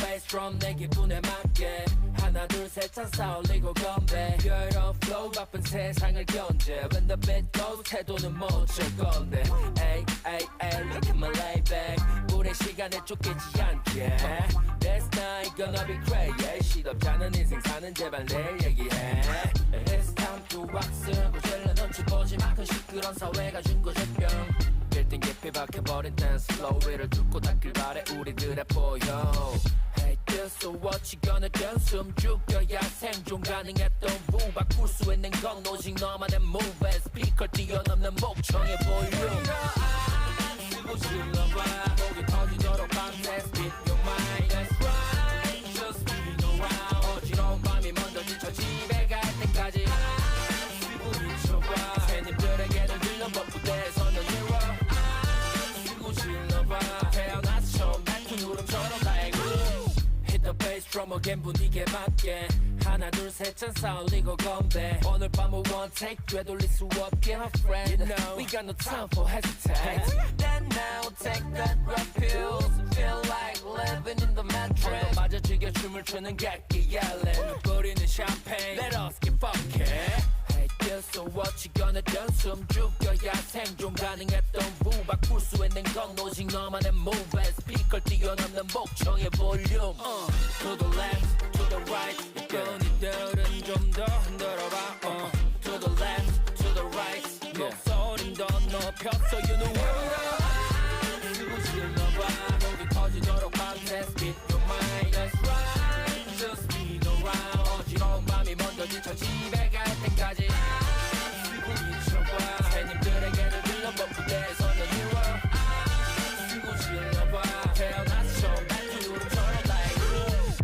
bass drum 내 기분에 맞게 하나 둘 셋 찬사 올리고 건배 You're on flow 바쁜 세상을 견제 When the beat goes 태도는 못 줄 건데 Ay ay ay look at my lay back 오랜 시간에 쫓기지 않게 This night gonna be crazy 시덥잖은 인생 사는 제발 내일 얘기해 It's time to rock 쓰고 질러 눈치 보지 마 큰 시끄러운 사회가 준 고질병 빌딩 깊이 박혀버린 댄스 플로우 위를 뚫고 닿길 바래 우리들의 보여 Hey this so what you gonna do 숨 죽여야 생존 가능했던 무 바꿀 수 있는 건 오직 너만의 move 스피커 뛰어넘는 목청의 볼륨 안 쓰고 질러봐 목이 터지도록 밤새 speak your mind That's right just spin around 어지러운 밤이 먼저 지쳐 집에 갈 때까지 안 쓰고 미쳐봐 새님들에게는 들려 버프대에서는 미워 안 쓰고 질러봐 태어나서 처음 뱉은 울음처럼 나의 groove Hit the bass drum again 분위기에 맞게 하나 둘 셋 찬사 올리고 건배 오늘 밤은 one take 되돌릴 수 없게 my friend You know we got no time for hesitate Then now take that red pills Feel like living in the mattress 마저 즐겨 춤을 추는 객기 yelling 뿌리는 champagne Let us get funky Hey this so what you gonna do 숨 죽여야 생존 가능했던 무 바꿀 수 있는 건 오직 너만의 move 스피커 뛰어넘는 목청의 볼륨 To the left, to the right 이쁜이들은 좀 더 흔들어봐 To the left, to the right 목소린 더 높였어 You know what 안 쓰고 질러봐 목이 터지도록 밤새 Speak your mind That's right Just spin around 어지러운 밤이 먼저 지쳐 집에 갈 때까지 안 쓰고 미쳐봐 새님들에게는 들려 버프대에서는 미워 안 쓰고 질러봐 태어나서 처음 뱉은 울음처럼 나의 groove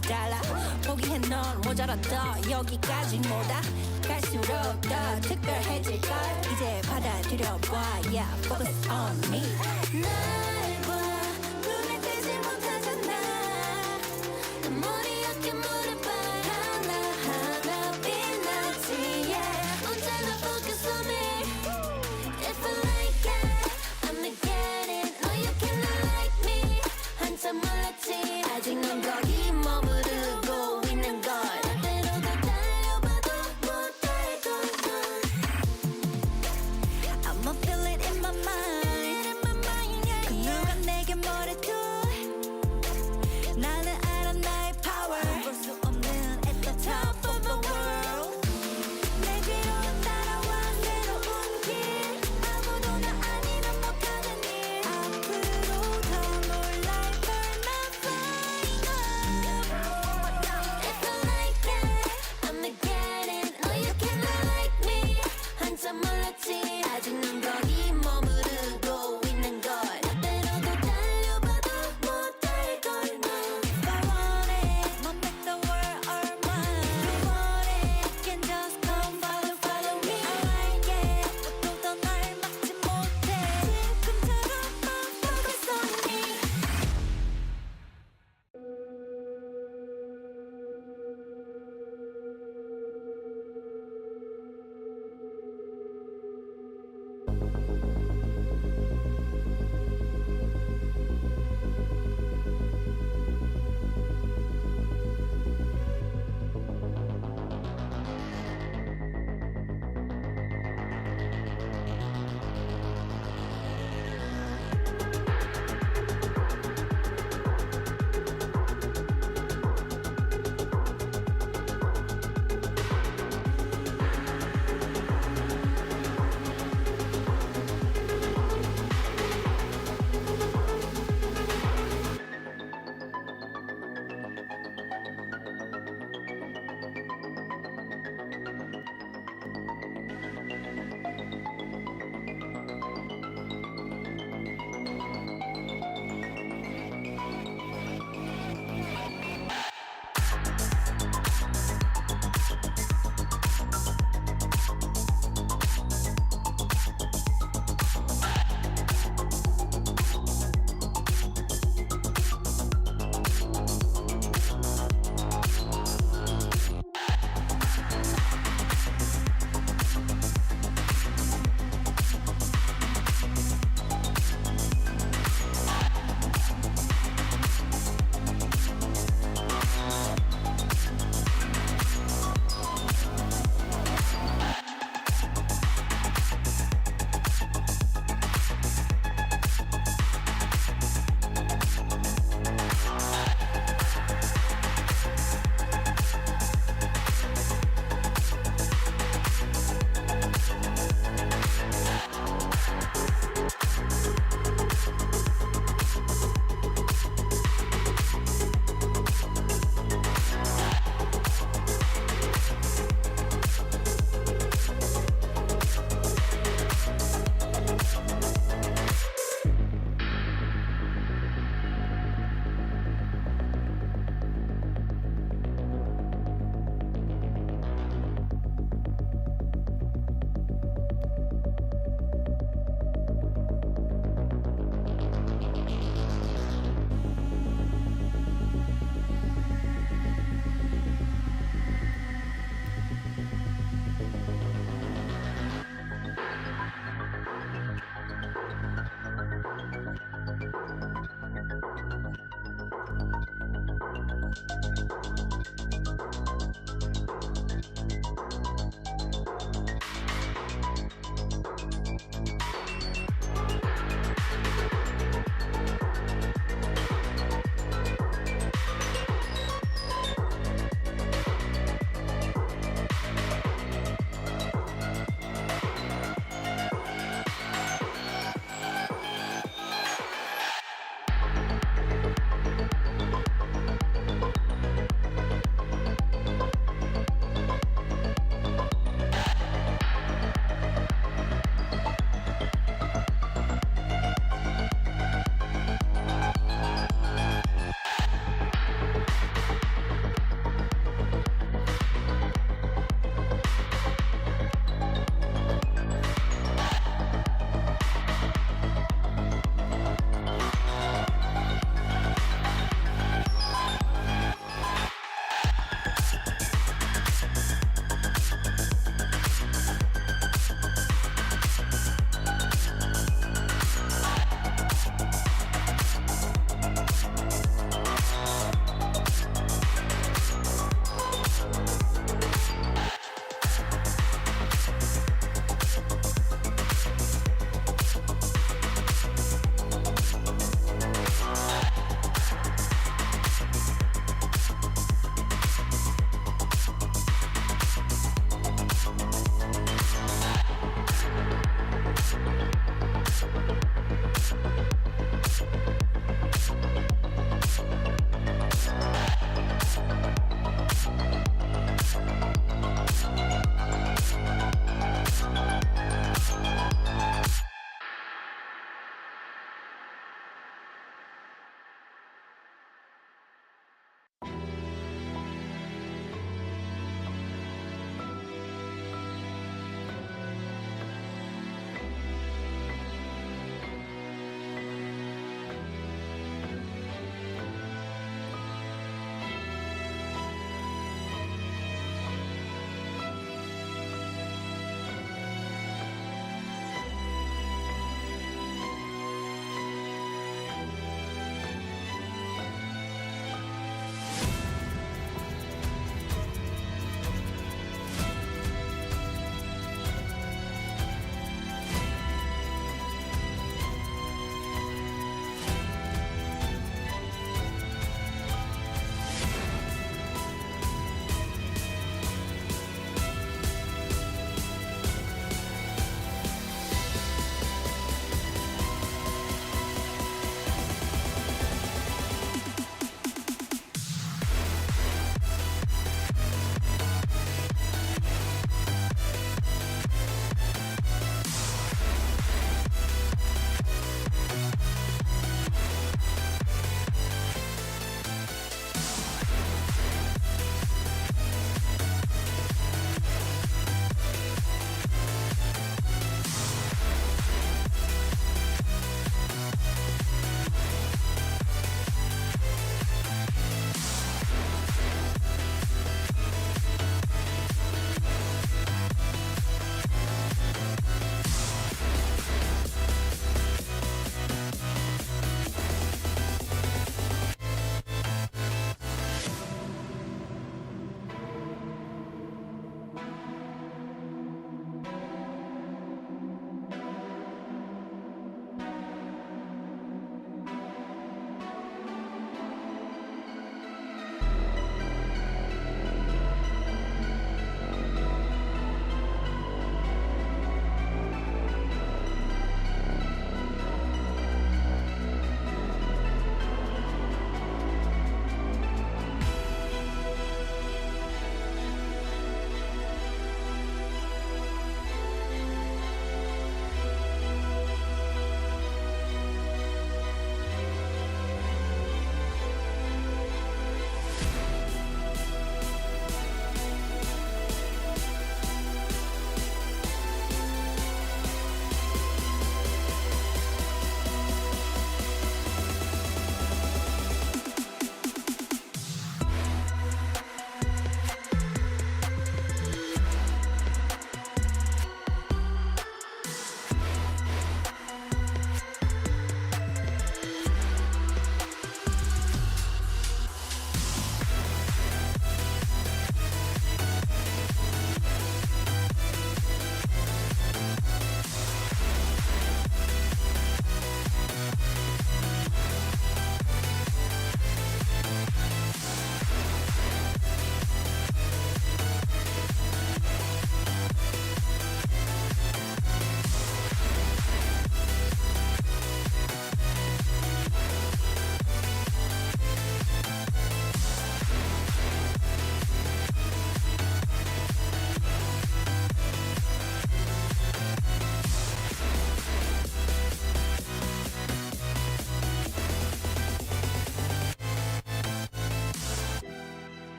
달라 포기해 넌 모자랐다 여기까지 뭐다 갈수록 더 특별해질걸 이제 받아들여봐 Yeah, focus on me 날 봐 눈에 띄지 못하잖아 머리 어깨 무릎 발 하나하나 빛나지 yeah. 언제나 focus on me If I like it, I'ma get it No, you cannot like me 한참 몰랐지 아직 넌 거기 머무르고 있는 걸 때로 더 달려봐도 못할 걸 I'ma feel it in my mind 그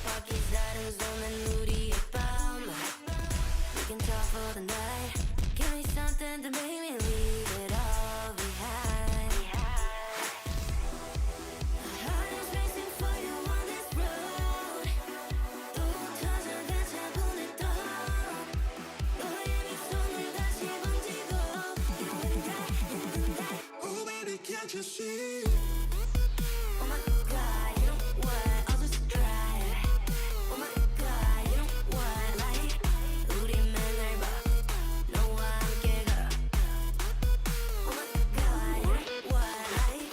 바퀴 다른 손엔 우리의 밤 We can talk for the night Give me something to make me leave it all behind My heart is racing for you on this road 또 터져가 차분했던 너의 미소를 다시 번지고 You and I Oh baby can't you see Oh my god, you know what? I'll just try Oh my god, you know what? Like 우리 맨날 봐 너와 함께 가 Oh my god, you know what? Like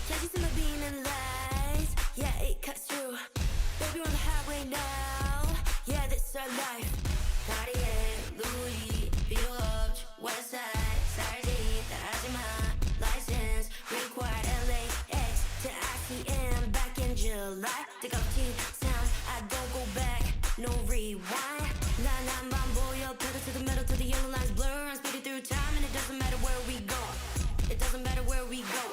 can't you see my beaming lights? Yeah, it cuts through Baby, we're on the highway now Yeah, this our life 파리에 Louis, 필요 없지 Westside, 살지 따라하지마 License required LAX to ICM back in July 뜨겁지 sound, I don't go back No rewind 난 한번 보여 pedal to the metal till the yellow lines blur I'm speeding through time and it doesn't matter where we go It doesn't matter where we go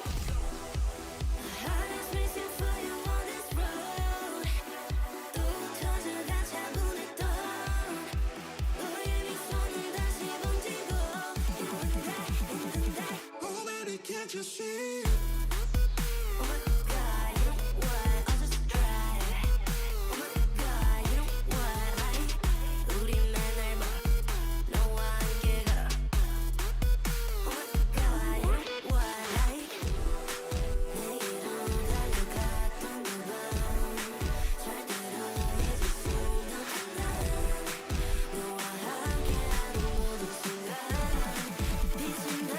My heart is racing for you on this road 또 터져가 차분했던 너의 미소는 다시 번지고 You and I Oh baby can't you see Oh my god, you know what? I'll just try Oh my god, you know what? Like 우리 맨날 봐 너와 함께 가 Oh my god, you know what? Like 내게로 달려갔던 그 밤 절대로 잊을 수 없는 날 너와 함께하는 모든 순간 빛이 나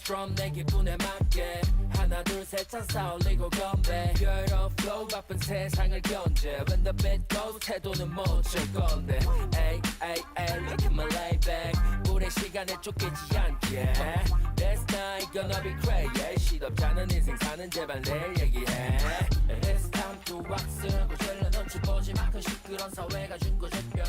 from 내 기분에 맞게 하나 둘 셋 찬사 올리고 건배 You're flow 바쁜 세상을 견제 When the beat goes 태도는 못 줄 건데 Ay ay ay look at my lay back 오랜 시간에 쫓기지 않게 This night gonna be crazy 시덥잖은 인생 사는 제발 내일 얘기해 It's time to wax 고절로 넘쳐보지 마 그 시끄러운 사회가 준 고jet병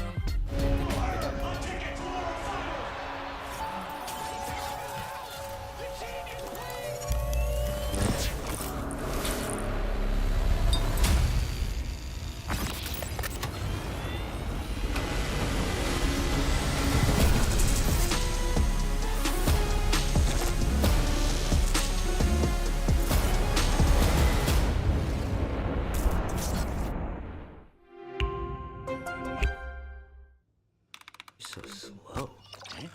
So slow.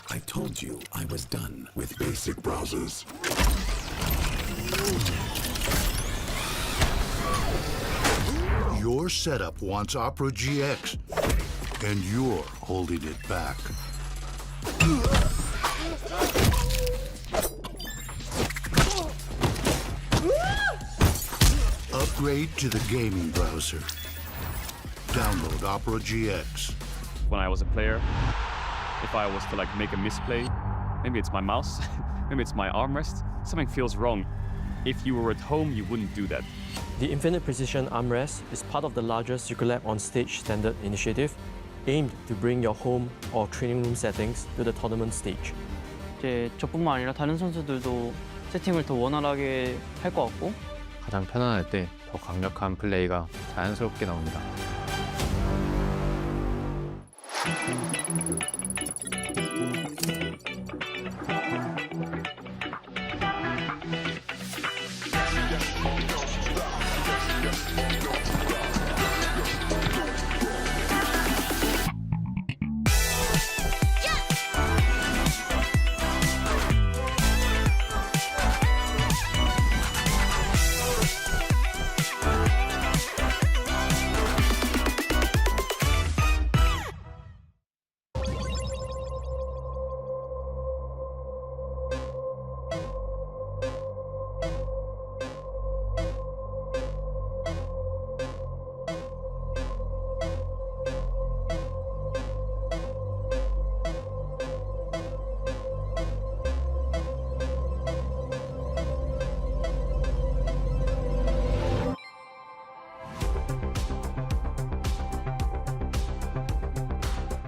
I told you I was done with basic browsers. Your setup wants Opera GX, and you're holding it back. Upgrade to the gaming browser. Download Opera GX. When I was a player, if I was to like make a misplay, maybe it's my mouse, maybe it's my armrest, something feels wrong. If you were at home, you wouldn't do that. The Infinite Precision Armrest is part of the larger Circulab on Stage standard initiative, aimed to bring your home or training room settings to the tournament stage. 이제 저뿐만 아니라 다른 선수들도 세팅을 더 원활하게 할 것 같고 가장 편안할 때 더 강력한 플레이가 자연스럽게 나옵니다.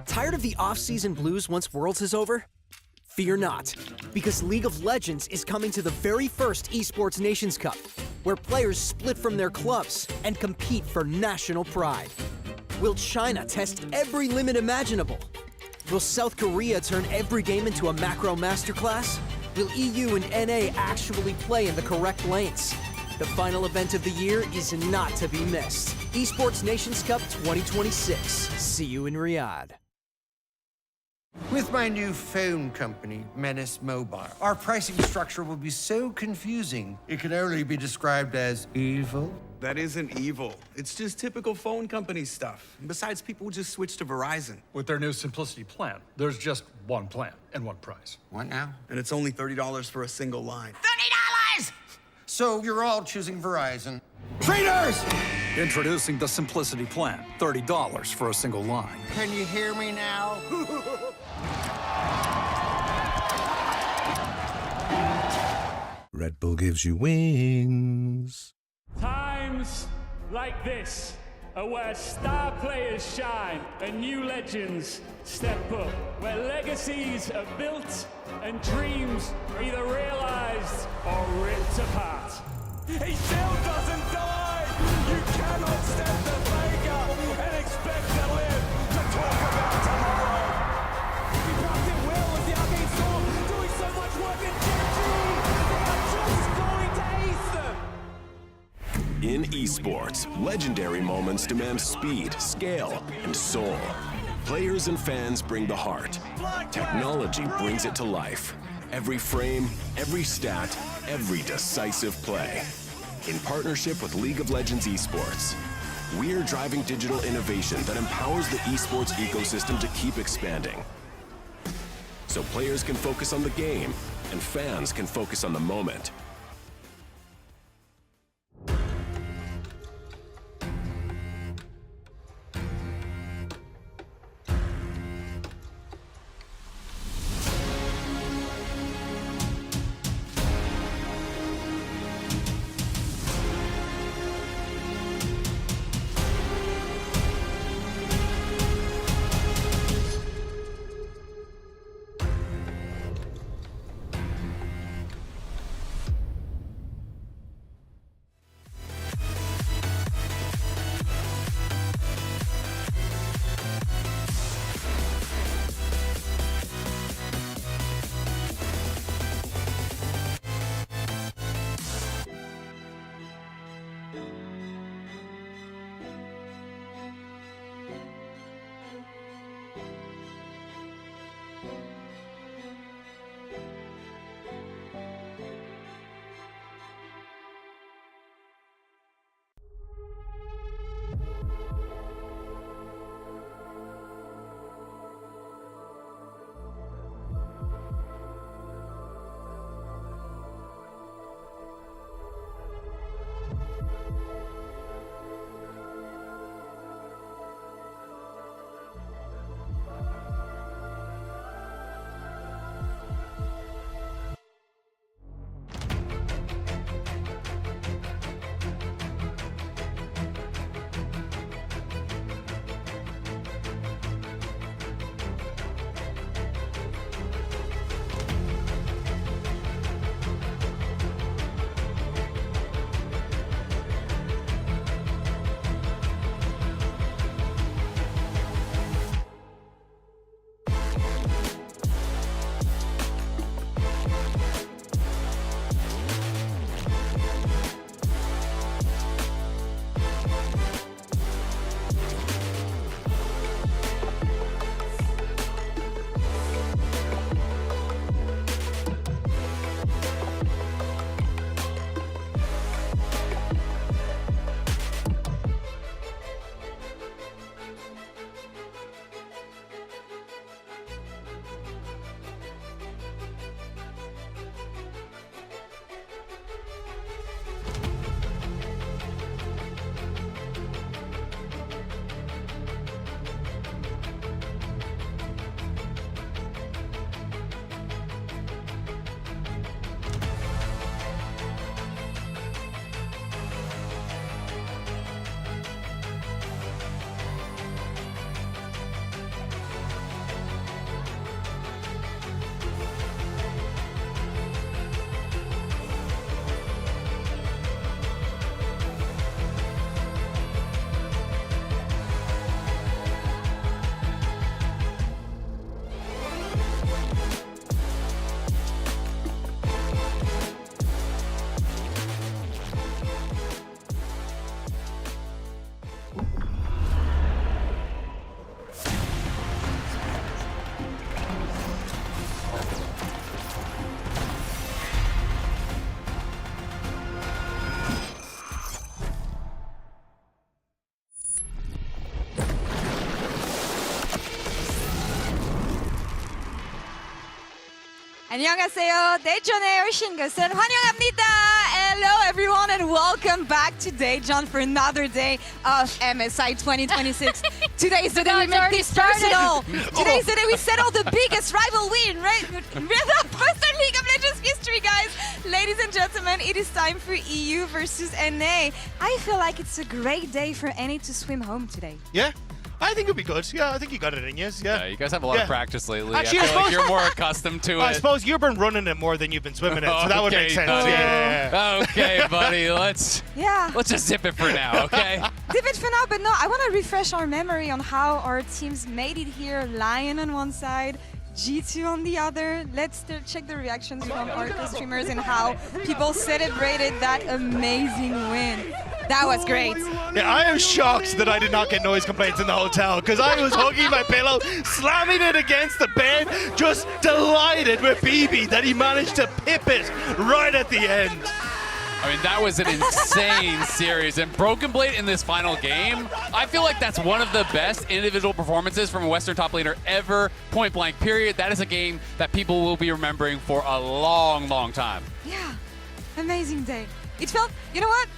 Tired of the off-season blues once Worlds is over? Fear not, because League of Legends is coming to the very first Esports Nations Cup, where players split from their clubs and compete for national pride. Will China test every limit imaginable? Will South Korea turn every game into a macro masterclass? Will EU and NA actually play in the correct lanes? The final event of the year is not to be missed. Esports Nations Cup 2026. See you in Riyadh. With my new phone company, Menace Mobile, our pricing structure will be so confusing, it can only be described as evil. That isn't evil. It's just typical phone company stuff. Besides, people just switch to Verizon. With their new Simplicity plan, there's just one plan and one price. What now? And it's only $30 for a single line. $30! So you're all choosing Verizon. Traitors! Introducing the Simplicity plan, $30 for a single line. Can you hear me now? Red Bull gives you wings. Times like this are where star players shine and new legends step up, where legacies are built and dreams are either realized or ripped apart. He still doesn't die! You cannot step the Vega and expect to live to talk about tomorrow! He dropped it well with the Arcane Storm, doing so much work in Genji! They are just going to ace them! In esports, legendary moments demand speed, scale, and soul. Players and fans bring the heart. Technology brings it to life. Every frame, every stat, every decisive play. In partnership with League of Legends Esports, we're driving digital innovation that empowers the esports ecosystem to keep expanding. So players can focus on the game and fans can focus on the moment. 안녕하세요. 대전에 오신 것을 환영합니다. Hello everyone and welcome back to Daejeon for another day of MSI 2026. Today's the day we make this personal. Today's the day we settle the biggest rival win, right? Western League of Legends history, guys. Ladies and gentlemen, it is time for EU versus NA. I feel like it's a great day for NA to swim home today. Yeah. I think it'll be good. Yeah, I think you got it in you. Yeah, you guys have a lot of practice lately. Actually, I feel like you're more accustomed to it. I suppose you've been running it more than you've been swimming it, so that would make sense. Yeah. Okay, buddy, let's just zip it for now, okay? Zip it for now, but no, I want to refresh our memory on how our teams made it here. LYON on one side, G2 on the other. Let's check the reactions from our streamers and how people celebrated that amazing win. That was great. Yeah, I am shocked that I did not get noise complaints in the hotel because I was hugging my pillow, slamming it against the bed, just delighted with BB that he managed to pip it right at the end. I mean, that was an insane series. And Broken Blade in this final game, I feel like that's one of the best individual performances from a Western top laner ever, point blank, period. That is a game that people will be remembering for a long, long time. Yeah, amazing day. It felt, you know what?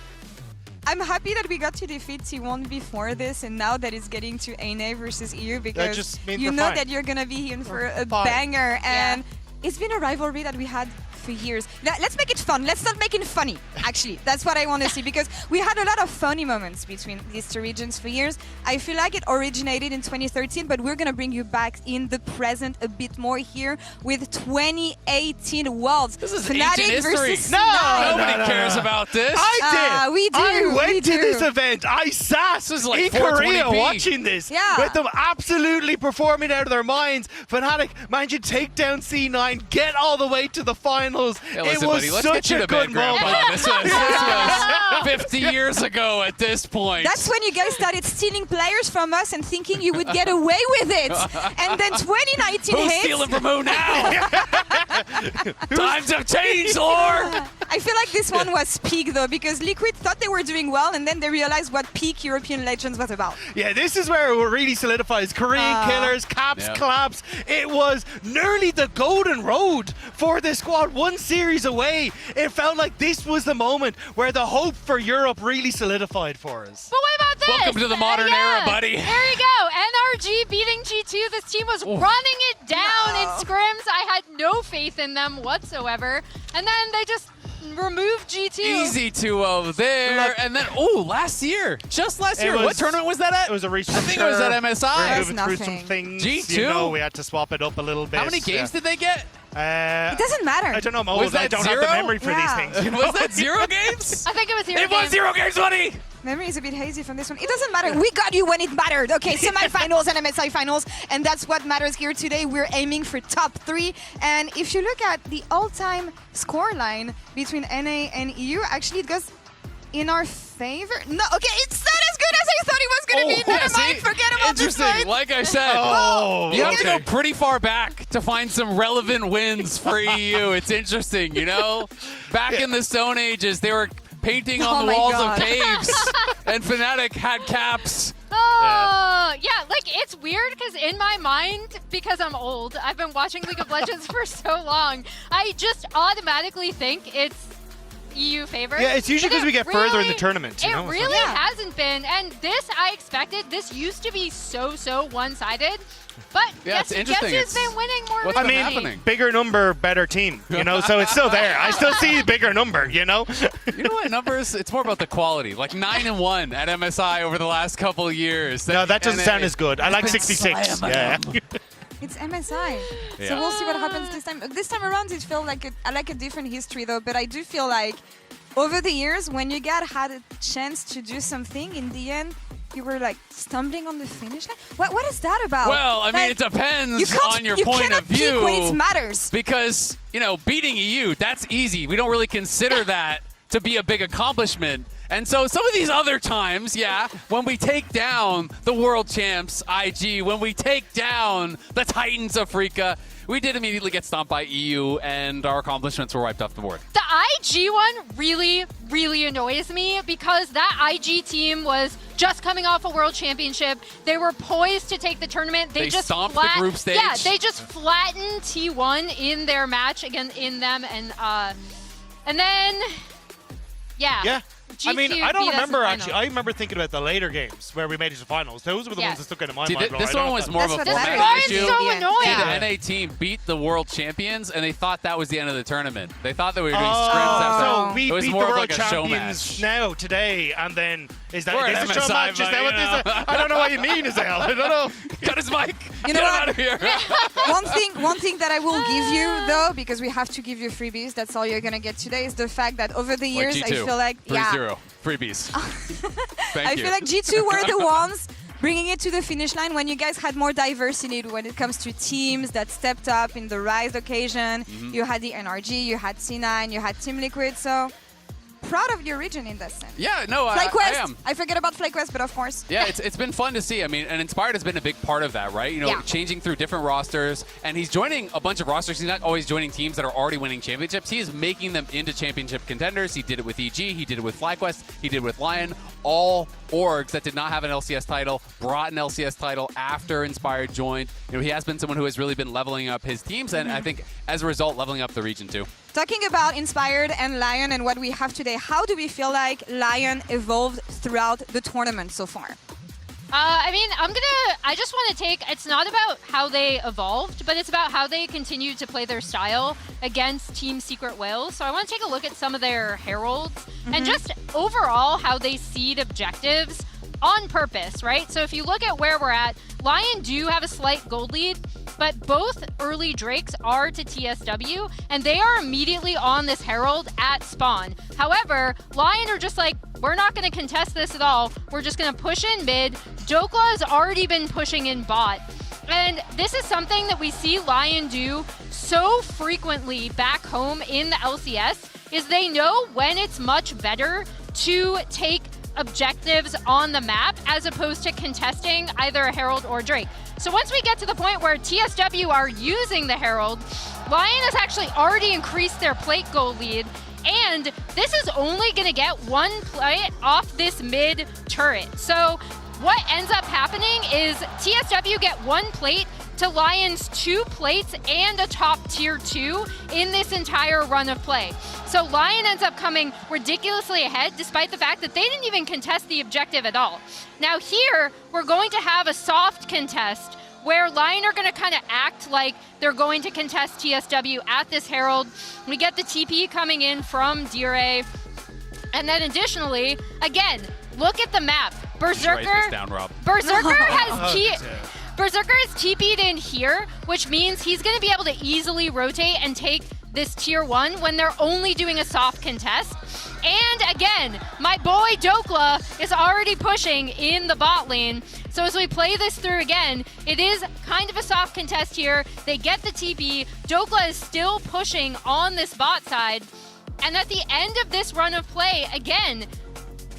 I'm happy that we got to defeat T1 before this, and now that it's getting to NA versus EU, because just means you we're know fine. that you're going to be in for a banger. And it's been a rivalry that we had for years. Let's make it fun. Let's not make it funny, actually. That's what I want to see, because we had a lot of funny moments between these two regions for years. I feel like it originated in 2013, but we're going to bring you back in the present a bit more here with 2018 Worlds. This is Fnatic ancient history. versus No, Nine. nobody cares about this. I did. We do. I went we to do. this event. I sat is like in Korea 420p. watching this. Yeah. With them absolutely performing out of their minds. Fnatic managed to take down C9, get all the way to the finals. Hey, listen, it was buddy, let's such get you a to good bed, Grandpa. moment. This was 50 years ago at this point. That's when you guys started stealing players from us and thinking you would get away with it. And then 2019 Who's hits. stealing from who now? Times have changed, Lord. I feel like this one was peak though, because Liquid thought they were doing well, and then they realized what peak European Legends was about. Yeah, this is where it really solidifies. Korean killers, caps, Yeah. collapse. It was nearly the golden road for the squad, one series away. It felt like this was the moment where the hope for Europe really solidified for us. But what about this? Welcome to the modern era, buddy. There you go. NRG beating G2. This team was running it down in scrims. I had no faith in them whatsoever. And then they just removed G2. Easy 2-0 there. Look. And then, last year. Just last It year. was- What tournament was that at? It was a restructure. I think it was at MSI. We're That's moving through some nothing. things. G2? You know, we had to swap it up a little bit. How many games did they get? It doesn't matter. I don't know, Mo. Was I that don't zero? have the memory for Yeah. these things. Was that 0 games? I think it was 0 It was 0 games, buddy. Memory is a bit hazy from this one. It doesn't matter. We got you when it mattered. Okay, semifinals and MSI finals, and that's what matters here today. We're aiming for top 3. And if you look at the all-time score line between NA and EU, actually it goes in our favor. No, okay, it's not as good as I thought it was going to be. Never mind, forget about this Interesting. fight. Like I said, you have to go pretty far back to find some relevant wins for EU. It's interesting, you know? Back in the Stone Ages, they were painting on the my walls God. of caves, and Fnatic had caps. Oh, yeah, like it's weird because in my mind, because I'm old, I've been watching League of Legends for so long, I just automatically think it's EU favorite. Yeah, it's usually But because we get further in the tournament. You It know? So- really hasn't been, and this I expected. This used to be so one-sided, but Yeah, guess it's interesting. who's been winning more What's I than been mean, me? happening? bigger number, better team. You know, so it's still there. I still see bigger number. You know. You know what numbers? It's more about the quality. Like 9-1 at MSI over the last couple of years. No, that doesn't NA sound as good. I like 66. Slam Yeah. them. It's MSI. Yeah. So we'll see what happens this time. This time around, it feels like I like a different history though, but I do feel like over the years, when you had a chance to do something, in the end, you were like stumbling on the finish line. What is that about? Well, I mean, Like, it depends you can't- on your you point cannot of view. peak when it matters. Because, you know, beating EU, that's easy. We don't really consider that to be a big accomplishment. And so some of these other times, yeah, when we take down the world champs, IG, when we take down the Titans of Africa, we did immediately get stomped by EU, and our accomplishments were wiped off the board. The IG one really, really annoys me because that IG team was just coming off a world championship. They were poised to take the tournament. They just stomped the group stage. Yeah, they just flattened T1 in their match again in them, and then yeah. Yeah. I mean, G2 I don't beat us in remember the actually. final. I remember thinking about the later games where we made it to finals. Those were the Yeah. ones that stuck out in my See, mind. this bro. I one don't was know. more of a That's what format matters. issue. Why is it so annoying? See, Yeah. the NA team beat the world champions, and they thought that was the end of the tournament. They thought that we were doing scrims after. So we it was beat more the of world like a show champions match. now today, and then is that We're at this a show MSI, match? Is that buddy, what you this? know. I don't know what you mean, Azale. I don't know. Cut his mic. You Get know him what? out of here. One thing that I will give you though, because we have to give you freebies, that's all you're gonna get today, is the fact that over the years, Like I G2. feel like 3-0. Freebies. Thank I you. feel like G2 were the ones bringing it to the finish line when you guys had more diversity when it comes to teams that stepped up in the Rise occasion. Mm-hmm. You had the NRG, you had C9, you had Team Liquid, so proud of your region in this sense. Yeah, no, I am. I forget about FlyQuest, but of course. Yeah, it's been fun to see. I mean, and Inspired has been a big part of that, right? You know, changing through different rosters, and he's joining a bunch of rosters. He's not always joining teams that are already winning championships. He is making them into championship contenders. He did it with EG, he did it with FlyQuest, he did it with LYON. All orgs that did not have an LCS title brought an LCS title after Inspired joined. You know, he has been someone who has really been leveling up his teams, and I think as a result, leveling up the region too. Talking about Inspired and LYON and what we have today, how do we feel like LYON evolved throughout the tournament so far? I mean, I just want to it's not about how they evolved, but it's about how they continue to play their style against Team Secret Whales. So I want to take a look at some of their heralds and just overall how they seed objectives on purpose, right? So if you look at where we're at, LYON do have a slight gold lead, but both early Drakes are to TSW, and they are immediately on this Herald at spawn. However, LYON are just like, we're not going to contest this at all. We're just going to push in mid. Dokla has already been pushing in bot. And this is something that we see LYON do so frequently back home in the LCS, is they know when it's much better to take objectives on the map as opposed to contesting either a Herald or Drake. So once we get to the point where TSW are using the Herald, LYON has actually already increased their plate goal lead, and this is only going to get one plate off this mid turret. So what ends up happening is TSW get one plate to LYON's 2 plates and a top tier 2 in this entire run of play. So LYON ends up coming ridiculously ahead despite the fact that they didn't even contest the objective at all. Now here, we're going to have a soft contest where LYON are going to kind of act like they're going to contest TSW at this Herald. We get the TP coming in from Dire. And then additionally, again, look at the map. Berserker has TP'd in here, which means he's going to be able to easily rotate and take this tier 1 when they're only doing a soft contest. And again, my boy Dokla is already pushing in the bot lane. So as we play this through again, it is kind of a soft contest here. They get the TP. Dokla is still pushing on this bot side. And at the end of this run of play, again,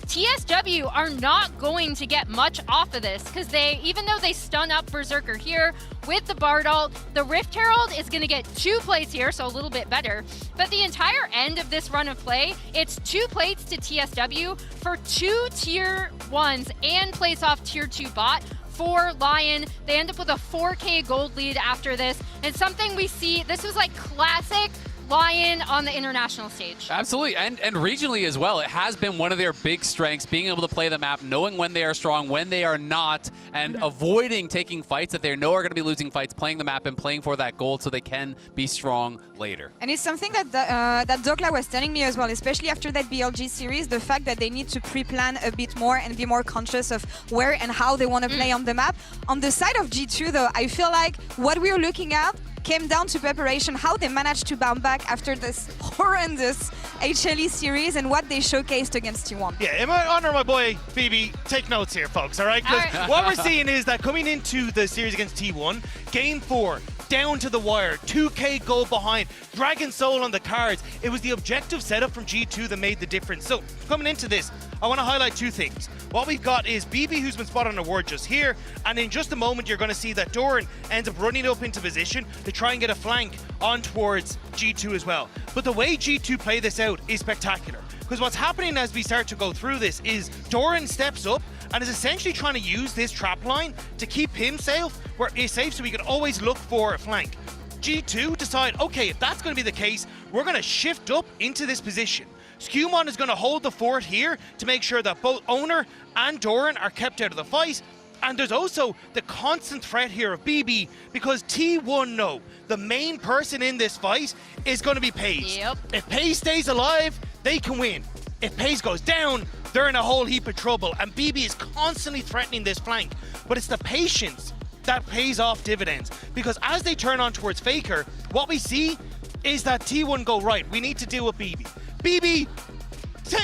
TSW are not going to get much off of this because even though they stun up Berserker here with the Bard ult, the Rift Herald is going to get 2 plates here, so a little bit better. But the entire end of this run of play, it's 2 plates to TSW for 2 tier 1s and plays off tier 2 bot for LYON. They end up with a 4K gold lead after this. And something we see, this was like classic LYON on the international stage. Absolutely, and regionally as well. It has been one of their big strengths, being able to play the map, knowing when they are strong, when they are not, and avoiding taking fights that they know are going to be losing fights, playing the map and playing for that gold so they can be strong later. And it's something that that Dokla was telling me as well, especially after that BLG series, the fact that they need to pre-plan a bit more and be more conscious of where and how they want to play on the map. On the side of G2 though, I feel like what we're looking at came down to preparation, how they managed to bounce back after this horrendous HLE series and what they showcased against T1. Yeah, in my honor, my boy BB, take notes here, folks, all right? Because what we're seeing is that coming into the series against T1, Game 4, down to the wire, 2K goal behind, Dragon Soul on the cards. It was the objective setup from G2 that made the difference. So, coming into this, I want to highlight 2 things. What we've got is BB, who's been spotted on a ward just here, and in just a moment you're going to see that Doran ends up running up into position to try and get a flank on towards G2 as well. But the way G2 play this out is spectacular, because what's happening as we start to go through this is Doran steps up and is essentially trying to use this trap line to keep him safe, so he can always look for a flank. G2 decide, okay, if that's going to be the case, we're going to shift up into this position. Skewmon is going to hold the fort here to make sure that both Owner and Doran are kept out of the fight. And there's also the constant threat here of BB, because T1 know the main person in this fight is going to be Paze. Yep. If Paze stays alive, they can win. If Paze goes down, they're in a whole heap of trouble, and BB is constantly threatening this flank. But it's the patience that pays off dividends, because as they turn on towards Faker, what we see is that T1 go, right, we need to deal with BB. BB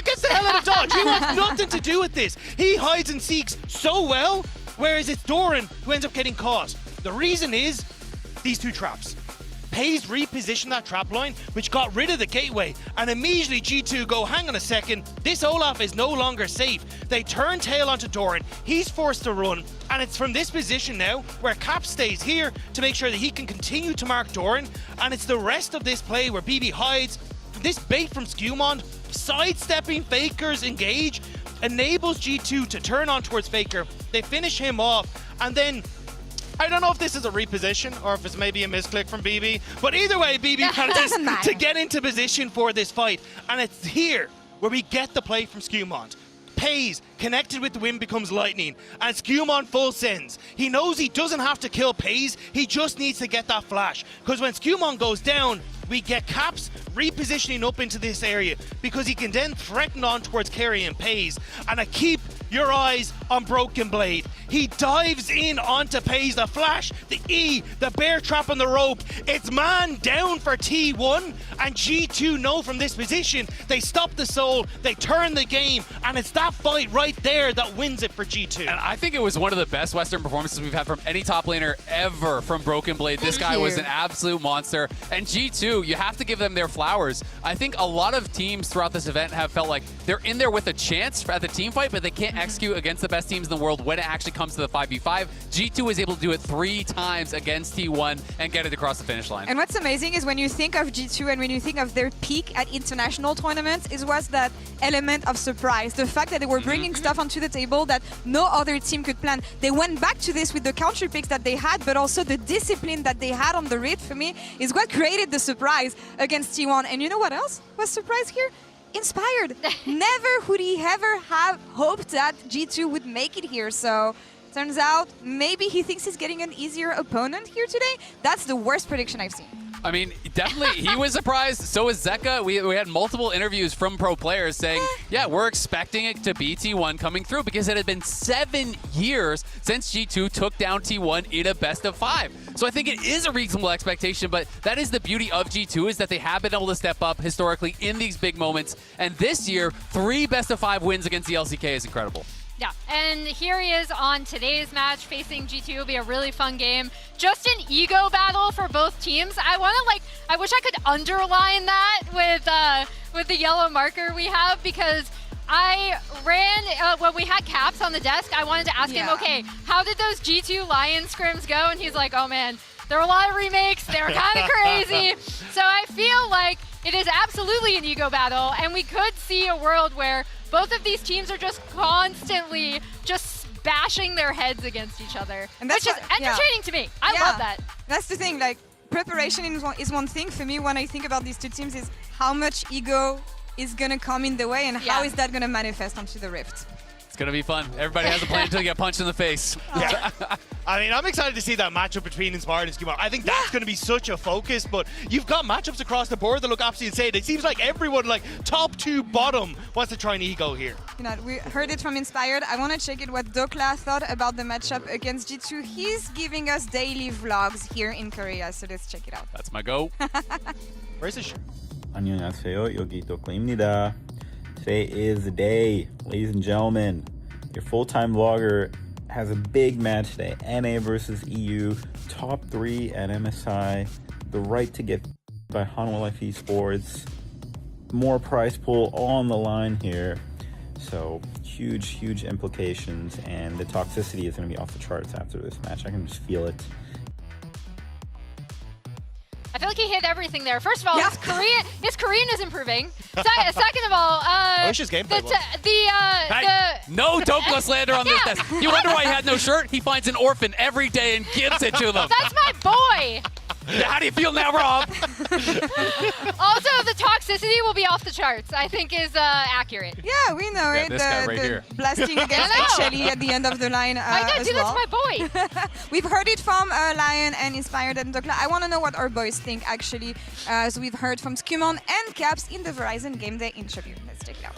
gets the hell out of dodge. He wants nothing to do with this. He hides and seeks so well, whereas it's Doran who ends up getting caught. The reason is these 2 traps. Paze repositioned that trap line, which got rid of the gateway, and immediately G2 go, hang on a second, this Olaf is no longer safe. They turn tail onto Doran, he's forced to run, and it's from this position now where Cap stays here to make sure that he can continue to mark Doran, and it's the rest of this play where BB hides. This bait from Skewmond, sidestepping Faker's engage, enables G2 to turn on towards Faker. They finish him off, and then I don't know if this is a reposition or if it's maybe a misclick from BB, but either way, BB manages to get into position for this fight, and it's here where we get the play from Skewmond. Paze connected with the wind becomes lightning, and Skewmond full sends. He knows he doesn't have to kill Paze, he just needs to get that flash, because when Skewmond goes down, we get Caps repositioning up into this area because he can then threaten on towards Kerry and Paze. And I keep your eyes on Broken Blade. He dives in onto Paze, the flash, the E, the bear trap on the rope. It's man down for T1, and G2 know from this position, they stop the soul, they turn the game, and it's that fight right there that wins it for G2. And I think it was one of the best Western performances we've had from any top laner ever from Broken Blade. This guy was an absolute monster. And G2, you have to give them their flowers. I think a lot of teams throughout this event have felt like they're in there with a chance at the team fight, but they can't execute against the best teams in the world when it actually comes to the 5v5. G2 was able to do it 3 times against T1 and get it across the finish line. And what's amazing is when you think of G2 and when you think of their peak at international tournaments, it was that element of surprise. The fact that they were bringing stuff onto the table that no other team could plan. They went back to this with the counter picks that they had, but also the discipline that they had on the Rift, for me, is what created the surprise against T1. And you know what else was surprise here? Inspired. Never would he ever have hoped that G2 would make it here. So turns out maybe he thinks he's getting an easier opponent here today. That's the worst prediction I've seen. I mean, definitely, he was surprised. So was Zeka. We had multiple interviews from pro players saying, yeah, we're expecting it to be T1 coming through because it had been 7 years since G2 took down T1 in a best of 5. So I think it is a reasonable expectation, but that is the beauty of G2 is that they have been able to step up historically in these big moments. And this year, 3 best of 5 wins against the LCK is incredible. Yeah, and here he is on today's match facing G2. It'll be a really fun game. Just an ego battle for both teams. I wish I could underline that with the yellow marker we have, because I ran, when we had Caps on the desk, I wanted to ask him, okay, how did those G2 LYON scrims go? And he's like, oh man, there were a lot of remakes, they were kind of crazy. So I feel like it is absolutely an ego battle, and we could see a world where both of these teams are just constantly just bashing their heads against each other, and which is entertaining to me. I love that. That's the thing, like, preparation is one thing. For me, when I think about these two teams, is how much ego is going to come in the way and how is that going to manifest onto the Rift. It's going to be fun. Everybody has a plan until you get punched in the face. Yeah. I mean, I'm excited to see that matchup between Inspired and Skewmond. I think that's going to be such a focus, but you've got matchups across the board that look absolutely insane. It seems like everyone, like top to bottom, wants to try an ego here. You know, we heard it from Inspired. I want to check it what Dokla thought about the matchup against G2. He's giving us daily vlogs here in Korea, so let's check it out. That's my go. Where's the shirt? 안녕하세요. 여기 도클입니다. Today is the day, ladies and gentlemen. Your full-time vlogger has a big match today. NA versus EU, top 3 at MSI. The right to get by LoL Esports. More prize pool all on the line here. So huge, huge implications, and the toxicity is going to be off the charts after this match. I can just feel it. I feel like he hit everything there. First of all, his Korean is improving. Second of all, no Dokla slander on this desk. You wonder why he had no shirt? He finds an orphan every day and gives it to them. That's my boy. How do you feel now, Rob? Also, the toxicity will be off the charts, I think is accurate. Yeah, we know it. This guy right here. Blasting against Shelly at the end of the line as well. That's my boy. We've heard it from LYON and Inspired and Dokla. I want to know what our boys think, actually, as we've heard from Skewmond and Caps in the Verizon Game Day interview. Let's check it out.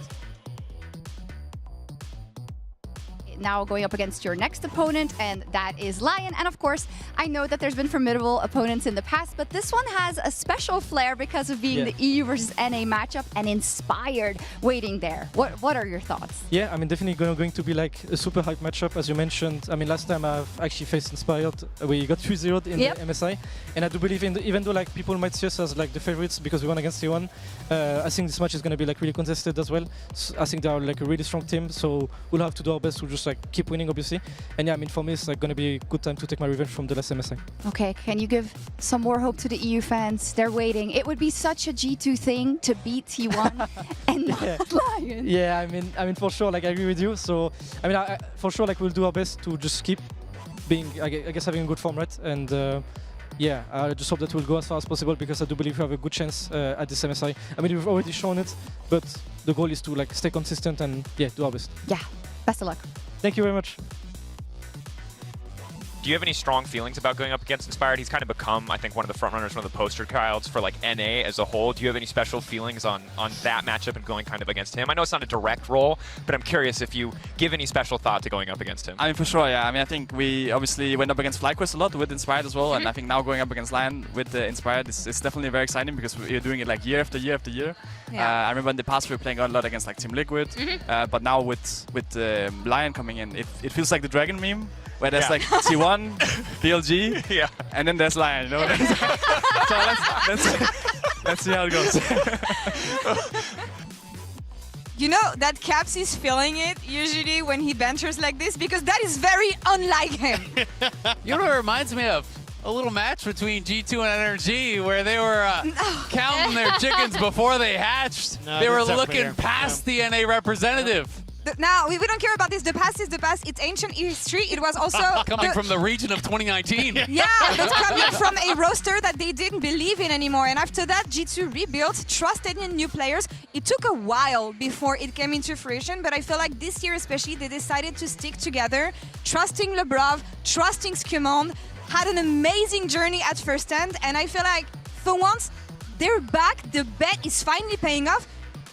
now going up against your next opponent, and that is LYON. And of course, I know that there's been formidable opponents in the past, but this one has a special flair because of being the EU versus NA matchup and Inspired waiting there. What are your thoughts? Yeah, I mean, definitely going to be like a super hype matchup, as you mentioned. I mean, last time I've actually faced Inspired, we got 3-0'd in the MSI, and I do believe even though like people might see us as like the favorites because we won against T1, I think this match is going to be like really contested as well. So I think they are like a really strong team, so we'll have to do our best to just like keep winning, obviously. And yeah, I mean, for me, it's like going to be a good time to take my revenge from the last MSI. Okay, can you give some more hope to the EU fans? They're waiting. It would be such a G2 thing to beat T1 and not LYON. Yeah, I mean, for sure, like I agree with you. So, I mean, for sure, like we'll do our best to just keep being, I guess, having a good form, right? And yeah, I just hope that we'll go as far as possible because I do believe we have a good chance at this MSI. I mean, we've already shown it, but the goal is to like stay consistent and yeah, do our best. Yeah, best of luck. Thank you very much. Do you have any strong feelings about going up against Inspired? He's kind of become, I think, one of the front runners, one of the poster childs for like NA as a whole. Do you have any special feelings on that matchup and going kind of against him? I know it's not a direct role, but I'm curious if you give any special thought to going up against him. I mean, for sure, yeah. I mean, I think we obviously went up against FlyQuest a lot with Inspired as well, and I think now going up against LYON with Inspired is definitely very exciting because we're doing it like year after year after year. Yeah. I remember in the past we were playing a lot against like Team Liquid, but now with LYON coming in, it feels like the Dragon meme, where there's like T1, PLG, and then there's LYON, you know? So let's see how it goes. You know that Caps is feeling it usually when he banters like this because that is very unlike him. You know what it reminds me of? A little match between G2 and NRG where they were counting their chickens before they hatched. No, they were that's looking past the NA representative. Now, we don't care about this. The past is the past. It's ancient history. It was also... coming from the region of 2019. Yeah, but coming from a roster that they didn't believe in anymore. And after that, G2 rebuilt, trusted in new players. It took a while before it came into fruition, but I feel like this year especially, they decided to stick together, trusting Lebrov, trusting Scumond, had an amazing journey at First Hand, and I feel like, for once, they're back. The bet is finally paying off.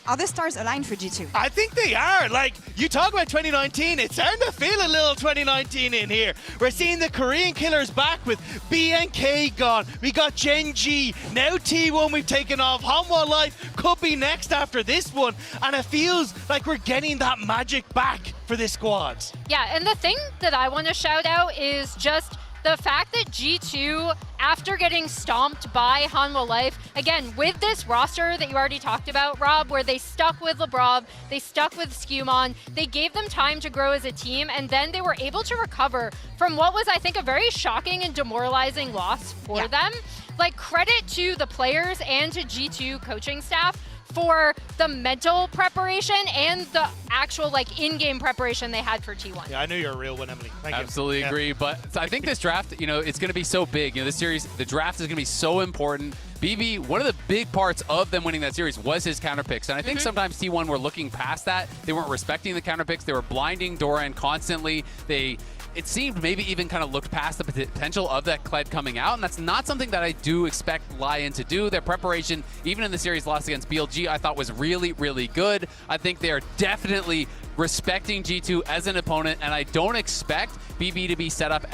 Are the stars aligned for G2? I think they are. Like, you talk about 2019, it's starting to feel a little 2019 in here. We're seeing the Korean killers back with BNK gone. We got Gen G. Now T1 we've taken off. Hanwha Life could be next after this one. And it feels like we're getting that magic back for this squad. Yeah, and the thing that I want to shout out is just the fact that G2, after getting stomped by Hanwha Life, again, with this roster that you already talked about, Rob, where they stuck with Lebrov, they stuck with Scumon, they gave them time to grow as a team, and then they were able to recover from what was, I think, a very shocking and demoralizing loss for them. Like, credit to the players and to G2 coaching staff for the mental preparation and the actual like in-game preparation they had for T1. Yeah, I knew you're a real one, Emily. Thank you. Absolutely agree. But I think this draft, you know, it's going to be so big. You know, this series, the draft is going to be so important. BB, one of the big parts of them winning that series was his counter picks. And I think sometimes T1 were looking past that. They weren't respecting the counter picks. They were blinding Doran constantly. It seemed maybe even kind of looked past the potential of that Kled coming out, and that's not something that I do expect LYON to do. Their preparation, even in the series loss against BLG, I thought was really, really good. I think they are definitely respecting G2 as an opponent, and I don't expect BB to be set up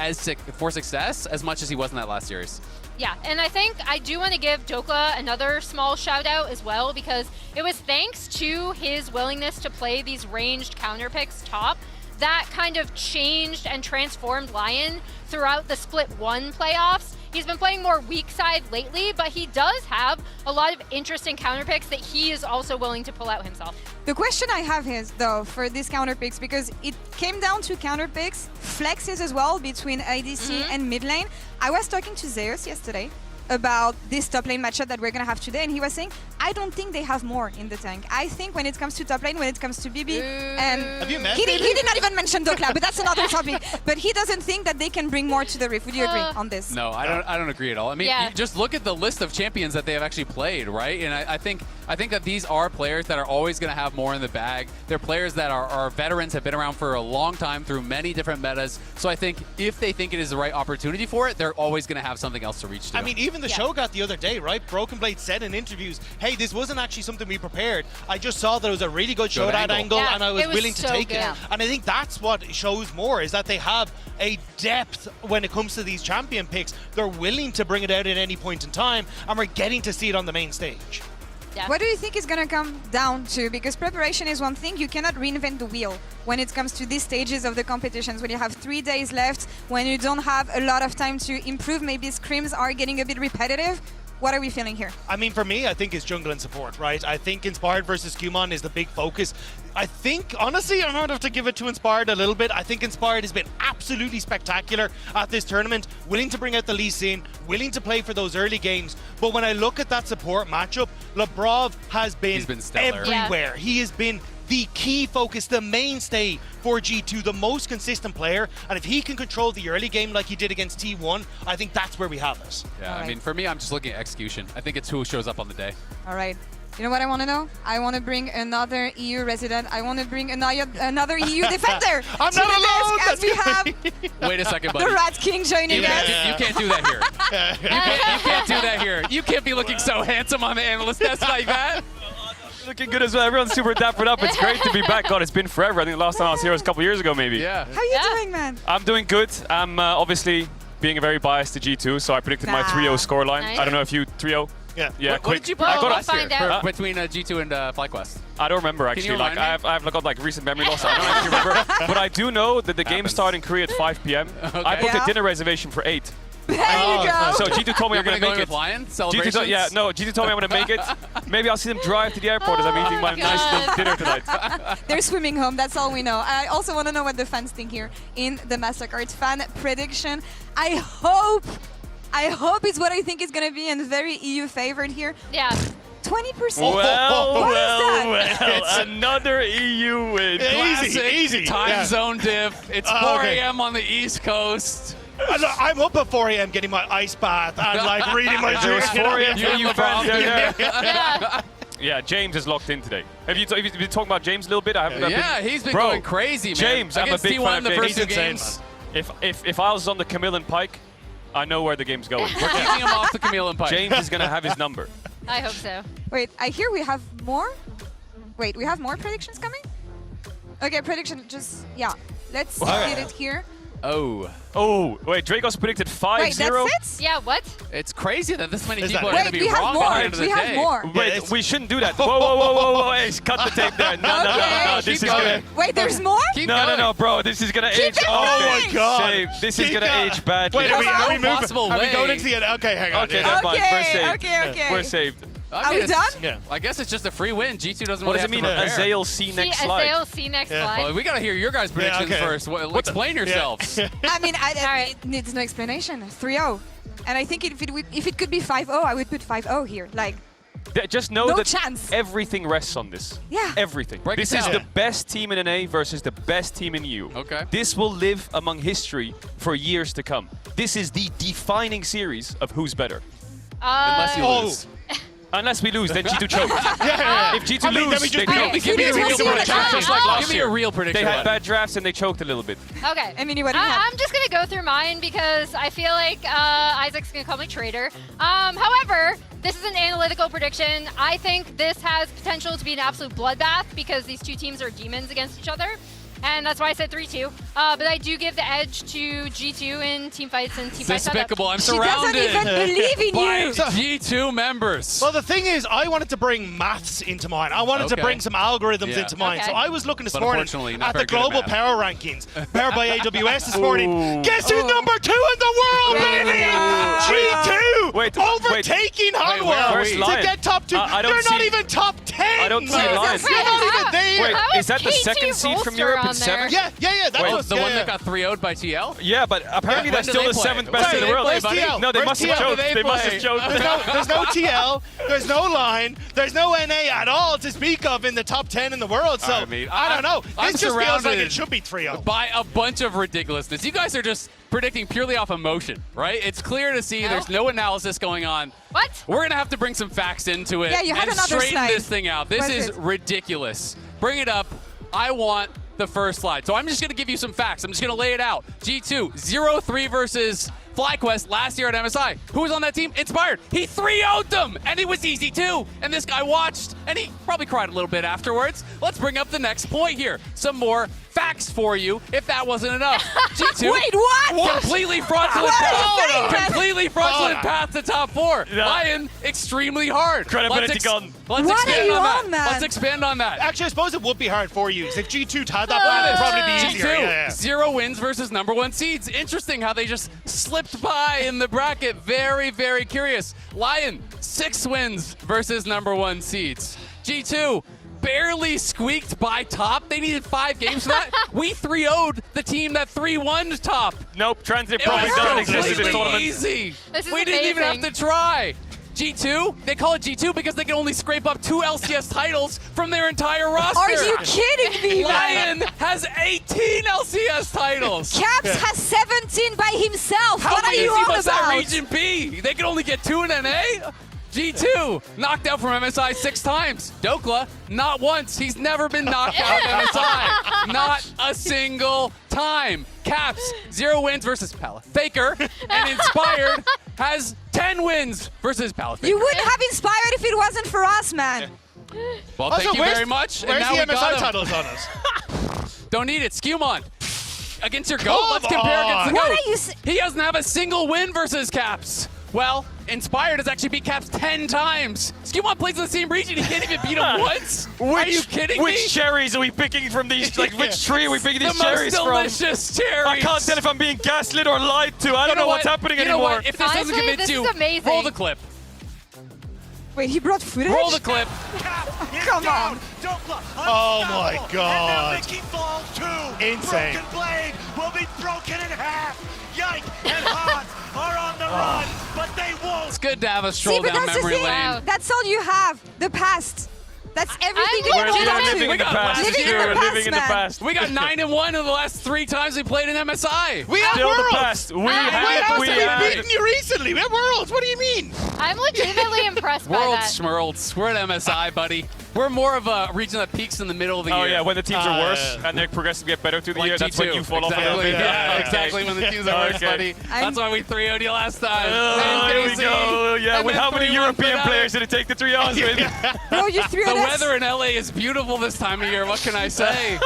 for success as much as he was in that last series. Yeah, and I think I do want to give Dokla another small shout out as well, because it was thanks to his willingness to play these ranged counter picks top that kind of changed and transformed LYON throughout the Split 1 playoffs. He's been playing more weak side lately, but he does have a lot of interesting counter picks that he is also willing to pull out himself. The question I have is, though, for these counter picks, because it came down to counter picks, flexes as well between ADC and mid lane. I was talking to Zeus yesterday about this top lane matchup that we're going to have today, and he was saying, I don't think they have more in the tank. I think when it comes to top lane, when it comes to BB, and have you met he did not even mention Dokla, but that's another topic. But he doesn't think that they can bring more to the Rift. Would you agree on this? No, I don't agree at all. I mean, you just look at the list of champions that they have actually played, right? And I think I think that these are players that are always going to have more in the bag. They're players that are veterans, have been around for a long time through many different metas. So I think if they think it is the right opportunity for it, they're always going to have something else to reach to. I mean, even the show got the other day, right? Broken Blade said in interviews, hey, this wasn't actually something we prepared. I just saw that it was a really good showdown angle, and I was willing to take it. And I think that's what shows more, is that they have a depth when it comes to these champion picks. They're willing to bring it out at any point in time, and we're getting to see it on the main stage. Yeah. What do you think is going to come down to? Because preparation is one thing, you cannot reinvent the wheel when it comes to these stages of the competitions, when you have 3 days left, when you don't have a lot of time to improve, maybe scrims are getting a bit repetitive. What are we feeling here? I mean, for me, I think it's jungle and support, right? I think Inspired versus Kumon is the big focus. I think, honestly, I'm going to have to give it to Inspired a little bit. I think Inspired has been absolutely spectacular at this tournament, willing to bring out the Lee Sin, willing to play for those early games. But when I look at that support matchup, Lebrov has been everywhere. He has been the key focus, the mainstay for G2, the most consistent player. And if he can control the early game like he did against T1, I think that's where we have it. Yeah, I mean, for me, I'm just looking at execution. I think it's who shows up on the day. All right. You know what I want to know? I want to bring another EU resident. I want to bring another EU defender. I'm not alone! As we have Wait a second, buddy. the Rat King joining us. You can't do that here. You can't do that here. You can't be looking so handsome on the analyst desk like that. Looking good as well. Everyone's super dappered up. It's great to be back. God, it's been forever. I think the last time I was here was a couple years ago, maybe. Yeah. How are you doing, man? I'm doing good. I'm obviously being very biased to G2, so I predicted my 3-0 scoreline. Nice. I don't know if you 3-0. Yeah. What did you put last year between G2 and FlyQuest? I don't remember actually. Like I've got like recent memory loss. I don't actually remember. But I do know that the game started in Korea at 5 p.m. I booked a dinner reservation for 8. There you go. So G2 told me I'm going to make it. LYON? G2 told me I'm going to make it. Maybe I'll see them drive to the airport as I'm eating my nice little dinner tonight. They're swimming home, that's all we know. I also want to know what the fans think here in the Mastercard fan prediction. I hope it's what I think is going to be, and very EU favored here. Yeah. 20%. Well, another EU win. Easy. Time zone diff. It's 4 a.m. on the East Coast. I'm up at 4 a.m. getting my ice bath and like reading my There's 4 a.m. You fans down there. Yeah, James is locked in today. Have you been talking about James a little bit? I haven't. He's been going crazy, man. James, I'm a big fan of James. The first 2 games. If I was on the Camille and Pike, I know where the game's going. We're keeping him off the Camille and Pike. James is going to have his number. I hope so. Wait, I hear we have more? Wait, we have more predictions coming? Okay, prediction, let's get it here. Oh, wait, Dragos predicted 5-0. Wait, that's it? Yeah, what? It's crazy that this many people are going to be we have wrong more. by the end of the We have day. more. Wait, we shouldn't do that. Whoa, hey, cut the tape there. No, this is gonna... Wait, there's more? No, bro, this is gonna age. Oh my God. Shame. This is gonna age badly. Wait, are we possible moving? Are we way. going into the end? Okay, hang on. Okay, never mind. We're saved. Okay. We're saved. Are we done? Yeah. I guess it's just a free win. G2 doesn't What really does it mean? have to prepare. Azael C next slide. Azael C next slide. Well, we got to hear your guys' predictions first. Explain yourselves. I mean, it needs no explanation. 3-0. And I think if it could be 5-0, I would put 5-0 here. Like, just know no that chance. everything rests on this. Yeah. Everything. This is the best team in NA versus the best team in EU. Okay. This will live among history for years to come. This is the defining series of who's better. Unless you lose. Unless we lose, then G2 chokes. If G2 lose, they choke. Give me a real prediction. Just like last Give me year. a real prediction. They had bad drafts and they choked a little bit. Okay. Emily, what do you have? I'm just going to go through mine because I feel like Isaac's going to call me traitor. However, this is an analytical prediction. I think this has potential to be an absolute bloodbath because these two teams are demons against each other. And that's why I said 3-2. But I do give the edge to G2 in team fights and team fights. Despicable. I'm She surrounded doesn't even believe in you. by G2 members. Well, the thing is, I wanted to bring maths into mine. I wanted to bring some algorithms into mine. Okay. So I was looking this But morning unfortunately, not at the very good at global math. power rankings, powered by AWS this morning. Guess who's number 2 in the world, baby? G2! Wait, overtaking Hanwha where's to Lion? get top 2. I don't They're not see- even top 10. I don't see They're Lion. not even there. Wait, is that the second seed from Europe in on there. Yeah. That was the one that got 3-0'd by TL? Yeah, but apparently Yeah, that's still the 7th best in the world. No, they must have choked. They must have choked. There's no TL, there's no line, there's no NA at all to speak of in the top 10 in the world. So I don't know. I'm This just feels like surrounded it should be 3-0. by a bunch of ridiculousness. You guys are just predicting purely off emotion, right? It's clear to see there's no analysis going on. What? We're going to have to bring some facts into it Yeah, you had and another straighten slide. this thing out. This What is is it? ridiculous. Bring it up. I want the first slide. So I'm just going to give you some facts. I'm just going to lay it out. G2, 0-3 versus FlyQuest last year at MSI. Who was on that team? Inspired. He 3-0'd them, and it was easy too. And this guy watched, and he probably cried a little bit afterwards. Let's bring up the next point here. Some more facts for you, if that wasn't enough. G2. Wait, what? Completely fraudulent What path. are you saying, man? Completely fraudulent path to top 4. Yeah. LYON, extremely hard. Credibility gone. Let's What expand are you on that. on, man? Let's expand on that. Actually, I suppose it would be hard for you. If G2 had that one, it'd probably be easier. G2, Yeah. 0 wins versus #1 seeds. Interesting how they just slipped by in the bracket. Very, very curious. LYON, 6 wins versus #1 seeds. G2, barely squeaked by top. They needed 5 games for that. We 3-0'd the team that 3-1'd top. Nope, Transit It probably was doesn't exist in this completely tournament. easy. This is We didn't even have to amazing. try. G2, they call it G2 because they can only scrape up 2 LCS titles from their entire roster. Are you kidding me, man? LYON has 18 LCS titles. Caps has 17 by himself. How What are many you teams on was that about? Region B? They can only get 2 in NA? G2, knocked out from MSI 6 times. Dokla, not once. He's never been knocked out of MSI. Not a single time. Caps, 0 wins versus Faker. And Inspired has 10 wins versus Faker. You wouldn't have Inspired if it wasn't for us, man. Well, Also, thank you where's- very much. Where's and now the we got MSI him. titles on us? Don't need it. Skewmon. Against your GOAT. Let's Come compare against the What GOAT. are you s- He doesn't have a single win versus Caps. Well, Inspired has actually beat Caps 10 times. Skewmon plays in the same region. He can't even beat him once. Are you kidding me? Which cherries are we picking from these? Like, which tree are we picking these The most cherries from? delicious cherries. I can't tell if I'm being gaslit or lied to. I don't know what's happening you know anymore. What? If this doesn't Honestly, convince this you, is amazing. roll the clip. Wait, he brought footage? Roll the clip. Come on. Oh my God. Fall too. Insane. Broken blade will be broken in half. Yike and Hans are on the run, but they won't. It's good to have a stroll See, but down that's the memory thing. lane. That's all you have. The past. That's everything you We're can hold on living to. in the past. Living in You're the past, living in the man. past. We got 9-1 in the last 3 times we played in MSI. We have Still the worlds. past. We Wait, have we it. have beaten you recently. We have worlds. What do you mean? I'm legitimately impressed by World that. Schmerlds. We're at MSI, buddy. We're more of a region that peaks in the middle of the Oh year. yeah, when the teams are worse and they progressively get better through the Like year, that's when G2. you fall off a Exactly. little bit. Yeah, Okay. exactly when the teams are worse, Okay. buddy. That's why we 3-0'd you last time. Oh, here we go. Yeah, And with then how many 3-1 European for players did it take to 3-0 with? Bro, you threw The at us. weather in LA is beautiful this time of year. What can I say?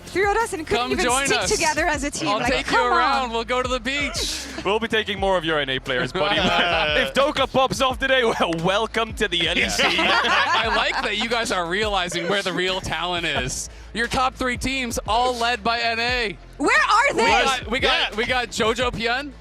Threw at us and couldn't Come even join stick us. together as a team. I'll like, take you come around. on. We'll go to the beach. We'll be taking more of your NA players, buddy. If Dokla pops off today, well, welcome to the LEC. I like that you guys are realizing where the real talent is. Your top 3 teams, all led by NA. Where are they? We got Jojo Pian,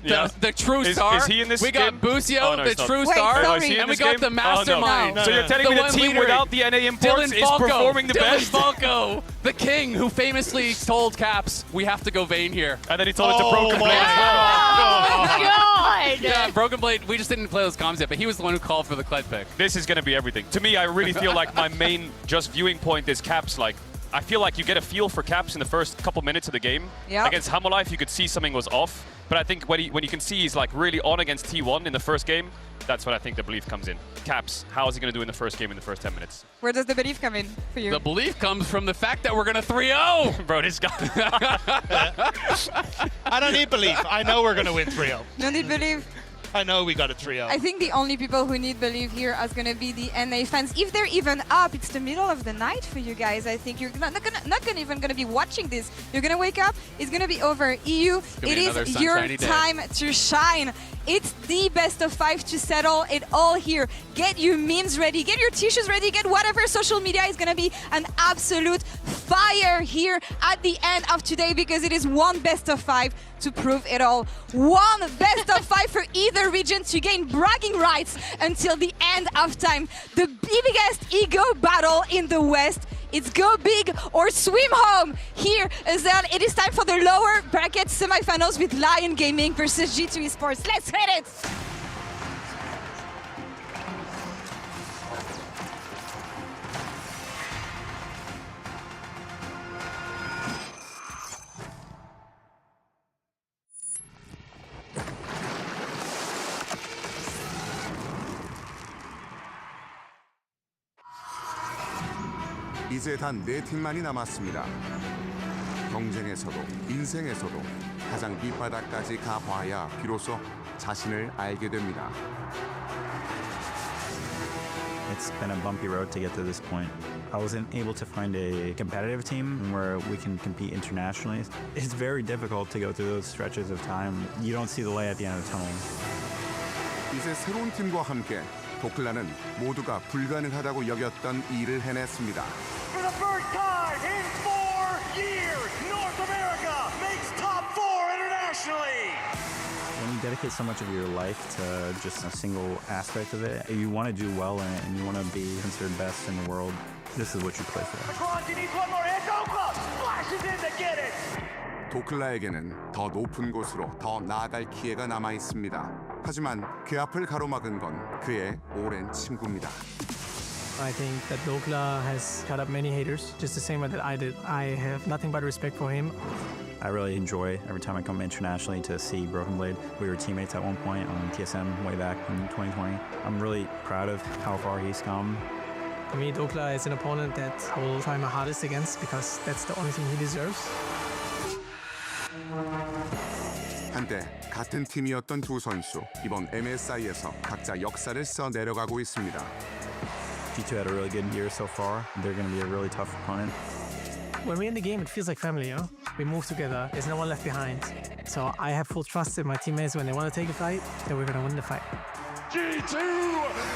the true Is star. he in this we game? got Busio, Oh, no, the he's not. true Wait, star. sorry. Is he in And we this got game? the Oh, no. mastermind. So you're telling me the one team leader, without the NA imports Dylan is Falco, performing the Dylan best? Falco, the king who famously told Caps, we have to go Vayne here. And then he told it to Broken my Blade as well. Oh, God. Yeah, Broken Blade, we just didn't play those comms yet, but he was the one who called for the Kled pick. This is going to be everything. To me, I really feel like my main just viewing point is Caps. Like, I feel like you get a feel for Caps in the first couple minutes of the game. Yep. Against Hammerlife, you could see something was off. But I think when you can see he's like really on against T1 in the first game, that's when I think the belief comes in. Caps, how is he going to do in the first game in the first 10 minutes? Where does the belief come in for you? The belief comes from the fact that we're going to 3-0. Bro, this guy. I don't need belief. I know we're going to win 3-0. No need belief. I know we got a 3-0. I think the only people who need belief here are going to be the NA fans. If they're even up, it's the middle of the night for you guys. I think you're not even going to be watching this. You're going to wake up. It's going to be over. EU, it is your time to shine. It's the best of 5 to settle it all here. Get your memes ready. Get your t-shirts ready. Get whatever social media is going to be an absolute fire here at the end of today because it is one best of 5 to prove it all. One best of 5 for either region to gain bragging rights until the end of time. The biggest ego battle in the West It's go big or swim home. Here is that it is time for the lower bracket semifinals with LYON Gaming versus G2 Esports. Let's hit it! 이제 단 4팀만이 남았습니다. 경쟁에서도 인생에서도 가장 밑바닥까지 가봐야 비로소 자신을 알게 됩니다. It's been a bumpy road to get to this point. I wasn't able to find a competitive team where we can compete internationally. It's very difficult to go through those stretches of time. You don't see the light at the end of the tunnel. 이제 새로운 팀과 함께 도클라는 모두가 불가능하다고 여겼던 일을 해냈습니다. For the first time in 4 years, North America makes top 4 internationally. When you dedicate so much of your life to just a single aspect of it, you want to do well in it and you want to be considered best in the world. This is what you play for. He needs one more hit. Oakland flashes in to get it. 도클라에게는 더 높은 곳으로 더 나아갈 기회가 남아 있습니다. 하지만 그 앞을 가로막은 건 그의 오랜 친구입니다. I think that Dokla has cut up many haters, just the same way that I did. I have nothing but respect for him. I really enjoy every time I come internationally to see Broken Blade. We were teammates at one point on TSM way back in 2020. I'm really proud of how far he's come. For me, Dokla is an opponent that I will try my hardest against because that's the only thing he deserves. 한때 같은 팀이었던 두 선수, 이번 MSI에서 각자 역사를 써 내려가고 있습니다. G2 had a really good year so far. They're going to be a really tough opponent. When we're in the game, it feels like family, you know? We move together. There's no one left behind. So I have full trust in my teammates when they want to take a fight, that we're going to win the fight. G2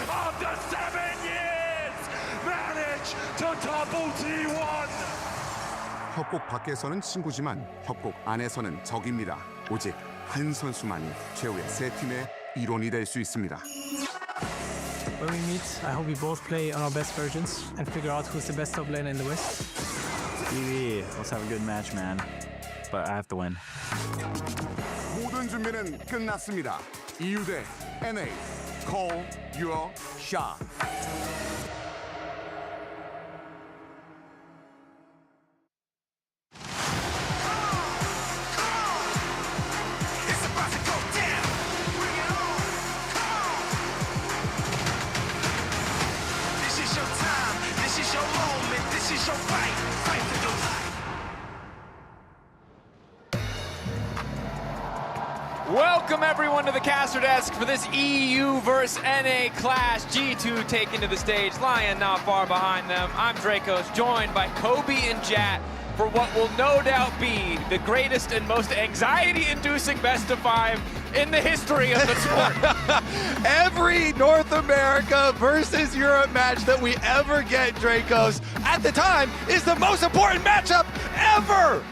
after 7 years managed to double T1. 협곡 밖에서는 친구지만 협곡 안에서는 적입니다. 오직 한 선수만이 최후의 세 팀의 일원이 될 수 있습니다. When we meet, I hope we both play on our best versions and figure out who's the best top laner in the West. BB, let's have a good match, man. But I have to win. 모든 준비는 끝났습니다. EU 대 NA, call your shot. Welcome everyone to the caster desk for this EU versus NA clash. G2 taken to the stage, LYON not far behind them. I'm Dracos, joined by Kobe and Jat for what will no doubt be the greatest and most anxiety-inducing best of 5 in the history of the sport. Every North America versus Europe match that we ever get, Dracos, at the time, is the most important matchup ever!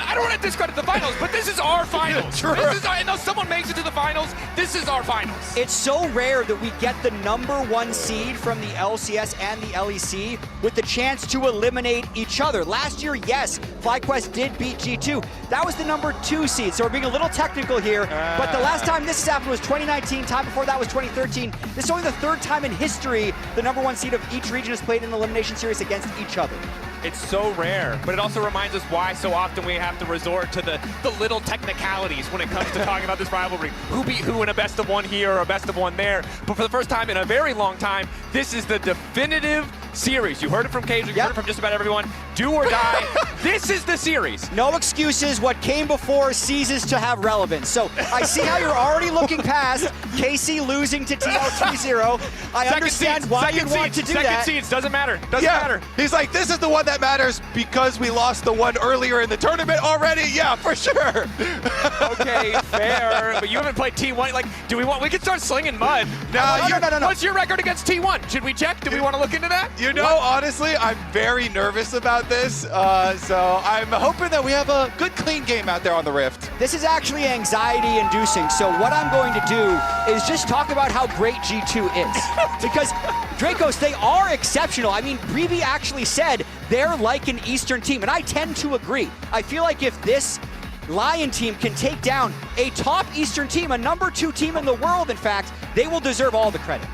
I don't want to discredit the finals, but this is our finals. True. Unless someone makes it to the finals, this is our finals. It's so rare that we get the #1 seed from the LCS and the LEC with the chance to eliminate each other. Last year, yes, FlyQuest did beat G2. That was the #2 seed, so we're being a little technical here. But the last time this has happened was 2019. Time before that was 2013. This is only the 3rd time in history the #1 seed of each region has played in the elimination series against each other. It's so rare, but it also reminds us why so often we have to resort to the little technicalities when it comes to talking about this rivalry. Who beat who in a best of 1 here or a best of 1 there. But for the first time in a very long time, this is the definitive series. You heard it from Cage, you heard it from just about everyone. Do or die. This is the series. No excuses. What came before ceases to have relevance. So I see how you're already looking past KC losing to TL 3-0. I understand why you want to do that. Second seeds, doesn't matter. Doesn't matter. He's like, this is the one that matters because we lost the one earlier in the tournament already? Yeah, for sure. Okay, fair. But you haven't played T1. Like, do we can start slinging mud. No. What's your record against T1? Should we check? Do we want to look into that? You know, honestly, I'm very nervous about this. So I'm hoping that we have a good, clean game out there on the Rift. This is actually anxiety-inducing. So what I'm going to do is just talk about how great G2 is. Because, Dracos, they are exceptional. I mean, Breeby actually said they're like an Eastern team, and I tend to agree. I feel like if this LYON team can take down a top Eastern team, a #2 team in the world, in fact, they will deserve all the credit.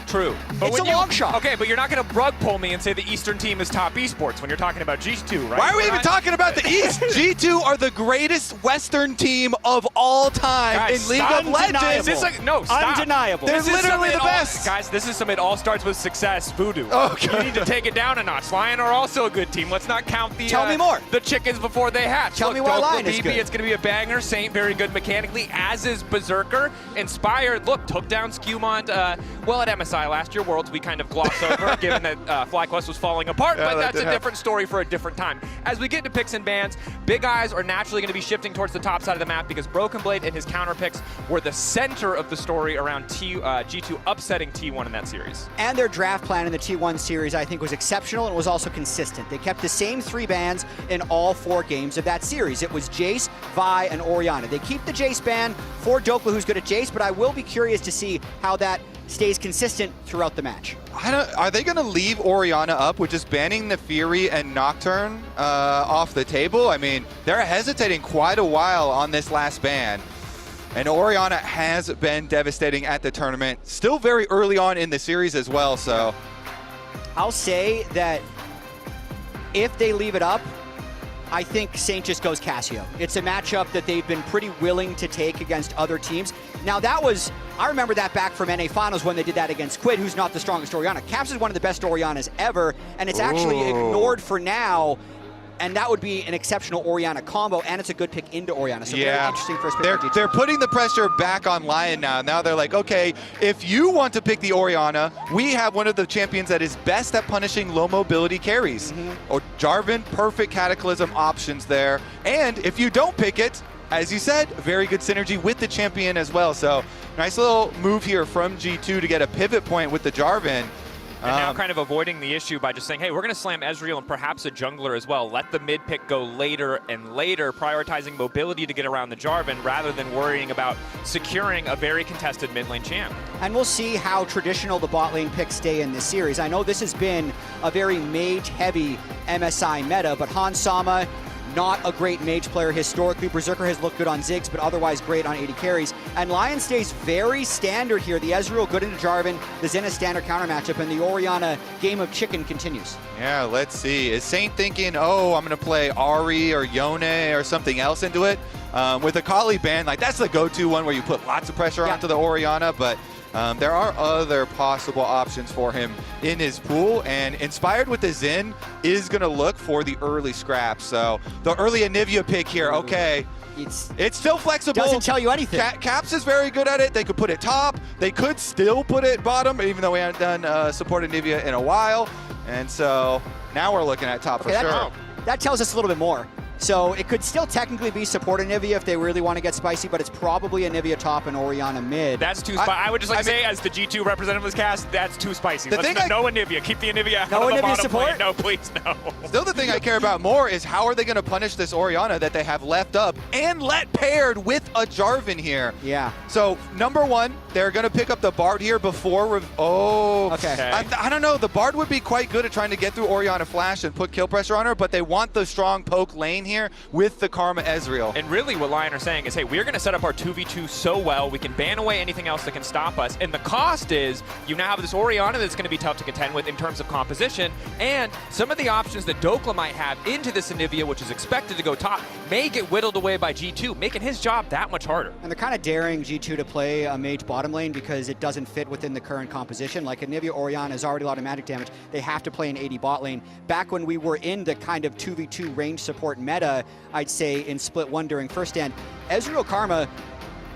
True. It's a long shot. Okay, but you're not going to rug pull me and say the Eastern team is top esports when you're talking about G2, right? Why are we even talking about the East? G2 are the greatest Western team of all time Guys, in League of Legends. No, stop. Undeniable. They're literally the best. Guys, this is some it all starts with success voodoo. Okay. You need to take it down a notch. LYON are also a good team. Let's not count the Tell me more. The chickens before they hatch. Tell me why LYON is good. It's going to be a banger. Saint very good mechanically, as is Berserker. Inspired, look, took down Skewmont well at MSI last year. Worlds we kind of gloss over, given that FlyQuest was falling apart, but that's a different story for a different time. As we get into picks and bans, big eyes are naturally going to be shifting towards the top side of the map because Broken Blade and his counter picks were the center of the story around G2 upsetting T1 in that series. And their draft plan in the T1 series, I think, was exceptional and was also consistent. They kept the same 3 bans in all 4 games of that series. It was Jace, Vi, and Orianna. They keep the Jace ban for Dokla, who's good at Jace, but I will be curious to see how that stays consistent throughout the match. Are they going to leave Orianna up with just banning the Fury and Nocturne off the table? I mean, they're hesitating quite a while on this last ban. And Orianna has been devastating at the tournament. Still very early on in the series as well, so. I'll say that if they leave it up, I think Saint just goes Cassio. It's a matchup that they've been pretty willing to take against other teams. Now I remember that back from NA Finals when they did that against Quid, who's not the strongest Orianna. Caps is one of the best Oriannas ever, and it's actually ignored for now. And that would be an exceptional Orianna combo, and it's a good pick into Orianna. So very interesting first pick. They're putting the pressure back on LYON now. Now they're like, okay, if you want to pick the Orianna, we have one of the champions that is best at punishing low mobility carries. Or Jarvan, perfect Cataclysm options there. And if you don't pick it, as you said, very good synergy with the champion as well. So nice little move here from G2 to get a pivot point with the Jarvan. And now kind of avoiding the issue by just saying, hey, we're going to slam Ezreal and perhaps a jungler as well. Let the mid pick go later and later, prioritizing mobility to get around the Jarvan rather than worrying about securing a very contested mid lane champ. And we'll see how traditional the bot lane picks stay in this series. I know this has been a very mage-heavy MSI meta, but Hans Sama, not a great mage player historically. Berserker has looked good on Ziggs, but otherwise great on 80 carries. And LYON stays very standard here. The Ezreal good into Jarvan, the Zenith standard counter matchup, and the Orianna game of chicken continues. Yeah, let's see. Is Saint thinking, oh, I'm going to play Ahri or Yone or something else into it? With a Kali ban, like that's the go-to one where you put lots of pressure onto the Orianna, but there are other possible options for him in his pool, and Inspired with the Xin is going to look for the early scraps. So the early Anivia pick here, okay. It's still flexible. Doesn't tell you anything. Caps is very good at it. They could put it top. They could still put it bottom, even though we haven't done support Anivia in a while. And so now we're looking at top for sure. That tells us a little bit more. So it could still technically be support Anivia if they really want to get spicy, but it's probably Anivia top and Orianna mid. That's too spicy. I would just like to say, as the G2 representative of this cast, that's too spicy. No Anivia. Keep the Anivia out of the bottom support? lane. No, please, no. Still, the thing I care about more is how are they going to punish this Orianna that they have left up and let paired with a Jarvan here. Yeah. So, number one, they're going to pick up the Bard here before... Okay. I don't know. The Bard would be quite good at trying to get through Orianna Flash and put kill pressure on her, but they want the strong poke lane here with the Karma Ezreal. And really what LYON are saying is, hey, we're going to set up our 2v2 so well, we can ban away anything else that can stop us. And the cost is you now have this Orianna that's going to be tough to contend with in terms of composition, and some of the options that Dokla might have into this Anivia, which is expected to go top, may get whittled away by G2, making his job that much harder. And they're kind of daring G2 to play a mage bottom lane because it doesn't fit within the current composition. Like Anivia Orianna is already a lot of magic damage. They have to play an 80 bot lane. Back when we were in the kind of 2v2 range support meta, I'd say in split one during first stand, Ezreal Karma,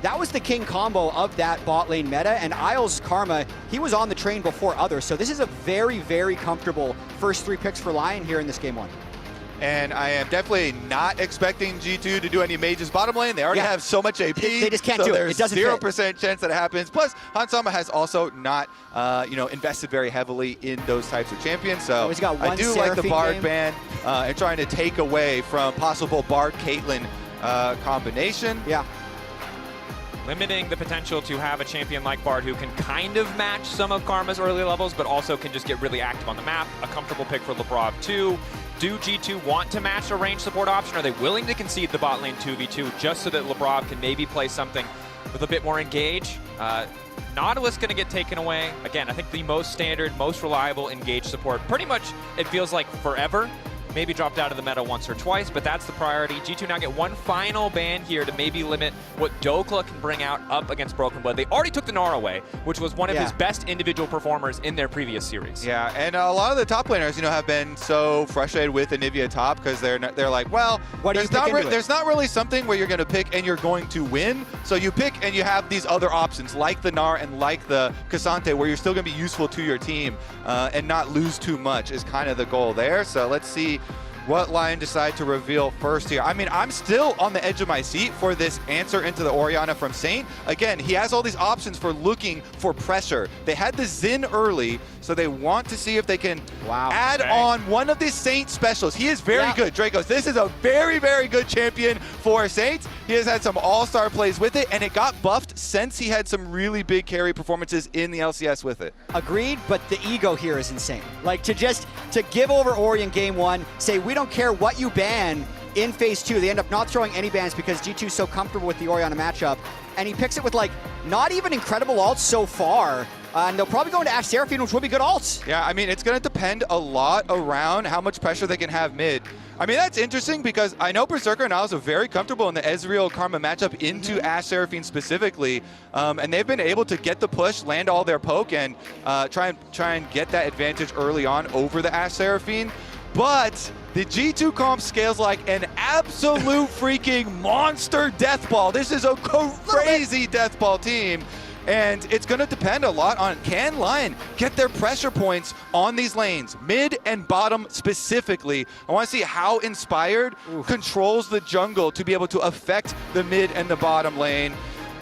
that was the king combo of that bot lane meta, and Isles Karma, he was on the train before others. So this is a very, very comfortable first 3 picks for LYON here in this game 1. And I am definitely not expecting G2 to do any mages bottom lane. They already have so much AP. They just can't do it. It doesn't 0% chance that it happens. Plus, Hansama has also not, invested very heavily in those types of champions. So I do like the Bard ban and trying to take away from possible Bard Caitlyn combination. Yeah. limiting the potential to have a champion like Bard who can kind of match some of Karma's early levels, but also can just get really active on the map. A comfortable pick for Lebrov too. Do G2 want to match a range support option? Are they willing to concede the bot lane 2v2 just so that Lebrov can maybe play something with a bit more engage? Nautilus going to get taken away. Again, I think the most standard, most reliable engage support. Pretty much, it feels like forever. Maybe dropped out of the meta once or twice, but that's the priority. G2 now get one final ban here to maybe limit what Dokla can bring out up against Broken Blood. They already took the Gnar away, which was one of his best individual performers in their previous series. Yeah, and a lot of the top laners, have been so frustrated with Anivia top because they're like, well, there's not really something where you're going to pick and you're going to win. So you pick and you have these other options like the Gnar and like the Cassante where you're still going to be useful to your team and not lose too much is kind of the goal there. So let's see what LYON decide to reveal first here. I mean, I'm still on the edge of my seat for this answer into the Orianna from Saint. Again, he has all these options for looking for pressure. They had the Xin early, so they want to see if they can add on one of these Saint specials. He is very good, Dracos. This is a very, very good champion for Saint. He has had some all-star plays with it, and it got buffed since he had some really big carry performances in the LCS with it. Agreed, but the ego here is insane. Like, to give over Orion game 1, say, we don't care what you ban in phase 2. They end up not throwing any bans because G2 is so comfortable with the Orianna matchup. And he picks it with, like, not even incredible ults so far. And they'll probably go into Ashe Seraphine, which will be good ults. Yeah, I mean, it's going to depend a lot around how much pressure they can have mid. I mean, that's interesting because I know Berserker now is very comfortable in the Ezreal Karma matchup into Ashe Seraphine specifically. And they've been able to get the push, land all their poke, and try and get that advantage early on over the Ashe Seraphine. But the G2 comp scales like an absolute freaking monster death ball. This is a crazy death ball team. And it's going to depend a lot on, can LYON get their pressure points on these lanes, mid and bottom specifically. I want to see how Inspired controls the jungle to be able to affect the mid and the bottom lane.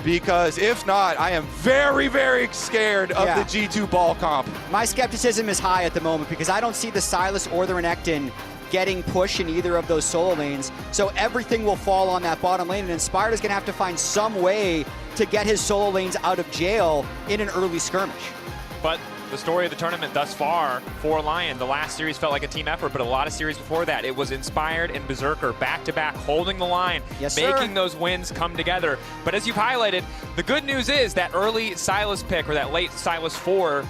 Because if not, I am very, very scared of the G2 ball comp. My skepticism is high at the moment because I don't see the Sylas or the Renekton getting push in either of those solo lanes. So everything will fall on that bottom lane, and Inspired is going to have to find some way to get his solo lanes out of jail in an early skirmish. But the story of the tournament thus far for LYON, the last series felt like a team effort, but a lot of series before that, it was Inspired and Berserker back-to-back holding the line, making those wins come together. But as you've highlighted, the good news is that early Sylas pick, or that late Sylas 4,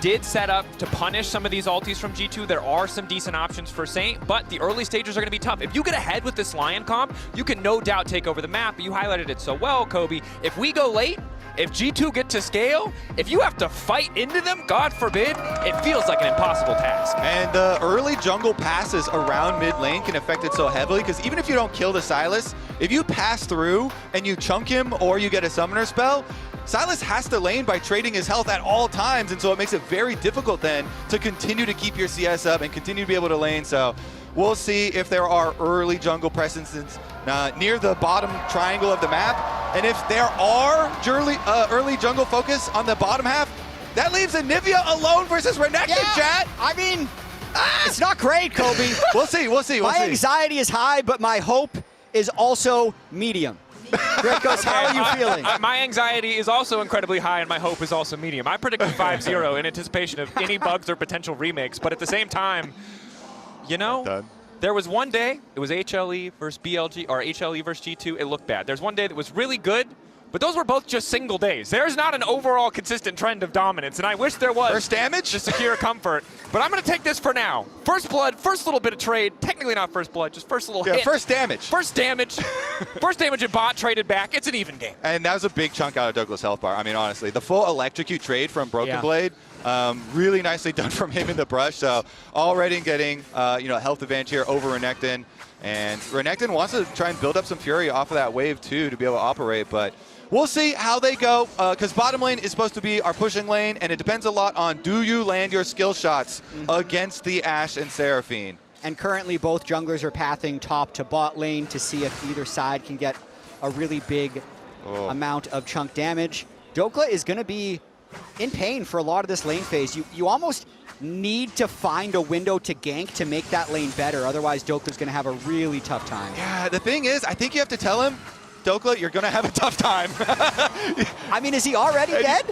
did set up to punish some of these ultis from G2. There are some decent options for Saint, but the early stages are going to be tough. If you get ahead with this LYON comp, you can no doubt take over the map. You highlighted it so well, Kobe. If we go late, if G2 get to scale, if you have to fight into them, God forbid, it feels like an impossible task. And the early jungle passes around mid lane can affect it so heavily, because even if you don't kill the Sylas, if you pass through and you chunk him or you get a summoner spell, Sylas has to lane by trading his health at all times, and so it makes it very difficult then to continue to keep your CS up and continue to be able to lane. So we'll see if there are early jungle presences near the bottom triangle of the map. And if there are early jungle focus on the bottom half, that leaves Anivia alone versus Renekton, chat. I mean, it's not great, Kobe. We'll see. My anxiety is high, but my hope is also medium. Dracos, how are you feeling? My anxiety is also incredibly high, and my hope is also medium. I predicted 5-0 in anticipation of any bugs or potential remakes, but at the same time, there was one day, it was HLE versus BLG, or HLE versus G2, it looked bad. There's one day that was really good, but those were both just single days. There's not an overall consistent trend of dominance, and I wish there was. First damage? To secure comfort. But I'm going to take this for now. First blood, first little bit of trade. Technically not first blood, just first little hit. First damage. First damage. First damage and bot traded back. It's an even game. And that was a big chunk out of Douglas' health bar. I mean, honestly, the full electrocute trade from Broken Blade, really nicely done from him in the brush. So already getting health advantage here over Renekton. And Renekton wants to try and build up some fury off of that wave too to be able to operate, but we'll see how they go, because bottom lane is supposed to be our pushing lane, and it depends a lot on do you land your skill shots against the Ashe and Seraphine. And currently both junglers are pathing top to bot lane to see if either side can get a really big amount of chunk damage. Dokla is going to be in pain for a lot of this lane phase. You almost need to find a window to gank to make that lane better. Otherwise, Dokla's going to have a really tough time. Yeah, the thing is, I think you have to tell him, Dokla, you're going to have a tough time. I mean, is he already dead?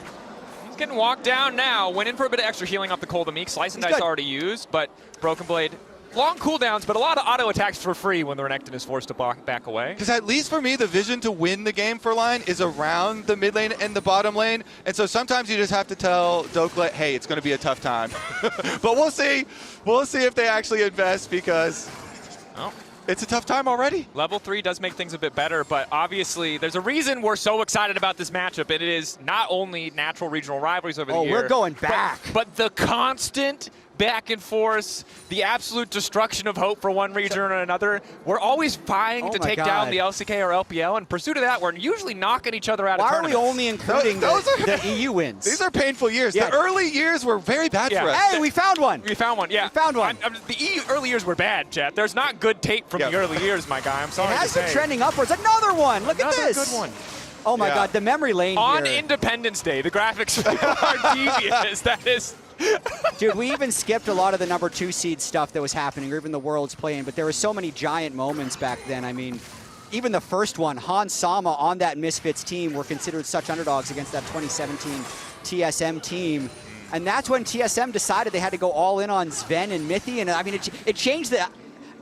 He's getting walked down now. Went in for a bit of extra healing off the Cold Meek. Slice and Dice already used, but Broken Blade, long cooldowns, but a lot of auto attacks for free when the Renekton is forced to back away. Because at least for me, the vision to win the game for LYON is around the mid lane and the bottom lane. And so sometimes you just have to tell Dokla, hey, it's going to be a tough time. But we'll see. We'll see if they actually invest because it's a tough time already. Level 3 does make things a bit better, but obviously there's a reason we're so excited about this matchup. And it is not only natural regional rivalries over the year. We're going back. But the constant back and forth, the absolute destruction of hope for one region or another. We're always vying to take down the LCK or LPL. In pursuit of that, we're usually knocking each other out of tournaments. Why are we only including the EU wins? These are painful years. The early years were very bad for us. Hey, we found one. We found one, yeah. We found one. The EU early years were bad, chat. There's not good tape from the early years, my guy. I'm sorry It to has say. been trending upwards. Another one. Look at this. Another good one. Oh my God, the memory lane On here. Independence Day, the graphics are devious. That is... Dude, we even skipped a lot of the number 2 seed stuff that was happening, or even the Worlds playing, but there were so many giant moments back then. I mean, even the first one, Hans Sama on that Misfits team were considered such underdogs against that 2017 TSM team. And that's when TSM decided they had to go all in on Sven and Mithy. And I mean, it changed the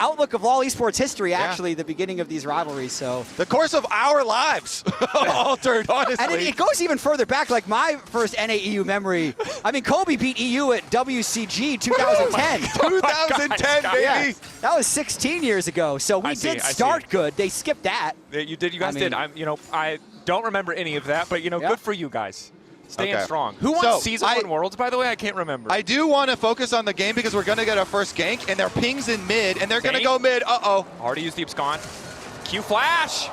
outlook of LoL Esports history, actually, the beginning of these rivalries. So the course of our lives altered, honestly. And it goes even further back. Like my first NA-EU memory, I mean, Kobe beat EU at WCG 2010. 2010, baby. Yeah, that was 16 years ago. So we did start good. They skipped that. You did. You guys did. I don't remember any of that, but good for you guys. Staying strong. Who won Season 1 Worlds, by the way? I can't remember. I do want to focus on the game because we're going to get our first gank, and their ping's in mid, and they're going to go mid. Uh-oh. Already used the abscond. Q flash.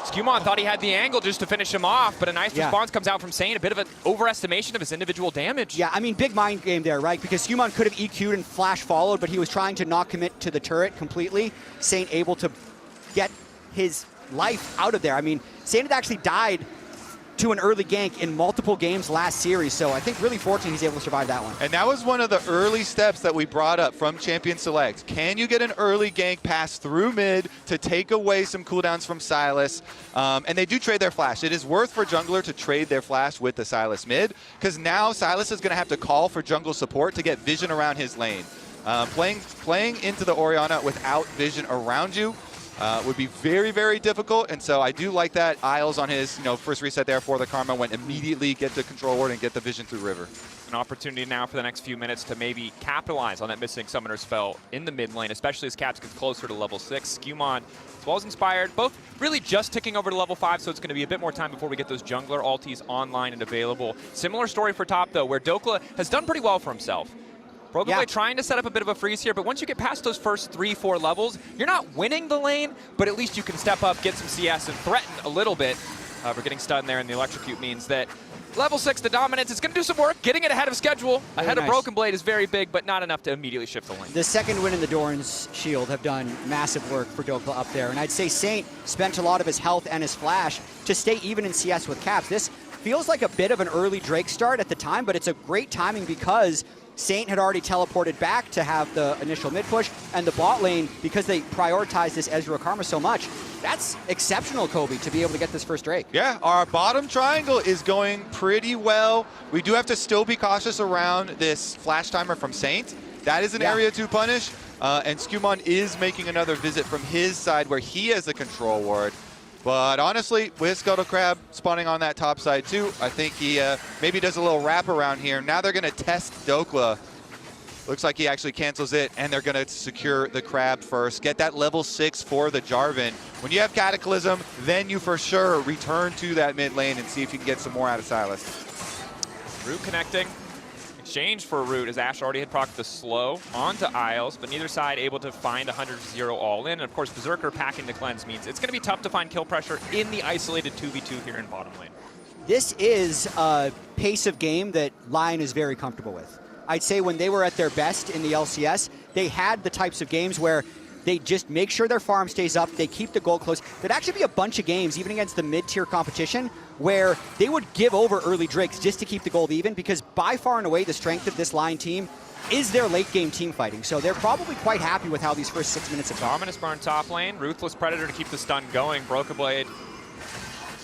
Skumon thought he had the angle just to finish him off, but a nice response comes out from Saint. A bit of an overestimation of his individual damage. Yeah, I mean, big mind game there, right? Because Skumon could have EQ'd and flash followed, but he was trying to not commit to the turret completely. Saint able to get his life out of there. I mean, Saint had actually died to an early gank in multiple games last series, so I think really fortunate he's able to survive that one. And that was one of the early steps that we brought up from Champion Select. Can you get an early gank pass through mid to take away some cooldowns from Sylas? And they do trade their flash. It is worth for jungler to trade their flash with the Sylas mid, because now Sylas is going to have to call for jungle support to get vision around his lane. Playing into the Orianna without vision around you would be very, very difficult, and so I do like that Isles on his first reset there for the Karma went immediately get the control ward and get the vision through River. An opportunity now for the next few minutes to maybe capitalize on that missing summoner spell in the mid lane, especially as Caps gets closer to level 6. Skumon, as well as Inspired, both really just ticking over to level 5, so it's going to be a bit more time before we get those jungler ultis online and available. Similar story for top, though, where Dokla has done pretty well for himself. Broken Blade trying to set up a bit of a freeze here, but once you get past those first 3-4 levels, you're not winning the lane, but at least you can step up, get some CS, and threaten a little bit. We're getting stunned there, and the Electrocute means that level 6, the dominance, is going to do some work. Getting it ahead of schedule, ahead of Broken Blade is very big, but not enough to immediately shift the lane. The second win in the Doran's Shield have done massive work for Dokla up there, and I'd say Saint spent a lot of his health and his flash to stay even in CS with Caps. This feels like a bit of an early Drake start at the time, but it's a great timing because Saint had already teleported back to have the initial mid push, and the bot lane, because they prioritized this Ezreal Karma so much, that's exceptional, Kobe, to be able to get this first Drake. Yeah, our bottom triangle is going pretty well. We do have to still be cautious around this flash timer from Saint. That is an area to punish, and Skumon is making another visit from his side where he has the control ward. But honestly, with Scuttle Crab spawning on that top side too, I think he maybe does a little wrap around here. Now they're going to test Dokla. Looks like he actually cancels it, and they're going to secure the Crab first. Get that level 6 for the Jarvan. When you have Cataclysm, then you for sure return to that mid lane and see if you can get some more out of Sylas. Root connecting. Exchange for Root, as Ash already had procced the slow onto Isles, but neither side able to find 100-0 all in. And of course, Berserker packing the cleanse means it's going to be tough to find kill pressure in the isolated 2v2 here in bottom lane. This is a pace of game that LYON is very comfortable with. I'd say when they were at their best in the LCS, they had the types of games where they just make sure their farm stays up, they keep the goal close. There'd actually be a bunch of games, even against the mid-tier competition, where they would give over early Drakes just to keep the gold even, because by far and away the strength of this LYON team is their late-game team fighting. So they're probably quite happy with how these first 6 minutes have gone. Dominus burn top lane, Ruthless Predator to keep the stun going. Broken Blade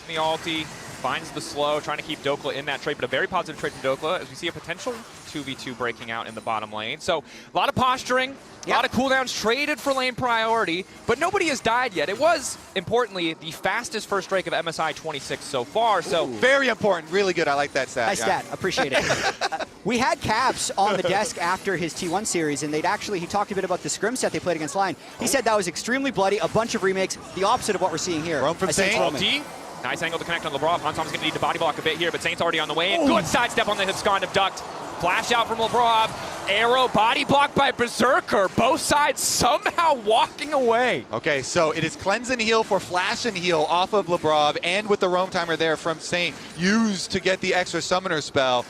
the ulti, finds the slow, trying to keep Dokla in that trade, but a very positive trade from Dokla as we see a potential 2v2 breaking out in the bottom lane. So a lot of posturing, a lot of cooldowns traded for lane priority, but nobody has died yet. It was, importantly, the fastest first strike of MSI 26 so far. So very important, really good. I like that stat. Nice stat, appreciate it. We had Caps on the desk after his T1 series, and he talked a bit about the scrim set they played against LYON. He said that was extremely bloody, a bunch of remakes, the opposite of what we're seeing here. Roam from Saint. Nice angle to connect on LeBron. Hansom's going to need to body block a bit here, but Saint's already on the way in. Good sidestep on the Hipscond of Duct. Flash out from LeBron. Arrow body blocked by Berserker. Both sides somehow walking away. Okay, so it is cleanse and heal for flash and heal off of LeBron, and with the roam timer there from Saint, used to get the extra summoner spell.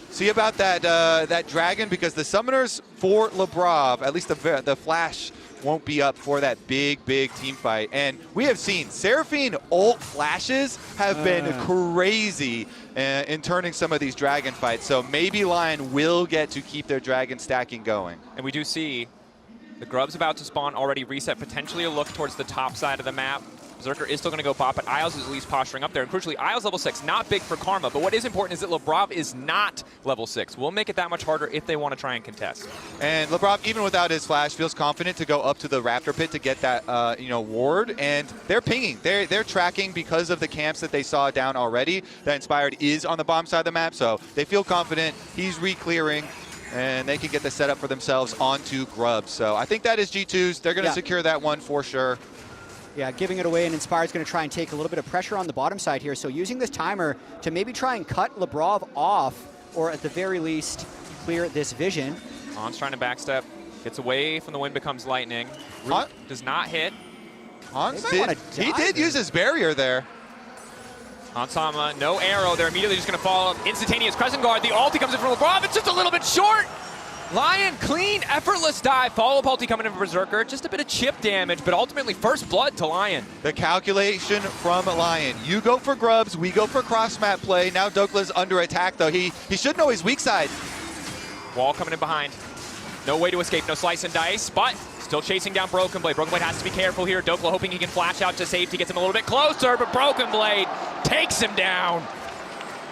See about that that dragon, because the summoners for LeBron, at least the flash, won't be up for that big team fight. And we have seen Seraphine ult flashes have been crazy in turning some of these dragon fights. So maybe LYON will get to keep their dragon stacking going. And we do see the Grub's about to spawn, already reset, potentially a look towards the top side of the map. Berserker is still going to go pop, but Isles is at least posturing up there. And crucially, Isles level 6, not big for Karma, but what is important is that LeBron is not level 6. We'll make it that much harder if they want to try and contest. And LeBron, even without his flash, feels confident to go up to the Raptor Pit to get that ward, and they're pinging. They're tracking because of the camps that they saw down already. That Inspired is on the bomb side of the map, so they feel confident. He's re-clearing, and they can get the setup for themselves onto Grub. So I think that is G2's. They're going to secure that one for sure. Yeah, giving it away, and Inspired's going to try and take a little bit of pressure on the bottom side here. So using this timer to maybe try and cut Lebrov off, or at the very least, clear this vision. Han's trying to backstep, gets away from the wind, becomes lightning. Root does not hit. Hans he did use his barrier there. Hansama, no arrow. They're immediately just going to follow up. Instantaneous Crescent Guard. The ulti comes in from LeBron. It's just a little bit short. LYON, clean, effortless dive. Follow-up ulti coming in from Berserker. Just a bit of chip damage, but ultimately first blood to LYON. The calculation from LYON. You go for grubs, we go for cross-map play. Now Dokla's under attack, though. He should know his weak side. Wall coming in behind. No way to escape, no slice and dice, but still chasing down Broken Blade. Broken Blade has to be careful here. Dokla hoping he can flash out to safety, gets him a little bit closer, but Broken Blade takes him down.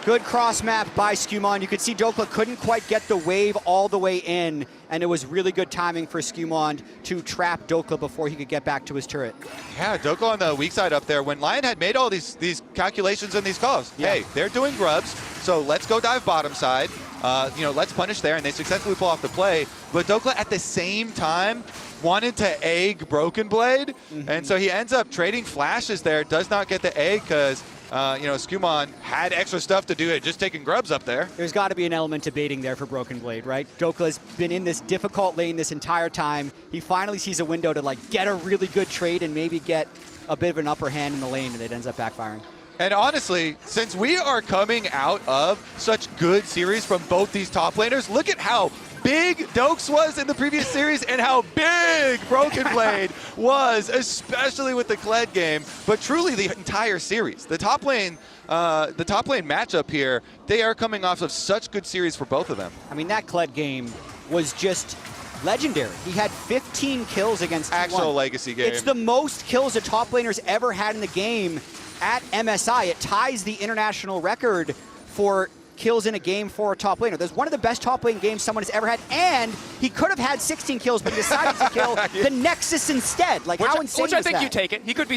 Good cross map by Skumon. You could see Dokla couldn't quite get the wave all the way in, and it was really good timing for Skumon to trap Dokla before he could get back to his turret. Yeah, Dokla on the weak side up there. When LYON had made all these calculations and these calls, hey, they're doing grubs, so let's go dive bottom side. Let's punish there, and they successfully pull off the play. But Dokla at the same time wanted to egg Broken Blade, and so he ends up trading flashes there. Does not get the egg because Skumon had extra stuff to do it, just taking grubs up there. There's got to be an element of baiting there for Broken Blade, right? Dokla's been in this difficult lane this entire time. He finally sees a window to get a really good trade and maybe get a bit of an upper hand in the lane, and it ends up backfiring. And honestly, since we are coming out of such good series from both these top laners, look at how big Dokes was in the previous series and how big Broken Blade was, especially with the Kled game, but truly the entire series. The top lane matchup here, they are coming off of such good series for both of them. I mean, that Kled game was just legendary. He had 15 kills against actual T1. legacy game. It's the most kills a top laner's ever had in the game at MSI. It ties the international record for kills in a game for a top laner. There's one of the best top lane games someone has ever had, and he could have had 16 kills, but he decided to kill the Nexus instead. How insane Which I think that? you take it. He could be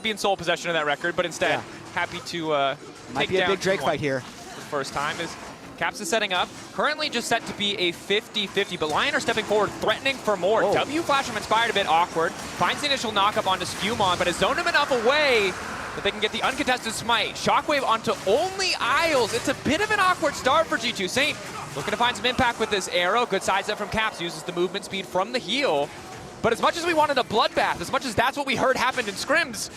in sole possession of that record, but instead, happy to might be a big Drake fight here. The first time is Caps is setting up. Currently just set to be a 50-50, but LYON are stepping forward, threatening for more. W flash from Inspired a bit awkward. Finds the initial knock-up onto Skumon, but has zoned him enough away that they can get the uncontested smite. Shockwave onto only Isles. It's a bit of an awkward start for G2. Saint looking to find some impact with this arrow. Good sidestep from Caps. Uses the movement speed from the heal. But as much as we wanted a bloodbath, as much as that's what we heard happened in scrims,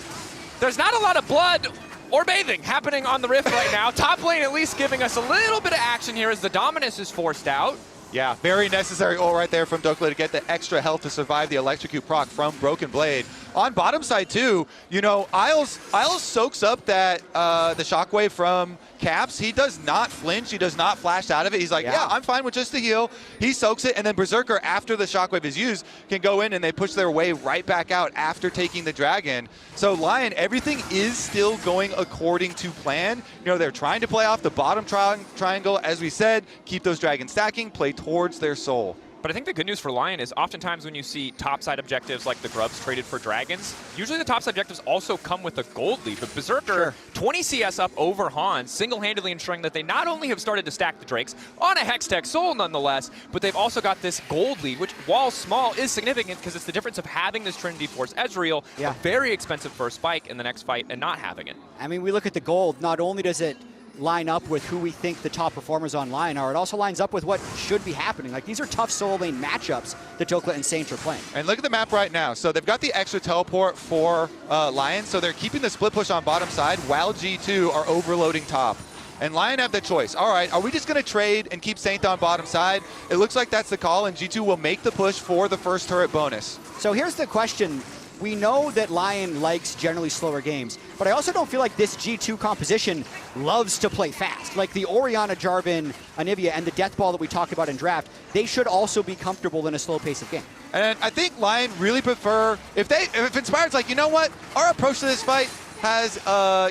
there's not a lot of blood or bathing happening on the Rift right now. Top lane at least giving us a little bit of action here as the Dominus is forced out. Yeah, very necessary ult right there from Dokla to get the extra health to survive the electrocute proc from Broken Blade. on bottom side too, you know, Isles soaks up that the shockwave from Caps. He does not flinch. He does not flash out of it. He's like, yeah, I'm fine with just the heal. He soaks it, and then Berserker, after the shockwave is used, can go in and they push their way right back out after taking the dragon. So LYON, everything is still going according to plan. You know, they're trying to play off the bottom triangle, as we said, keep those dragons stacking, play towards their soul. But I think the good news for LYON is oftentimes when you see topside objectives like the Grubs traded for Dragons, usually the topside objectives also come with a gold lead. But Berserker, 20 CS up over Hans, single-handedly ensuring that they not only have started to stack the Drakes on a Hextech Soul nonetheless, but they've also got this gold lead, which, while small, is significant because it's the difference of having this Trinity Force Ezreal, a very expensive first spike in the next fight, and not having it. I mean, we look at the gold, not only does it line up with who we think the top performers on LYON are, it also lines up with what should be happening. Like, these are tough solo lane matchups that Dokla and Saint are playing. And look at the map right now. So they've got the extra teleport for LYON, so they're keeping the split push on bottom side while G2 are overloading top. And LYON have the choice. All right, are we just going to trade and keep Saint on bottom side? It looks like that's the call, and G2 will make the push for the first turret bonus. So here's the question. We know that LYON likes generally slower games, but I also don't feel like this G2 composition loves to play fast. Like the Orianna, Jarvan, Anivia, and the Death Ball that we talked about in draft, they should also be comfortable in a slow pace of game. And I think LYON really prefer, if Inspired's like, you know what, our approach to this fight has,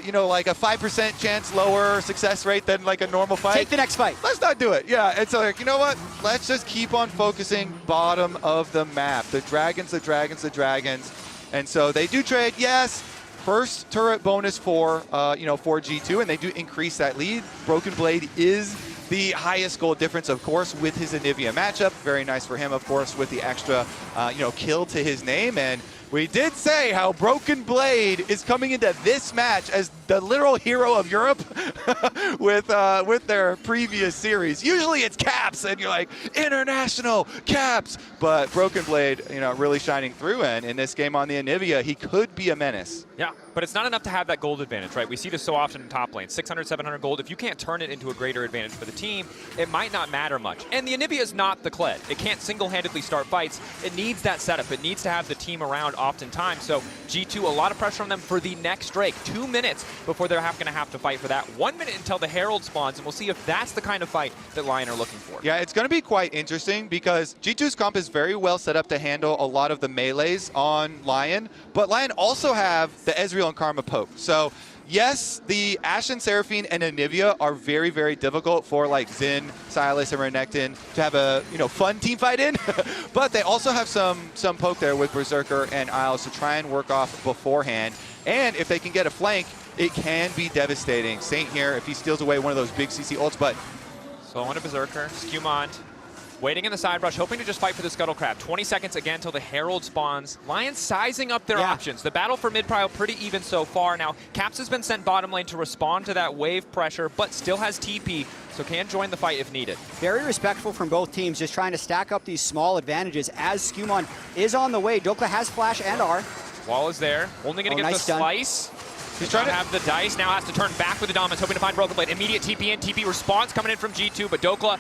you know, like a 5% chance lower success rate than like a normal fight. Take the next fight. Let's not do it. Yeah, it's like, you know what? Let's just keep on focusing bottom of the map. The dragons, the dragons, the dragons. And so they do trade, yes, first turret bonus for, you know, for G2, and they do increase that lead. Broken Blade is the highest goal difference, of course, with his Anivia matchup. Very nice for him, of course, with the extra, you know, kill to his name. And we did say how Broken Blade is coming into this match as the literal hero of Europe with their previous series. Usually it's Caps, and you're like, international Caps. But Broken Blade, you know, really shining through. And in this game on the Anivia, he could be a menace. Yeah, but it's not enough to have that gold advantage, right? We see this so often in top lane. 600, 700 gold. If you can't turn it into a greater advantage for the team, it might not matter much. And the Anivia is not the Kled. It can't single-handedly start fights. It needs that setup. It needs to have the team around oftentimes. So G2, a lot of pressure on them for the next Drake. 2 minutes before they're going to have to fight for that. 1 minute until the Herald spawns, and we'll see if that's the kind of fight that LYON are looking for. Yeah, it's going to be quite interesting because G2's comp is very well set up to handle a lot of the melees on LYON, but LYON also have the Ezreal and Karma poke. So yes, the Ashen, Seraphine, and Anivia are very, very difficult for like Xin, Sylas, and Renekton to have a, you know, fun team fight in. But they also have some poke there with Berserker and Isles to try and work off beforehand. And if they can get a flank, it can be devastating. Saint here, if he steals away one of those big CC ults, but... So on to Berserker, Skewmont, waiting in the side brush, hoping to just fight for the Scuttle Crab. 20 seconds again till the Herald spawns. LYON sizing up their options. The battle for mid-prio pretty even so far. Now, Caps has been sent bottom lane to respond to that wave pressure, but still has TP, so can join the fight if needed. Very respectful from both teams, just trying to stack up these small advantages as Skewmont is on the way. Dokla has flash and R. Wall is there, only going to get the slice. He's trying to have the dice, now has to turn back with the Dominance, hoping to find Broken Blade. Immediate TP in, TP response coming in from G2, but Dokla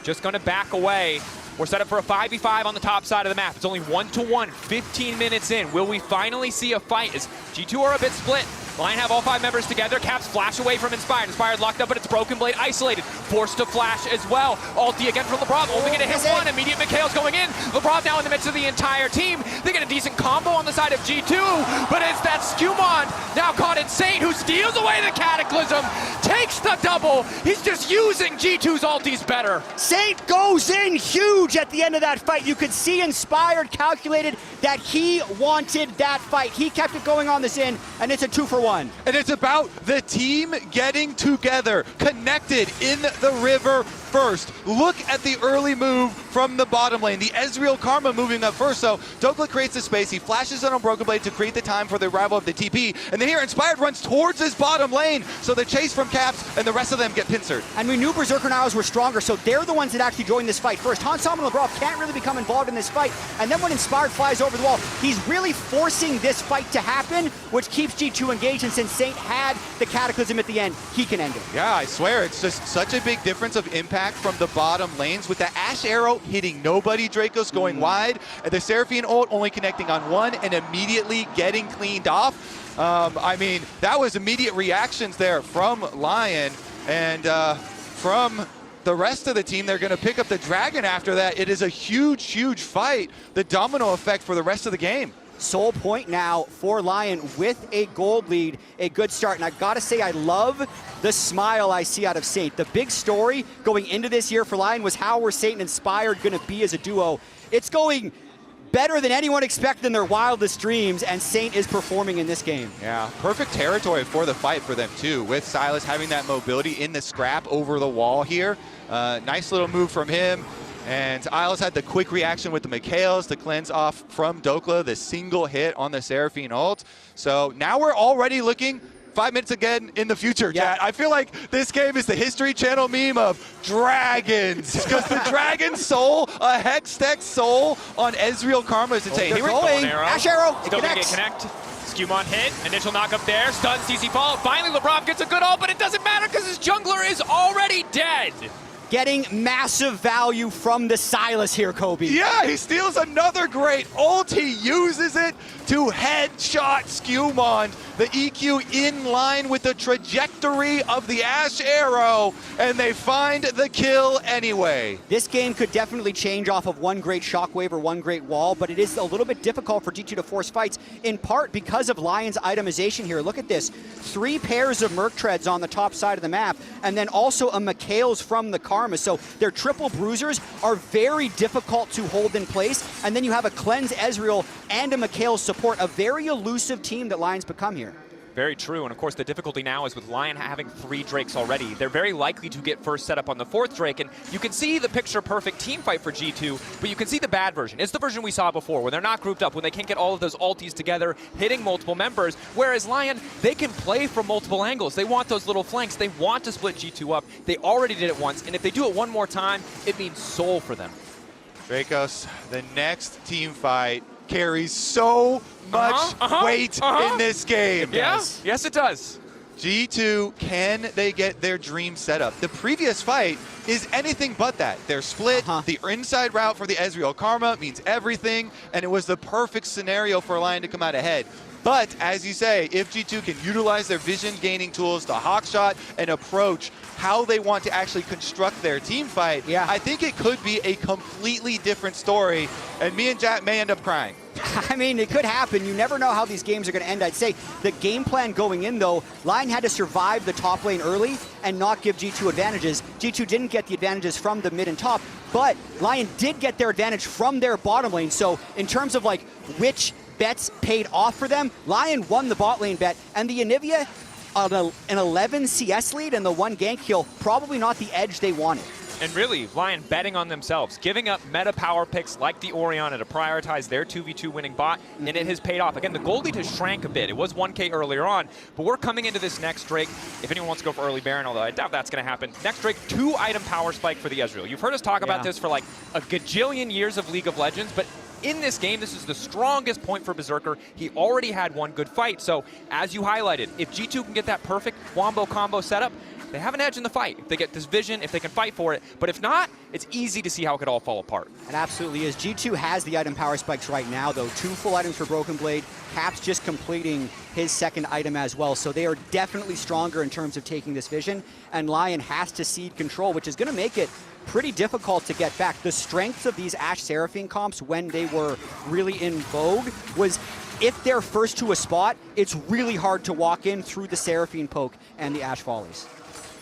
just going to back away. We're set up for a 5v5 on the top side of the map. It's only 1-1, 15 minutes in. Will we finally see a fight? As G2 are a bit split. LYON have all 5 members together. Caps flash away from Inspired. Inspired locked up, but it's Broken Blade isolated. Forced to flash as well. Ulti again from LeBron. Only going to hit one. Immediate Mikhail's going in. LeBron now in the midst of the entire team. They get a decent combo on the side of G2, but it's that Skewmont now caught in Saint, who steals away the Cataclysm, takes the double. He's just using G2's ultis better. Saint goes in huge at the end of that fight. You could see Inspired calculated that he wanted that fight. He kept it going on this in, and it's a 2-for-1. And it's about the team getting together, connected in the river first. Look at the early move from the bottom lane. The Ezreal Karma moving up first. So Dokla creates the space. He flashes it on Broken Blade to create the time for the arrival of the TP. And then here Inspired runs towards his bottom lane. So the chase from Caps and the rest of them get pincered. And we knew Berserker and Isles were stronger, so they're the ones that actually joined this fight first. Hans Sam and LeBron can't really become involved in this fight. And then when Inspired flies over the wall, he's really forcing this fight to happen, which keeps G2 engaged. And since Saint had the Cataclysm at the end, he can end it. Yeah, I swear, it's just such a big difference of impact attack from the bottom lanes with the Ashe Arrow hitting nobody, Dracos going wide, and the Seraphine ult only connecting on one and immediately getting cleaned off. I mean, that was immediate reactions there from LYON, and from the rest of the team. They're going to pick up the Dragon after that. It is a huge, huge fight. The domino effect for the rest of the game. Sole point now for LYON with a gold lead, a good start. And I gotta say, I love the smile I see out of Saint. The big story going into this year for LYON was how were Saint and Inspired gonna be as a duo. It's going better than anyone expected in their wildest dreams, and Saint is performing in this game. Yeah, perfect territory for the fight for them too, with Silas having that mobility in the scrap over the wall here. Nice little move from him. And Isles had the quick reaction with the Mikhails to cleanse off from Dokla, the single hit on the Seraphine ult. So now we're already looking 5 minutes again in the future, chat. I feel like this game is the History Channel meme of dragons, because the dragon soul, a Hextech soul on Ezreal Karma is insane. Here we go. Ashe Arrow. Still gonna get connect. Skewmon hit, initial knock up there, stun CC fall. Finally, Lebrov gets a good ult, but it doesn't matter because his jungler is already dead. Getting massive value from the Silas here, Kobe. Yeah, he steals another great ult. He uses it to headshot Skewmon. The EQ in line with the trajectory of the Ashe Arrow, and they find the kill anyway. This game could definitely change off of one great shockwave or one great wall, but it is a little bit difficult for G2 to force fights, in part because of LYON's itemization here. Look at this. 3 pairs of Merc Treads on the top side of the map, and then also a Mikhails from the Karma. So their triple bruisers are very difficult to hold in place, and then you have a Cleanse Ezreal and a Mikhails support, a very elusive team that LYON's become here. Very true, and of course the difficulty now is with LYON having 3 Drakes already. They're very likely to get first set up on the 4th Drake, and you can see the picture-perfect team fight for G2, but you can see the bad version. It's the version we saw before, when they're not grouped up, when they can't get all of those ultis together, hitting multiple members, whereas LYON, they can play from multiple angles. They want those little flanks. They want to split G2 up. They already did it once, and if they do it one more time, it means soul for them. Dracos, the next team fight carries so much weight in this game. Yes, it does. G2, can they get their dream set up? The previous fight is anything but that. They're split. The inside route for the Ezreal Karma means everything, and it was the perfect scenario for LYON to come out ahead. But, as you say, if G2 can utilize their vision-gaining tools to hawkshot and approach how they want to actually construct their team fight, I think it could be a completely different story, and me and Jack may end up crying. I mean, it could happen. You never know how these games are going to end. I'd say the game plan going in, though, LYON had to survive the top lane early and not give G2 advantages. G2 didn't get the advantages from the mid and top, but LYON did get their advantage from their bottom lane. So in terms of like which bets paid off for them, LYON won the bot lane bet, and the Anivia, an 11 CS lead and the 1 gank kill, probably not the edge they wanted. And really, LYON betting on themselves, giving up meta power picks like the Orianna to prioritize their 2v2 winning bot, and it has paid off. Again, the gold lead has shrank a bit. It was 1K earlier on, but we're coming into this next Drake. If anyone wants to go for early Baron, although I doubt that's going to happen, next Drake, 2-item power spike for the Ezreal. You've heard us talk about this for like a gajillion years of League of Legends, but in this game, this is the strongest point for Berserker. He already had one good fight, so as you highlighted, if G2 can get that perfect wombo combo setup, they have an edge in the fight. If they get this vision, if they can fight for it. But if not, it's easy to see how it could all fall apart. It absolutely is. G2 has the item power spikes right now, though. 2 full items for Broken Blade. Caps just completing his 2nd item as well. So they are definitely stronger in terms of taking this vision. And LYON has to cede control, which is going to make it pretty difficult to get back. The strengths of these Ashe Seraphine comps when they were really in vogue was if they're first to a spot, it's really hard to walk in through the Seraphine poke and the Ashe volleys.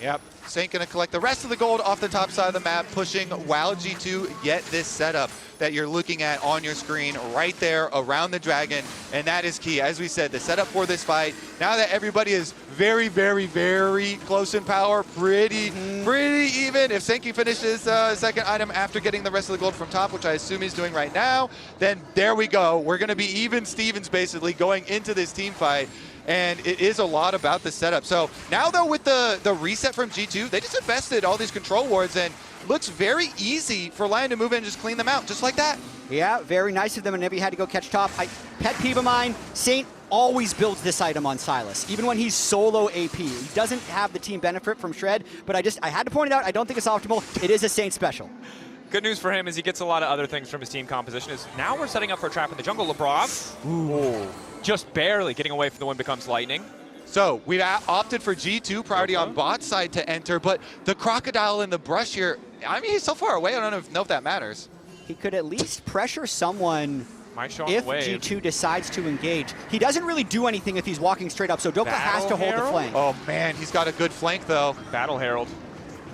Yep, Saint gonna collect the rest of the gold off the top side of the map, pushing while G2 get this setup that you're looking at on your screen right there around the dragon, and that is key. As we said, the setup for this fight, now that everybody is very, very, very close in power, pretty even. If Saint finishes 2nd item after getting the rest of the gold from top, which I assume he's doing right now, then there we go. We're gonna be even Stevens basically going into this team fight. And it is a lot about the setup. So now, though, with the reset from G2, they just invested all these control wards, and looks very easy for LYON to move in and just clean them out, just like that. Yeah, very nice of them, and Nebby had to go catch top. Pet peeve of mine, Saint always builds this item on Silas, even when he's solo AP. He doesn't have the team benefit from Shred, but I had to point it out. I don't think it's optimal. It is a Saint special. Good news for him is he gets a lot of other things from his team composition. Is now we're setting up for a trap in the jungle. Lebrov, just barely getting away from the one becomes lightning. So we opted for G2 priority on bot side to enter, but the Crocodile in the brush here, I mean, he's so far away, I don't know if that matters. He could at least pressure someone if G2 decides to engage. He doesn't really do anything if he's walking straight up, so Dokla has to hold the flank. Oh man, he's got a good flank though. Battle Herald.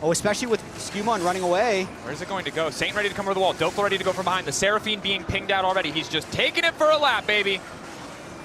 Oh, especially with Skumon running away. Where's it going to go? Saint ready to come over the wall. Dokla ready to go from behind. The Seraphine being pinged out already. He's just taking it for a lap, baby.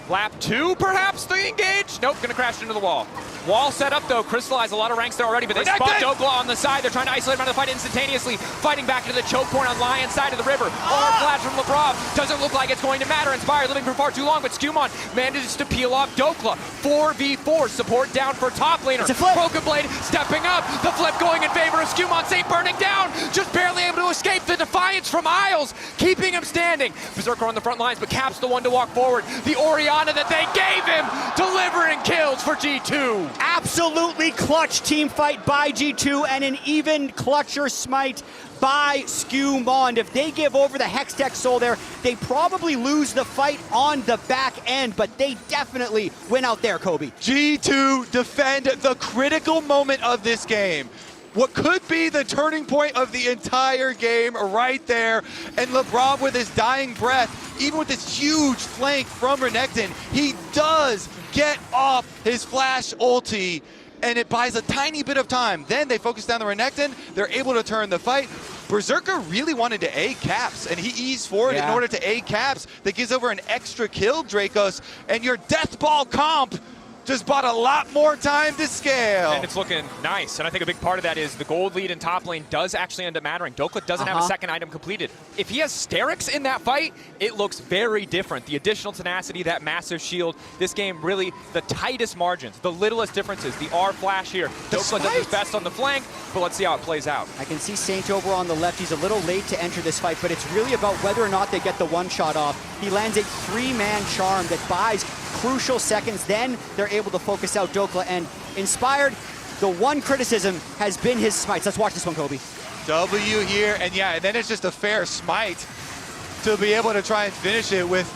Lap 2, perhaps, the engage? Nope, gonna crash into the wall. Wall set up, though. Crystallize a lot of ranks there already, but they spot Dokla on the side. They're trying to isolate him out of the fight instantaneously. Fighting back into the choke point on Lion's side of the river. Arm flash from Lebrov. Doesn't look like it's going to matter. Inspired living for far too long, but Skumon manages to peel off Dokla. 4v4, support down for top laner. Broken Blade stepping up. The flip going in favor of Skumon. Saint burning down. Just barely able to escape the defiance from Isles, keeping him standing. Berserker on the front lines, but Cap's the one to walk forward. The Orianna that they gave him, delivering kills for G2. Absolutely clutch team fight by G2 and an even clutcher smite by Skumon. If they give over the Hextech Soul there, they probably lose the fight on the back end, but they definitely win out there, Kobe. G2 defend the critical moment of this game. What could be the turning point of the entire game right there. And Lebrov with his dying breath, even with this huge flank from Renekton, he does get off his flash ulti, and it buys a tiny bit of time. Then they focus down the Renekton, they're able to turn the fight. Berserker really wanted to A Caps, and he eased forward in order to A Caps. That gives over an extra kill, Dracos, and your Death Ball comp just bought a lot more time to scale. And it's looking nice. And I think a big part of that is the gold lead in top lane does actually end up mattering. Dokla doesn't have a second item completed. If he has Sterix in that fight, it looks very different. The additional tenacity, that massive shield, this game really the tightest margins, the littlest differences. The R flash here. Dokla does his best on the flank, but let's see how it plays out. I can see Saint over on the left. He's a little late to enter this fight, but it's really about whether or not they get the one shot off. He lands a 3-man charm that buys crucial seconds. Then they're able to focus out Dokla, and Inspired, the one criticism has been his smites. Let's watch this one, Kobe. W here, and and then it's just a fair smite to be able to try and finish it with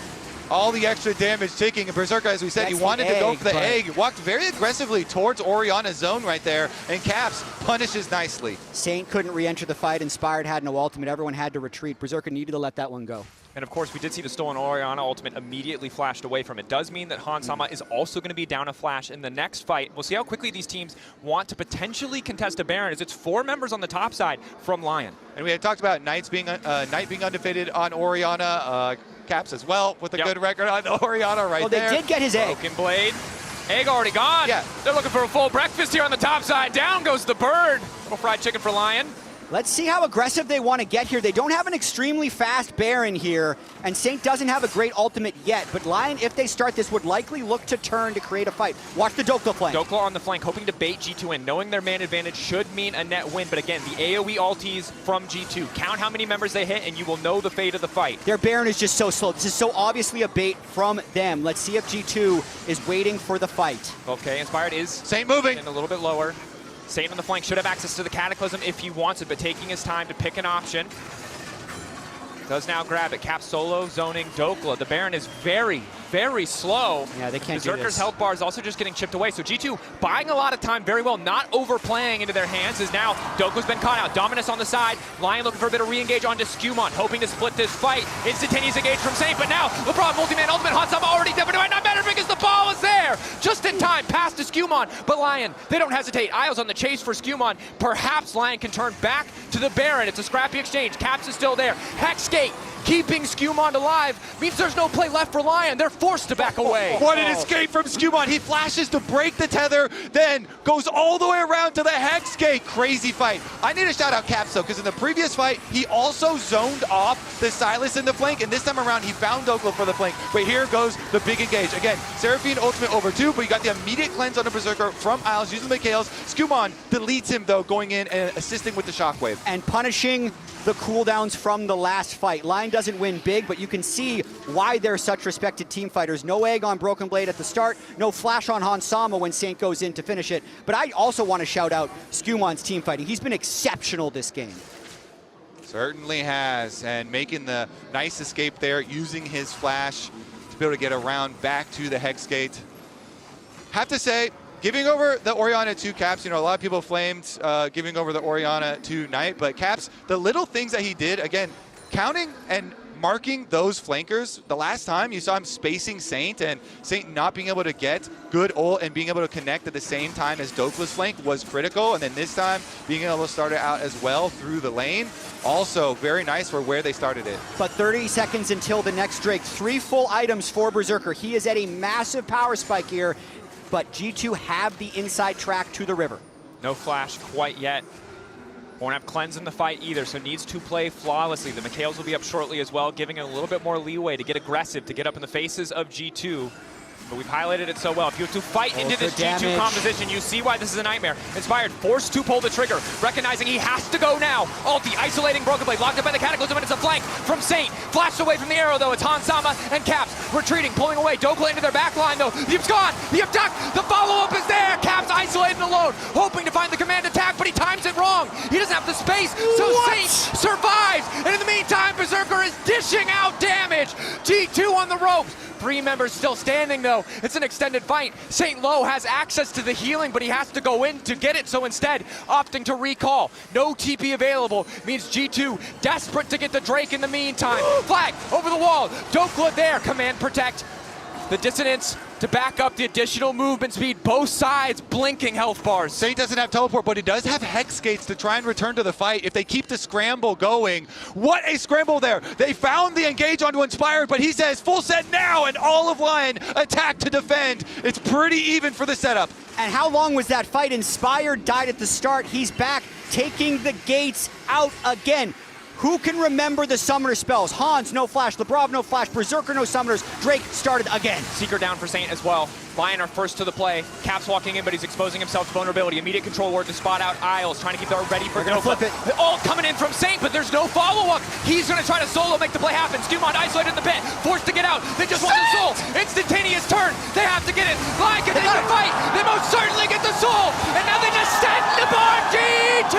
all the extra damage taking. And Berserker, as we said, he wanted to go for the egg. Walked very aggressively towards Orianna's zone right there, and Caps punishes nicely. Saint couldn't re-enter the fight. Inspired had no ultimate. Everyone had to retreat. Berserker needed to let that one go. And of course, we did see the stolen Orianna ultimate immediately flashed away from it. Does mean that Hansama is also going to be down a flash in the next fight. We'll see how quickly these teams want to potentially contest a Baron, as it's 4 members on the top side from LYON. And we had talked about Knight being undefeated on Orianna, Caps as well with a good record on Orianna right there. Well, they did get his egg. Broken Blade. Egg already gone. Yeah. They're looking for a full breakfast here on the top side. Down goes the bird. Little fried chicken for LYON. Let's see how aggressive they want to get here. They don't have an extremely fast Baron here, and Saint doesn't have a great ultimate yet, but LYON, if they start this, would likely look to turn to create a fight. Watch the Dokla flank. Dokla on the flank, hoping to bait G2 in. Knowing their man advantage should mean a net win, but again, the AoE ultis from G2. Count how many members they hit, and you will know the fate of the fight. Their Baron is just so slow. This is so obviously a bait from them. Let's see if G2 is waiting for the fight. Okay, Inspired is Saint moving. And a little bit lower. Saint on the flank should have access to the Cataclysm if he wants it, but taking his time to pick an option. Does now grab it. Cap solo, zoning Dokla. The Baron is very, very slow. Yeah, they can't do Berserker's this. health bar is also just getting chipped away. So G2 buying a lot of time very well, not overplaying into their hands, as now Dokla's been caught out. Dominus on the side. LYON looking for a bit of re-engage onto Skumon, hoping to split this fight. Instantaneous engage from Saint, but now Lebrov multi-man ultimate. Hansama already dead, but it might not matter because the ball is there. Just in time, pass to Skumon, but LYON, they don't hesitate. Isles on the chase for Skumon. Perhaps LYON can turn back to the Baron. It's a scrappy exchange. Caps is still there. Hexgate keeping Skumon alive means there's no play left for LYON. They're forced to back away. What an escape from Skumon. He flashes to break the tether, then goes all the way around to the Hex Gate. Crazy fight. I need to shout out Caps though, because in the previous fight, he also zoned off the Silas in the flank, and this time around, he found Dokla for the flank. But here goes the big engage. Again, Seraphine ultimate over 2, but you got the immediate cleanse on the Berserker from Isles using the Mikhails. Skumon deletes him though, going in and assisting with the Shockwave. And punishing the cooldowns from the last fight. LYON doesn't win big, but you can see why they're such respected team fighters. No egg on Broken Blade at the start, no flash on Hans Sama when Saint goes in to finish it. But I also want to shout out Skumon's team fighting. He's been exceptional this game. Certainly has, and making the nice escape there, using his flash to be able to get around back to the Hex Gate. Have to say, giving over the Orianna to Caps, you know, a lot of people flamed giving over the Orianna to Knight, but Caps, the little things that he did, again, counting and marking those flankers. The last time you saw him spacing Saint, and Saint not being able to get good ult and being able to connect at the same time as Dokka's flank was critical, and then this time being able to start it out as well through the lane. Also very nice for where they started it. But 30 seconds until the next Drake. 3 full items for Berserker. He is at a massive power spike here, but G2 have the inside track to the river. No flash quite yet. Won't have cleanse in the fight either, so needs to play flawlessly. The Mikhails will be up shortly as well, giving it a little bit more leeway to get aggressive, to get up in the faces of G2. But we've highlighted it so well. If you have to fight into this G2 composition, you see why this is a nightmare. Inspired, forced to pull the trigger, recognizing he has to go now. Ulti, isolating Broken Blade, locked up by the Cataclysm, and it's a flank from Saint. Flashed away from the arrow, though. It's Hans Sama and Caps retreating, pulling away. Dokka into their back line, though. You've gone, you've ducked, the follow-up is there. Caps isolated and alone, hoping to find the command attack, but he times it wrong. He doesn't have the space, so Saint survives. And in the meantime, Berserker is dishing out damage. G2 on the ropes. 3 members still standing, though. It's an extended fight. St. Lo has access to the healing, but he has to go in to get it, so instead, opting to recall. No TP available means G2 desperate to get the Drake in the meantime. Flag over the wall. Dokka there. Command protect. The dissonance to back up the additional movement speed. Both sides blinking health bars. Saint doesn't have teleport, but he does have Hex Gates to try and return to the fight if they keep the scramble going. What a scramble there. They found the engage onto Inspired, but he says full set now, and all of LYON attack to defend. It's pretty even for the setup. And how long was that fight? Inspired died at the start. He's back, taking the gates out again. Who can remember the summoner spells? Hans, no flash. Lebrov, no flash. Berserker, no summoners. Drake started again. Seeker down for Saint as well. LYON are first to the play. Caps walking in, but he's exposing himself to vulnerability. Immediate control ward to spot out Isles, trying to keep that ready for Flip it. All coming in from Saint, but there's no follow-up. He's going to try to solo make the play happen. Skumon isolated in the pit, forced to get out. They just want the soul. Instantaneous turn. They have to get it. LYON continues to fight. They most certainly get the soul. And now they descend upon G2.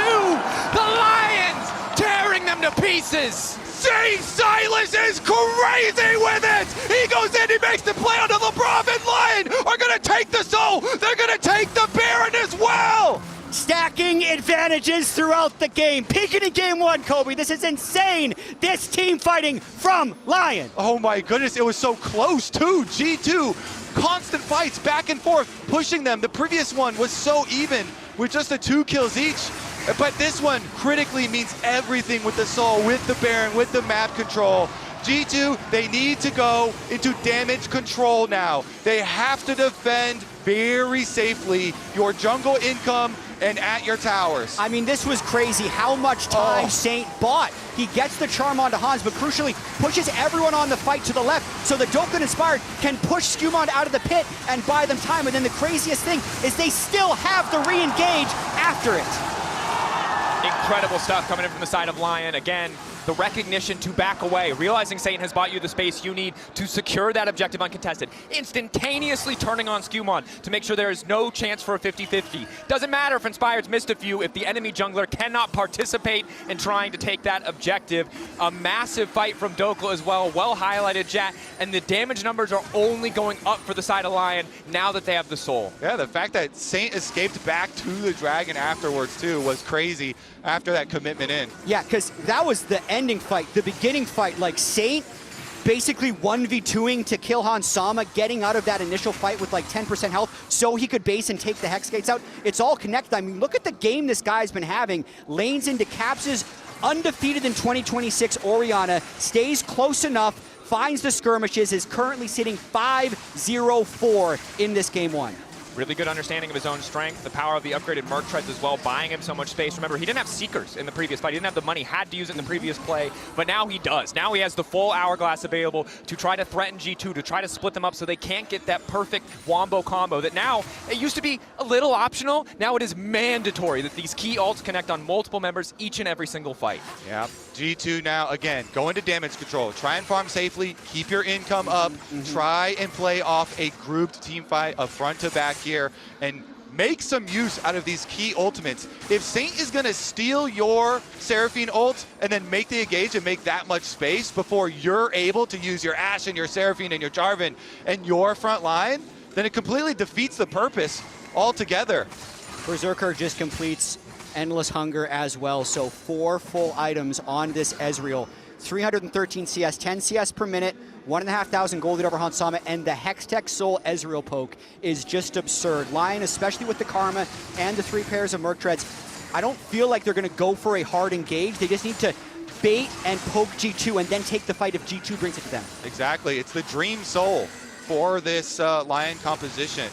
The Lions tearing them to pieces. Jay Silas is crazy with it! He goes in, he makes the play onto Lebrov, and LYON are gonna take the soul! They're gonna take the Baron as well! Stacking advantages throughout the game. Peaking in game 1, Kobe. This is insane. This team fighting from LYON. Oh my goodness, it was so close too. G2, constant fights back and forth, pushing them. The previous one was so even with just the 2 kills each. But this one critically means everything with the soul, with the Baron, with the map control. G2, they need to go into damage control now. They have to defend very safely your jungle income and at your towers. I mean, this was crazy how much time Saint bought. He gets the charm onto Hans, but crucially pushes everyone on the fight to the left so that Dokka and Inspired can push Skumon out of the pit and buy them time. And then the craziest thing is they still have the re-engage after it. Incredible stuff coming in from the side of LYON. Again, the recognition to back away, realizing Saint has bought you the space you need to secure that objective uncontested, instantaneously turning on Skumon to make sure there is no chance for a 50-50. Doesn't matter if Inspired's missed a few, if the enemy jungler cannot participate in trying to take that objective. A massive fight from Dokka as well highlighted, Jat, and the damage numbers are only going up for the side of LYON now that they have the soul. Yeah, the fact that Saint escaped back to the Dragon afterwards too was crazy after that commitment in. Yeah, because that was the ending fight, the beginning fight. Like Saint basically 1v2ing to kill Hans Sama, getting out of that initial fight with like 10% health so he could base and take the Hex Gates out. It's all connected. I mean, look at the game this guy's been having. Lanes into Caps's undefeated in 2026 Orianna, stays close enough, finds the skirmishes, is currently sitting 5-0-4 in this game 1. Really good understanding of his own strength, the power of the upgraded Merc Treads as well, buying him so much space. Remember, he didn't have Seekers in the previous fight. He didn't have the money, had to use it in the previous play, but now he does. Now he has the full Hourglass available to try to threaten G2, to try to split them up so they can't get that perfect wombo combo that now, it used to be a little optional, now it is mandatory that these key ults connect on multiple members each and every single fight. Yeah, G2 now, again, go into damage control. Try and farm safely, keep your income up, try and play off a grouped team fight, a front to back here, and make some use out of these key ultimates. If Saint is going to steal your Seraphine ult and then make the engage and make that much space before you're able to use your Ashe and your Seraphine and your Jarvan and your front line, then it completely defeats the purpose altogether. Berserker just completes Endless Hunger as well, so 4 full items on this Ezreal. 313 CS, 10 CS per minute, 1,500 gold lead over Hansama, and the Hextech Soul Ezreal poke is just absurd. LYON, especially with the Karma and the 3 pairs of Merc Treads, I don't feel like they're going to go for a hard engage. They just need to bait and poke G2 and then take the fight if G2 brings it to them. Exactly. It's the Dream Soul for this LYON composition.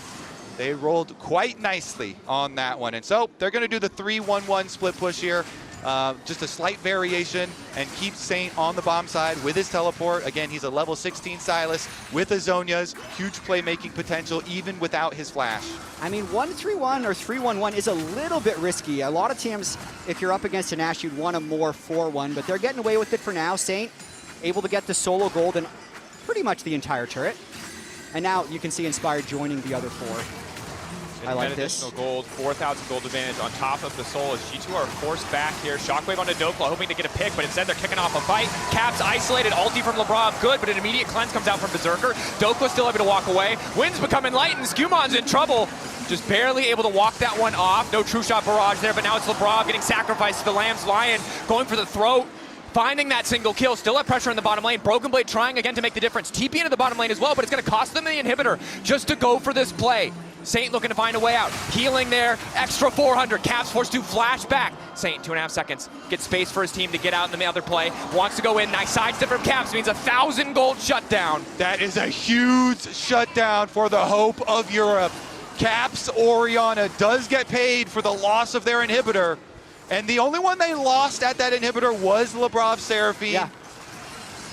They rolled quite nicely on that one. And so they're going to do the 3-1-1 split push here. Just a slight variation and keep Saint on the bomb side with his teleport. Again, he's a level 16 Sylas with his Zhonya's huge playmaking potential even without his flash. I mean, 1-3-1 or 3-1-1 is a little bit risky. A lot of teams, if you're up against an Ashe, you'd want a more 4-1, but they're getting away with it for now. Saint able to get the solo gold and pretty much the entire turret. And now you can see Inspired joining the other 4. I like this. Additional gold, 4,000 gold advantage on top of the Soul as G2 are forced back here. Shockwave onto Dokla, hoping to get a pick, but instead they're kicking off a fight. Caps isolated, ulti from LeBron, good, but an immediate cleanse comes out from Berserker. Dokla still able to walk away. Wind's becoming light, and Skumon's in trouble. Just barely able to walk that one off. No true shot barrage there, but now it's LeBron getting sacrificed to the Lamb's LYON, going for the throat. Finding that single kill, still have pressure in the bottom lane. Broken Blade trying again to make the difference. TP into the bottom lane as well, but it's going to cost them the inhibitor just to go for this play. Saint looking to find a way out. Healing there, extra 400. Caps forced to flash back. Saint, 2.5 seconds. Gets space for his team to get out in the other play. Wants to go in. Nice sidestep from Caps. Means 1,000 gold shutdown. That is a huge shutdown for the hope of Europe. Caps Orianna does get paid for the loss of their inhibitor. And the only one they lost at that inhibitor was Lebrov Seraphine. Yeah.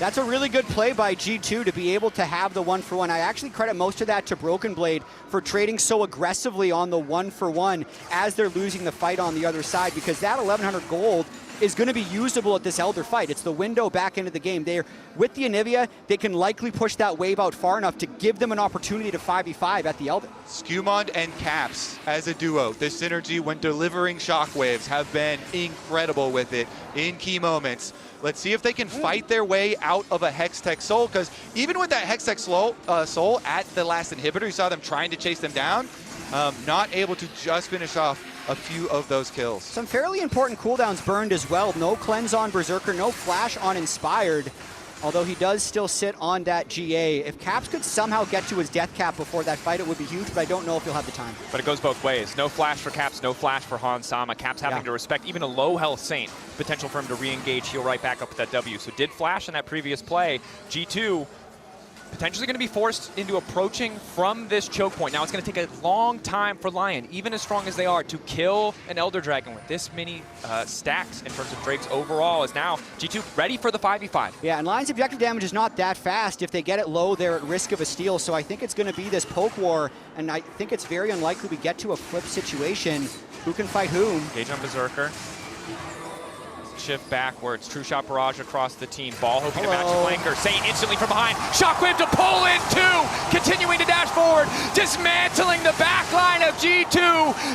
That's a really good play by G2 to be able to have the 1-for-1. I actually credit most of that to Broken Blade for trading so aggressively on the 1-for-1 as they're losing the fight on the other side, because that 1,100 gold is going to be usable at this Elder fight. It's the window back into the game. They're with the Anivia, they can likely push that wave out far enough to give them an opportunity to 5v5 at the Elder. Skumond and Caps as a duo, this synergy when delivering shockwaves have been incredible with it in key moments. Let's see if they can fight their way out of a Hextech Soul, because even with that Hextech Soul at the last inhibitor, you saw them trying to chase them down, not able to just finish off a few of those kills. Some fairly important cooldowns burned as well. No cleanse on Berserker, no flash on Inspired, although he does still sit on that GA. If Caps could somehow get to his death cap before that fight, it would be huge, but I don't know if he'll have the time. But it goes both ways. No flash for Caps, no flash for Hansama. Caps having to respect even a low health Saint. Potential for him to re-engage, heal right back up with that W. So did flash in that previous play. G2 potentially going to be forced into approaching from this choke point. Now it's going to take a long time for LYON, even as strong as they are, to kill an Elder Dragon with this many stacks in terms of Drakes overall, is now G2 ready for the 5v5. Yeah, and LYON's objective damage is not that fast. If they get it low, they're at risk of a steal, so I think it's going to be this poke war, and I think it's very unlikely we get to a flip situation. Who can fight whom? Engage on Berserker. Shift backwards, true shot barrage across the team. Ball hoping to match flanker. Saint instantly from behind. Shockwave to pull in two. Continuing to dash forward. Dismantling the back line of G2.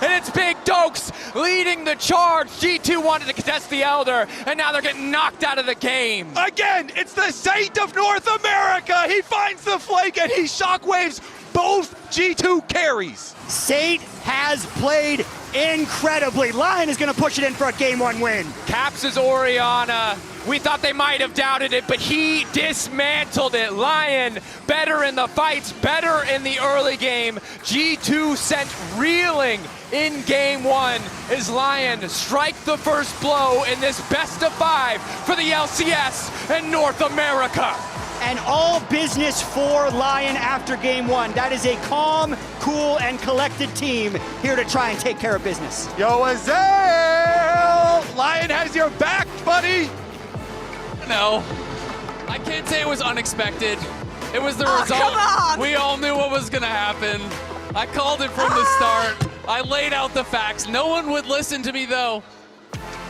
And it's Big Dokes leading the charge. G2 wanted to contest the Elder, and now they're getting knocked out of the game. Again, it's the Saint of North America. He finds the flank and he shockwaves both G2 carries. Saint has played incredibly. LYON is going to push it in for a Game 1 win. Caps is Orianna. We thought they might have doubted it, but he dismantled it. LYON better in the fights, better in the early game. G2 sent reeling in Game 1 as LYON strike the first blow in this best of 5 for the LCS and North America. and all business for LYON after game one. That is a calm, cool, and collected team here to try and take care of business. Yo, Azael! LYON has your back, buddy! No, I can't say it was unexpected. It was the result. Come on. We all knew what was gonna happen. I called it from the start. I laid out the facts. No one would listen to me though.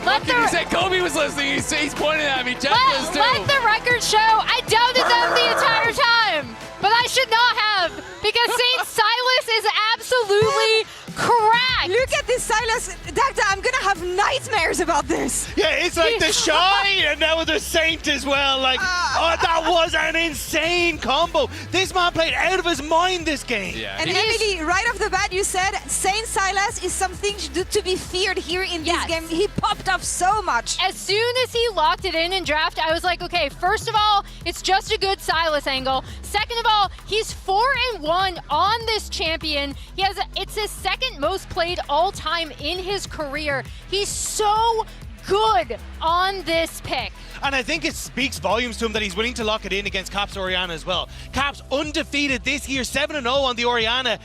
What can you say? Kobe was listening. He's pointing at me. Jeff does too. Let the record show I doubted them the entire time, but I should not have, because St. Silas is absolutely correct. Look at this Silas. Dagda, I'm gonna have nightmares about this. Yeah, it's like the Shy and now with the Saint as well. Like, oh, that was an insane combo. This man played out of his mind this game. Yeah. And Emily, right off the bat, you said Saint Silas is something to be feared here in this game. He popped off so much. As soon as he locked it in draft, I was like, okay, first of all, it's just a good Silas angle. Second of all, he's 4-1 on this champion. It's his second most played all time in his career. He's so good on this pick. And I think it speaks volumes to him that he's willing to lock it in against Caps Oriana as well. Caps undefeated this year, 7-0 on the Oriana.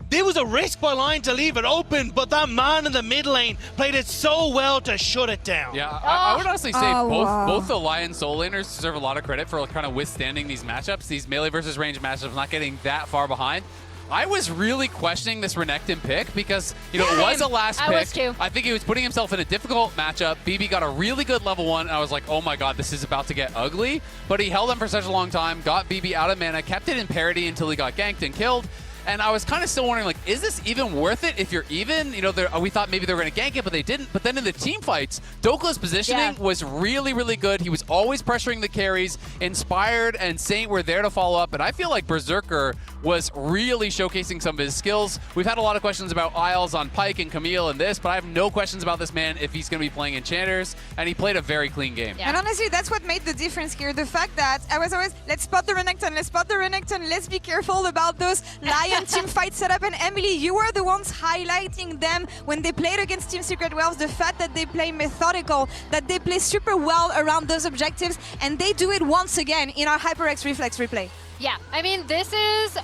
There was a risk by LYON to leave it open, but that man in the mid lane played it so well to shut it down. Yeah, I would honestly say both the LYON Soul laners deserve a lot of credit for kind of withstanding these matchups, these melee versus range matchups, not getting that far behind. I was really questioning this Renekton pick because, you know, it was a last pick. I was too. I think he was putting himself in a difficult matchup. BB got a really good level 1, and I was like, oh my god, this is about to get ugly. But he held him for such a long time, got BB out of mana, kept it in parity until he got ganked and killed. And I was kind of still wondering, like, is this even worth it if you're even? You know, we thought maybe they were going to gank it, but they didn't. But then in the team fights, Dokla's positioning was really, really good. He was always pressuring the carries. Inspired and Saint were there to follow up. And I feel like Berserker was really showcasing some of his skills. We've had a lot of questions about Isles on Pyke and Camille and this, but I have no questions about this man if he's going to be playing Enchanters. And he played a very clean game. And honestly, that's what made the difference here. The fact that I was always, let's spot the Renekton, let's be careful about those LYON team fight setup. And Emily, you were the ones highlighting them when they played against Team Secret Wells, the fact that they play methodical, that they play super well around those objectives, and they do it once again in our HyperX Reflex replay. Yeah, I mean, this is,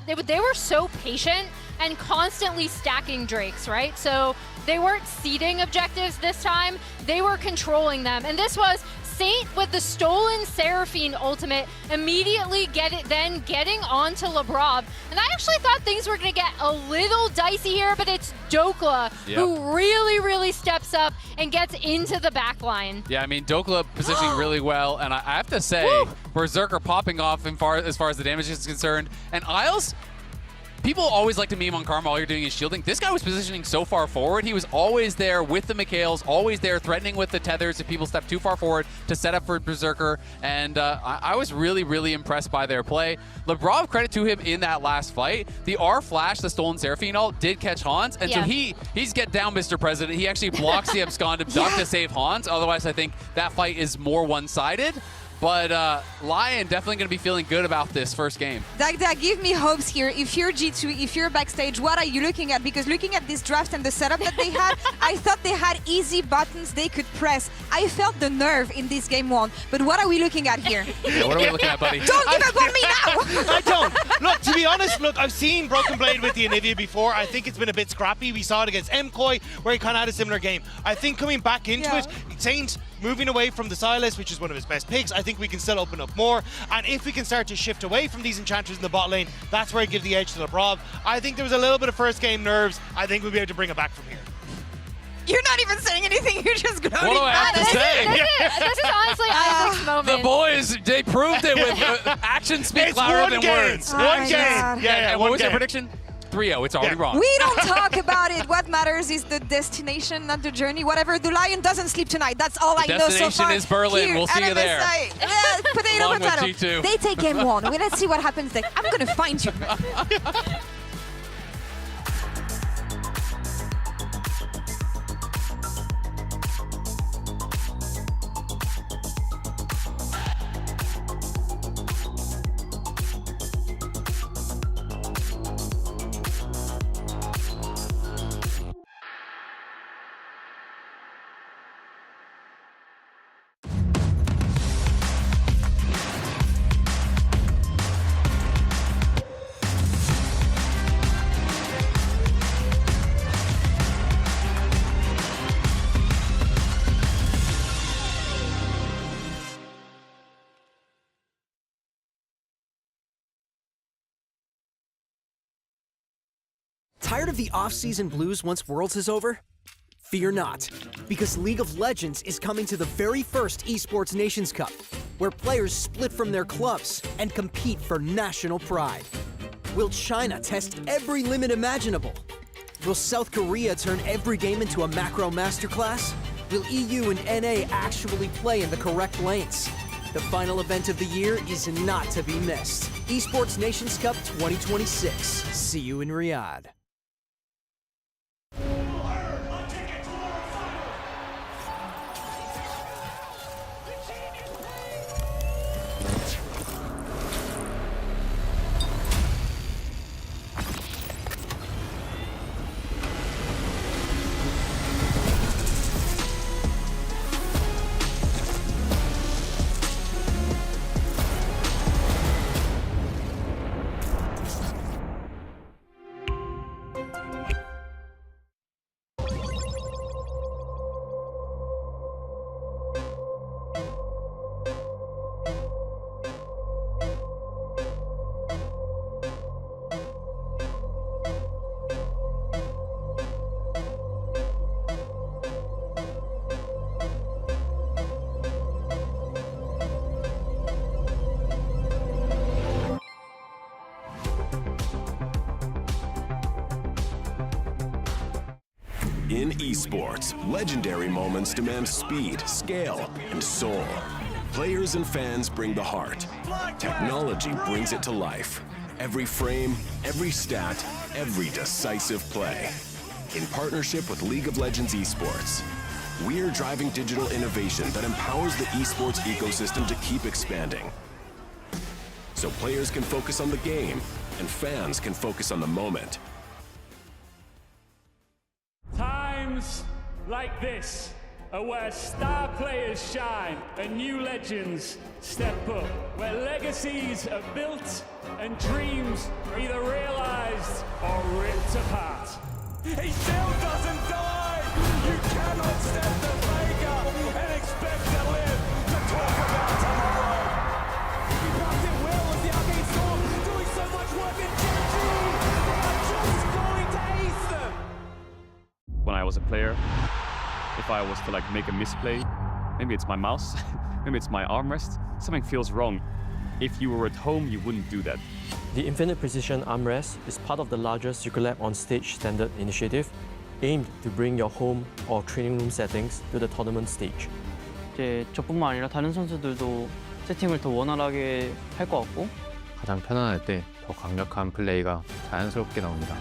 they were so patient and constantly stacking Drakes, right? So they weren't seeding objectives this time, they were controlling them. And this was Saint with the stolen Seraphine ultimate, immediately getting onto Labrov. And I actually thought things were going to get a little dicey here, but it's Dokla who really, really steps up and gets into the back line. Yeah, I mean, Dokla positioning really well, and I have to say, Berserker popping off as far as the damage is concerned. And Isles, people always like to meme on Karma, all you're doing is shielding. This guy was positioning so far forward. He was always there with the Mikhails, always there threatening with the tethers if people step too far forward to set up for Berserker. And I was really, really impressed by their play. Labrov, credit to him in that last fight. The R flash, the stolen Seraphine ult, did catch Hans. And so he's get down, Mr. President. He actually blocks the abscond of Duck to save Hans. Otherwise, I think that fight is more one-sided. But LYON definitely going to be feeling good about this first game. Dagda, give me hopes here. If you're G2, if you're backstage, what are you looking at? Because looking at this draft and the setup that they had, I thought they had easy buttons they could press. I felt the nerve in this game 1. But what are we looking at here? Yeah, what are we looking at, buddy? Don't give up on me now! I don't. Look, to be honest, I've seen Broken Blade with the Anivia before. I think it's been a bit scrappy. We saw it against MKOI, where he kind of had a similar game. I think coming back into it, Saint moving away from the Silas, which is one of his best picks, I think we can still open up more. And if we can start to shift away from these enchanters in the bot lane, that's where I give the edge to Labrov. I think there was a little bit of first game nerves. I think we'll be able to bring it back from here. You're not even saying anything, you're just gloating. What do I have to say? This is honestly Isaac's moment. The boys, they proved it with actions speak louder than words. One game. Yeah, what was your prediction? 3-0, it's already wrong. We don't talk about it. What matters is the destination, not the journey. Whatever, the LYON doesn't sleep tonight. That's all I know so far. The destination is Berlin. We'll see you there. Potato. They take game 1. Let's see what happens next. I'm going to find you. Tired of the off-season blues once Worlds is over? Fear not, because League of Legends is coming to the very first Esports Nations Cup, where players split from their clubs and compete for national pride. Will China test every limit imaginable? Will South Korea turn every game into a macro masterclass? Will EU and NA actually play in the correct lanes? The final event of the year is not to be missed. Esports Nations Cup 2026. See you in Riyadh. In esports, legendary moments demand speed, scale, and soul. Players and fans bring the heart. Technology brings it to life. Every frame, every stat, every decisive play. In partnership with League of Legends Esports, we're driving digital innovation that empowers the esports ecosystem to keep expanding. So players can focus on the game, and fans can focus on the moment. Times like this are where star players shine and new legends step up, where legacies are built and dreams are either realized or ripped apart. He still doesn't die! You cannot step the Vega and expect to live to talk about tomorrow! He blocked it well with the Arcane Storm, doing so much work in GG! They are just going to ace them! When I was a player, if I was to like make a misplay, maybe it's my mouse, maybe it's my armrest, something feels wrong. If you were at home, you wouldn't do that. The Infinite Precision Armrest is part of the larger Secret Lab on Stage standard initiative, aimed to bring your home or training room settings to the tournament stage. 이제 저뿐만 아니라 다른 선수들도 세팅을 더 원활하게 할 것 같고 가장 편안할 때 더 강력한 플레이가 자연스럽게 나옵니다.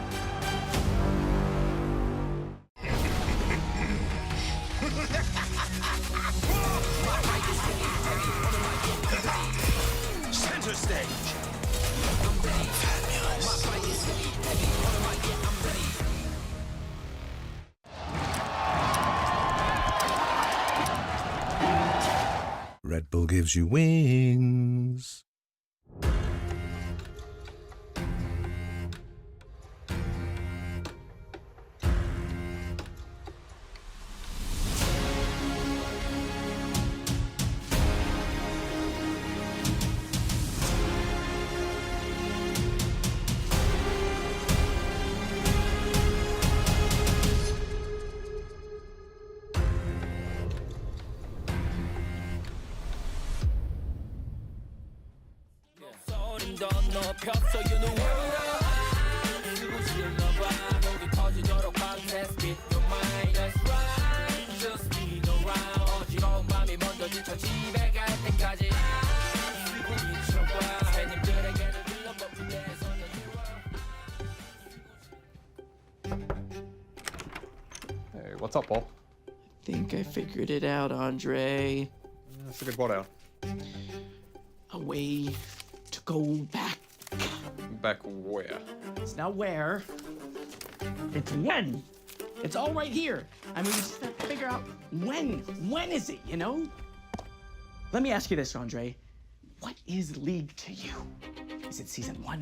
Center stage. Red Bull gives you wings. Hey, what's up, Paul? I think I figured it out, Andre. Figured what out? A way to go back. Back where? It's not where. It's when. It's all right here. I mean, we just have to figure out when. When is it, you know? Let me ask you this, Andre. What is League to you? Is it season 1?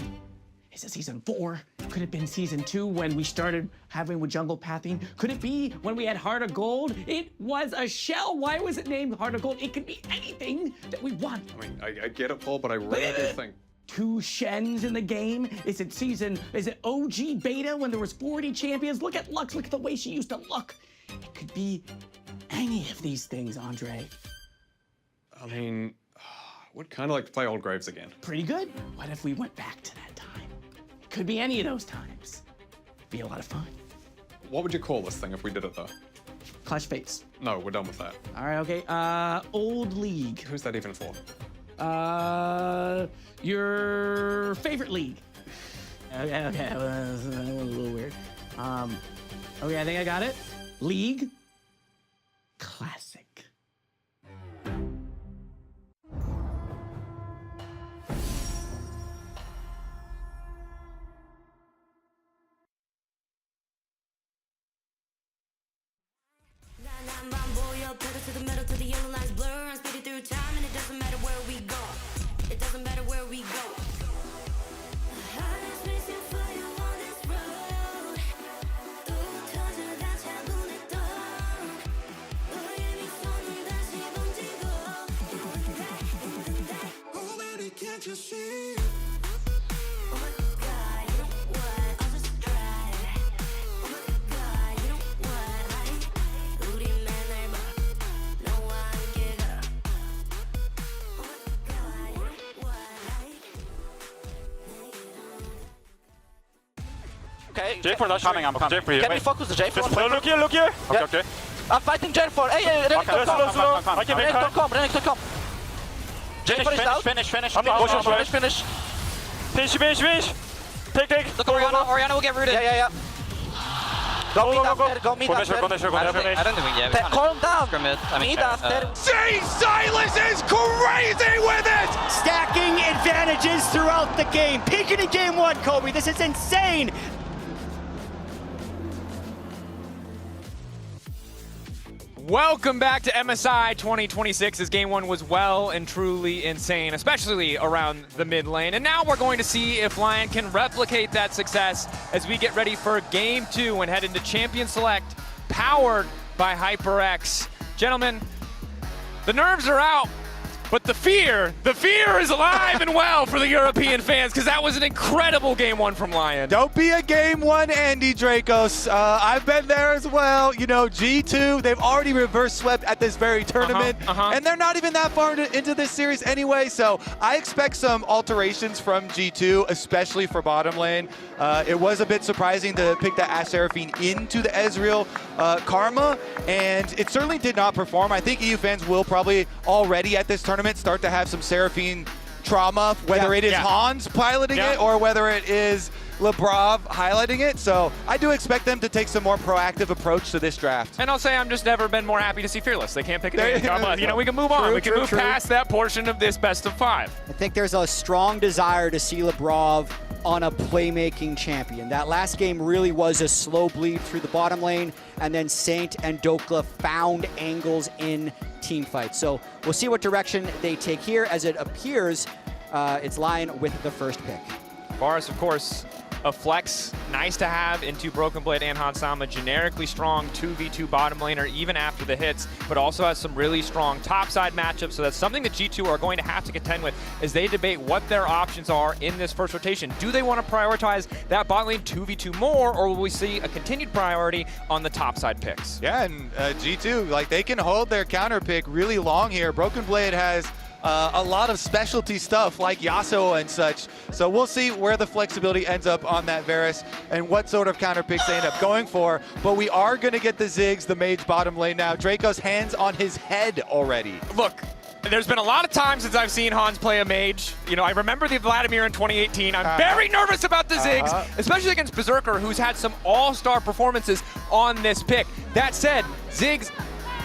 Is it season 4? Could it have been season 2 when we started having with jungle pathing? Could it be when we had Heart of Gold? It was a shell. Why was it named Heart of Gold? It could be anything that we want. I mean, I get it, Paul, but I really do think 2 Shens in the game? Is it OG Beta when there was 40 champions? Look at Lux, look at the way she used to look. It could be any of these things, Andre. I mean, would kind of like to play Old Graves again. Pretty good. What if we went back to that time? It could be any of those times. Be a lot of fun. What would you call this thing if we did it though? Clash Fates. No, we're done with that. All right, okay. Old League. Who's that even for? Your favorite league. Okay, that was a little weird. Okay, I think I got it. League Classic. To the metal, to the yellow lines blur, I'm speeding through time, and it doesn't matter where we go. It doesn't matter where we go. Can't you see? Okay. J4 that's coming, I'm coming. J4 Can we focus the J4? Just look here, look here. Okay, okay. I'm fighting J4. Hey, Renekton, okay, slow. I can make Renekton, come. J4 is out. Finish. Finish. Take. Look, Orianna will get rooted. Yeah. Go meet after. Go there. I don't think we get it. Calm down. Meet after. Silas is crazy with it! Stacking advantages throughout the game. Peaking in game 1, Kobe. This is insane. Welcome back to MSI 2026, as game 1 was well and truly insane, especially around the mid lane. And now we're going to see if LYON can replicate that success as we get ready for game 2 and head into Champion Select, powered by HyperX. Gentlemen, the nerves are out, but the fear is alive and well for the European fans, because that was an incredible game 1 from LYON. Don't be a game 1 Andy Dracos. I've been there as well. You know, G2, they've already reverse swept at this very tournament, and they're not even that far into this series anyway, so I expect some alterations from G2, especially for bottom lane. It was a bit surprising to pick that Ashe Seraphine into the Ezreal Karma, and it certainly did not perform. I think EU fans will probably already at this tournament start to have some Seraphine trauma, whether it is Hans piloting it or whether it is Lebrov highlighting it. So I do expect them to take some more proactive approach to this draft. And I'll say I'm just never been more happy to see Fearless. They can't pick it. You know, we can move on. We can move past that portion of this best of 5. I think there's a strong desire to see Lebrov on a playmaking champion. That last game really was a slow bleed through the bottom lane, and then Saint and Dokla found angles in team fights. So we'll see what direction they take here. As it appears, it's LYON with the first pick. Varus, of course, a flex, nice to have into Broken Blade and Hansama, generically strong 2v2 bottom laner even after the hits, but also has some really strong topside matchups, so that's something that G2 are going to have to contend with as they debate what their options are in this first rotation. Do they want to prioritize that bot lane 2v2 more, or will we see a continued priority on the topside picks? Yeah, and G2, like, they can hold their counter pick really long here. Broken Blade has a lot of specialty stuff like Yasuo and such. So we'll see where the flexibility ends up on that Varus and what sort of counter picks they end up going for. But we are going to get the Ziggs, the mage bottom lane now. Draco's hands on his head already. Look, there's been a lot of times since I've seen Hans play a mage. You know, I remember the Vladimir in 2018. I'm very nervous about the Ziggs, especially against Berserker, who's had some all-star performances on this pick. That said, Ziggs,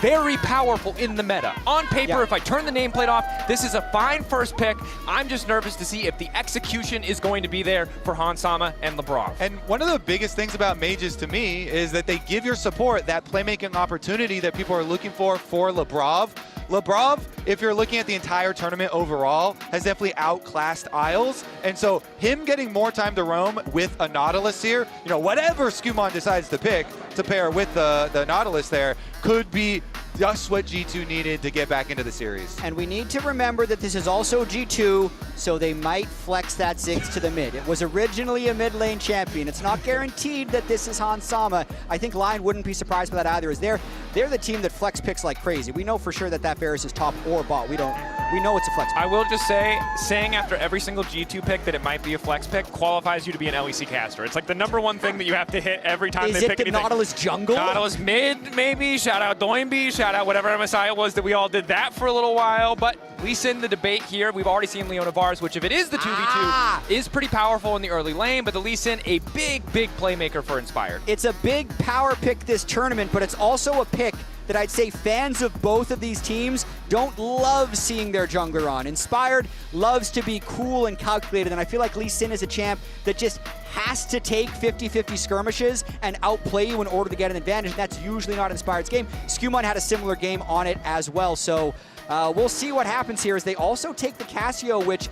very powerful in the meta. On paper, if I turn the nameplate off, this is a fine first pick. I'm just nervous to see if the execution is going to be there for Hansama and Lebrov. And one of the biggest things about mages to me is that they give your support that playmaking opportunity that people are looking for Lebrov. Lebrov, if you're looking at the entire tournament overall, has definitely outclassed Isles. And so him getting more time to roam with a Nautilus here, you know, whatever Skumon decides to pick to pair with the Nautilus there, could be just what G2 needed to get back into the series. And we need to remember that this is also G2, so they might flex that Ziggs to the mid. It was originally a mid lane champion. It's not guaranteed that this is Hans Sama. I think LYON wouldn't be surprised by that either, as they're the team that flex picks like crazy. We know for sure that Varus is top or bot. We know it's a flex pick. I will just say, saying after every single G2 pick that it might be a flex pick qualifies you to be an LEC caster. It's like the #1 thing that you have to hit every time they pick anything. Is it the Nautilus jungle? Nautilus mid, maybe. Shout out Doinby, shout out whatever MSI it was that we all did that for a little while. But we send the debate here. We've already seen LYON Vars, which if it is the 2v2, is pretty powerful in the early lane, but the Lee Sin, a big playmaker for Inspired. It's a big power pick this tournament, but it's also a pick that I'd say fans of both of these teams don't love seeing their jungler on. Inspired loves to be cool and calculated, and I feel like Lee Sin is a champ that just has to take 50-50 skirmishes and outplay you in order to get an advantage, and that's usually not Inspired's game. Skumon had a similar game on it as well, so we'll see what happens here as they also take the Cassio, which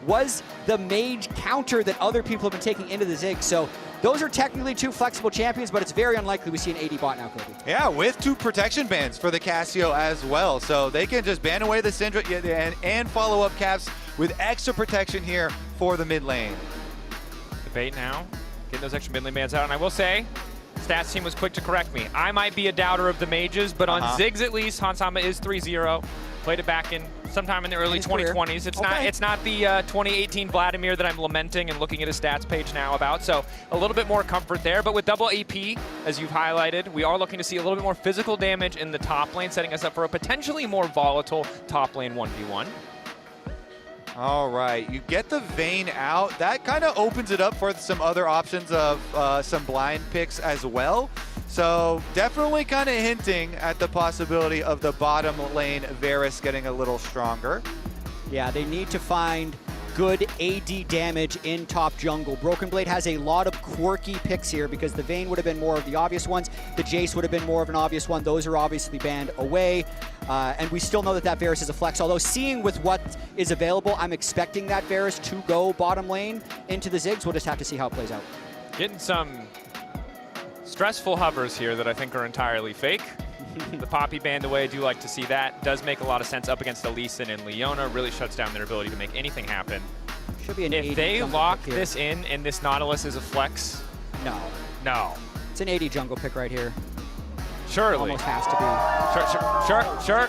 was the mage counter that other people have been taking into the Ziggs. So those are technically two flexible champions, but it's very unlikely we see an AD bot now, Kobe. Yeah, with 2 protection bans for the Cassio as well. So they can just ban away the Syndra and follow up caps with extra protection here for the mid lane. Debate now, getting those extra mid lane bans out. And I will say, Stats team was quick to correct me. I might be a doubter of the mages, but on Ziggs at least, Hans Sama is 3-0. Played it back in sometime in the early 2020s. It's not the 2018 Vladimir that I'm lamenting and looking at his stats page now about. So a little bit more comfort there. But with double AP, as you've highlighted, we are looking to see a little bit more physical damage in the top lane, setting us up for a potentially more volatile top lane 1v1. All right, you get the Vayne out. That kind of opens it up for some other options of some blind picks as well. So definitely kind of hinting at the possibility of the bottom lane Varus getting a little stronger. Yeah, they need to find good AD damage in top jungle. Broken Blade has a lot of quirky picks here because the Vayne would have been more of the obvious ones. The Jace would have been more of an obvious one. Those are obviously banned away. And we still know that Varus is a flex, although seeing with what is available, I'm expecting that Varus to go bottom lane into the Ziggs. We'll just have to see how it plays out. Getting some stressful hovers here that I think are entirely fake. The Poppy banned away, I do like to see that. Does make a lot of sense up against the Lee Sin and Leona. Really shuts down their ability to make anything happen. Should be an if they lock this in and this Nautilus is a flex. No. No. It's an AD jungle pick right here. Surely. Almost has to be. Sure.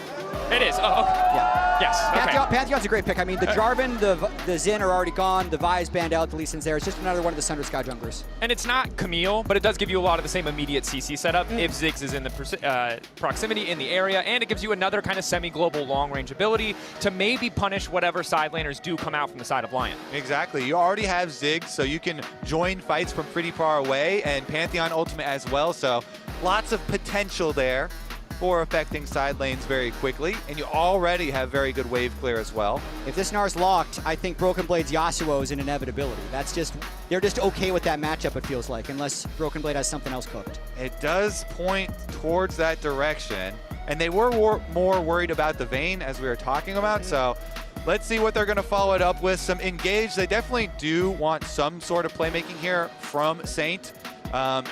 It is. Oh, okay. Yeah. Yes. Pantheon's a great pick. I mean, the Jarvan, the Xin are already gone. The Vi's banned out. The Lee Sin's there. It's just another one of the Sunder Sky junglers. And it's not Camille, but it does give you a lot of the same immediate CC setup if Ziggs is in the proximity in the area, and it gives you another kind of semi-global long-range ability to maybe punish whatever side laners do come out from the side of LYON. Exactly. You already have Ziggs, so you can join fights from pretty far away, and Pantheon ultimate as well, so lots of potential there for affecting side lanes very quickly, and you already have very good wave clear as well. If this Nar's locked, I think Broken Blade's Yasuo is an inevitability. They're just okay with that matchup, it feels like, unless Broken Blade has something else cooked. It does point towards that direction, and they were more worried about the Vayne as we were talking about, so let's see what they're going to follow it up with. Some engage. They definitely do want some sort of playmaking here from Saint.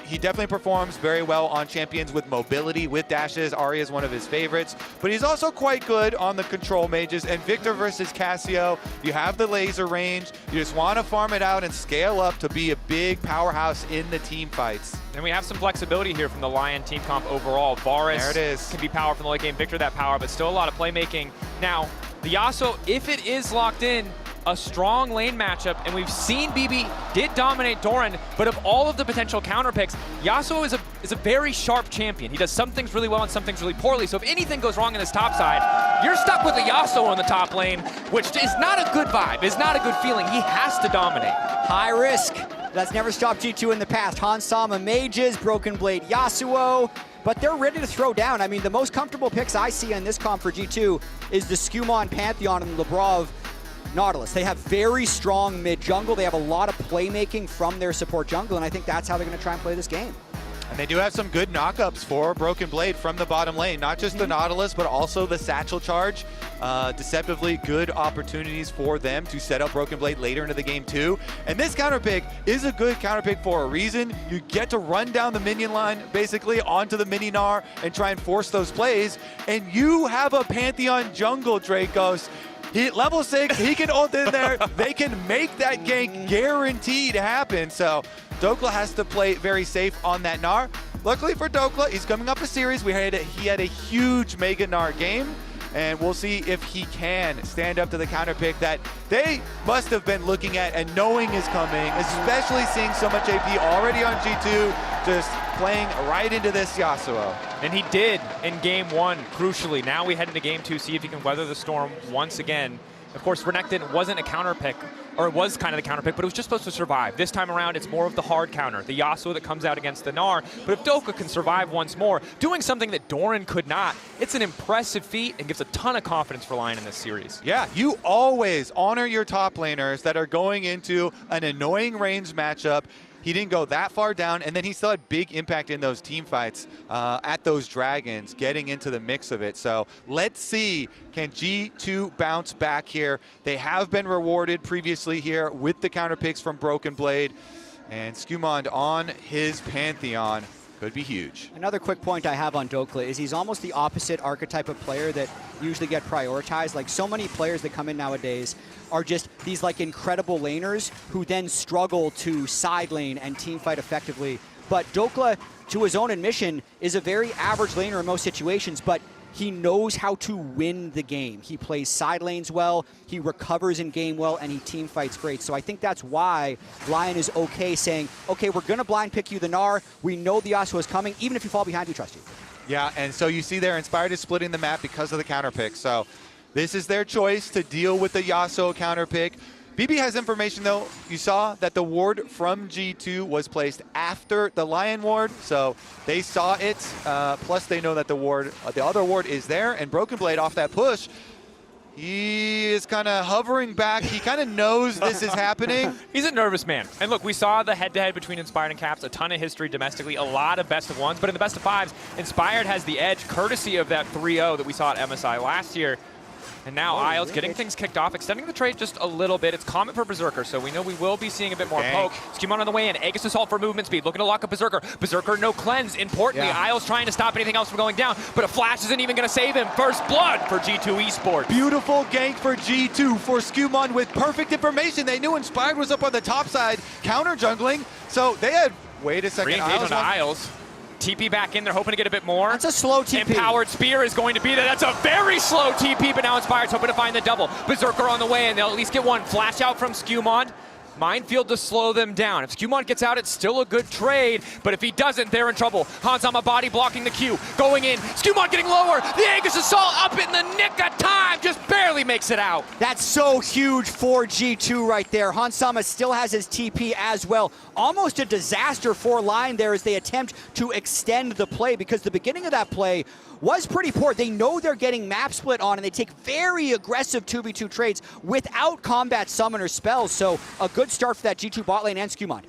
He definitely performs very well on champions with mobility, with dashes. Ahri is one of his favorites, but he's also quite good on the control mages. And Victor versus Cassio, you have the laser range. You just want to farm it out and scale up to be a big powerhouse in the team fights. And we have some flexibility here from the LYON team comp overall. Varus there it is. Can be powerful in the late game. Victor that power, but still a lot of playmaking. Now, the Yasuo, if it is locked in, a strong lane matchup, and we've seen BB did dominate Doran, but of all of the potential counter picks, Yasuo is a very sharp champion. He does some things really well and some things really poorly, so if anything goes wrong in this top side, you're stuck with a Yasuo on the top lane, which is not a good vibe, is not a good feeling. He has to dominate. High risk. That's never stopped G2 in the past. Hans Sama mages, Broken Blade Yasuo, but they're ready to throw down. I mean, the most comfortable picks I see in this comp for G2 is the Skumon Pantheon and Lebrov Nautilus. They have very strong mid jungle. They have a lot of playmaking from their support jungle, and I think that's how they're going to try and play this game. And they do have some good knockups for Broken Blade from the bottom lane. Not just the Nautilus, but also the Satchel Charge. Deceptively good opportunities for them to set up Broken Blade later into the game too. And this counter pick is a good counter pick for a reason. You get to run down the minion line basically onto the mini Gnar and try and force those plays. And you have a Pantheon jungle, Dracos. Level 6, he can ult in there. They can make that gank guaranteed happen. So Dokla has to play very safe on that Gnar. Luckily for Dokla, he's coming up a series. He had a huge Mega Gnar game. And we'll see if he can stand up to the counter pick that they must have been looking at and knowing is coming, especially seeing so much AP already on G2, just playing right into this Yasuo. And he did in game 1, crucially. Now we head into game 2, see if he can weather the storm once again. Of course, Renekton wasn't a counter pick, or it was kind of the counter pick, but it was just supposed to survive. This time around, it's more of the hard counter, the Yasuo that comes out against the Gnar. But if Dokla can survive once more, doing something that Doran could not, it's an impressive feat and gives a ton of confidence for LYON in this series. Yeah, you always honor your top laners that are going into an annoying range matchup. He didn't go that far down, and then he still had big impact in those team fights at those dragons, getting into the mix of it. So let's see, can G2 bounce back here? They have been rewarded previously here with the counter picks from Broken Blade, and Skumond on his Pantheon could be huge. Another quick point I have on Dokla is he's almost the opposite archetype of player that usually get prioritized. Like so many players that come in nowadays are just these like incredible laners who then struggle to side lane and team fight effectively. But Dokla, to his own admission, is a very average laner in most situations, but he knows how to win the game. He plays side lanes well, he recovers in game well, and he team fights great. So I think that's why LYON is okay saying, okay, we're gonna blind pick you the Gnar. We know the Yasuo is coming. Even if you fall behind, we trust you. Yeah, and so you see there, Inspired is splitting the map because of the counter pick. So this is their choice to deal with the Yasuo counter pick. BB has information though. You saw that the ward from G2 was placed after the LYON ward, so they saw it. Plus they know that the ward, the other ward is there, and Broken Blade off that push, he is kind of hovering back. He kind of knows this is happening. He's a nervous man. And look, we saw the head-to-head between Inspired and Caps, a ton of history domestically, a lot of best of ones, but in the best of fives, Inspired has the edge courtesy of that 3-0 that we saw at MSI last year. And now Isles getting things kicked off, extending the trade just a little bit. It's common for Berserker, so we know we will be seeing a bit more poke. Skumon on the way in. Aegis assault for movement speed, looking to lock up Berserker. Berserker no cleanse. Importantly, Isles trying to stop anything else from going down, but a flash isn't even going to save him. First blood for G2 Esports. Beautiful gank for G2 for Skumon with perfect information. They knew Inspired was up on the top side, counter jungling, so they had, wait a second, Re-engage on Isles. TP back in, they're hoping to get a bit more. That's a slow TP. Empowered Spear is going to be there. That's a very slow TP, but now Inspired's hoping to find the double. Berserker on the way, and they'll at least get one. Flash out from Skumon. Minefield to slow them down. If Skumon gets out, it's still a good trade, but if he doesn't, they're in trouble. Hansama body blocking the Q, going in. Skumon getting lower. The Aegis assault up in the nick of time, just barely makes it out. That's so huge for G2 right there. Hansama still has his TP as well. Almost a disaster for LYON there as they attempt to extend the play, because the beginning of that play was pretty poor. They know they're getting map split on, and they take very aggressive 2v2 trades without combat summoner spells. So a good start for that G2 bot lane and Skumon.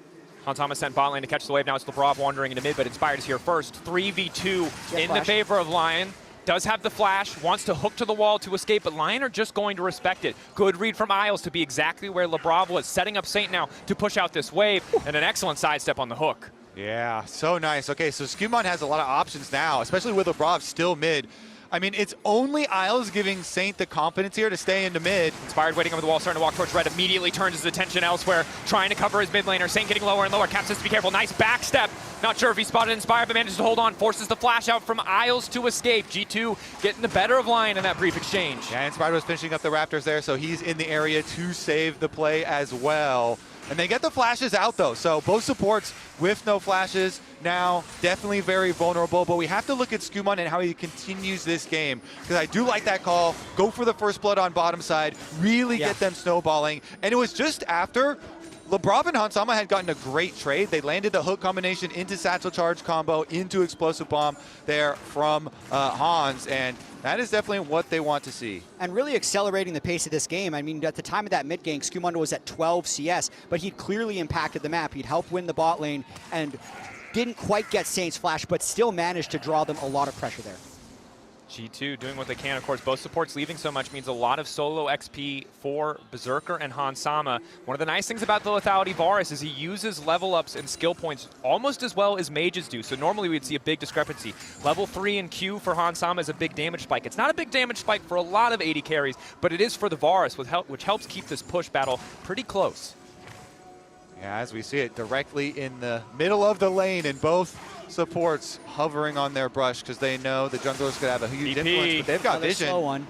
Hansama sent bot lane to catch the wave. Now it's Lebrov wandering into mid, but Inspired is here first. 3v2 in the favor of LYON. Does have the flash, wants to hook to the wall to escape, but LYON are just going to respect it. Good read from Isles to be exactly where Lebrov was, setting up Saint now to push out this wave, and an excellent sidestep on the hook. Yeah, so nice. Okay, so Skumon has a lot of options now, especially with Lebrov still mid. I mean, it's only Isles giving Saint the confidence here to stay into mid. Inspired waiting over the wall, starting to walk towards red, immediately turns his attention elsewhere, trying to cover his mid laner. Saint getting lower and lower. Cap says to be careful. Nice back step. Not sure if he spotted Inspired, but manages to hold on. Forces the flash out from Isles to escape. G2 getting the better of LYON in that brief exchange. Yeah, Inspired was finishing up the Raptors there, so he's in the area to save the play as well. And they get the flashes out though, so both supports with no flashes now, definitely very vulnerable, but we have to look at Skumon and how he continues this game, because I do like that call. Go for the first blood on bottom side, really get them snowballing, and it was just after Lebrov and Hansama had gotten a great trade. They landed the hook combination into Satchel Charge combo, into Explosive Bomb there from Hans, and that is definitely what they want to see. And really accelerating the pace of this game. I mean, at the time of that mid gank, Skumon was at 12 CS, but he'd clearly impacted the map. He'd helped win the bot lane, and didn't quite get Saint's flash, but still managed to draw them a lot of pressure there. G2 doing what they can. Of course, both supports leaving so much means a lot of solo XP for Berserker and Hansama. One of the nice things about the Lethality Varus is he uses level ups and skill points almost as well as mages do. So normally we'd see a big discrepancy. Level 3 in Q for Hansama is a big damage spike. It's not a big damage spike for a lot of AD carries, but it is for the Varus, which helps keep this push battle pretty close. Yeah, as we see it directly in the middle of the lane, and both supports hovering on their brush because they know the junglers could have a huge influence, but they've got vision. Slow one.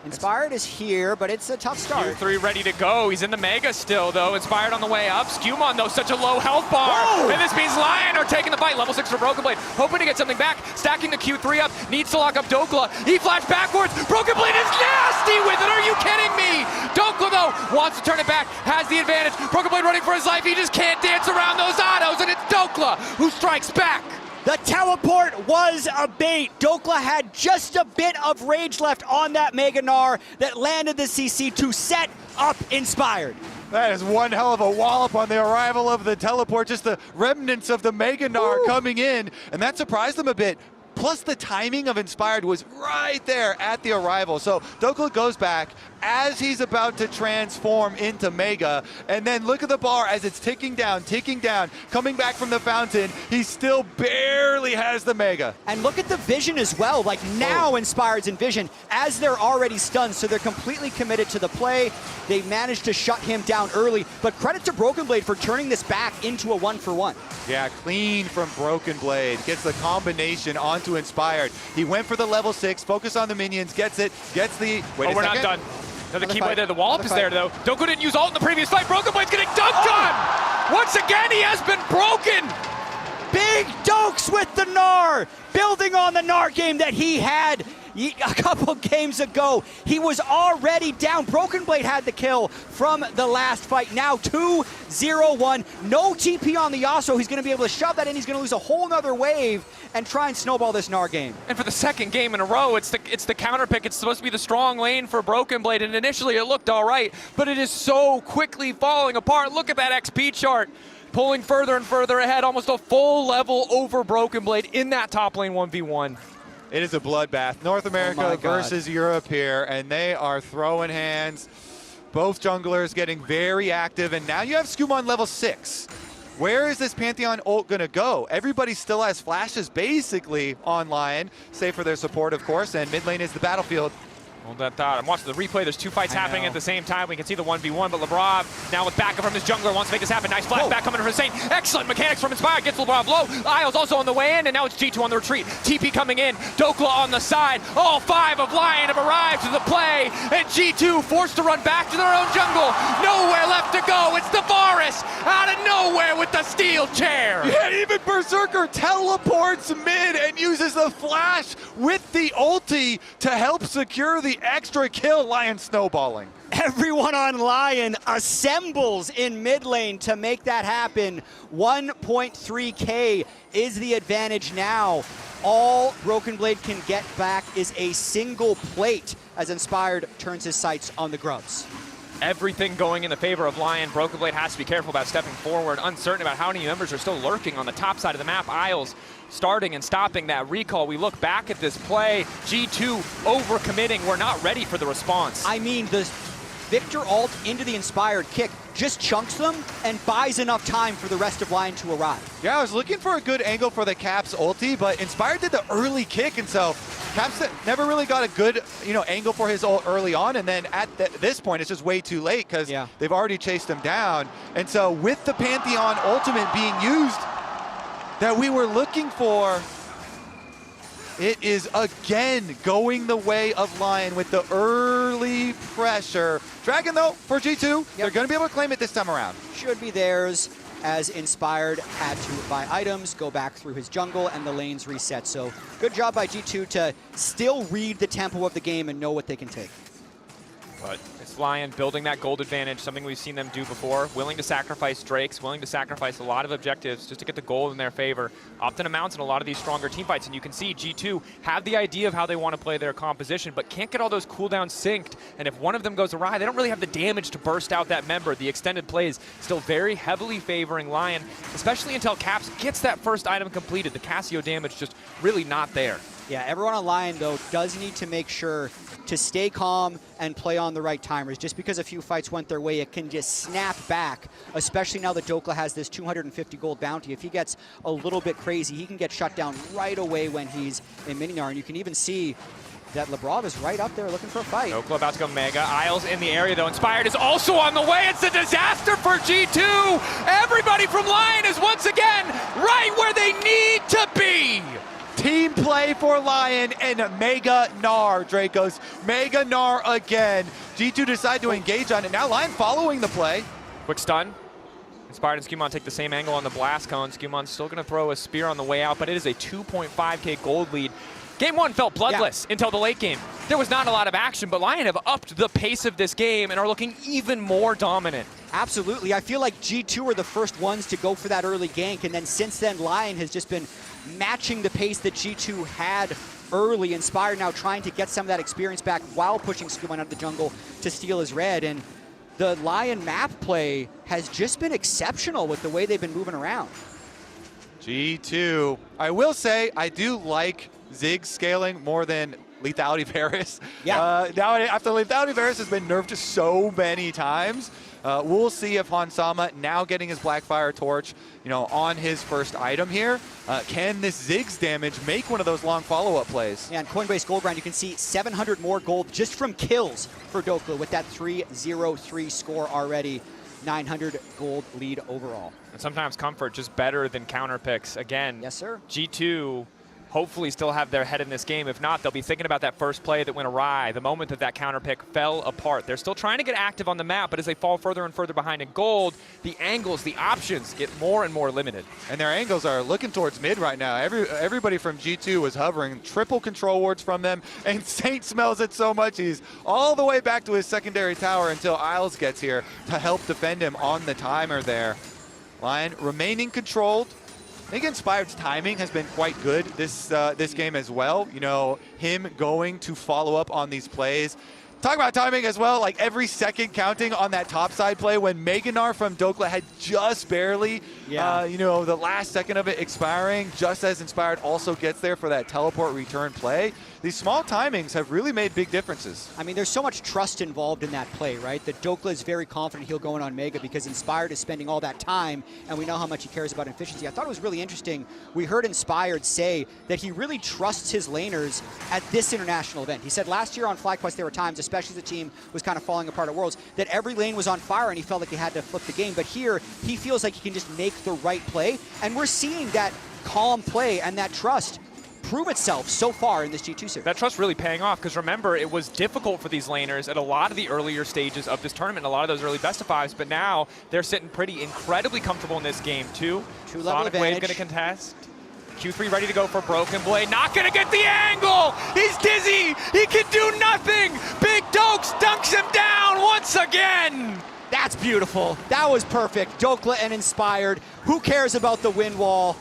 Inspired is here, but it's a tough start. Q3 ready to go. He's in the Mega still, though. Inspired on the way up. Skewmon, though, such a low health bar. Whoa! And this means LYON are taking the fight. Level 6 for Broken Blade. Hoping to get something back. Stacking the Q3 up. Needs to lock up Dokla. He flashed backwards. Broken Blade is nasty with it. Are you kidding me? Dokla, though, wants to turn it back. Has the advantage. Broken Blade running for his life. He just can't dance around those autos. And it's Dokla who strikes back. The teleport was a bait. Dokla had just a bit of rage left on that Mega Gnar that landed the CC to set up Inspired. That is one hell of a wallop on the arrival of the teleport, just the remnants of the Mega Gnar coming in, and that surprised them a bit. Plus the timing of Inspired was right there at the arrival. So Dokla goes back as he's about to transform into Mega, and then look at the bar as it's ticking down, coming back from the fountain. He still barely has the Mega. And look at the vision as well. Like now Inspired's in vision as they're already stunned, so they're completely committed to the play. They managed to shut him down early, but credit to Broken Blade for turning this back into a 1-for-1. Yeah, clean from Broken Blade. Gets the combination onto Inspired. He went for the level 6, focus on the minions, gets it, gets the... Wait, we're not done. Another key play there. The wallop is there, though. Dokla didn't use ult in the previous fight. Broken Blade's getting dunked on! Once again, he has been broken! Big Dokes with the Gnar, building on the Gnar game that he had a couple games ago. He was already down. Broken Blade had the kill from the last fight. Now 2-0-1. No TP on the Yasuo. He's going to be able to shove that in. He's going to lose a whole nother wave and try and snowball this Gnar game. And for the second game in a row, it's the counter pick. It's supposed to be the strong lane for Broken Blade, and initially it looked all right, but it is so quickly falling apart. Look at that XP chart. Pulling further and further ahead, almost a full level over Broken Blade in that top lane 1v1. It is a bloodbath. North America versus Europe here, and they are throwing hands. Both junglers getting very active, and now you have Skewmon level 6. Where is this Pantheon ult going to go? Everybody still has flashes basically on LYON, save for their support, of course, and mid lane is the battlefield. Hold that thought. I'm watching the replay. There's two fights happening at the same time. We can see the 1v1, but Lebrov now with backup from his jungler wants to make this happen. Nice flashback coming from Saint. Excellent mechanics from Inspired. Gets Lebrov low. Isles also on the way in, and now it's G2 on the retreat. TP coming in. Dokla on the side. All 5 of LYON have arrived to the play, and G2 forced to run back to their own jungle. Nowhere left to go. It's the Varus out of nowhere with the steel chair. Yeah, even Berserker teleports mid and uses the flash with the ulti to help secure the extra kill. LYON snowballing. Everyone on LYON assembles in mid lane to make that happen. 1.3K is the advantage now. All Broken Blade can get back is a single plate as Inspired turns his sights on the Grubs. Everything going in the favor of LYON. Broken Blade has to be careful about stepping forward, uncertain about how many members are still lurking on the top side of the map. Isles starting and stopping that recall. We look back at this play. G2 overcommitting. We're not ready for the response. I mean, the Victor ult into the Inspired kick just chunks them and buys enough time for the rest of LYON to arrive. Yeah, I was looking for a good angle for the Caps ulti, but Inspired did the early kick, and so Caps never really got a good angle for his ult early on, and then at this point it's just way too late because they've already chased him down. And so with the Pantheon ultimate being used that we were looking for, it is again going the way of LYON with the early pressure. Dragon, though, for G2, they're going to be able to claim it this time around. Should be theirs, as Inspired had to buy items, go back through his jungle, and the lanes reset. So good job by G2 to still read the tempo of the game and know what they can take. But it's with LYON building that gold advantage, something we've seen them do before, willing to sacrifice Drakes, willing to sacrifice a lot of objectives just to get the gold in their favor, often amounts in a lot of these stronger team fights. And you can see G2 have the idea of how they want to play their composition, but can't get all those cooldowns synced. And if one of them goes awry, they don't really have the damage to burst out that member. The extended plays still very heavily favoring LYON, especially until Caps gets that first item completed. The Casio damage just really not there. Yeah, everyone on LYON, though, does need to make sure to stay calm and play on the right timers. Just because a few fights went their way, it can just snap back, especially now that Dokla has this 250 gold bounty. If he gets a little bit crazy, he can get shut down right away when he's in Mininar. And you can even see that Lebrov is right up there looking for a fight. Dokla about to go mega. Isles in the area, though. Inspired is also on the way. It's a disaster for G2. Everybody from LYON is once again right where they need to be. Team play for LYON and Mega Gnar, Dracos. Mega Gnar again. G2 decide to engage on it. Now LYON following the play. Quick stun. Inspired and Skumon take the same angle on the blast cone. Skumon's still going to throw a spear on the way out, but it is a 2.5k gold lead. Game one felt bloodless until the late game. There was not a lot of action, but LYON have upped the pace of this game and are looking even more dominant. Absolutely. I feel like G2 were the first ones to go for that early gank, and then since then, LYON has just been matching the pace that G2 had early. Inspired now trying to get some of that experience back while pushing Skumon out of the jungle to steal his red. And the LYON map play has just been exceptional with the way they've been moving around. G2. I will say, I do like Ziggs scaling more than Lethality Varus. Yeah. Now, after Lethality Varus has been nerfed so many times, we'll see if Hansama, now getting his Blackfire Torch, on his first item here, can this Ziggs damage make one of those long follow-up plays? Yeah, and Coinbase Gold Grind, you can see 700 more gold just from kills for Dokla with that 3-0-3 score already. 900 gold lead overall. And sometimes comfort just better than counter picks. Again, yes, sir. G2 hopefully still have their head in this game. If not, they'll be thinking about that first play that went awry, the moment that counter pick fell apart. They're still trying to get active on the map, but as they fall further and further behind in gold, the angles, the options get more and more limited. And their angles are looking towards mid right now. Everybody from G2 was hovering, triple control wards from them, and Saint smells it so much he's all the way back to his secondary tower until Isles gets here to help defend him on the timer there. LYON remaining controlled. I think Inspired's timing has been quite good this game as well. Him going to follow up on these plays. Talk about timing as well, like every second counting on that topside play when Mega Gnar from Dokla had just barely, the last second of it expiring, just as Inspired also gets there for that teleport return play. These small timings have really made big differences. I mean, there's so much trust involved in that play, right? That Dokla is very confident he'll go in on Mega because Inspired is spending all that time, and we know how much he cares about efficiency. I thought it was really interesting. We heard Inspired say that he really trusts his laners at this international event. He said last year on FlyQuest there were times, especially as the team was kind of falling apart at Worlds, that every lane was on fire and he felt like he had to flip the game. But here, he feels like he can just make the right play, and we're seeing that calm play and that trust prove itself so far in this G2 series. That trust really paying off, because remember, it was difficult for these laners at a lot of the earlier stages of this tournament, a lot of those early best of fives, but now they're sitting pretty incredibly comfortable in this game too. True level Sonic advantage. Wave gonna contest. Q3 ready to go for Broken Blade, not gonna get the angle! He's dizzy, he can do nothing! Big Dokes dunks him down once again! That's beautiful. That was perfect. Dokla and Inspired. Who cares about the win wall?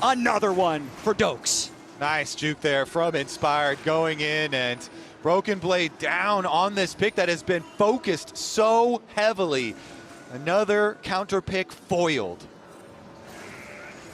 Another one for Dokes. Nice juke there from Inspired going in, and Broken Blade down on this pick that has been focused so heavily. Another counter pick foiled.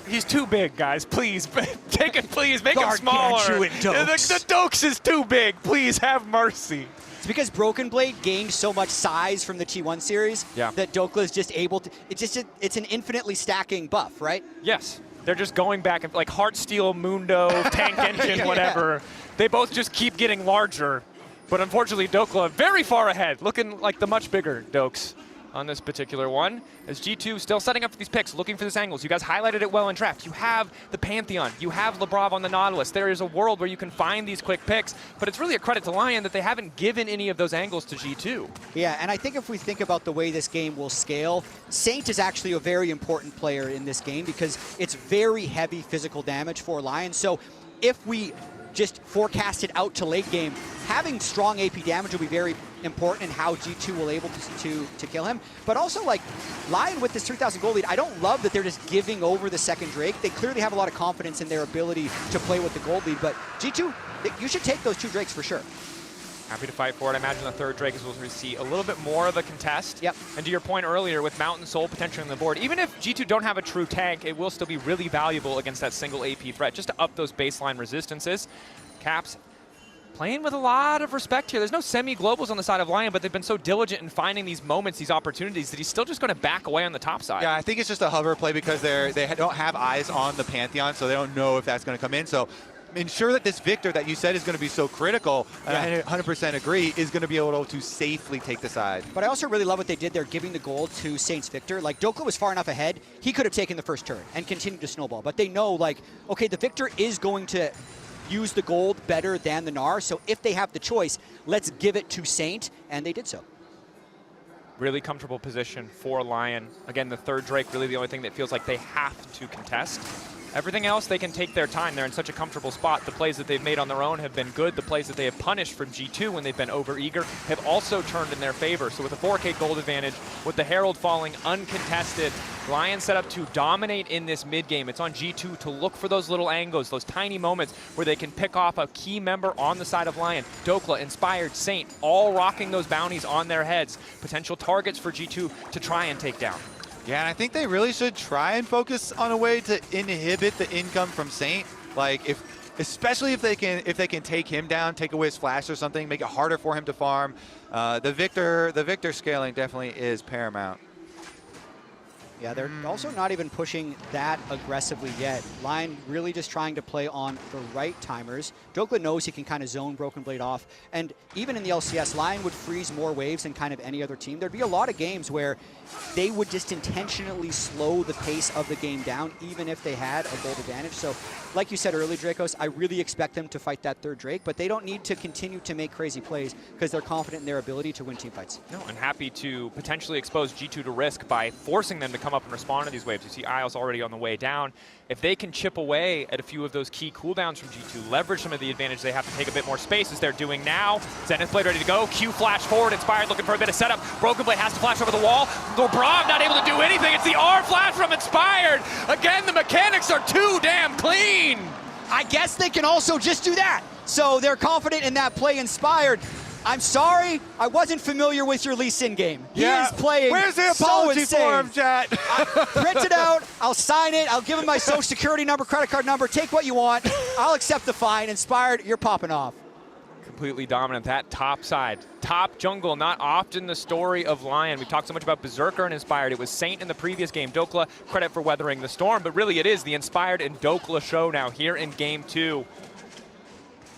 He's too big, guys. Please, take it, please. Make him smaller. The Dokes is too big. Please have mercy. It's because Broken Blade gained so much size from the T1 series that Dokla is just able to, it's an infinitely stacking buff, right? Yes. They're just going back and like Heartsteel, Mundo, Tank Engine, whatever. They both just keep getting larger. But unfortunately, Dokla very far ahead, looking like the much bigger Dokes on this particular one. As G2 still setting up for these picks, looking for these angles. You guys highlighted it well in draft. You have the Pantheon. You have Lebrov on the Nautilus. There is a world where you can find these quick picks, but it's really a credit to LYON that they haven't given any of those angles to G2. Yeah, and I think if we think about the way this game will scale, Saint is actually a very important player in this game because it's very heavy physical damage for LYON. So if we just forecasted out to late game. Having strong AP damage will be very important in how G2 will able to kill him. But also, like, LYON with this 3,000 gold lead, I don't love that they're just giving over the second Drake. They clearly have a lot of confidence in their ability to play with the gold lead, but G2, you should take those 2 Drakes for sure. Happy to fight for it. I imagine the third Drake is we'll see a little bit more of a contest. Yep. And to your point earlier, with Mountain Soul potentially on the board, even if G2 don't have a true tank, it will still be really valuable against that single AP threat, just to up those baseline resistances. Caps playing with a lot of respect here. There's no semi-globals on the side of LYON, but they've been so diligent in finding these moments, these opportunities, that he's still just going to back away on the top side. Yeah, I think it's just a hover play because they don't have eyes on the Pantheon, so they don't know if that's going to come in. So ensure that this Victor that you said is going to be so critical, and I 100% agree, is going to be able to safely take the side. But I also really love what they did there, giving the gold to Saints Victor. Like, Dokla was far enough ahead, he could have taken the first turn and continued to snowball. But they know, like, okay, the Victor is going to use the gold better than the Gnar, so if they have the choice, let's give it to Saint, and they did so. Really comfortable position for LYON. Again, the third Drake, really the only thing that feels like they have to contest. Everything else, they can take their time. They're in such a comfortable spot. The plays that they've made on their own have been good. The plays that they have punished from G2 when they've been over-eager have also turned in their favor. So with a 4K gold advantage, with the Herald falling uncontested, LYON set up to dominate in this mid-game. It's on G2 to look for those little angles, those tiny moments where they can pick off a key member on the side of LYON. Dokla, Inspired, Saint, all rocking those bounties on their heads. Potential targets for G2 to try and take down. Yeah, and I think they really should try and focus on a way to inhibit the income from Saint. Like, especially if they can take him down, take away his flash or something, make it harder for him to farm. The Victor scaling definitely is paramount. Yeah, they're also not even pushing that aggressively yet. LYON really just trying to play on the right timers. Dokla knows he can kind of zone Broken Blade off. And even in the LCS, LYON would freeze more waves than kind of any other team. There'd be a lot of games where they would just intentionally slow the pace of the game down, even if they had a gold advantage. So, like you said earlier, Dracos, I really expect them to fight that third Drake, but they don't need to continue to make crazy plays because they're confident in their ability to win team fights. No, and happy to potentially expose G2 to risk by forcing them to come up and respond to these waves. You see Isles already on the way down. If they can chip away at a few of those key cooldowns from G2, leverage some of the advantage, they have to take a bit more space as they're doing now. Zenith Blade ready to go. Q flash forward. Inspired looking for a bit of setup. Broken Blade has to flash over the wall. LeBron not able to do anything. It's the R flash from Inspired. Again, the mechanics are too damn clean. I guess they can also just do that. So they're confident in that play. Inspired. I'm sorry, I wasn't familiar with your Lee Sin game. He is playing. Where's the apology for him, chat? Print it out, I'll sign it, I'll give him my social security number, credit card number, take what you want. I'll accept the fine. Inspired, you're popping off. Completely dominant, that top side. Top jungle, not often the story of LYON. We've talked so much about Berserker and Inspired. It was Saint in the previous game. Dokla, credit for weathering the storm, but really it is the Inspired and Dokla show now here in game 2.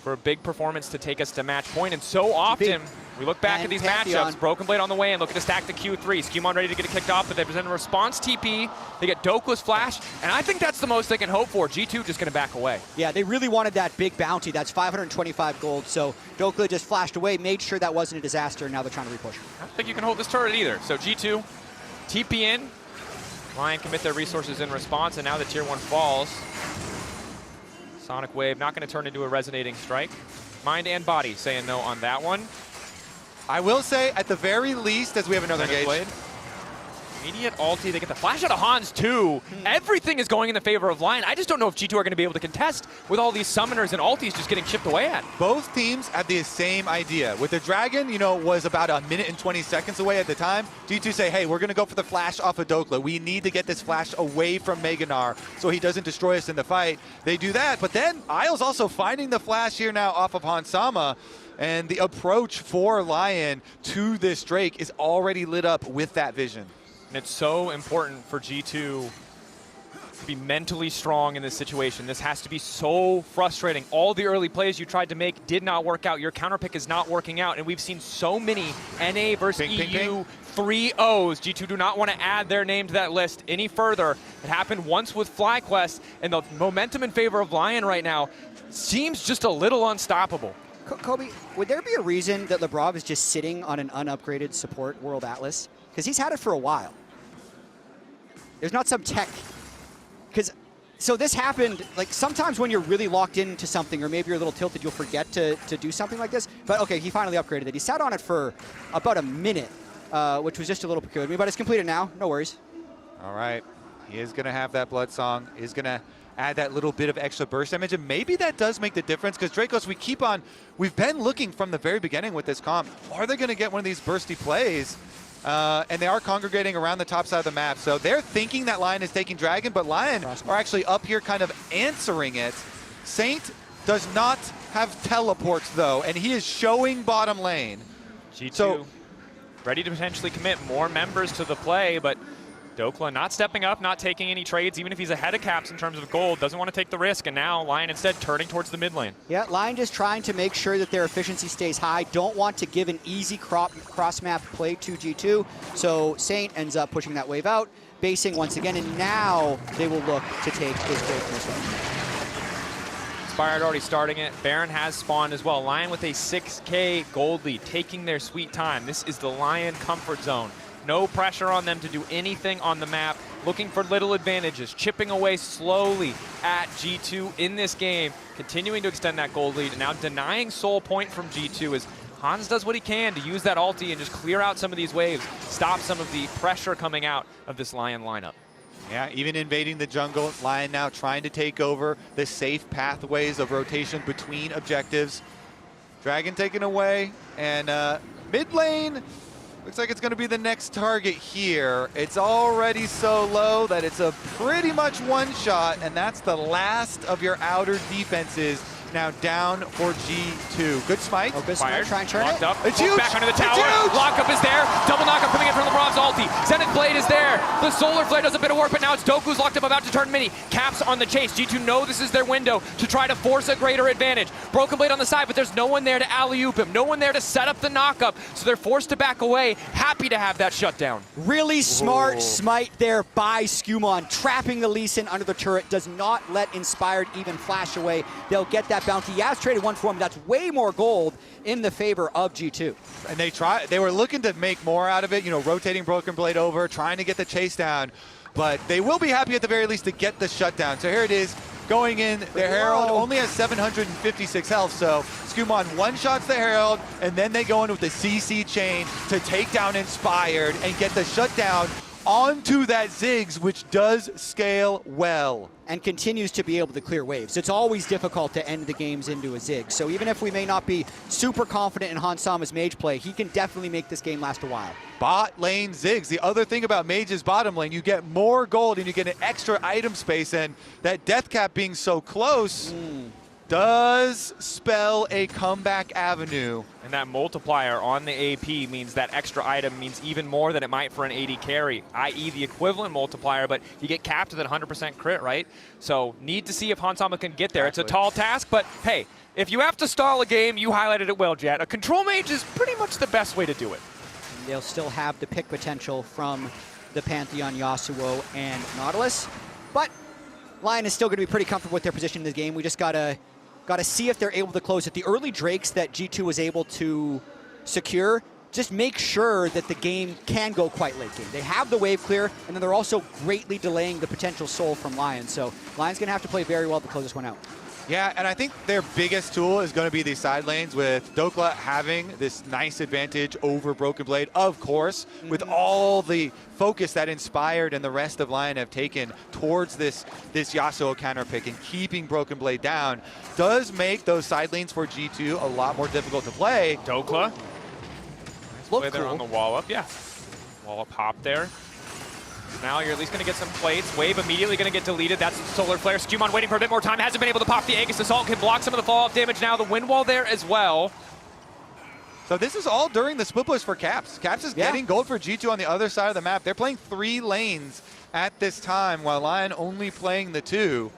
For a big performance to take us to match point. And so often, we look back at these matchups, Broken Blade on the way and looking to stack the Q3. Skewmon ready to get it kicked off, but they present a response TP. They get Dokla's flash, and I think that's the most they can hope for. G2 just gonna back away. Yeah, they really wanted that big bounty. That's 525 gold, so Dokla just flashed away, made sure that wasn't a disaster, and now they're trying to repush. I don't think you can hold this turret either. So G2, TP in. LYON commit their resources in response, and now the tier 1 falls. Sonic Wave not going to turn into a resonating strike. Mind and body saying no on that one. I will say, at the very least, as we have another engage. Blade. Immediate ulti, they get the flash out of Hans too. Everything is going in the favor of LYON. I just don't know if G2 are going to be able to contest with all these summoners and ultis just getting chipped away at. Both teams had the same idea. With the Dragon, was about 1 minute and 20 seconds away at the time. G2 say, hey, we're going to go for the flash off of Dokla. We need to get this flash away from Mega Gnar so he doesn't destroy us in the fight. They do that, but then Isles also finding the flash here now off of Hansama. And the approach for LYON to this Drake is already lit up with that vision. And it's so important for G2 to be mentally strong in this situation. This has to be so frustrating. All the early plays you tried to make did not work out. Your counter pick is not working out. And we've seen so many NA versus EU 3-0s. G2 do not want to add their name to that list any further. It happened once with FlyQuest, and the momentum in favor of LYON right now seems just a little unstoppable. Kobe, would there be a reason that Lebrov is just sitting on an unupgraded support World Atlas? Because he's had it for a while. There's not some tech. Because So this happened, like sometimes when you're really locked into something or maybe you're a little tilted, you'll forget to do something like this. But okay, he finally upgraded it. He sat on it for about a minute, which was just a little peculiar to me, but it's completed now, no worries. All right, he is gonna have that Blood Song, is gonna add that little bit of extra burst damage, and maybe that does make the difference, because Dracos, we've been looking from the very beginning with this comp, are they gonna get one of these bursty plays? And they are congregating around the top side of the map. So they're thinking that LYON is taking Dragon, but LYON are actually up here kind of answering it. Saint does not have teleports though, and he is showing bottom lane. G2 so, ready to potentially commit more members to the play, but Dokla not stepping up, not taking any trades, even if he's ahead of Caps in terms of gold, doesn't want to take the risk, and now LYON instead turning towards the mid lane. Yeah, LYON just trying to make sure that their efficiency stays high, don't want to give an easy cross-map play to G2, so Saint ends up pushing that wave out, basing once again, and now they will look to take this trade from this one. Inspired already starting it. Baron has spawned as well. LYON with a 6K gold lead, taking their sweet time. This is the LYON comfort zone. No pressure on them to do anything on the map. Looking for little advantages, chipping away slowly at G2 in this game, continuing to extend that gold lead, and now denying soul point from G2 as Hans does what he can to use that ulti and just clear out some of these waves, stop some of the pressure coming out of this LYON lineup. Yeah, even invading the jungle. LYON now trying to take over the safe pathways of rotation between objectives. Dragon taken away, and mid lane, looks like it's going to be the next target here. It's already so low that it's a pretty much one shot, and that's the last of your outer defenses now down for G2. Good smite. Oh, good smite. Try and turn Locked it. up. It's huge. Back under the tower. Lockup is there. Double knockup coming in from LeBron's ulti. Zenith Blade is there. The Solar Flare does a bit of work, but now it's Doku's locked up, about to turn mini. Caps on the chase. G2 know this is their window to try to force a greater advantage. Broken Blade on the side, but there's no one there to alley-oop him. No one there to set up the knockup, so they're forced to back away. Happy to have that shutdown. Really smart smite there by Skumon, trapping the Lee Sin under the turret, does not let Inspired even flash away. They'll get that bounty. Yaz traded one for him. That's way more gold in the favor of G2. And they were looking to make more out of it, you know, rotating Broken Blade over, trying to get the chase down, but they will be happy at the very least to get the shutdown. So here it is, going in. The Herald only has 756 health, so Skumon one-shots the Herald, and then they go in with the CC chain to take down Inspired and get the shutdown onto that Ziggs, which does scale well. And continues to be able to clear waves. It's always difficult to end the games into a Ziggs. So even if we may not be super confident in Hansama's mage play, he can definitely make this game last a while. Bot lane Ziggs. The other thing about Mage's bottom lane, you get more gold and you get an extra item space, and that death cap being so close does spell a comeback avenue. And that multiplier on the AP means that extra item means even more than it might for an AD carry, i.e. the equivalent multiplier, but you get capped with a 100% crit, right? So need to see if Hansama can get there. Exactly. It's a tall task, but hey, if you have to stall a game, you highlighted it well, Jet. A control mage is pretty much the best way to do it. And they'll still have the pick potential from the Pantheon, Yasuo, and Nautilus, but LYON is still going to be pretty comfortable with their position in this game. We just got to see if they're able to close it. The early Drakes that G2 was able to secure just make sure that the game can go quite late game. They have the wave clear, and then they're also greatly delaying the potential soul from LYON. So LYON's going to have to play very well to close this one out. Yeah, and I think their biggest tool is going to be these side lanes, with Dokla having this nice advantage over Broken Blade, of course, with all the focus that Inspired and the rest of LYON have taken towards this Yasuo counter pick, and keeping Broken Blade down does make those side lanes for G2 a lot more difficult to play. Dokla. Nice play there on the wall up. Yeah. Wall up hop there. Now you're at least going to get some plates. Wave immediately going to get deleted. That's Solar Flare. Skumon waiting for a bit more time. Hasn't been able to pop the Aegis Assault. Can block some of the fall-off damage now. The wind wall there as well. So this is all during the split push for Caps. Caps is getting gold for G2 on the other side of the map. They're playing 3 lanes at this time, while LYON only playing the 2.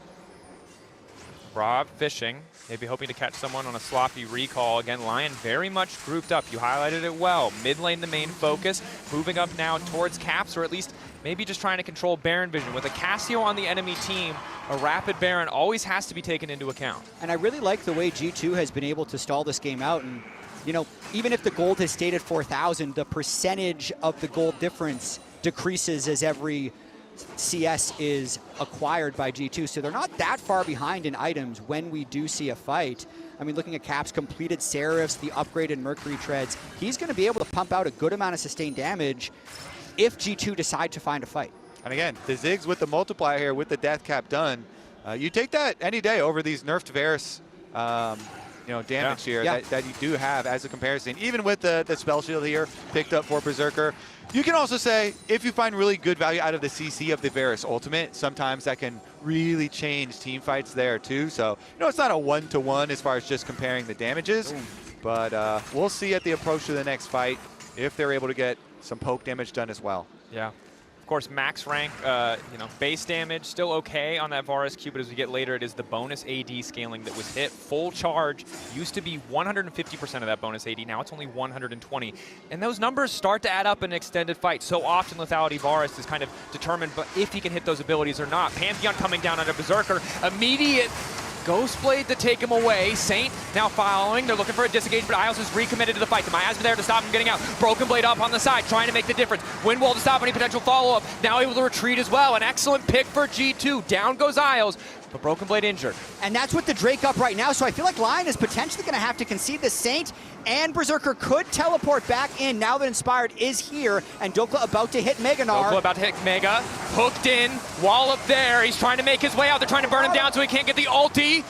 Rob fishing, maybe hoping to catch someone on a sloppy recall. Again, LYON very much grouped up. You highlighted it well. Mid lane the main focus, moving up now towards Caps, or at least maybe just trying to control Baron vision. With a Cassio on the enemy team, a rapid Baron always has to be taken into account. And I really like the way G2 has been able to stall this game out. And, you know, even if the gold has stayed at 4,000, the percentage of the gold difference decreases as every CS is acquired by G2, so they're not that far behind in items when we do see a fight. I mean, looking at Cap's completed Seraphs, the upgraded Mercury Treads, he's going to be able to pump out a good amount of sustained damage if G2 decide to find a fight. And again, the Ziggs with the multiplier here, with the death cap done, you take that any day over these nerfed Varus damage here that you do have as a comparison. Even with the spell shield here picked up for Berserker. You can also say, if you find really good value out of the CC of the Varus ultimate, sometimes that can really change team fights there too. So, it's not a one-to-one as far as just comparing the damages, but we'll see at the approach to the next fight if they're able to get some poke damage done as well. Yeah. Of course, max rank, base damage, still okay on that Varus Q, but as we get later, it is the bonus AD scaling that was hit. Full charge used to be 150% of that bonus AD, now it's only 120. And those numbers start to add up in an extended fight. So often lethality Varus is kind of determined but if he can hit those abilities or not. Pantheon coming down under Berserker, immediate Ghost Blade to take him away. Saint now following. They're looking for a disengage, but Isles is recommitted to the fight. The Miasma there to stop him getting out. Broken Blade up on the side, trying to make the difference. Windwall to stop any potential follow-up. Now able to retreat as well. An excellent pick for G2. Down goes Isles, but Broken Blade injured. And that's with the Drake up right now, so I feel like LYON is potentially going to have to concede the Saint, and Berserker could teleport back in now that Inspired is here, and Dokla about to hit Meganar. Dokla about to hit Mega. Hooked in, wall up there. He's trying to make his way out. They're trying to burn him down so he can't get the ulti.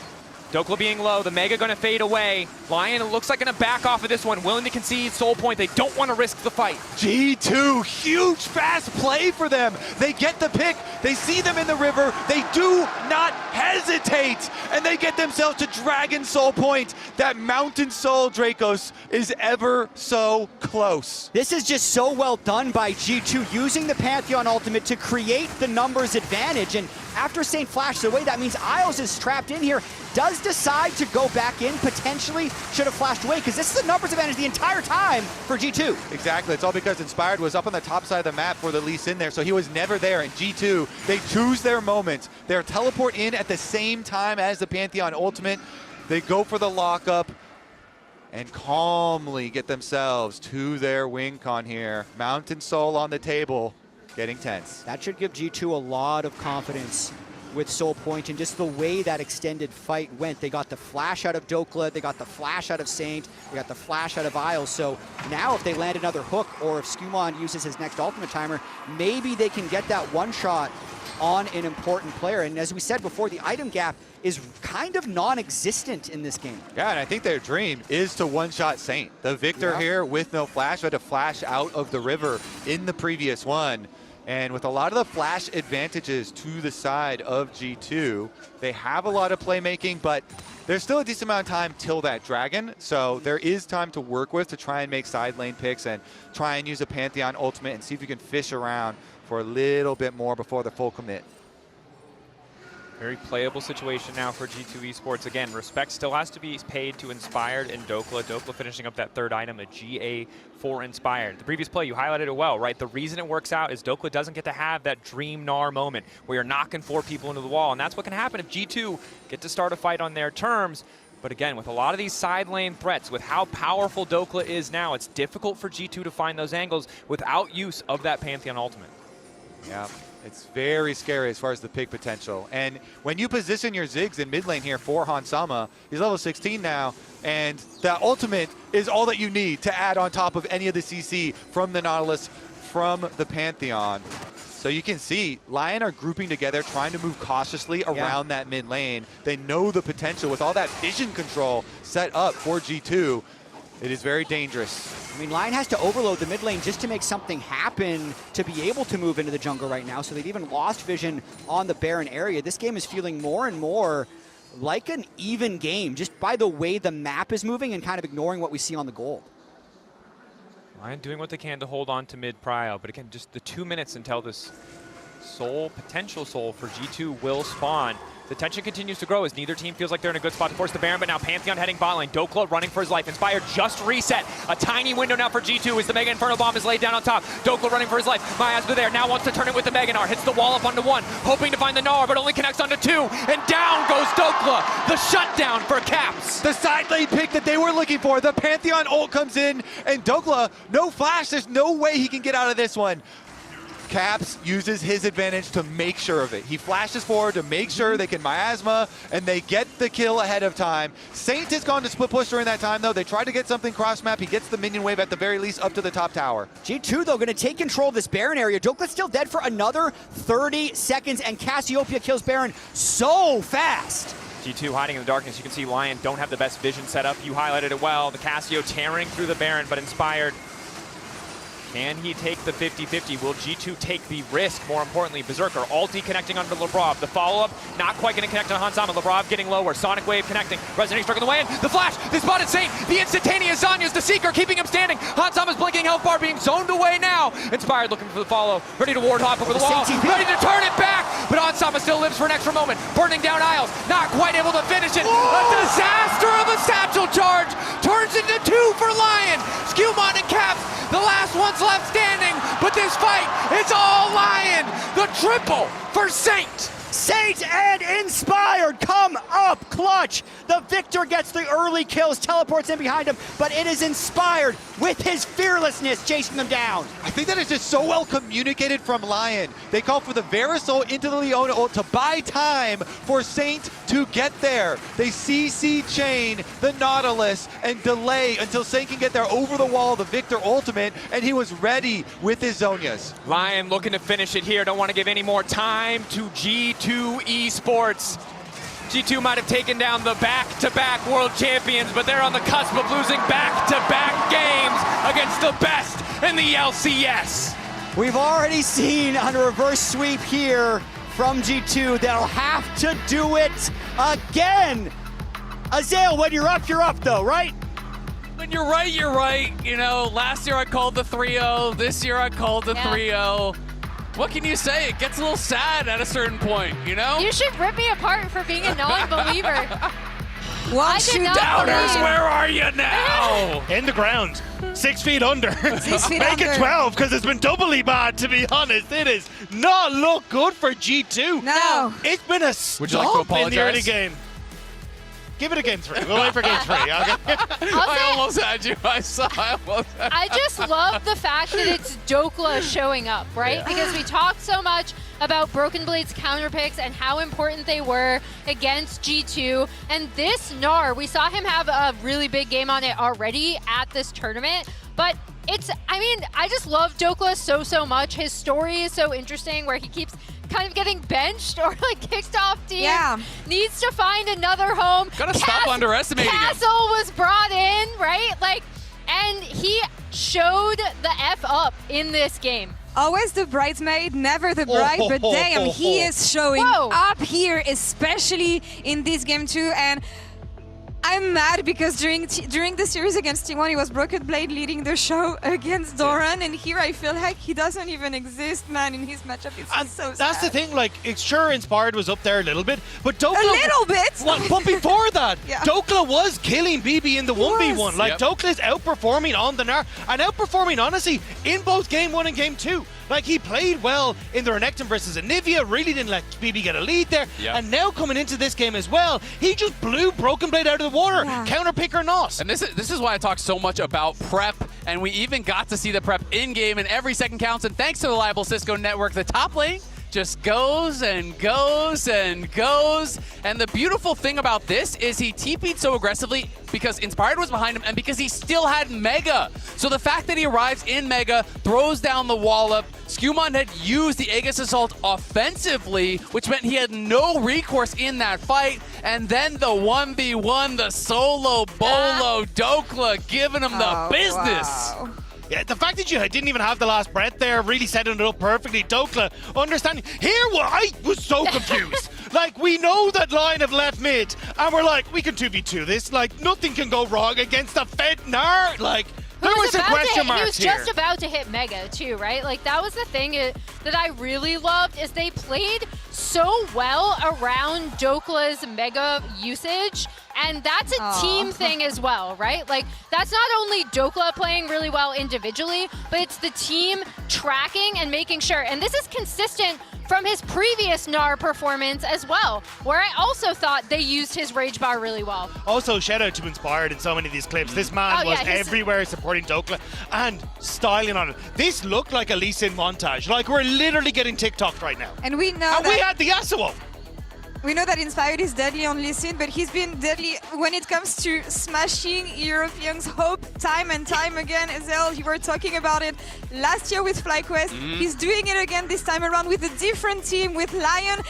Dokla being low, the Mega gonna fade away. LYON, it looks like gonna back off of this one, willing to concede Soul Point. They don't want to risk the fight. G2, huge fast play for them. They get the pick, they see them in the river, they do not hesitate, and they get themselves to Dragon Soul Point. That Mountain Soul Dracos is ever so close. This is just so well done by G2, using the Pantheon ultimate to create the numbers advantage, and after Saint flashes away, that means Isles is trapped in here, does decide to go back in, potentially should have flashed away, because this is a numbers advantage the entire time for G2. Exactly, it's all because Inspired was up on the top side of the map for the Lee Sin there, so he was never there, and G2, they choose their moment. They're teleport in at the same time as the Pantheon ultimate. They go for the lockup and calmly get themselves to their win con here. Mountain Soul on the table, getting tense. That should give G2 a lot of confidence with Soul Point and just the way that extended fight went. They got the flash out of Dokla, they got the flash out of Saint, they got the flash out of Isles. So now if they land another hook, or if Skumon uses his next ultimate timer, maybe they can get that one shot on an important player. And as we said before, the item gap is kind of non-existent in this game. Yeah, and I think their dream is to one-shot Saint. The Victor here with no flash had to flash out of the river in the previous one. And with a lot of the flash advantages to the side of G2, they have a lot of playmaking, but there's still a decent amount of time till that Dragon. So there is time to work with to try and make side lane picks and try and use a Pantheon ultimate and see if you can fish around for a little bit more before the full commit. Very playable situation now for G2 Esports. Again, respect still has to be paid to Inspired and Dokla. Dokla finishing up that third item, a GA for Inspired. The previous play, you highlighted it well, right? The reason it works out is Dokla doesn't get to have that Dream Gnar moment where you're knocking 4 people into the wall, and that's what can happen if G2 get to start a fight on their terms. But again, with a lot of these side lane threats, with how powerful Dokla is now, it's difficult for G2 to find those angles without use of that Pantheon ultimate. Yeah. It's very scary as far as the pick potential. And when you position your Ziggs in mid lane here for Hansama, he's level 16 now, and that ultimate is all that you need to add on top of any of the CC from the Nautilus, from the Pantheon. So you can see LYON are grouping together, trying to move cautiously around that mid lane. They know the potential with all that vision control set up for G2. It is very dangerous. I mean, LYON has to overload the mid lane just to make something happen to be able to move into the jungle right now. So they've even lost vision on the Baron area. This game is feeling more and more like an even game, just by the way the map is moving and kind of ignoring what we see on the gold. LYON doing what they can to hold on to mid prio, but again, just the 2 minutes until this potential soul for G2 will spawn. The tension continues to grow as neither team feels like they're in a good spot to force the Baron, but now Pantheon heading bot lane. Dokla running for his life. Inspired just reset. A tiny window now for G2 as the Mega Inferno Bomb is laid down on top. Dokla running for his life. Miasma there, now wants to turn it with the Mega Gnar. Hits the wall up onto 1, hoping to find the Gnar, but only connects onto 2. And down goes Dokla. The shutdown for Caps. The side lane pick that they were looking for. The Pantheon ult comes in, and Dokla, no flash. There's no way he can get out of this one. Caps uses his advantage to make sure of it. He flashes forward to make sure they can miasma, and they get the kill ahead of time. Saint has gone to split push during that time, though. They tried to get something cross-map. He gets the minion wave at the very least up to the top tower. G2, though, going to take control of this Baron area. Dokla's still dead for another 30 seconds, and Cassiopeia kills Baron so fast. G2 hiding in the darkness. You can see LYON don't have the best vision set up. You highlighted it well. The Cassio tearing through the Baron, but Inspired. Can he take the 50-50? Will G2 take the risk? More importantly, Berserker ulti connecting onto Lebrov. The follow-up not quite going to connect on Hansama. Lebrov getting lower. Sonic Wave connecting. Resonating Struck in the way in. The flash. They spotted Saint. The instantaneous Zanya's the Seeker keeping him standing. Hansama's blinking health bar being zoned away now. Inspired looking for the follow. Ready to ward hop over the wall. Ready to turn it back. But Hansama still lives for an extra moment. Burning down Isles. Not quite able to finish it. A disaster of a satchel charge. Turns into 2 for LYON. Skewmon and Caps. The last one's left standing, but this fight, it's all LYON. The triple for Saint. Saint and Inspired come up clutch. The Victor gets the early kills, teleports in behind him, but it is Inspired with his fearlessness chasing them down. I think that is just so well communicated from LYON. They call for the Verisol into the Leona ult to buy time for Saint to get there. They CC chain the Nautilus and delay until Saint can get there over the wall, the Victor ultimate, and he was ready with his Zhonya's. LYON looking to finish it here. Don't want to give any more time to G2 Esports. G2 might have taken down the back-to-back world champions, but they're on the cusp of losing back-to-back games against the best in the LCS. We've already seen on a reverse sweep here from G2. They'll have to do it again. Azael, when you're up though, right? When you're right, you're right. You know, last year I called the 3-0. This year I called the 3-0. What can you say? It gets a little sad at a certain point, you know? You should rip me apart for being a non-believer. Doubters, where are you now? In the ground. 6 feet under. 6 feet Make under. it 12, because it's been doubly bad, to be honest. It is not look good for G2. No. It's been a Would you like to stomp in the early apologize? game. Give it a game 3. We'll wait for game 3. Okay? I almost had you. I just love the fact that it's Dokla showing up, right? Yeah. Because we talked so much about Broken Blade's counter picks and how important they were against G2. And this Gnar, we saw him have a really big game on it already at this tournament. But I just love Dokla so much. His story is so interesting where he keeps kind of getting benched or like kicked off teams. Yeah. Needs to find another home. Gotta stop underestimating him. Castle was brought in, right? And he showed the F up in this game. Always the bridesmaid, never the bride, but damn, he is showing up here, especially in this game too. And I'm mad because during the series against T1, he was Broken Blade leading the show against Doran, and here I feel like he doesn't even exist, man, in his matchup. It's so sad. That's the thing, like, it's sure Inspired was up there a little bit, but Dokla... A little bit? But before that, Yeah. Dokla was killing BB in the 1v1. Like, Yep. Dokla's outperforming on the Gnar, and outperforming, honestly, in both Game 1 and Game 2. Like, he played well in the Renekton versus Anivia, really didn't let BB get a lead there, Yep. and now coming into this game as well, he just blew Broken Blade out of the water, counter pick or not. And this is why I talk so much about prep, and we even got to see the prep in-game, and every second counts, and thanks to the reliable Cisco network, the top lane just goes and goes and goes. And the beautiful thing about this is he TP'd so aggressively because Inspired was behind him and because he still had Mega. So the fact that he arrives in Mega, throws down the wallop, Skewmon had used the Aegis Assault offensively, which meant he had no recourse in that fight. And then the 1v1, the solo bolo Dokla giving him the business. Wow. Yeah, the fact that you didn't even have the last breath there, really setting it up perfectly. Dokla, understanding. Here, I was so confused. Like, we know that line have left mid, and we're like, we can 2v2 this. Like, nothing can go wrong against the Fed Gnar. Like, there was some question marks here. He was just about to hit Mega too, right? Like, that was the thing that I really loved is they played so well around Dokla's Mega usage. And that's a team thing as well, right? Like, that's not only Dokla playing really well individually, but it's the team tracking and making sure. And this is consistent from his previous NAR performance as well, where I also thought they used his Rage Bar really well. Also, shout out to Inspired in so many of these clips. This man was everywhere supporting Dokla and styling on it. This looked like a Lee Sin montage. Like, we're literally getting TikToked right now. And we know we had the Yasuo. We know that Inspired is deadly on Lee Sin, but he's been deadly when it comes to smashing Europeans' hope time and time again. Ezel, you were talking about it last year with FlyQuest. He's doing it again this time around with a different team, with LYON.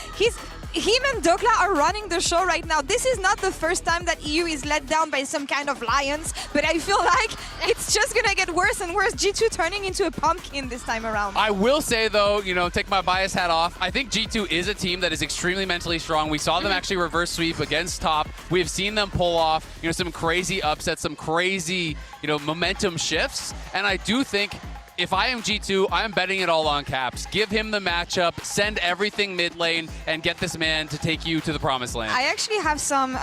Him and Dokla are running the show right now. This is not the first time that EU is let down by some kind of lions, but I feel like it's just gonna get worse and worse. G2 turning into a pumpkin this time around. I will say though, take my bias hat off. I think G2 is a team that is extremely mentally strong. We saw them actually reverse sweep against top. We've seen them pull off, some crazy upsets, some crazy, momentum shifts. And I do think if I am G2, I'm betting it all on Caps. Give him the matchup, send everything mid lane, and get this man to take you to the promised land. I actually have some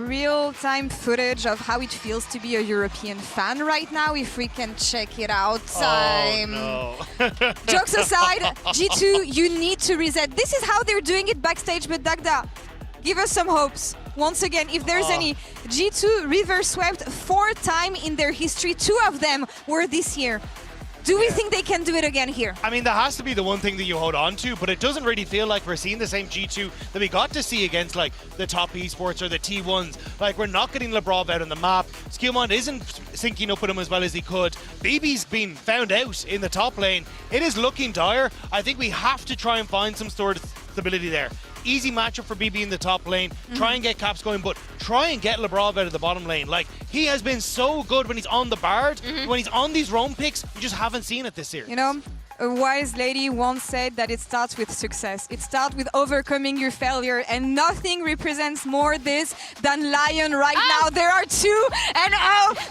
real-time footage of how it feels to be a European fan right now, if we can check it out. Oh, no. Jokes aside, G2, you need to reset. This is how they're doing it backstage, but Dagda, give us some hopes. Once again, if there's any, G2 reverse swept 4 times in their history. 2 of them were this year. Do we think they can do it again here? I mean, that has to be the one thing that you hold on to, but it doesn't really feel like we're seeing the same G2 that we got to see against, like, the top esports or the T1s. Like, we're not getting Lebrov out on the map. Skillmon isn't syncing up with him as well as he could. BB's been found out in the top lane. It is looking dire. I think we have to try and find some sort of stability there. Easy matchup for BB in the top lane. Try and get Caps going, but try and get Lebrov out of the bottom lane. Like, he has been so good when he's on the Bard. When he's on these roam picks, we just haven't seen it this series. A wise lady once said that it starts with success. It starts with overcoming your failure, and nothing represents more this than LYON right now. There are 2, and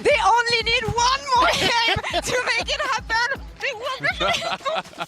they only need 1 more game to make it happen. They will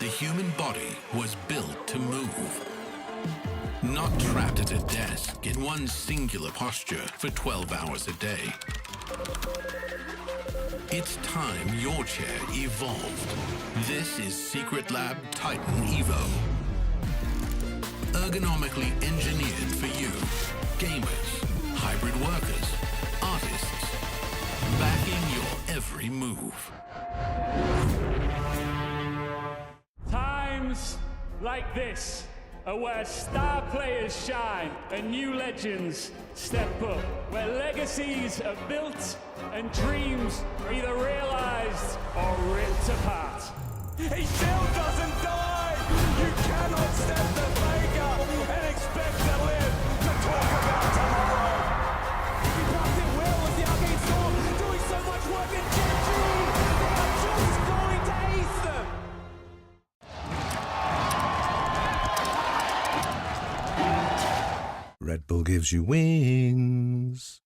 The human body was built to move. Not trapped at a desk in one singular posture for 12 hours a day. It's time your chair evolved. This is Secret Lab Titan Evo. Ergonomically engineered for you, gamers, hybrid workers, artists, backing your every move. Times like this are where star players shine and new legends step up, where legacies are built and dreams are either realized or ripped apart. He still doesn't die! You cannot step the Vega and expect to live to talk about tomorrow! He blocked it well with the Arcane Storm, doing so much work in Gen 2! They are just going to ace them! Red Bull gives you wings.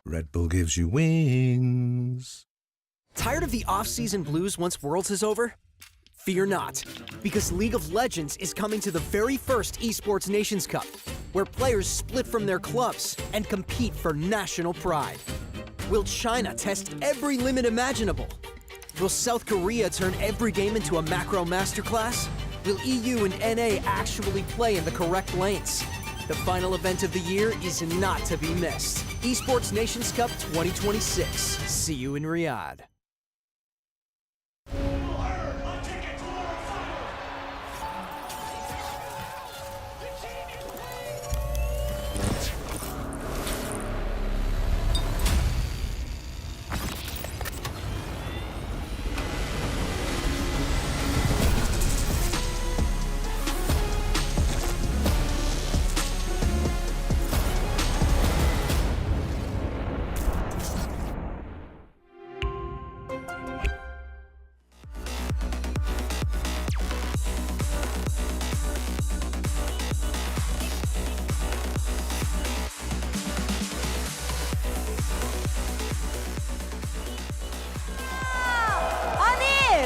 Red Bull gives you wings. Tired of the off-season blues once Worlds is over? Fear not, because League of Legends is coming to the very first Esports Nations Cup, where players split from their clubs and compete for national pride. Will China test every limit imaginable? Will South Korea turn every game into a macro masterclass? Will EU and NA actually play in the correct lanes? The final event of the year is not to be missed. Esports Nations Cup 2026. See you in Riyadh.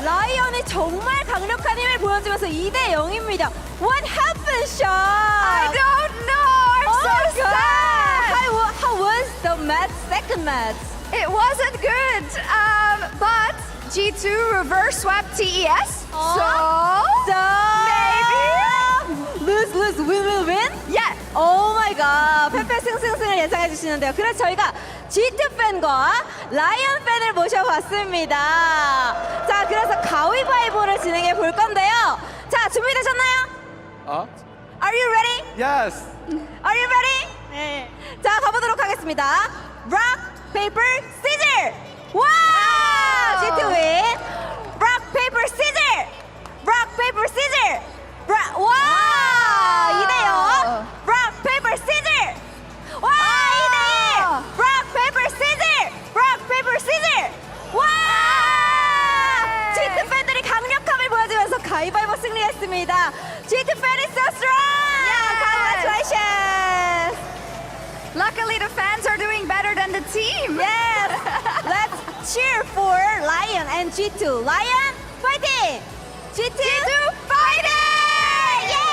라이언이 정말 강력한 힘을 보여주면서 2대 0입니다. What happened, Sean? I don't know. I'm so sad. How was the match? Second match? It wasn't good. But G2 reverse swept TES. So maybe lose, win. Yeah. Oh my God. 패패 승승승을 예상해 주시는데요. 그래서 저희가 G2 팬과 라이언 팬을 모셔봤습니다. 자, 그래서 가위바위보를 진행해 볼 건데요. 자, 준비되셨나요? Are you ready? Yes. Are you ready? 네. 자, 가보도록 하겠습니다. Rock, paper, scissors. 와! G2 win. Rock, paper, scissors. Rock, paper, scissors. 와! 2대0. Rock, paper, scissors. 와! 2대1. Rock, paper, scissors. Rock, paper, scissors. 와! G2 팬들이 강력함을 보여주면서 가위바위보 승리했습니다. G2 fan is so strong. Yeah, congratulations. Luckily, the fans are doing better than the team. Yes. Let's cheer for LYON and G2. LYON, fighting! G2, fighting! Yeah!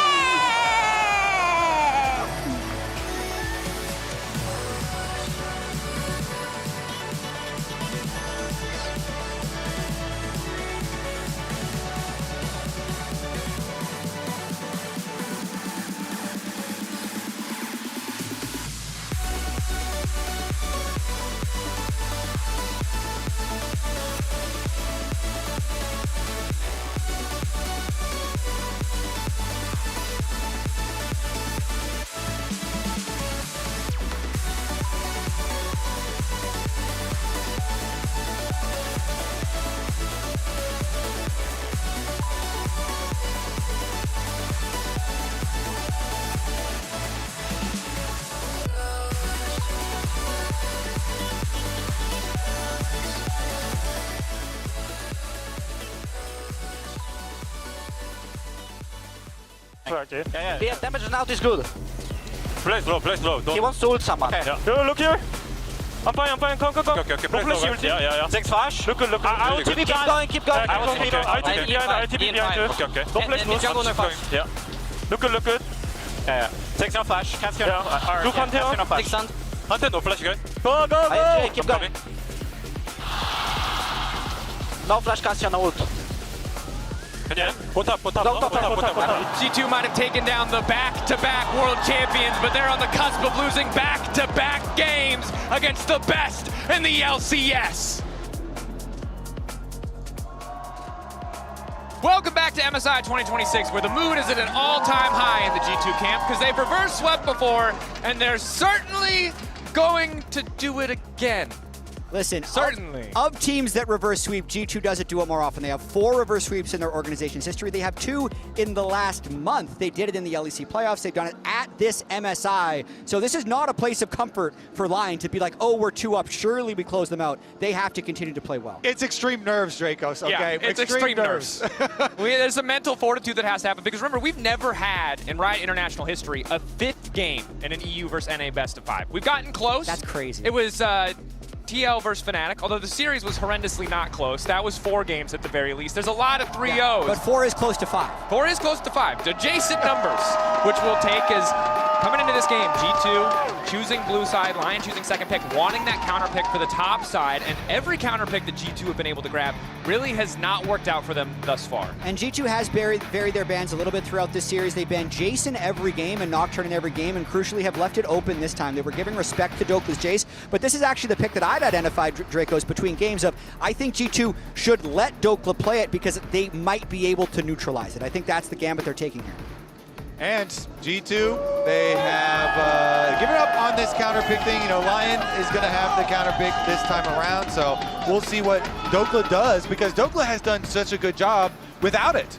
Okay. Yeah, damage now is good. Play slow. He wants to ult someone. Okay. Yeah. Look here. I'm fine. Come. Okay. Play slow. Yeah. 6 flash. Look. I will TP behind. Keep going. I TP behind. Okay. Don't play slow. Yeah. Look good. Yeah. 6 no flash. Can't kill. Look Hunter. Hunter no flash guys. Go. Keep going. No flash, Cassian, no ult. Yeah. Put up. G2 might have taken down the back-to-back world champions, but they're on the cusp of losing back-to-back games against the best in the LCS. Welcome back to MSI 2026, where the mood is at an all-time high in the G2 camp because they've reverse swept before, and they're certainly going to do it again. Listen, certainly. Of teams that reverse sweep, G2 doesn't do it more often. They have 4 reverse sweeps in their organization's history. They have 2 in the last month. They did it in the LEC playoffs. They've done it at this MSI. So this is not a place of comfort for LYON to be like, oh, we're 2 up. Surely we close them out. They have to continue to play well. It's extreme nerves, Dracos, okay? Yeah, it's extreme nerves. There's a mental fortitude that has to happen because remember, we've never had, in Riot International history, a 5th game in an EU versus NA best of 5. We've gotten close. That's crazy. It was TL versus Fnatic, although the series was horrendously not close. That was 4 games at the very least. There's a lot of 3-0s. Yeah, but 4 is close to 5. 4 is close to 5. Adjacent numbers, which we'll take as coming into this game, G2 choosing blue side, LYON choosing second pick, wanting that counter pick for the top side, and every counter pick that G2 have been able to grab really has not worked out for them thus far. And G2 has varied their bans a little bit throughout this series. They banned Jason every game and Nocturne in every game, and crucially have left it open this time. They were giving respect to Dokka's Jace, but this is actually the pick that I'd identified, Dracos, between games of, I think G2 should let Dokka play it because they might be able to neutralize it. I think that's the gambit they're taking here. And G2, they have given up on this counter pick thing. You know, LYON is going to have the counter pick this time around, so we'll see what Dokka does, because Dokka has done such a good job without it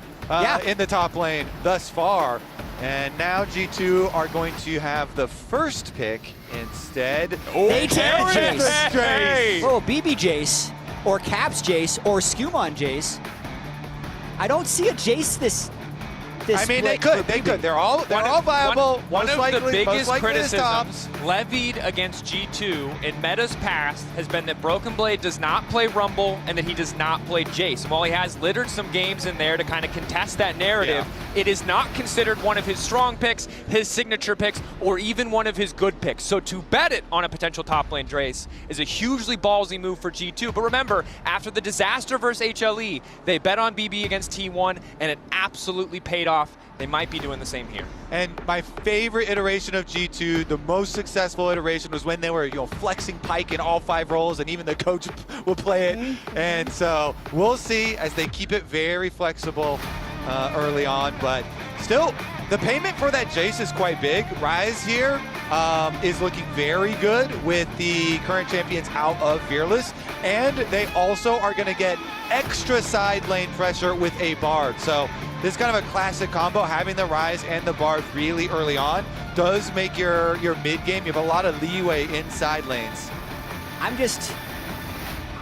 in the top lane thus far. And now G2 are going to have the first pick instead. Oh, they take Jace. Jace. Oh, BB Jace, or Caps Jace, or Skumon Jace. I don't see a Jace this I mean, they could. They're all viable. One of the biggest criticisms levied against G2 in meta's past has been that Broken Blade does not play Rumble and that he does not play Jace. And while he has littered some games in there to kind of contest that narrative, it is not considered one of his strong picks, his signature picks, or even one of his good picks. So to bet it on a potential top lane Jace is a hugely ballsy move for G2. But remember, after the disaster versus HLE, they bet on BB against T1, and it absolutely paid off. They might be doing the same here. And my favorite iteration of G2, the most successful iteration, was when they were, flexing Pyke in all 5 roles, and even the coach would play it. And so we'll see as they keep it very flexible early on. But still, the payment for that Jace is quite big. Rise here is looking very good with the current champions out of Fearless. And they also are going to get extra side lane pressure with a Bard. So this is kind of a classic combo. Having the Rise and the Bard really early on does make your mid game. You have a lot of leeway in side lanes.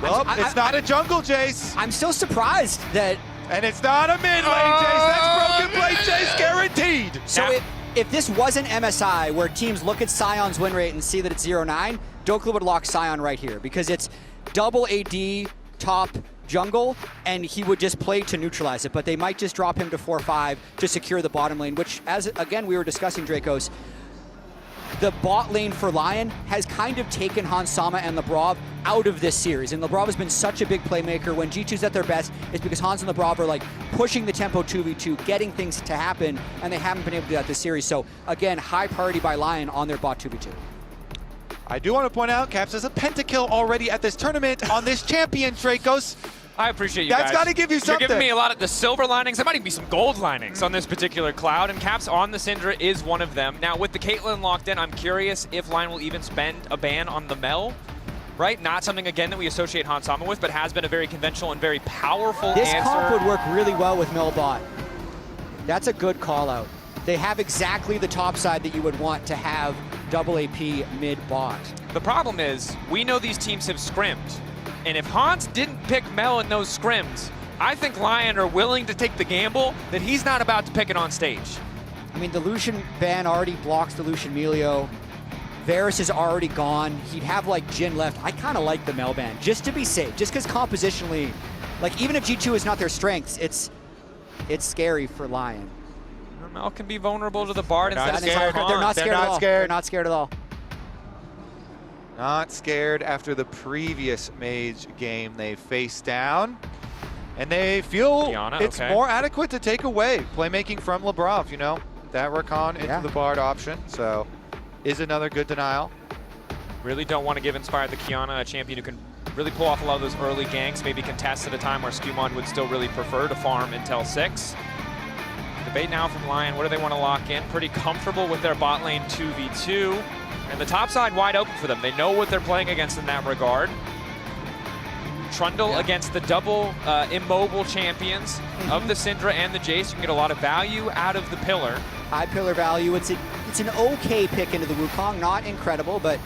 Well, it's not a jungle Jace. I'm still surprised that. And it's not a mid lane Jace. That's Broken Blade Jace guaranteed. So if this wasn't MSI, where teams look at Sion's win rate and see that it's 0-9, Dokka would lock Sion right here because it's double AD top jungle, and he would just play to neutralize it, but they might just drop him to 4-5 to secure the bottom lane, which, as again we were discussing, Dracos, the bot lane for LYON has kind of taken Hans Sama and Lebrov out of this series, and Lebrov has been such a big playmaker. When G2's at their best, it's because Hans and Lebrov are like pushing the tempo 2v2, getting things to happen, and they haven't been able to do that this series. So again, high priority by LYON on their bot 2v2. I do want to point out, Caps has a pentakill already at this tournament on this champion, Dracos. I appreciate you guys. That's got to give you something. You're giving me a lot of the silver linings. There might even be some gold linings on this particular cloud, and Caps on the Syndra is one of them. Now, with the Caitlyn locked in, I'm curious if LYON will even spend a ban on the Mel, right? Not something, again, that we associate Hans Sama with, but has been a very conventional and very powerful This answer. comp would work really well with Mel bot. That's a good call out. They have exactly the top side that you would want to have double AP mid bot. The problem is, we know these teams have scrimmed. And if Hans didn't pick Mel in those scrims, I think LYON are willing to take the gamble that he's not about to pick it on stage. I mean, the Lucian ban already blocks the Lucian Melio. Varus is already gone. He'd have like Jhin left. I kind of like the Mel ban, just to be safe, just because compositionally, like even if G2 is not their strengths, it's scary for LYON. Mel can be vulnerable to the Bard instead of They're not scared at all. They're not scared at all. Not scared after the previous Mage game they faced down. And they feel it's more adequate to take away playmaking from Lebrov, that Rakan into the Bard option. So is another good denial. Really don't want to give Inspired the Kiana a champion who can really pull off a lot of those early ganks, maybe contest at a time where Skumon would still really prefer to farm until 6. Debate now from LYON, what do they want to lock in? Pretty comfortable with their bot lane 2v2. And the top side wide open for them. They know what they're playing against in that regard. Trundle against the double immobile champions of the Syndra and the Jace. You can get a lot of value out of the pillar. High pillar value. It's an okay pick into the Wukong, not incredible, but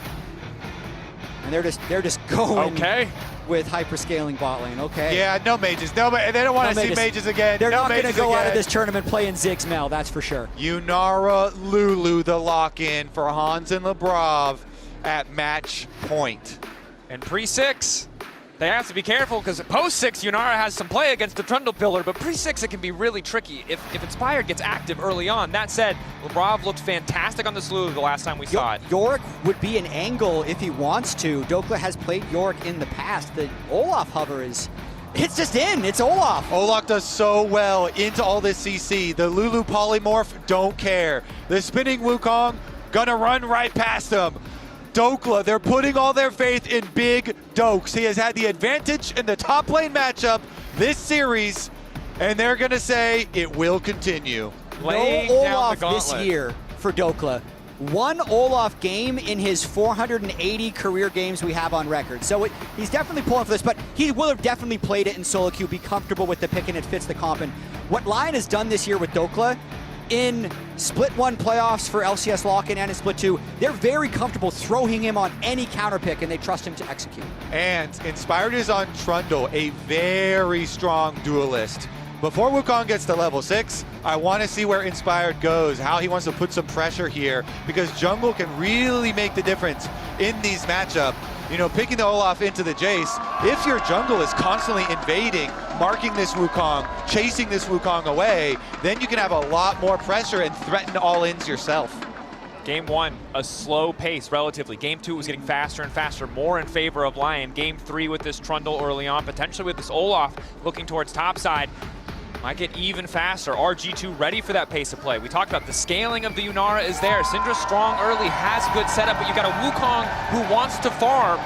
and they're just going with hyperscaling bot lane. Okay. Yeah, no mages. No, they don't want to see mages again. They're not going to go out of this tournament playing Ziggs Mel, that's for sure. Yunara Lulu, the lock-in for Hans and Lebrov at match point. And pre-6, they have to be careful because post-6, Yunara has some play against the Trundle pillar, but pre-6 it can be really tricky if Inspired gets active early on. That said, Labrov looked fantastic on the slew the last time we saw it. Yorick would be an angle if he wants to. Dokla has played Yorick in the past. The Olaf hover it's just in. It's Olaf. Olaf does so well into all this CC. The Lulu polymorph, don't care. The spinning Wukong, gonna run right past him. Dokla, they're putting all their faith in Big Dokes. He has had the advantage in the top lane matchup this series, and they're gonna say it will continue. No Olaf this year for Dokla. One Olaf game in his 480 career games we have on record. So he's definitely pulling for this, but he will have definitely played it in solo queue, be comfortable with the pick, and it fits the comp. And what LYON has done this year with Dokla, in Split 1 playoffs for LCS Lock-In and in Split 2, they're very comfortable throwing him on any counter pick, and they trust him to execute. And Inspired is on Trundle, a very strong duelist. Before Wukong gets to level 6, I want to see where Inspired goes, how he wants to put some pressure here, because jungle can really make the difference in these matchups. You know, picking the Olaf into the Jace, if your jungle is constantly invading, marking this Wukong, chasing this Wukong away, then you can have a lot more pressure and threaten all-ins yourself. Game 1, a slow pace relatively. Game 2 was getting faster and faster, more in favor of LYON. Game 3 with this Trundle early on, potentially with this Olaf looking towards topside. Might get even faster. RG2 ready for that pace of play. We talked about the scaling of the Yunara is there. Syndra strong early, has a good setup, but you got a Wukong who wants to farm.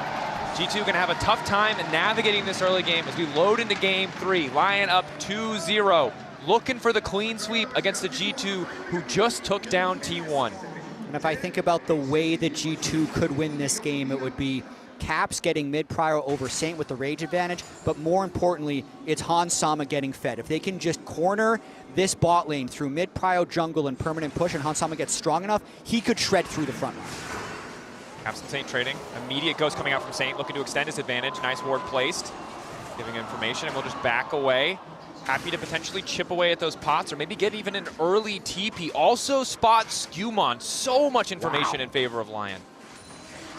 G2 gonna have a tough time in navigating this early game as we load into game 3. LYON up 2-0. Looking for the clean sweep against the G2 who just took down T1. And if I think about the way that G2 could win this game, it would be Caps getting mid-prio over Saint with the rage advantage, but more importantly, it's Hans Sama getting fed. If they can just corner this bot lane through mid-prio jungle and permanent push, and Hans Sama gets strong enough, he could shred through the front line. Caps and Saint trading. Immediate ghost coming out from Saint, looking to extend his advantage. Nice ward placed, giving information, and we'll just back away. Happy to potentially chip away at those pots or maybe get even an early TP. Also spot Skewmon. So much information in favor of LYON.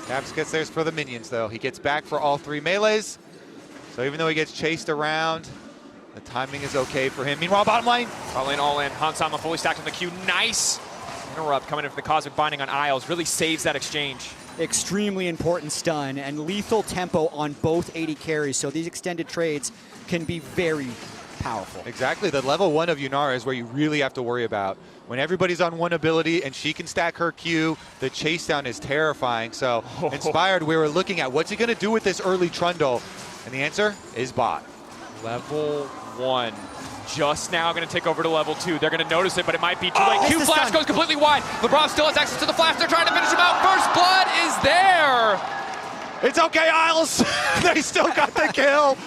Caps gets theirs for the minions, though. He gets back for all 3 melees. So even though he gets chased around, the timing is okay for him. Meanwhile, bottom lane. Bottom lane all in. Hans Sama fully stacked on the Q. Nice interrupt coming in for the Cosmic Binding on Isles. Really saves that exchange. Extremely important stun and lethal tempo on both 80 carries. So these extended trades can be very powerful. Exactly. The level 1 of Yunara is where you really have to worry about. When everybody's on one ability and she can stack her Q, the chase down is terrifying. So Inspired, we were looking at what's he going to do with this early Trundle, and the answer is bot. Level 1. Just now going to take over to level 2. They're going to notice it, but it might be too late. Q flash goes completely wide. LeBron still has access to the flash. They're trying to finish him out. First blood is there. It's okay, Isles. They still got the kill.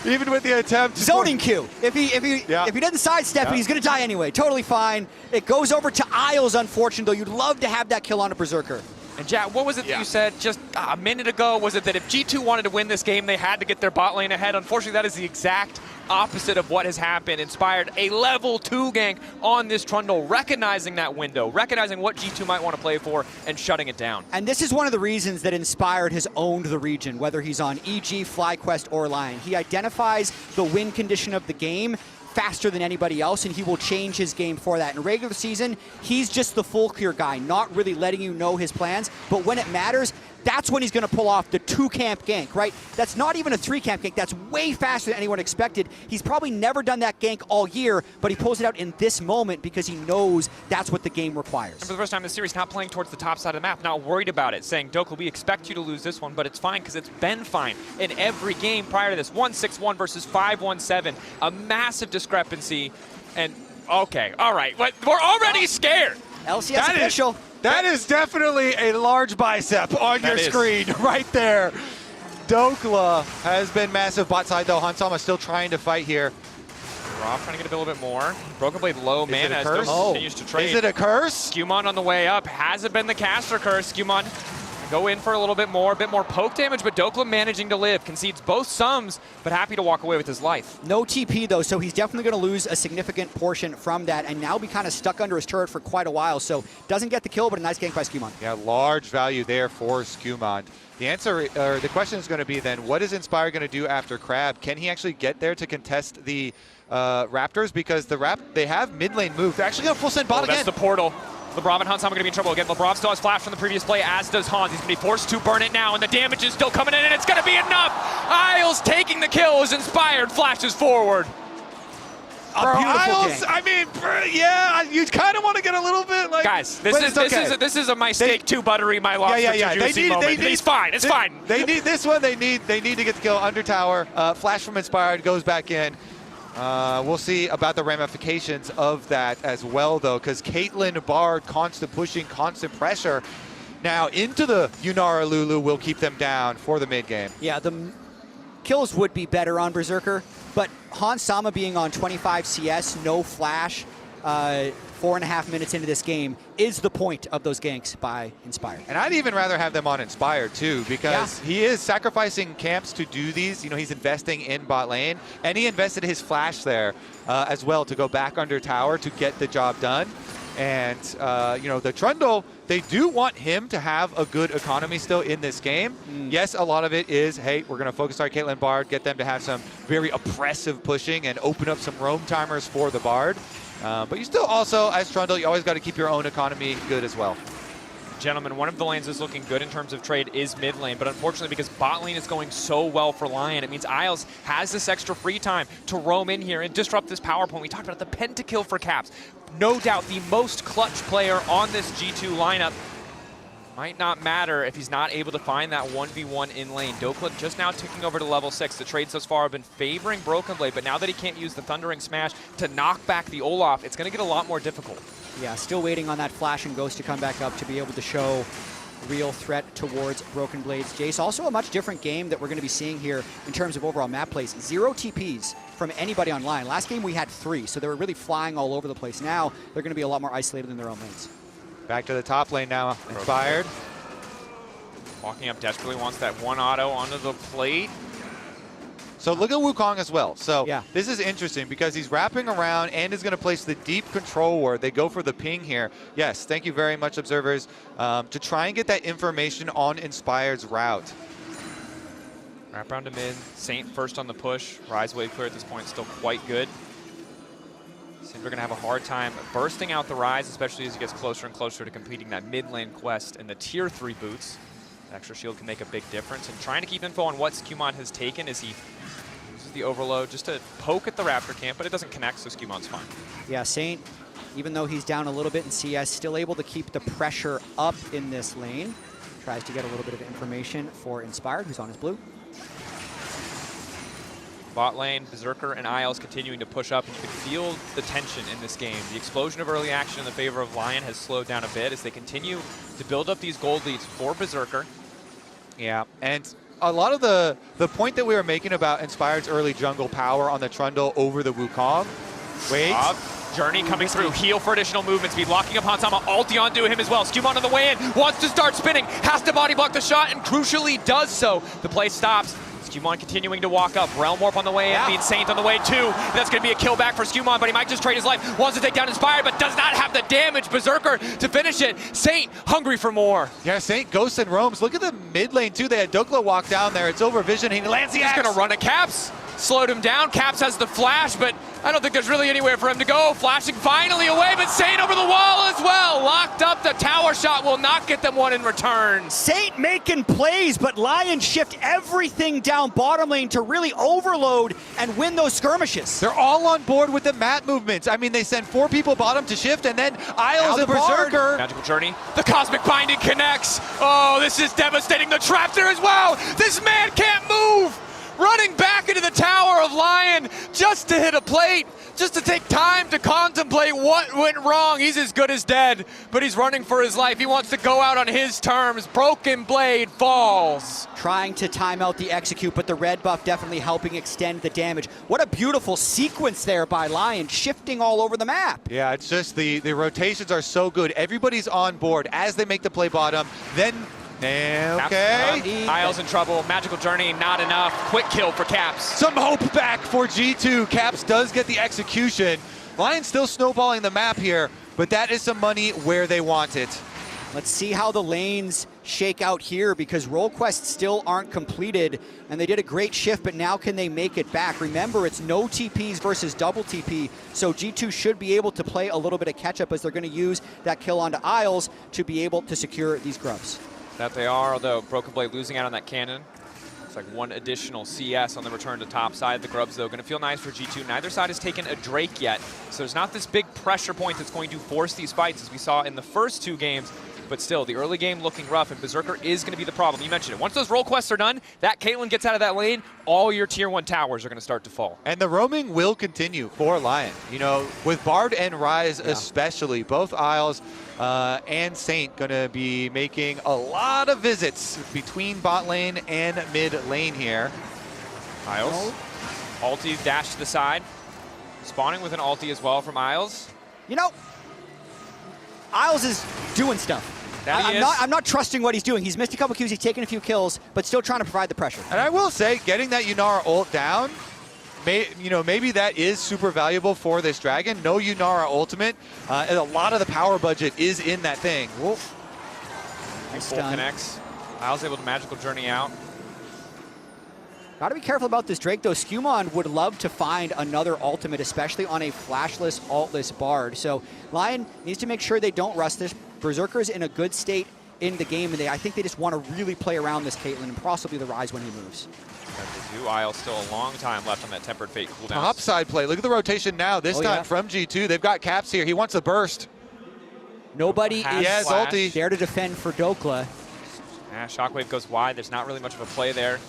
Even with the attempt. Zoning Q. If he doesn't sidestep it, he's going to die anyway. Totally fine. It goes over to Isles, unfortunately, though. You'd love to have that kill on a Berserker. And Jack, what was it that you said just a minute ago? Was it that if G2 wanted to win this game, they had to get their bot lane ahead? Unfortunately, that is the exact opposite of what has happened. Inspired a level 2 gank on this Trundle, recognizing that window, recognizing what G2 might want to play for, and shutting it down. And this is one of the reasons that Inspired has owned the region, whether he's on EG, FlyQuest, or LYON. He identifies the win condition of the game faster than anybody else, and he will change his game for that. In regular season, he's just the full clear guy, not really letting you know his plans, but when it matters, that's when he's going to pull off the 2-camp gank, right? That's not even a 3-camp gank. That's way faster than anyone expected. He's probably never done that gank all year, but he pulls it out in this moment because he knows that's what the game requires. And for the first time in the series, not playing towards the top side of the map, not worried about it, saying, Dokla, we expect you to lose this one, but it's fine because it's been fine in every game prior to this. 1-6-1 versus 5-1-7, a massive discrepancy. And, okay, all right, but we're already scared. LCS official. That is definitely a large bicep on your screen right there. Dokla has been massive bot side, though. Hans Sama still trying to fight here. Rob trying to get a little bit more. Broken Blade low mana as Dokla continues to trade. Is it a curse? Skewmon on the way up. Has it been the caster curse? Skewmon Go in for a little bit more poke damage, but Dokla managing to live. Concedes both sums, but happy to walk away with his life. No TP though, so he's definitely going to lose a significant portion from that and now be kind of stuck under his turret for quite a while. So doesn't get the kill, but a nice gank by Skumon. Yeah, large value there for Skumon. The answer, or the question is going to be then, what is Inspire going to do after Crab? Can he actually get there to contest the Raptors? Because they have mid lane moved. They're actually going to full send bot again. That's the portal. Lebrov and Hans are going to be in trouble again. Lebrov still has flash from the previous play, as does Hans. He's going to be forced to burn it now, and the damage is still coming in, and it's going to be enough. Isles taking the kill as Inspired flashes forward. Isles, I mean, yeah, you kind of want to get a little bit like. Guys, this is a my steak too buttery, my lobster too juicy moment. He's fine. It's fine. They need this one. They need to get the kill under tower. Flash from Inspired goes back in. We'll see about the ramifications of that as well, though, because Caitlyn, Bard, constant pushing, constant pressure. Now into the Yunara Lulu will keep them down for the mid game. Yeah, the kills would be better on Berserker, but Hans Sama being on 25 CS, no flash, 4.5 minutes into this game is the point of those ganks by Inspired. And I'd even rather have them on Inspired too, because he is sacrificing camps to do these. You know, he's investing in bot lane, and he invested his flash there as well to go back under tower to get the job done. And, you know, the Trundle, they do want him to have a good economy still in this game. Yes, a lot of it is, hey, we're going to focus our Caitlyn Bard, get them to have some very oppressive pushing and open up some roam timers for the Bard. But you still also, as Trundle, you always got to keep your own economy good as well. Gentlemen, one of the lanes that's looking good in terms of trade is mid lane, but unfortunately because bot lane is going so well for LYON, it means Isles has this extra free time to roam in here and disrupt this power point. We talked about the pentakill for Caps. No doubt the most clutch player on this G2 lineup. Might not matter if he's not able to find that 1v1 in lane. Dokla just now ticking over to level 6. The trades thus far have been favoring Broken Blade, but now that he can't use the Thundering Smash to knock back the Olaf, it's going to get a lot more difficult. Yeah, still waiting on that Flash and Ghost to come back up to be able to show real threat towards Broken Blade's Jace. Also a much different game that we're going to be seeing here in terms of overall map plays. 0 TPs from anybody online. Last game we had 3, so they were really flying all over the place. Now they're going to be a lot more isolated in their own lanes. Back to the top lane now, Inspired. Walking up desperately, wants that one auto onto the plate. So look at Wukong as well. So this is interesting because he's wrapping around and is going to place the deep control ward. They go for the ping here. Yes, thank you very much, observers, to try and get that information on Inspired's route. Wrap around to mid. Saint first on the push. Rise wave clear at this point, still quite good. We're going to have a hard time bursting out the Rise, especially as he gets closer and closer to completing that mid lane quest and the tier 3 boots. The extra shield can make a big difference. And trying to keep info on what Skumon has taken as he uses the overload just to poke at the Raptor camp, but it doesn't connect, so Skumon's fine. Yeah, Saint, even though he's down a little bit in CS, still able to keep the pressure up in this lane. Tries to get a little bit of information for Inspired, who's on his blue. Bot lane, Berserker and Isles continuing to push up, and you can feel the tension in this game. The explosion of early action in the favor of LYON has slowed down a bit as they continue to build up these gold leads for Berserker. Yeah, and a lot of the point that we were making about Inspired's early jungle power on the Trundle over the Wukong. Wait. Journey coming through, heal for additional movement speed, locking up Hansama, ulti onto him as well. Skumon on the way in, wants to start spinning, has to body block the shot, and crucially does so. The play stops. Skumon continuing to walk up. Realm Warp on the way in, being Saint on the way too. That's going to be a kill back for Skumon, but he might just trade his life. Wants to take down Inspired, but does not have the damage. Berserker to finish it. Saint hungry for more. Yeah, Saint ghosts and roams. Look at the mid lane too. They had Dokla walk down there. It's over vision. He lands the axe. He's going to run at Caps. Slowed him down. Caps has the flash, but I don't think there's really anywhere for him to go. Flashing finally away, but Saint over the wall as well. Locked up. The tower shot will not get them one in return. Saint making plays, but LYON shift everything down bottom lane to really overload and win those skirmishes. They're all on board with the map movements. I mean, they send 4 people bottom to shift, and then Isles and Berserker. Magical Journey. The Cosmic Binding connects. Oh, this is devastating. The trap there as well. This man can't move. Running back into the tower of LYON just to hit a plate, just to take time to contemplate what went wrong. He's as good as dead, but he's running for his life. He wants to go out on his terms. Broken Blade falls. Trying to time out the execute, but the red buff definitely helping extend the damage. What a beautiful sequence there by LYON, shifting all over the map. Yeah, it's just the rotations are so good. Everybody's on board as they make the play bottom. Then Okay. Isles in trouble. Magical Journey, not enough. Quick kill for Caps. Some hope back for G2. Caps does get the execution. LYON still snowballing the map here, but that is some money where they want it. Let's see how the lanes shake out here because role quests still aren't completed and they did a great shift, but now can they make it back? Remember, it's no TPs versus double TP, so G2 should be able to play a little bit of catch up as they're going to use that kill onto Isles to be able to secure these grubs. That they are, although Broken Blade losing out on that cannon. It's like one additional CS on the return to top side. The grubs, though, going to feel nice for G2. Neither side has taken a Drake yet, so there's not this big pressure point that's going to force these fights as we saw in the first 2 games. But still, the early game looking rough, and Berserker is going to be the problem. You mentioned it. Once those role quests are done, that Caitlyn gets out of that lane, all your tier 1 towers are going to start to fall. And the roaming will continue for LYON. You know, with Bard and Ryze especially, both Isles and Saint going to be making a lot of visits between bot lane and mid lane here. Isles, ulti dash to the side. Spawning with an ulti as well from Isles. You know, Isles is doing stuff. I'm not trusting what he's doing. He's missed a couple Qs, he's taken a few kills, but still trying to provide the pressure. And I will say, getting that Yunara ult down, maybe that is super valuable for this Dragon. No Yunara ultimate, and a lot of the power budget is in that thing. Whoa. Nice full connects. Isles able to magical journey out. Got to be careful about this Drake, though. Skumon would love to find another ultimate, especially on a flashless, altless Bard. So LYON needs to make sure they don't rush this. Berserker's in a good state in the game, and I think they just want to really play around this Caitlyn and possibly the Ryze when he moves. They do. Isles still a long time left on that Tempered Fate cooldown. Top side play. Look at the rotation now. This time from G2. They've got Caps here. He wants a burst. Nobody is there to defend for Dokla. Yeah, Shockwave goes wide. There's not really much of a play there.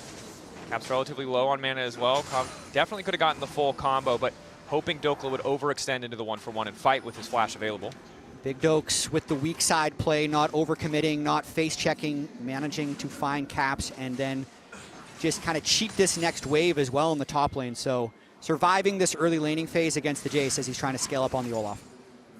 Caps relatively low on mana as well. Definitely could have gotten the full combo, but hoping Dokla would overextend into the 1-for-1 and fight with his flash available. Big Dokes with the weak side play, not overcommitting, not face checking, managing to find Caps and then just kind of cheat this next wave as well in the top lane. So surviving this early laning phase against the Jace as he's trying to scale up on the Olaf.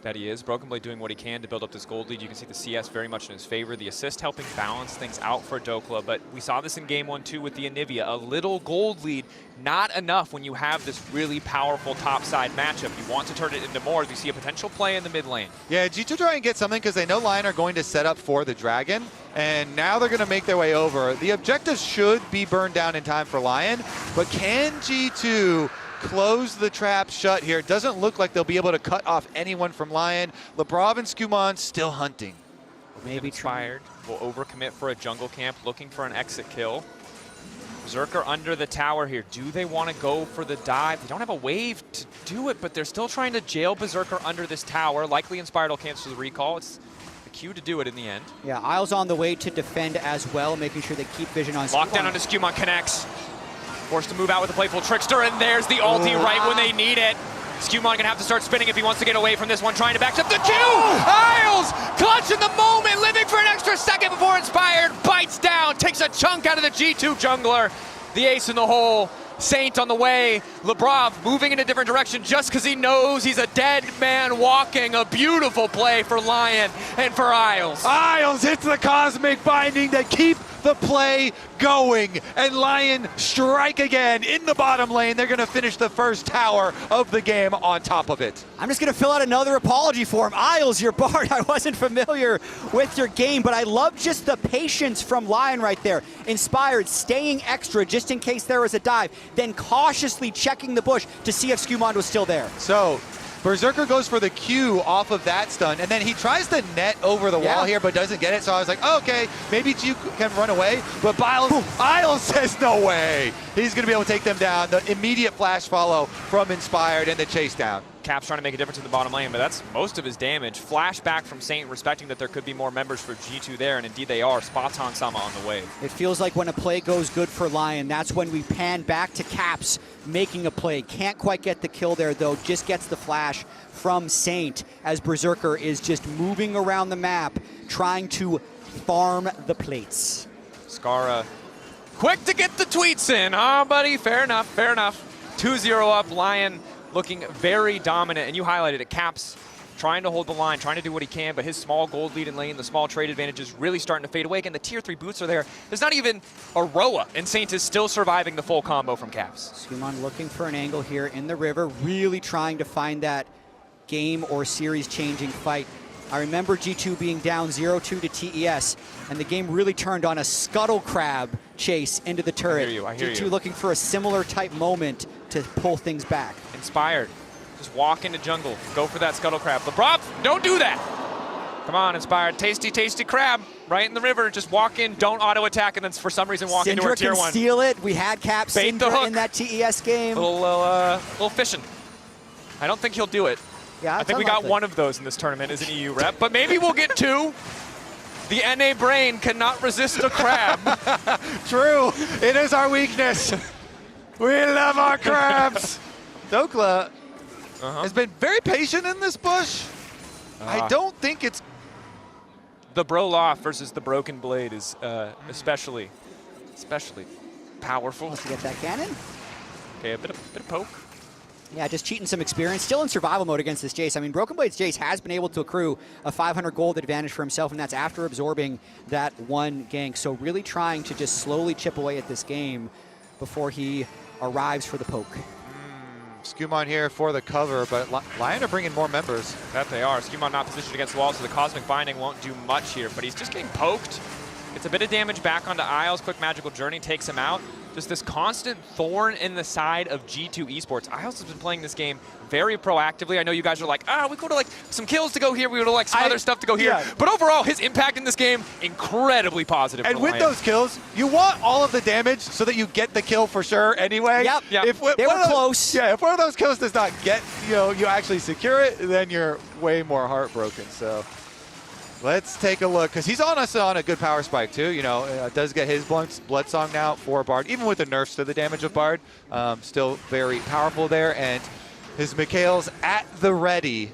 That he is. Broken Blade doing what he can to build up this gold lead. You can see the CS very much in his favor. The assist helping balance things out for Dokla, but we saw this in game 1-2 with the Anivia. A little gold lead, not enough when you have this really powerful topside matchup. You want to turn it into more. You see a potential play in the mid lane. Yeah, G2 try and get something because they know LYON are going to set up for the Dragon, and now they're going to make their way over. The objectives should be burned down in time for LYON, but can G2 close the trap shut here? It doesn't look like they'll be able to cut off anyone from LYON. Lebrov and Skumon still hunting. Maybe Inspired will overcommit for a jungle camp, looking for an exit kill. Berserker under the tower here. Do they want to go for the dive? They don't have a wave to do it, but they're still trying to jail Berserker under this tower. Likely Inspired will cancel the recall. It's the cue to do it in the end. Yeah, Isles on the way to defend as well, making sure they keep vision on Lockdown onto Skumon connects. Forced to move out with the Playful Trickster, and there's the ulti right when they need it. Skumon gonna have to start spinning if he wants to get away from this one, trying to back up the Q! Isles clutch in the moment, living for an extra second before Inspired bites down, takes a chunk out of the G2 jungler. The ace in the hole, Saint on the way. Lebrov moving in a different direction just because he knows he's a dead man walking. A beautiful play for LYON and for Isles. Isles hits the Cosmic Binding to keep the play going, and LYON strike again in the bottom lane. They're going to finish the first tower of the game on top of it. I'm just going to fill out another apology for him. Isles, your Bard, I wasn't familiar with your game, but I love just the patience from LYON right there. Inspired, staying extra just in case there was a dive, then cautiously checking the bush to see if Skumon was still there. So Berserker goes for the Q off of that stun, and then he tries to net over the wall here, but doesn't get it. So I was like, oh, okay, maybe Q can run away. But Isles says no way. He's going to be able to take them down. The immediate flash follow from Inspired and the chase down. Caps trying to make a difference in the bottom lane, but that's most of his damage. Flashback from Saint, respecting that there could be more members for G2 there, and indeed they are. Spoton Sama on the wave. It feels like when a play goes good for LYON, that's when we pan back to Caps making a play. Can't quite get the kill there, though. Just gets the flash from Saint as Berserker is just moving around the map, trying to farm the plates. Skara, quick to get the tweets in. Oh, buddy, fair enough, fair enough. 2-0 up, LYON looking very dominant, and you highlighted it. Caps trying to hold the line, trying to do what he can, but his small gold lead in lane, the small trade advantage is really starting to fade away. Again, the tier 3 boots are there. There's not even a Roa, and Saint is still surviving the full combo from Caps. Skumon looking for an angle here in the river, really trying to find that game or series-changing fight. I remember G2 being down 0-2 to TES, and the game really turned on a scuttle crab chase into the turret. I hear G2 you. looking for a similar type moment to pull things back. Inspired. Just walk into jungle. Go for that scuttle crab. LeBron, don't do that. Come on, Inspired. Tasty, tasty crab right in the river. Just walk in, don't auto-attack, and then for some reason walk into Syndra our tier can 1. steal it. We had Cap Bait the Syndra hook. in that TES game. Little fishing. I don't think he'll do it. Yeah, I think we got one of those in this tournament as an EU rep, but maybe we'll get 2. The NA brain cannot resist a crab. True. It is our weakness. We love our crabs. Dokla has been very patient in this bush. I don't think it's... The Broloff versus the Broken Blade is especially powerful. Wants to get that cannon. Okay, a bit of poke. Yeah, just cheating some experience. Still in survival mode against this Jace. I mean, Broken Blade's Jace has been able to accrue a 500 gold advantage for himself, and that's after absorbing that one gank. So really trying to just slowly chip away at this game before he arrives for the poke. Skumon here for the cover, but LYON are bringing more members. That they are. Skumon not positioned against the wall, so the Cosmic Binding won't do much here, but he's just getting poked. It's a bit of damage back onto Isles. Quick Magical Journey takes him out. Just this constant thorn in the side of G2 Esports. Isles has been playing this game very proactively. I know you guys are like, we could have like some kills to go here. We would have like some other stuff to go here. Yeah. But overall, his impact in this game, incredibly positive. And with those kills, you want all of the damage so that you get the kill for sure anyway. Yep. Yep. They were close. Yeah, if one of those kills does not get, you actually secure it, then you're way more heartbroken. So let's take a look, because he's on a good power spike too. Does get his blood song now for Bard, even with the nerfs to the damage of Bard. Still very powerful there, and his Mikhail's at the ready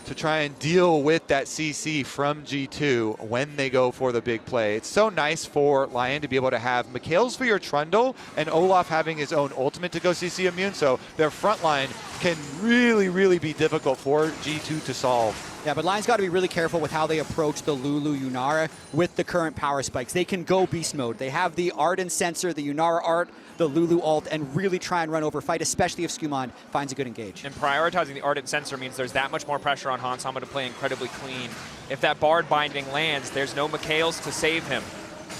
to try and deal with that CC from G2 when they go for the big play. It's so nice for LYON to be able to have Mikhail's for your Trundle and Olaf having his own ultimate to go CC immune, so their front line can really, really be difficult for G2 to solve. Yeah, but LYON's got to be really careful with how they approach the Lulu Yunara with the current power spikes. They can go beast mode. They have the Arden Sensor, the Yunara Art, the Lulu ult, and really try and run over fight, especially if Skumon finds a good engage. And prioritizing the Ardent Sensor means there's that much more pressure on Hansama to play incredibly clean. If that Bard Binding lands, there's no Mikhail's to save him.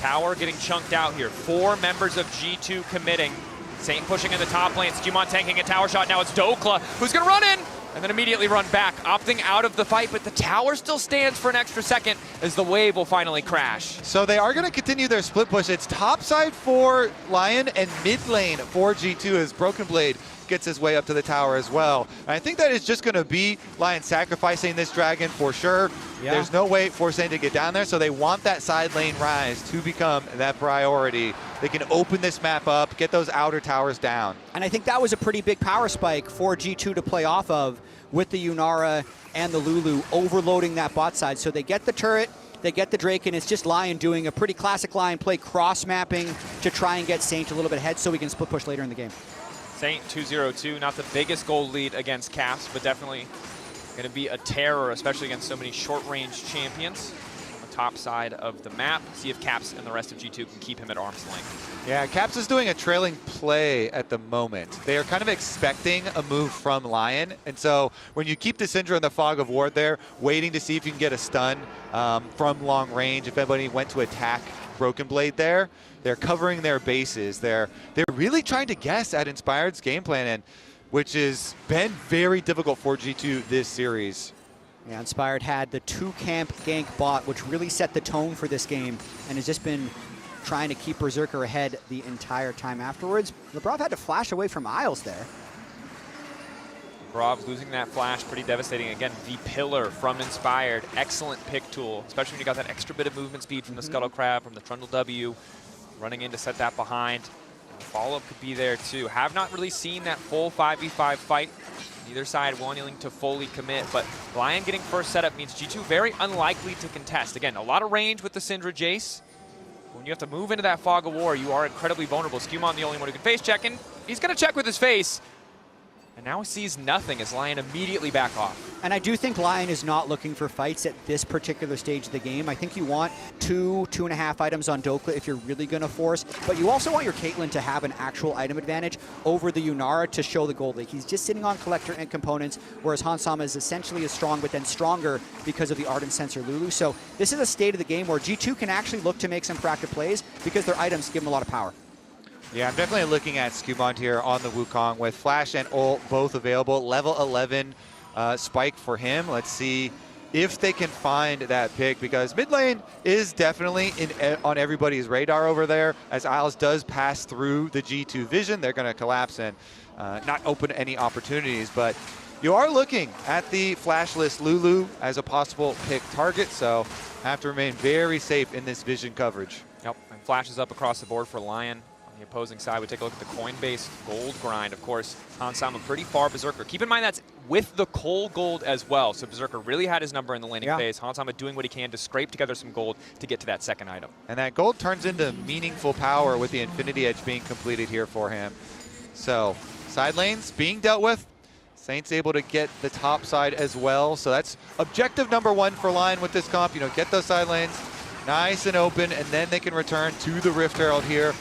Tower getting chunked out here. 4 members of G2 committing. Saint pushing in the top lane. Skumon tanking a tower shot. Now it's Dokla who's going to run in and then immediately run back, opting out of the fight, but the tower still stands for an extra second as the wave will finally crash. So they are going to continue their split push. It's top side for LYON and mid lane for G2 as Broken Blade gets his way up to the tower as well. And I think that is just going to be LYON sacrificing this dragon for sure. Yeah. There's no way for Saint to get down there, so they want that side lane rise to become that priority. They can open this map up, get those outer towers down. And I think that was a pretty big power spike for G2 to play off of with the Yunara and the Lulu overloading that bot side. So they get the turret, they get the Drake, and it's just LYON doing a pretty classic LYON play, cross-mapping to try and get Saint a little bit ahead so we can split push later in the game. Saint 2-0-2, not the biggest gold lead against Caps, but definitely going to be a terror, especially against so many short-range champions on the top side of the map. See if Caps and the rest of G2 can keep him at arm's length. Yeah, Caps is doing a trailing play at the moment. They are kind of expecting a move from LYON, and so when you keep the Syndra in the Fog of War there, waiting to see if you can get a stun from long range, if anybody went to attack Broken Blade there, they're covering their bases. They're really trying to guess at Inspired's game plan, and which has been very difficult for G2 this series. Yeah, Inspired had the 2-camp gank bot, which really set the tone for this game, and has just been trying to keep Berserker ahead the entire time afterwards. Lebrov had to flash away from Isles there. Lebrov losing that flash, pretty devastating. Again, the pillar from Inspired, excellent pick tool, especially when you got that extra bit of movement speed from the Scuttle Crab, from the Trundle W, running in to set that behind. Follow-up could be there too. Have not really seen that full 5v5 fight. Neither side willing to fully commit, but LYON getting first setup means G2 very unlikely to contest. Again, a lot of range with the Syndra Jace. When you have to move into that Fog of War, you are incredibly vulnerable. Skumon the only one who can face check, and he's going to check with his face. And now sees nothing as LYON immediately back off. And I do think LYON is not looking for fights at this particular stage of the game. I think you want 2.5 items on Dokla if you're really going to force, but you also want your Caitlyn to have an actual item advantage over the Yunara to show the gold league. He's just sitting on Collector and Components, whereas Hansama is essentially as strong, but then stronger because of the Ardent Sensor Lulu. So this is a state of the game where G2 can actually look to make some proactive plays because their items give them a lot of power. Yeah, I'm definitely looking at Skumond here on the Wukong with Flash and ult both available. Level 11 spike for him. Let's see if they can find that pick, because mid lane is definitely on everybody's radar over there. As Isles does pass through the G2 vision, they're going to collapse and not open any opportunities. But you are looking at the flashless Lulu as a possible pick target, so have to remain very safe in this vision coverage. Yep, and flashes up across the board for LYON. The opposing side, we take a look at the coin-based gold grind. Of course, Hansama pretty far Berserker. Keep in mind that's with the Cole gold as well. So Berserker really had his number in the laning phase. Hansama doing what he can to scrape together some gold to get to that second item. And that gold turns into meaningful power with the Infinity Edge being completed here for him. So side lanes being dealt with. Saints able to get the top side as well. So that's objective number 1 for LYON with this comp. You know, get those side lanes nice and open, and then they can return to the Rift Herald here.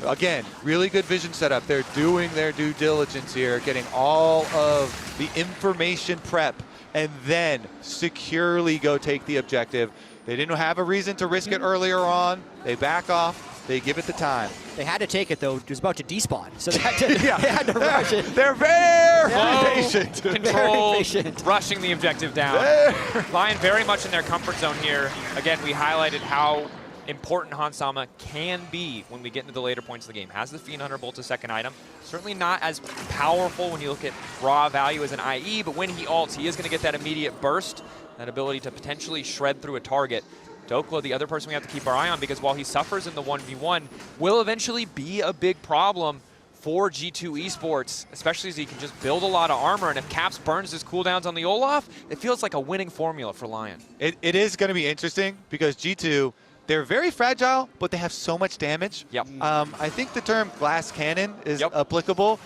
Again, really good vision setup. They're doing their due diligence here, getting all of the information prep, and then securely go take the objective. They didn't have a reason to risk it earlier on. They back off. They give it the time. They had to take it, though. It was about to despawn, so they had to, they had to rush it. They're very patient. Controlled, rushing the objective down. LYON very much in their comfort zone here. Again, we highlighted how important Hansama can be when we get into the later points of the game. Has the Fiend Hunter Bolt a second item. Certainly not as powerful when you look at raw value as an IE, but when he ults, he is going to get that immediate burst, that ability to potentially shred through a target. Dokla, the other person we have to keep our eye on, because while he suffers in the 1v1, will eventually be a big problem for G2 Esports, especially as he can just build a lot of armor, and if Caps burns his cooldowns on the Olaf, it feels like a winning formula for LYON. It is going to be interesting, because G2, they're very fragile, but they have so much damage. Yep. I think the term glass cannon is applicable.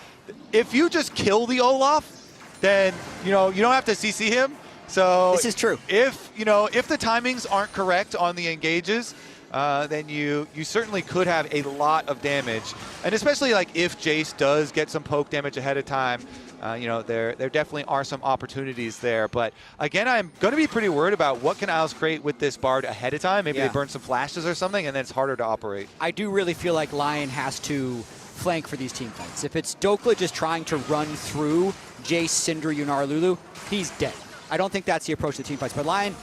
If you just kill the Olaf, then you don't have to CC him. So this is true. If the timings aren't correct on the engages, then you certainly could have a lot of damage. And especially like if Jace does get some poke damage ahead of time, there definitely are some opportunities there. But again, I'm going to be pretty worried about what can Isles create with this Bard ahead of time. Maybe they burn some flashes or something, and then it's harder to operate. I do really feel like LYON has to flank for these team fights. If it's Dokla just trying to run through Jace, Syndra, Yunara, Lulu, he's dead. I don't think that's the approach to team fights. But LYON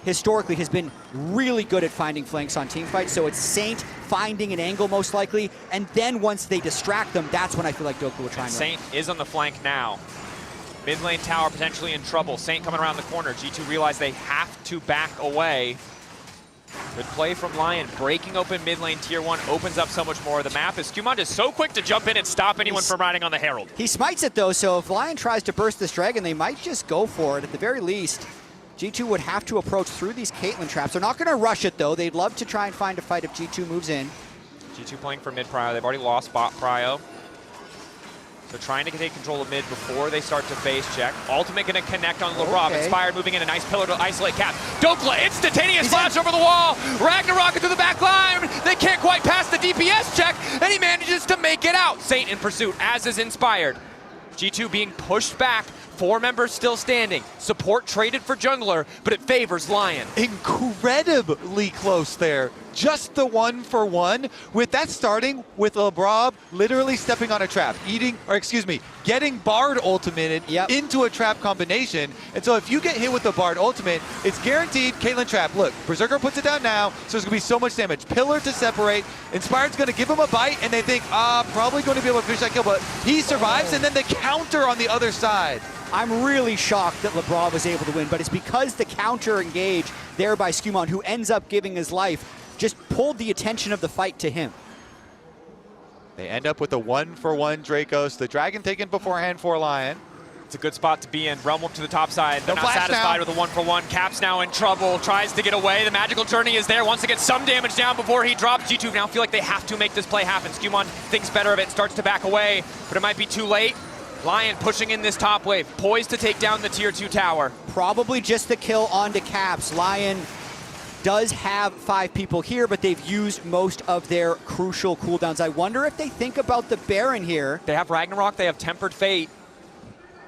historically has been really good at finding flanks on team fights, so it's Saint finding an angle most likely, and then once they distract them, that's when I feel like Dokla will try and Saint is on the flank now. Mid lane tower potentially in trouble. Saint coming around the corner. G2 realize they have to back away. Good play from LYON, breaking open mid lane tier 1, opens up so much more of the map. As Skumond is so quick to jump in and stop anyone from riding on the Herald. He smites it though, so if LYON tries to burst this dragon, they might just go for it. At the very least, G2 would have to approach through these Caitlyn traps. They're not going to rush it though. They'd love to try and find a fight if G2 moves in. G2 playing for mid prio. They've already lost bot prio. So trying to take control of mid before they start to phase check. Ultimate going to connect on LeBron. Inspired moving in, a nice pillar to isolate Cap. Dokla, instantaneous flash over the wall. Ragnarok into the back line. They can't quite pass the DPS check, and he manages to make it out. Saint in pursuit, as is Inspired. G2 being pushed back. 4 members still standing. Support traded for jungler, but it favors LYON. Incredibly close there. Just the 1-for-1, with that starting with LeBron literally stepping on a trap, getting Bard ultimated into a trap combination. And so if you get hit with the Bard ultimate, it's guaranteed Caitlyn trap. Look, Berserker puts it down now, so there's gonna be so much damage. Pillar to separate, Inspired's gonna give him a bite, and they think, probably going to be able to finish that kill, but he survives, and then the counter on the other side. I'm really shocked that LeBron was able to win, but it's because the counter engage there by Skumond, who ends up giving his life, just pulled the attention of the fight to him. They end up with a 1-for-1 Dracos. The dragon taken beforehand for LYON. It's a good spot to be in. Realm up to the top side. They're not satisfied with a 1-for-1. Cap's now in trouble. Tries to get away. The magical journey is there. Wants to get some damage down before he drops. G2 now feel like they have to make this play happen. Skumond thinks better of it. Starts to back away, but it might be too late. LYON pushing in this top wave, poised to take down the tier 2 tower. Probably just the kill onto Caps. LYON does have 5 people here, but they've used most of their crucial cooldowns. I wonder if they think about the Baron here. They have Ragnarok, they have Tempered Fate.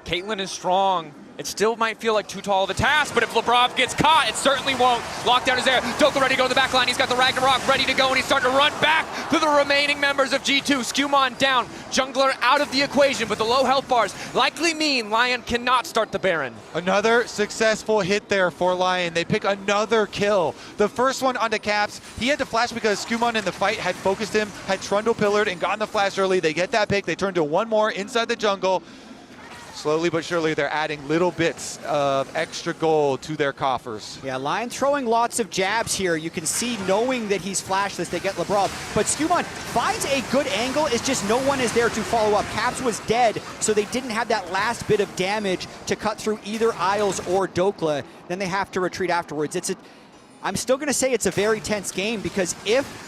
Caitlyn is strong. It still might feel like too tall of a task, but if Lebrov gets caught, it certainly won't. Lockdown is there. Doka ready to go to the back line. He's got the Ragnarok ready to go, and he's starting to run back to the remaining members of G2. Skewmon down. Jungler out of the equation, but the low health bars likely mean LYON cannot start the Baron. Another successful hit there for LYON. They pick another kill. The first one onto Caps. He had to flash because Skewmon in the fight had focused him, had Trundle pillared and gotten the flash early. They get that pick. They turn to one more inside the jungle. Slowly but surely, they're adding little bits of extra gold to their coffers. Yeah, LYON throwing lots of jabs here. You can see, knowing that he's flashless, they get Lebrov. But Skewmon finds a good angle. It's just no one is there to follow up. Caps was dead, so they didn't have that last bit of damage to cut through either Isles or Dokla. Then they have to retreat afterwards. I'm still going to say it's a very tense game, because if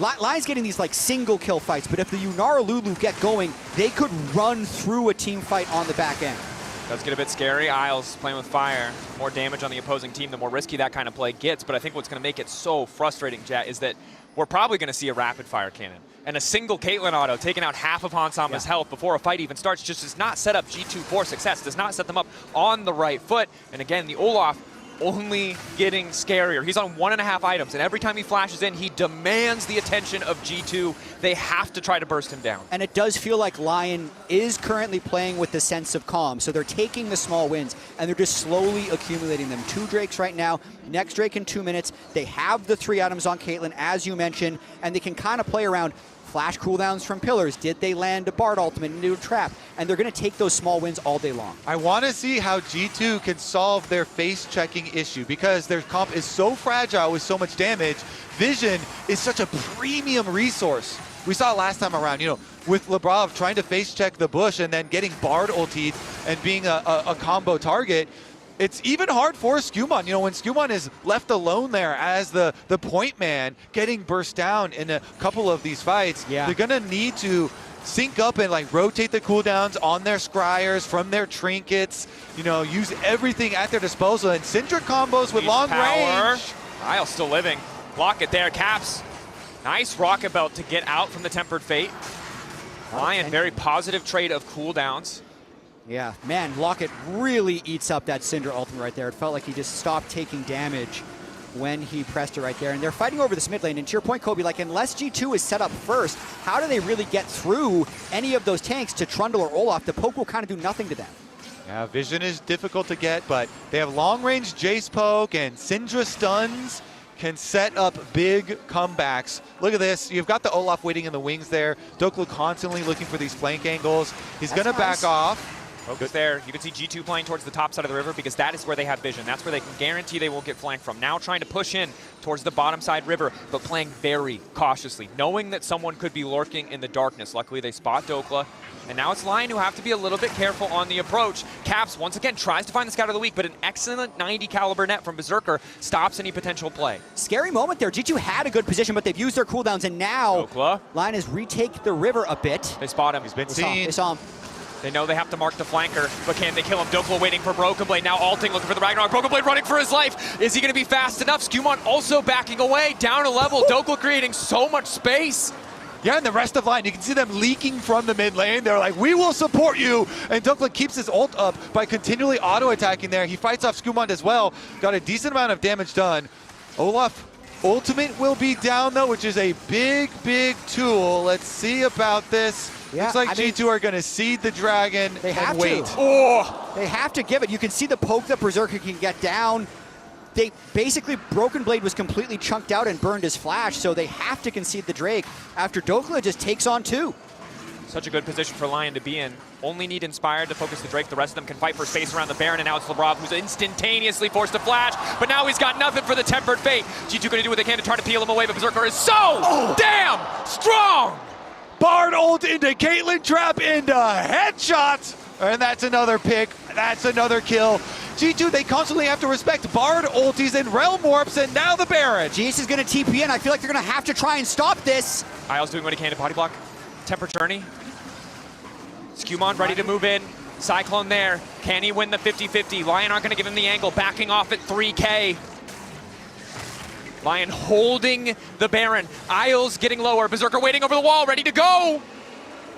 LYON's getting these like single kill fights, but if the Yunara Lulu get going, they could run through a team fight on the back end. Does get a bit scary. Isles playing with fire. More damage on the opposing team, the more risky that kind of play gets. But I think what's going to make it so frustrating, Jet, is that we're probably going to see a rapid fire cannon. And a single Caitlyn auto taking out half of Hansama's health before a fight even starts just does not set up G2 for success, does not set them up on the right foot. And again, the Olaf only getting scarier. He's on 1.5 items, and every time he flashes in, he demands the attention of G2. They have to try to burst him down. And it does feel like LYON is currently playing with the sense of calm. So they're taking the small wins, and they're just slowly accumulating them. 2 Drakes right now, next Drake in 2 minutes. They have the 3 items on Caitlyn, as you mentioned, and they can kind of play around. Flash cooldowns from pillars. Did they land a Bard ultimate into a trap? And they're going to take those small wins all day long. I want to see how G2 can solve their face-checking issue, because their comp is so fragile with so much damage. Vision is such a premium resource. We saw it last time around, with Lebrov trying to face-check the bush and then getting Bard ultied and being a combo target. It's even hard for Skewmon. When Skewmon is left alone there as the point man, getting burst down in a couple of these fights, they're going to need to sync up and rotate the cooldowns on their scryers from their trinkets, use everything at their disposal. And Syndra combos with long range. Isle still living. Block it there, Caps. Nice rocket belt to get out from the Tempered Fate. LYON, very positive trade of cooldowns. Yeah, man, Lockett really eats up that Syndra ultimate right there. It felt like he just stopped taking damage when he pressed it right there. And they're fighting over this mid lane. And to your point, Kobe, unless G2 is set up first, how do they really get through any of those tanks to Trundle or Olaf? The poke will kind of do nothing to them. Yeah, vision is difficult to get, but they have long-range Jace poke, and Syndra stuns can set up big comebacks. Look at this. You've got the Olaf waiting in the wings there. Dokla constantly looking for these flank angles. He's going to back off. Focus there. You can see G2 playing towards the top side of the river, because that is where they have vision. That's where they can guarantee they won't get flanked from. Now trying to push in towards the bottom side river, but playing very cautiously, knowing that someone could be lurking in the darkness. Luckily, they spot Dokla. And now it's LYON who have to be a little bit careful on the approach. Caps, once again, tries to find the Scout of the Week, but an excellent 90 caliber net from Berserker stops any potential play. Scary moment there. G2 had a good position, but they've used their cooldowns, and now LYON has retake the river a bit. They spot him. He's been seen. They saw him. They know they have to mark the flanker, but can they kill him? Dokla waiting for Broken Blade, now ulting, looking for the Ragnarok. Broken Blade running for his life. Is he going to be fast enough? Skewmon also backing away, down a level. Dokla creating so much space. Yeah, and the rest of LYON, you can see them leaking from the mid lane. They're like, we will support you. And Dokla keeps his ult up by continually auto-attacking there. He fights off Skewmon as well. Got a decent amount of damage done. Olaf ultimate will be down though, which is a big, big tool. Let's see about this. Yeah, looks like G2 are going to seed the dragon and wait. They have to give it. You can see the poke that Berserker can get down. They basically, Broken Blade was completely chunked out and burned his flash, so they have to concede the Drake after Dokla just takes on 2. Such a good position for LYON to be in. Only need Inspired to focus the Drake. The rest of them can fight for space around the Baron, and now it's Lebrov who's instantaneously forced to flash, but now he's got nothing for the Tempered Fate. G2 going to do what they can to try to peel him away, but Berserker is so damn strong! Bard ult into Caitlyn, trap into headshot, and that's another pick. That's another kill. G2, they constantly have to respect Bard ultis and Realm Warps, and now the Baron. Jace is going to TP in. I feel like they're going to have to try and stop this. Isles doing what he can to body block. Temper Journey. Skewmon ready to move in. Cyclone there. Can he win the 50-50? LYON aren't going to give him the angle. Backing off at 3K. LYON holding the Baron. Isles getting lower. Berserker waiting over the wall, ready to go.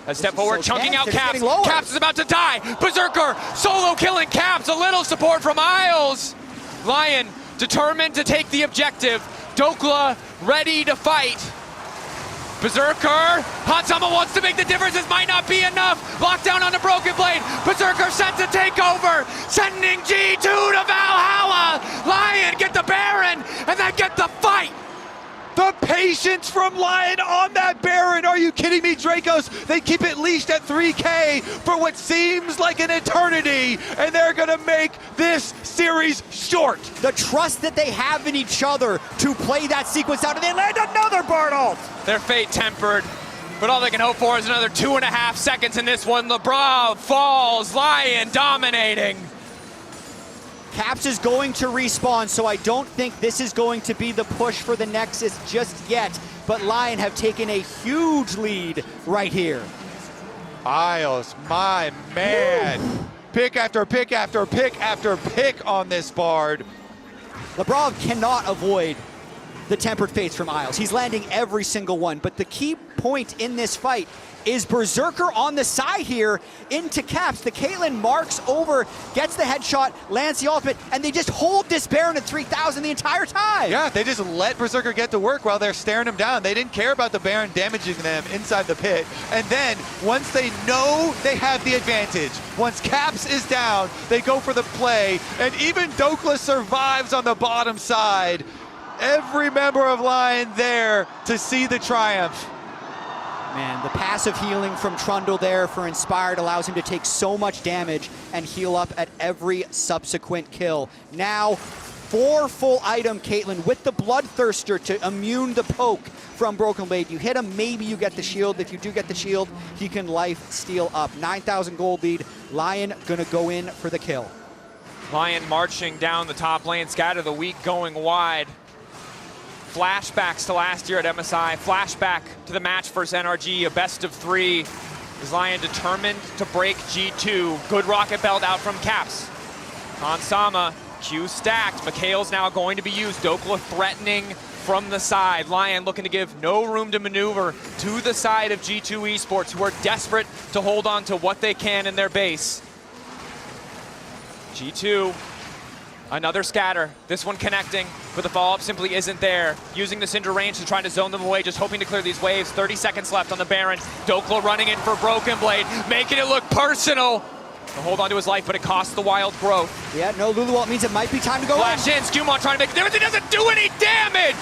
A step forward, chunking out Caps. Caps is about to die. Berserker solo killing Caps. A little support from Isles. LYON determined to take the objective. Dokla ready to fight. Berserker, Hansama wants to make the difference. This might not be enough. Lockdown on the Broken Blade. Berserker sent to take over, sending G2 to Valhalla. LYON get the Baron and then get the fight. The patience from LYON on that Baron. Are you kidding me, Dracos? They keep it leashed at 3K for what seems like an eternity, and they're gonna make this series short. The trust that they have in each other to play that sequence out, and they land another Bard ult. Their fate tempered, but all they can hope for is another 2.5 seconds in this one. LeBron falls, LYON dominating. Caps is going to respawn, so I don't think this is going to be the push for the Nexus just yet. But LYON have taken a huge lead right here. Isles, my man. Woo. Pick after pick after pick after pick on this Bard. LeBron cannot avoid the tempered fates from Isles. He's landing every single one, but the key point in this fight is Berserker on the side here into Caps. The Caitlyn marks over, gets the headshot, lands the ultimate, and they just hold this Baron at 3,000 the entire time. Yeah, they just let Berserker get to work while they're staring him down. They didn't care about the Baron damaging them inside the pit. And then, once they know they have the advantage, once Caps is down, they go for the play, and even Dokla survives on the bottom side. Every member of LYON there to see the triumph. Man, the passive healing from Trundle there for Inspired allows him to take so much damage and heal up at every subsequent kill. Now, 4 full item Caitlyn with the Bloodthirster to immune the poke from Broken Blade. You hit him, maybe you get the shield. If you do get the shield, he can life steal up. 9,000 gold lead. LYON gonna go in for the kill. LYON marching down the top lane. Scatter the weak going wide. Flashbacks to last year at MSI, flashback to the match versus NRG, a best of 3. Is LYON determined to break G2? Good rocket belt out from Caps. Hansama, Q stacked. Mikhail's now going to be used. Dokla threatening from the side. LYON looking to give no room to maneuver to the side of G2 Esports, who are desperate to hold on to what they can in their base. G2. Another scatter, this one connecting, but the follow-up simply isn't there. Using the Syndra range to try to zone them away, just hoping to clear these waves. 30 seconds left on the Baron. Dokla running in for Broken Blade, making it look personal. To hold on to his life, but it costs the wild growth. Yeah, no Lulu ult means it might be time to go Flash in, Skewmon trying to make a difference, it doesn't do any damage!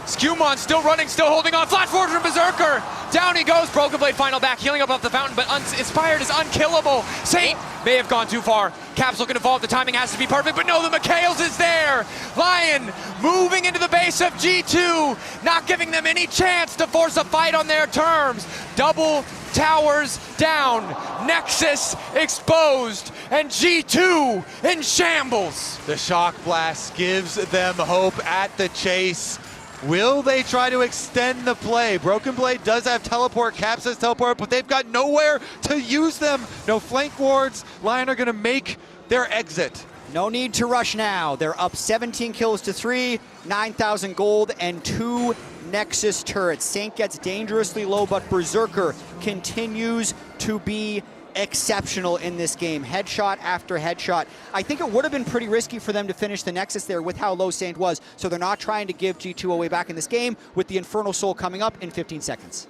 Skewmon still running, still holding on. Flash forward from Berserker. Down he goes. Broken Blade final back, healing up off the fountain, but Inspired is unkillable. Saint may have gone too far. Caps looking to fall. The timing has to be perfect, but no, the Mikhails is there. LYON moving into the base of G2, not giving them any chance to force a fight on their terms. Double towers down. Nexus exposed, and G2 in shambles. The shock blast gives them hope at the chase. Will they try to extend the play? Broken Blade does have teleport, Caps has teleport, but they've got nowhere to use them. No flank wards. LYON are gonna make their exit. No need to rush now. They're up 17 kills to 3, 9,000 gold, and 2 Nexus turrets. Saint gets dangerously low, but Berserker continues to be exceptional in this game. Headshot after headshot. I think it would have been pretty risky for them to finish the Nexus there with how low Saint was, so they're not trying to give G2 away back in this game with the Infernal Soul coming up in 15 seconds.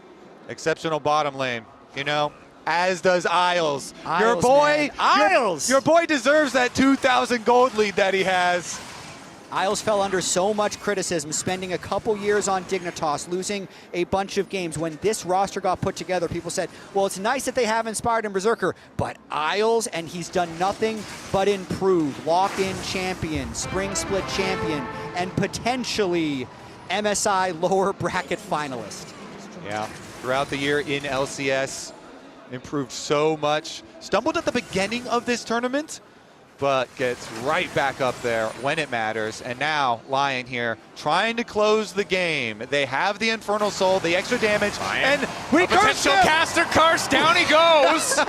Exceptional bottom lane, you know, as does Isles. Isles, your boy, Isles! Your boy deserves that 2,000 gold lead that he has. Isles fell under so much criticism, spending a couple years on Dignitas, losing a bunch of games. When this roster got put together, people said, well, it's nice that they have Inspired and Berserker, but Isles, and he's done nothing but improve. Lock-in champion, spring split champion, and potentially MSI lower bracket finalist. Yeah, throughout the year in LCS, improved so much. Stumbled at the beginning of this tournament, but gets right back up there when it matters. And now LYON here trying to close the game. They have the Infernal Soul, the extra damage, and we potential caster curse. Down he goes.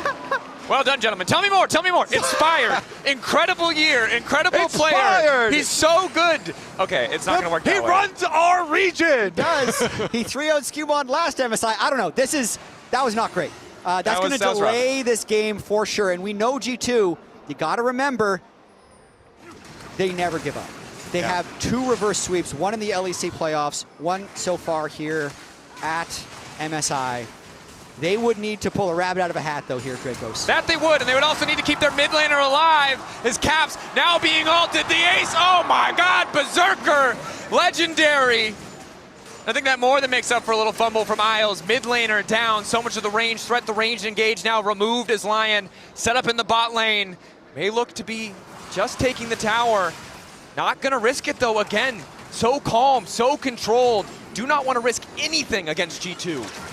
Well done, gentlemen. Tell me more. Tell me more. Inspired. Incredible year. Incredible player. He's so good. Okay, it's not going to work that way. He runs our region. Does. He 3-0'd Skewmon last MSI. I don't know. That was not great. That's going to delay this game for sure. And we know G2, you got to remember, they never give up. They have 2 reverse sweeps, one in the LEC playoffs, one so far here at MSI. They would need to pull a rabbit out of a hat, though, here, Dracos. That they would, and they would also need to keep their mid laner alive. His Caps now being ulted. The ace, oh my god, Berserker, legendary. I think that more than makes up for a little fumble from Isles. Mid laner down, so much of the range threat, the range engage now removed as LYON set up in the bot lane. May look to be just taking the tower. Not gonna risk it though, again. So calm, so controlled. Do not want to risk anything against G2.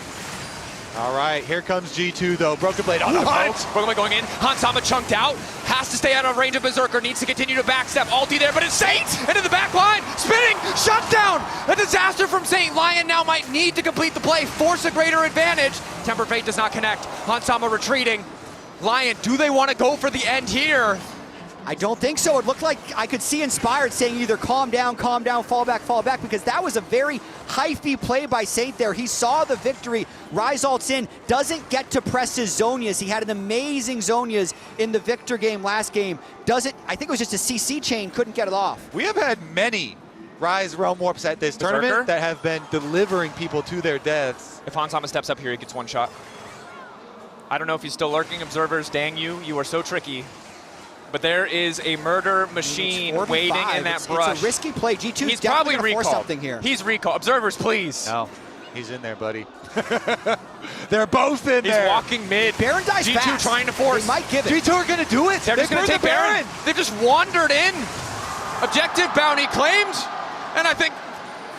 All right, here comes G2 though. Broken Blade on the hunt. Broken Blade going in. Hansama chunked out. Has to stay out of range of Berserker. Needs to continue to backstep. Ulti there, but it's Saint into the back line. Spinning. Shutdown. A disaster from Saint. LYON now might need to complete the play. Force a greater advantage. Temper Fate does not connect. Hansama retreating. LYON, do they want to go for the end here? I don't think so. It looked like I could see Inspired saying either calm down, fall back, because that was a very hyphy play by Saint there. He saw the victory, Rise ults in, doesn't get to press his Zonias. He had an amazing Zonias in the Victor game last game. I think it was just a CC chain, couldn't get it off. We have had many Rise Realm Warps at this tournament that have been delivering people to their deaths. If Hansama steps up here, he gets one shot. I don't know if he's still lurking. Observers, dang you are so tricky. But there is a murder machine waiting in that brush. It's a risky play. G2's He's probably recalled something here. He's recalled. Observers, please. No, he's in there, buddy. They're both in there. He's walking mid. Baron dies G2 fast. trying to force. They might give it. G2 are going to do it. They're just going to take Baron. They've just wandered in. Objective bounty claimed. And I think,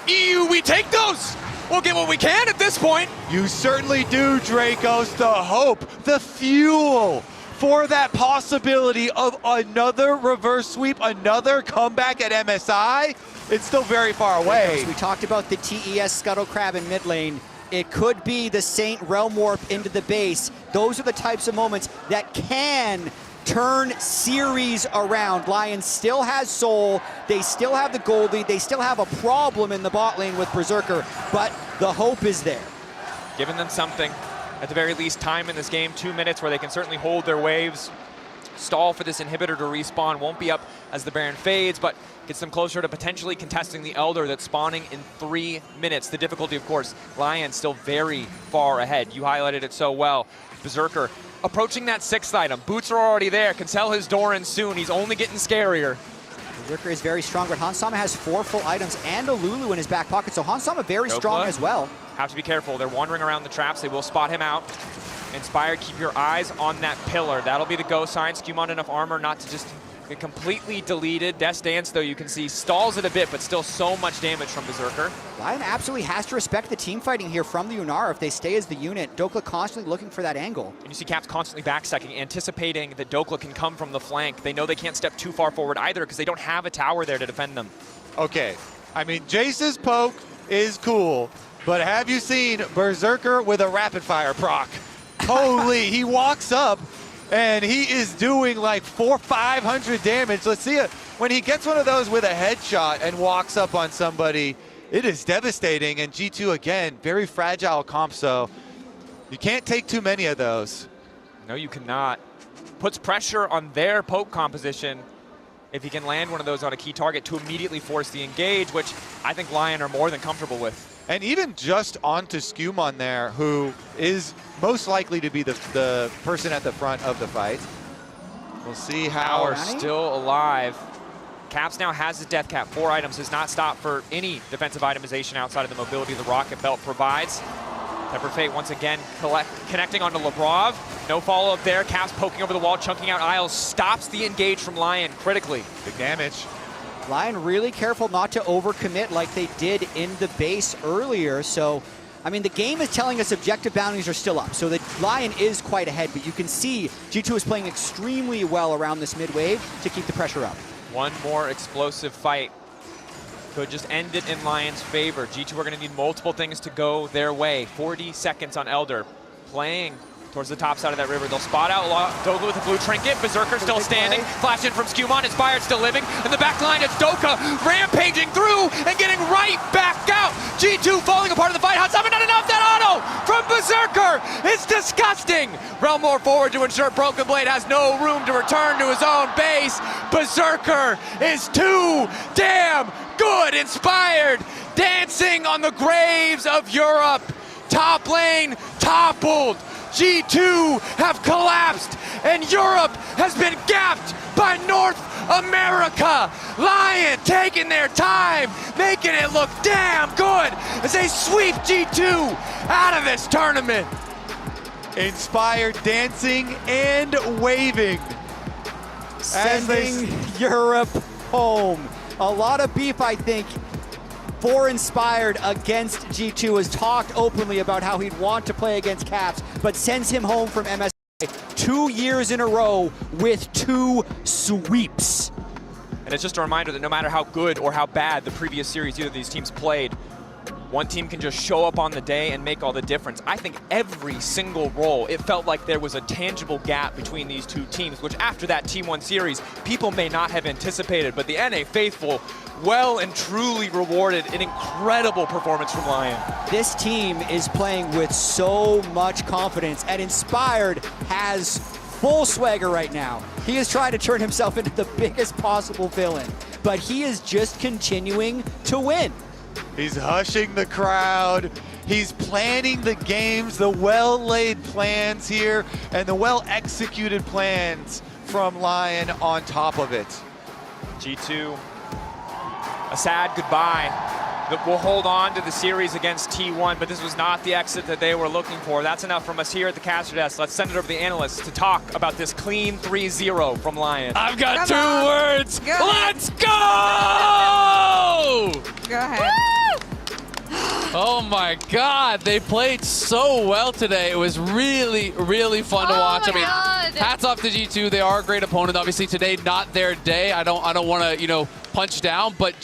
EU, we take those. We'll get what we can at this point. You certainly do, Dracos. The hope, the fuel for that possibility of another reverse sweep, another comeback at MSI, it's still very far away. We talked about the TES Scuttle Crab in mid lane. It could be the Saint Realm Warp into the base. Those are the types of moments that can turn series around. LYON still has Soul, they still have the gold lead, they still have a problem in the bot lane with Berserker, but the hope is there. Giving them something. At the very least, time in this game, 2 minutes where they can certainly hold their waves, stall for this inhibitor to respawn. Won't be up as the Baron fades, but gets them closer to potentially contesting the Elder that's spawning in 3 minutes. The difficulty, of course, LYON still very far ahead. You highlighted it so well. Berserker approaching that 6th item. Boots are already there. Can sell his Doran soon. He's only getting scarier. Berserker is very strong, but Hansama has 4 full items and a Lulu in his back pocket, so Hansama very strong as well. Have to be careful. They're wandering around the traps. They will spot him out. Inspired, keep your eyes on that pillar. That'll be the go sign. Skewmon enough armor not to just get completely deleted. Death's Dance, though, you can see, stalls it a bit, but still so much damage from Berserker. LYON absolutely has to respect the team fighting here from the Unar if they stay as the unit. Dokla constantly looking for that angle. And you see Caps constantly backstacking, anticipating that Dokla can come from the flank. They know they can't step too far forward either because they don't have a tower there to defend them. Okay, I mean, Jace's poke is cool, but have you seen Berserker with a rapid fire proc? Holy, he walks up and he is doing like 400-500 damage. Let's see it. When he gets one of those with a headshot and walks up on somebody, it is devastating. And G2, again, very fragile comp, so you can't take too many of those. No, you cannot. Puts pressure on their poke composition if he can land one of those on a key target to immediately force the engage, which I think LYON are more than comfortable with. And even just onto Skewmon there, who is most likely to be the person at the front of the fight. We'll see how. Power still alive. Caps now has his death cap. 4 items, does not stop for any defensive itemization outside of the mobility the Rocket Belt provides. Temper Fate once again connecting onto Labrov. No follow-up there. Caps poking over the wall, chunking out Isles. Stops the engage from LYON critically. Big damage. LYON really careful not to overcommit like they did in the base earlier, so I mean, the game is telling us objective bounties are still up, so the LYON is quite ahead, but you can see G2 is playing extremely well around this mid-wave to keep the pressure up. One more explosive fight could just end it in LYON's favor. G2 are going to need multiple things to go their way. 40 seconds on Elder, playing towards the top side of that river. They'll spot out Doka with a blue trinket. Berserker still standing. Flash in from Skewmon. Inspired still living. In the back line, it's Doka rampaging through and getting right back out. G2 falling apart in the fight. Hatsabi not enough. That auto from Berserker is disgusting. Realm more forward to ensure Broken Blade has no room to return to his own base. Berserker is too damn good. Inspired dancing on the graves of Europe. Top lane toppled. G2 have collapsed, and Europe has been gapped by North America. LYON taking their time, making it look damn good as they sweep G2 out of this tournament. Inspired dancing and waving. Sending Europe home. A lot of beef, I think, for Inspired against G2 has talked openly about how he'd want to play against Caps, but sends him home from MSI 2 years in a row with 2 sweeps. And it's just a reminder that no matter how good or how bad the previous series either of these teams played, one team can just show up on the day and make all the difference. I think every single role, it felt like there was a tangible gap between these two teams, which after that T1 series, people may not have anticipated, but the NA faithful well and truly rewarded an incredible performance from LYON. This team is playing with so much confidence, and Inspired has full swagger right now. He is trying to turn himself into the biggest possible villain, but he is just continuing to win. He's hushing the crowd. He's planning the games, the well-laid plans here, and the well-executed plans from LYON on top of it. G2, a sad goodbye. We'll hold on to the series against T1, but this was not the exit that they were looking for. That's enough from us here at the caster desk. Let's send it over to the analysts to talk about this clean 3-0 from LYON. I've got two words. Go Let's go! Go ahead. Oh my God, they played so well today. It was really, really fun to watch. I mean, hats off to G2. They are a great opponent. Obviously today, not their day. I don't want to, punch down, but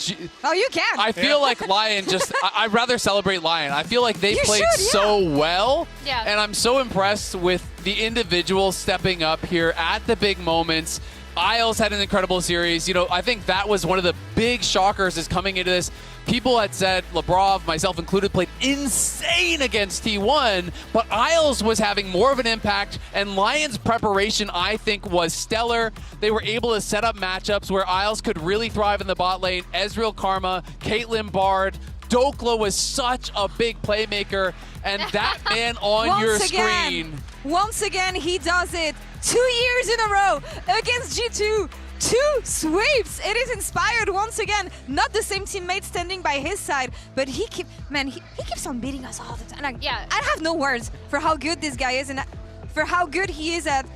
oh, you can. I feel like LYON just. I'd rather celebrate LYON. I feel like they played so well, and I'm so impressed with the individuals stepping up here at the big moments. Isles had an incredible series. I think that was one of the big shockers is coming into this. People had said, Labrov, myself included, played insane against T1, but Isles was having more of an impact, and LYON's preparation, I think, was stellar. They were able to set up matchups where Isles could really thrive in the bot lane. Ezreal Karma, Caitlyn Bard, Dokla was such a big playmaker, and that man on your screen. Once again, he does it. 2 years in a row against G2. 2 sweeps. It is Inspired once again. Not the same teammate standing by his side, but he keeps on beating us all the time. I have no words for how good this guy is and for how good he is at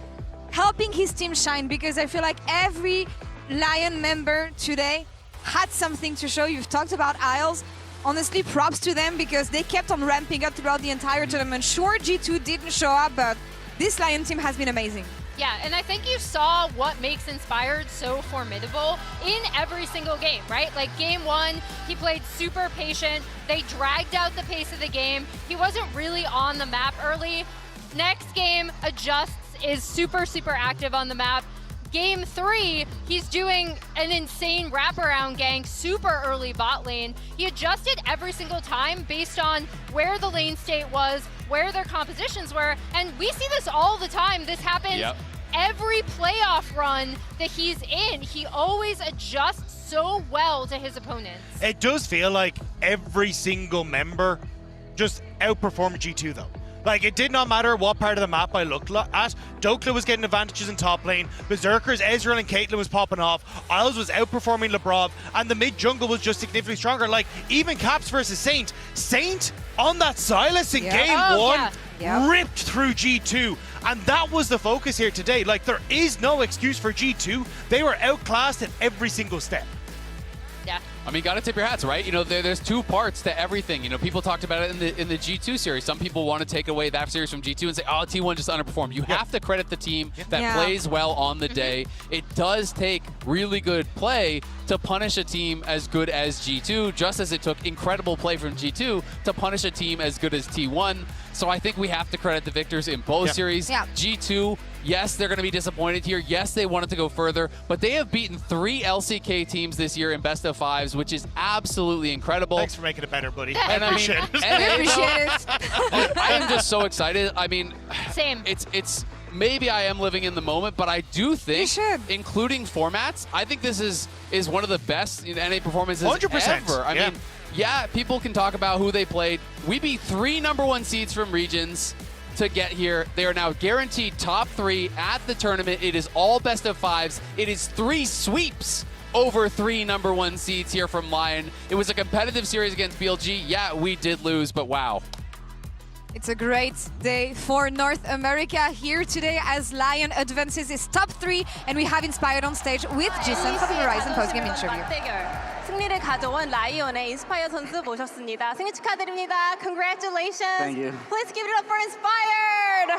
helping his team shine, because I feel like every LYON member today had something to show. You've talked about Isles. Honestly, props to them because they kept on ramping up throughout the entire tournament. Sure, G2 didn't show up, but this LYON team has been amazing. Yeah, and I think you saw what makes Inspired so formidable in every single game, right? Like game 1, he played super patient. They dragged out the pace of the game. He wasn't really on the map early. Next game, adjusts, is super, super active on the map. Game 3, he's doing an insane wraparound gank, super early bot lane. He adjusted every single time based on where the lane state was, where their compositions were, and we see this all the time. This happens every playoff run that he's in. He always adjusts so well to his opponents. It does feel like every single member just outperformed G2 though. Like, it did not matter what part of the map I looked at. Dokla was getting advantages in top lane. Berserkers, Ezreal and Caitlyn was popping off. Isles was outperforming Labrov. And the mid jungle was just significantly stronger. Like, even Caps versus Saint. Saint on that Sylas in game 1 ripped through G2. And that was the focus here today. Like, there is no excuse for G2. They were outclassed at every single step. Yeah. I mean, gotta tip your hats, right? You know, there's two parts to everything. You know, people talked about it in the G2 series. Some people want to take away that series from G2 and say, oh, T1 just underperformed. You have to credit the team that plays well on the day. It does take really good play to punish a team as good as G2, just as it took incredible play from G2 to punish a team as good as T1. So I think we have to credit the victors in both series. G2, yes, they're going to be disappointed here. Yes, they wanted to go further, but they have beaten 3 LCK teams this year in best of 5s, which is absolutely incredible. Thanks for making it better, buddy. And I appreciate it. I appreciate it. I am just so excited. I mean, same. It's maybe I am living in the moment, but I do think, including formats, I think this is one of the best NA performances 100%. ever. I mean, yeah, people can talk about who they played. We beat 3 #1 seeds from regions to get here. They are now guaranteed top 3 at the tournament. It is all best of 5s. It is 3 sweeps over 3 #1 seeds here from LYON. It was a competitive series against BLG. Yeah, we did lose, but wow. It's a great day for North America here today as LYON advances its top 3, and we have Inspired on stage with Jason for the Horizon postgame interview. 승리를 가져온 라이온의 인스파이어 선수 모셨습니다. 생일 축하드립니다. Congratulations. Thank you. Please give it up for Inspired.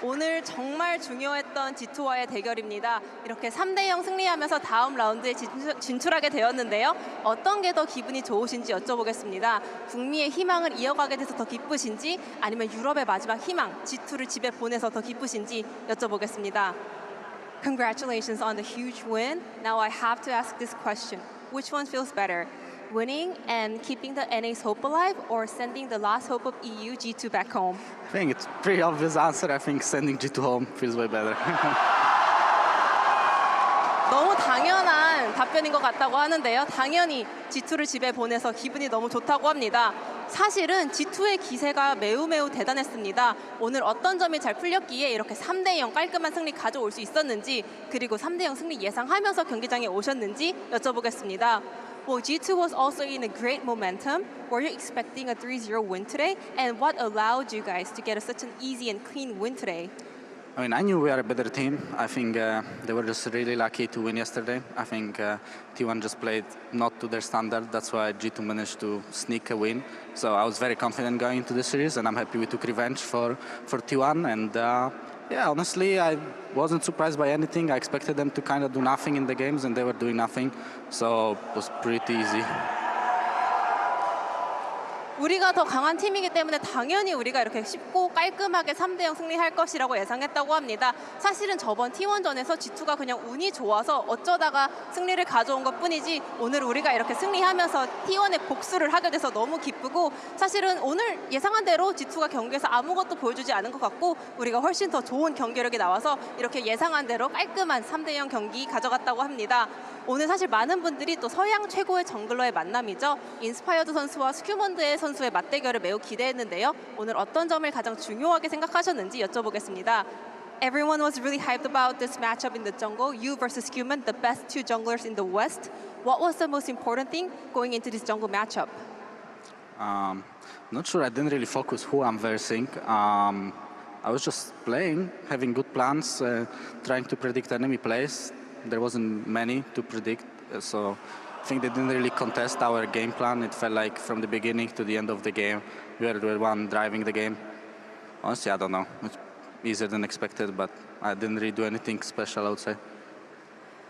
오늘 정말 중요했던 G2와의 대결입니다. 이렇게 3대0 승리하면서 다음 라운드에 진출하게 되었는데요. 어떤 게 더 기분이 좋으신지 여쭤보겠습니다. 북미의 희망을 이어가게 돼서 더 기쁘신지 아니면 유럽의 마지막 희망, G2를 집에 보내서 더 기쁘신지 여쭤보겠습니다. Congratulations on the huge win. Now I have to ask this question. Which one feels better? Winning and keeping the NA's hope alive, or sending the last hope of EU G2 back home? I think it's a pretty obvious answer. I think sending G2 home feels way better. 너무 당연한 답변인 것 같다고 하는데요. 당연히 G2를 집에 보내서 기분이 너무 좋다고 합니다. 사실은 G2의 기세가 매우 대단했습니다. 오늘 어떤 점이 잘 풀렸기에 이렇게 3대0 깔끔한 승리 가져올 수 있었는지, 그리고 3대0 승리 예상하면서 경기장에 오셨는지 여쭤보겠습니다. Well, G2 was also in a great momentum. Were you expecting a 3-0 win today? And what allowed you guys to get such an easy and clean win today? I mean, I knew we are a better team. I think they were just really lucky to win yesterday. I think T1 just played not to their standard. That's why G2 managed to sneak a win. So I was very confident going into the series, and I'm happy we took revenge for T1. And yeah, honestly, I wasn't surprised by anything. I expected them to kind of do nothing in the games, and they were doing nothing. So it was pretty easy. 우리가 더 강한 팀이기 때문에 당연히 우리가 이렇게 쉽고 깔끔하게 3대0 승리할 것이라고 예상했다고 합니다. 사실은 저번 T1전에서 G2가 그냥 운이 좋아서 어쩌다가 승리를 가져온 것뿐이지, 오늘 우리가 이렇게 승리하면서 T1의 복수를 하게 돼서 너무 기쁘고, 사실은 오늘 예상한 대로 G2가 경기에서 아무것도 보여주지 않은 것 같고 우리가 훨씬 더 좋은 경기력이 나와서 이렇게 예상한 대로 깔끔한 3대0 경기 가져갔다고 합니다. 오늘 사실 많은 분들이 또 서양 최고의 정글러의 만남이죠. 인스파이어드 선수와 스큐먼드의 선수의 맞대결을 매우 기대했는데요. 오늘 어떤 점을 가장 중요하게 생각하셨는지 여쭤보겠습니다. Everyone was really hyped about this matchup in the jungle. You versus Scuman, the best 2 junglers in the West. What was the most important thing going into this jungle matchup? Not sure. I didn't really focus who I'm versing. I was just playing, having good plans, trying to predict enemy plays. There wasn't many to predict, so I think they didn't really contest our game plan. It felt like from the beginning to the end of the game, we were the one driving the game. Honestly, I don't know. It's easier than expected, but I didn't really do anything special, I would say.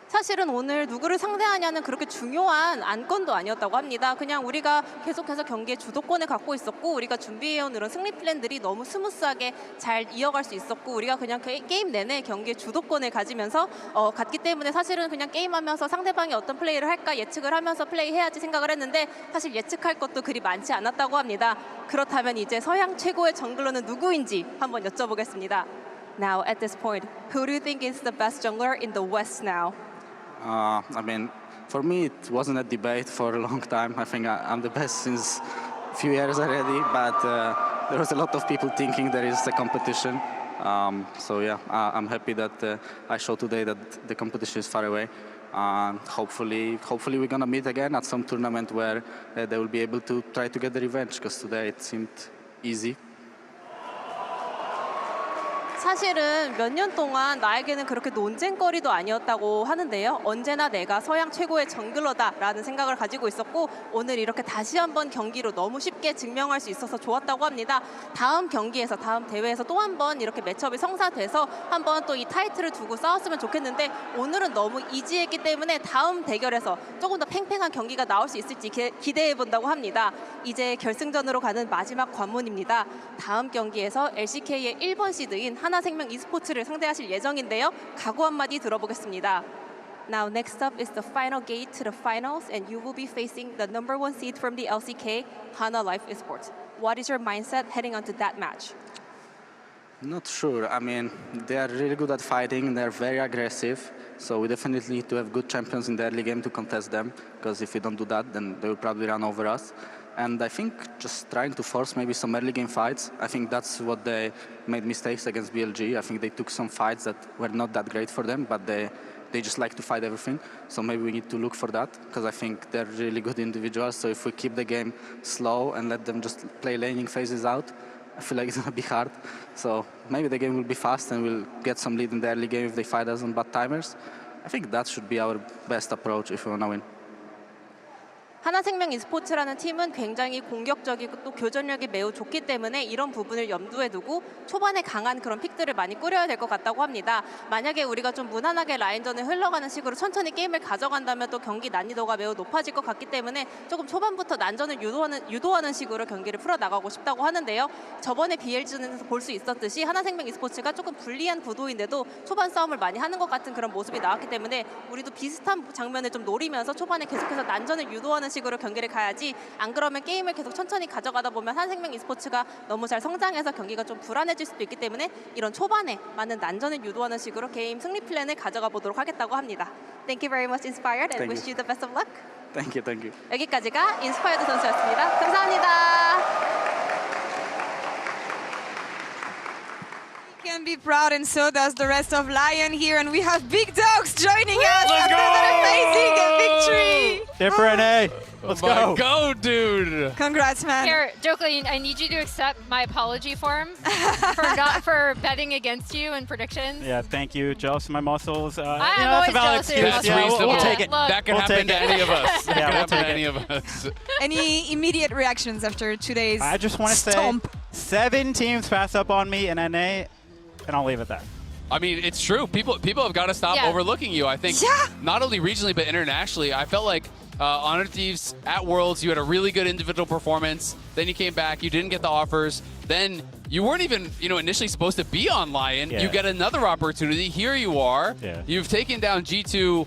사실은 오늘 누구를 상대하냐는 그렇게 중요한 안건도 아니었다고 합니다. 그냥 우리가 계속해서 경기의 주도권을 갖고 있었고, 우리가 준비해온 이런 승리 플랜들이 너무 스무스하게 잘 이어갈 수 있었고, 우리가 그냥 게임 내내 경기의 주도권을 가지면서 갔기 때문에 사실은 그냥 게임하면서 상대방이 어떤 플레이를 할까 예측을 하면서 플레이해야지 생각을 했는데, 사실 예측할 것도 그리 많지 않았다고 합니다. 그렇다면 이제 서양 최고의 정글러는 누구인지 한번 여쭤보겠습니다. Now at this point, who do you think is the best jungler in the West now? I mean, for me, it wasn't a debate for a long time. I think I'm the best since a few years already, but there was a lot of people thinking there is a competition. So yeah, I'm happy that I showed today that the competition is far away. Hopefully we're gonna meet again at some tournament where they will be able to try to get the revenge, because today it seemed easy. 사실은 몇 년 동안 나에게는 그렇게 논쟁거리도 아니었다고 하는데요. 언제나 내가 서양 최고의 정글러다라는 생각을 가지고 있었고 오늘 이렇게 다시 한번 경기로 너무 쉽게 증명할 수 있어서 좋았다고 합니다. 다음 경기에서 다음 대회에서 또 한 번 이렇게 매첩이 성사돼서 한번 또 이 타이틀을 두고 싸웠으면 좋겠는데 오늘은 너무 이지했기 때문에 다음 대결에서 조금 더 팽팽한 경기가 나올 수 있을지 기대해 본다고 합니다. 이제 결승전으로 가는 마지막 관문입니다. 다음 경기에서 LCK의 1번 시드인 하나생명 e스포츠를 상대하실 예정인데요. 각오 한마디 들어보겠습니다. Now next up is the final gate to the finals and you will be facing the number 1 seed from the LCK, Hana Life Esports. What is your mindset heading onto that match? Not sure. I mean, they are really good at fighting. They're very aggressive. So we definitely need to have good champions in the early game to contest them. Because if we don't do that, then they will probably run over us. And I think just trying to force maybe some early game fights. I think that's what they made mistakes against BLG. I think they took some fights that were not that great for them, but they just like to fight everything. So maybe we need to look for that, because I think they're really good individuals. So if we keep the game slow and let them just play laning phases out, I feel like it's going to be hard. So maybe the game will be fast and we'll get some lead in the early game if they fight us on bad timers. I think that should be our best approach if we want to win. 하나생명 e스포츠라는 팀은 굉장히 공격적이고 또 교전력이 매우 좋기 때문에 이런 부분을 염두에 두고 초반에 강한 그런 픽들을 많이 꾸려야 될 것 같다고 합니다. 만약에 우리가 좀 무난하게 라인전을 흘러가는 식으로 천천히 게임을 가져간다면 또 경기 난이도가 매우 높아질 것 같기 때문에 조금 초반부터 난전을 유도하는 식으로 경기를 풀어나가고 싶다고 하는데요. 저번에 BLG에서 볼 수 있었듯이 하나생명 e스포츠가 조금 불리한 구도인데도 초반 싸움을 많이 하는 것 같은 그런 모습이 나왔기 때문에 우리도 비슷한 장면을 좀 노리면서 초반에 계속해서 난전을 유도하는 식으로 경기를 가야지 안 그러면 게임을 계속 천천히 가져가다 보면 하나생명 e스포츠가 너무 잘 성장해서 경기가 좀 불안해질 수도 있기 때문에 이런 초반에 많은 난전을 유도하는 식으로 게임 승리 플랜을 가져가 보도록 하겠다고 합니다. Thank you very much, Inspired, and wish you the best of luck. Thank you, thank you. 여기까지가 Inspired 선수였습니다. 감사합니다. Can be proud, and so does the rest of LYON here, and we have big dogs joining us Let's after go! that amazing victory. Different A. Let's go. Go, dude. Congrats, man. Here, Jocelyne, I need you to accept my apology for him for betting against you in predictions. Yeah, thank you. Jealous of my muscles. I'm always jealous of your That's muscles. reasonable. We'll take it. Look. That can We'll happen take to it. any of us. That Yeah, can we'll happen to take any it. of us. Any immediate reactions after today's I just want to say stomp? 7 teams pass up on me in NA, and I'll leave it at that. I mean, it's true. People have got to stop Yeah. overlooking you. I think not only regionally but internationally. I felt like Honor Thieves at Worlds, you had a really good individual performance. Then you came back, you didn't get the offers. Then you weren't even, initially supposed to be on LYON. Yeah. You get another opportunity. Here you are. Yeah. You've taken down G2.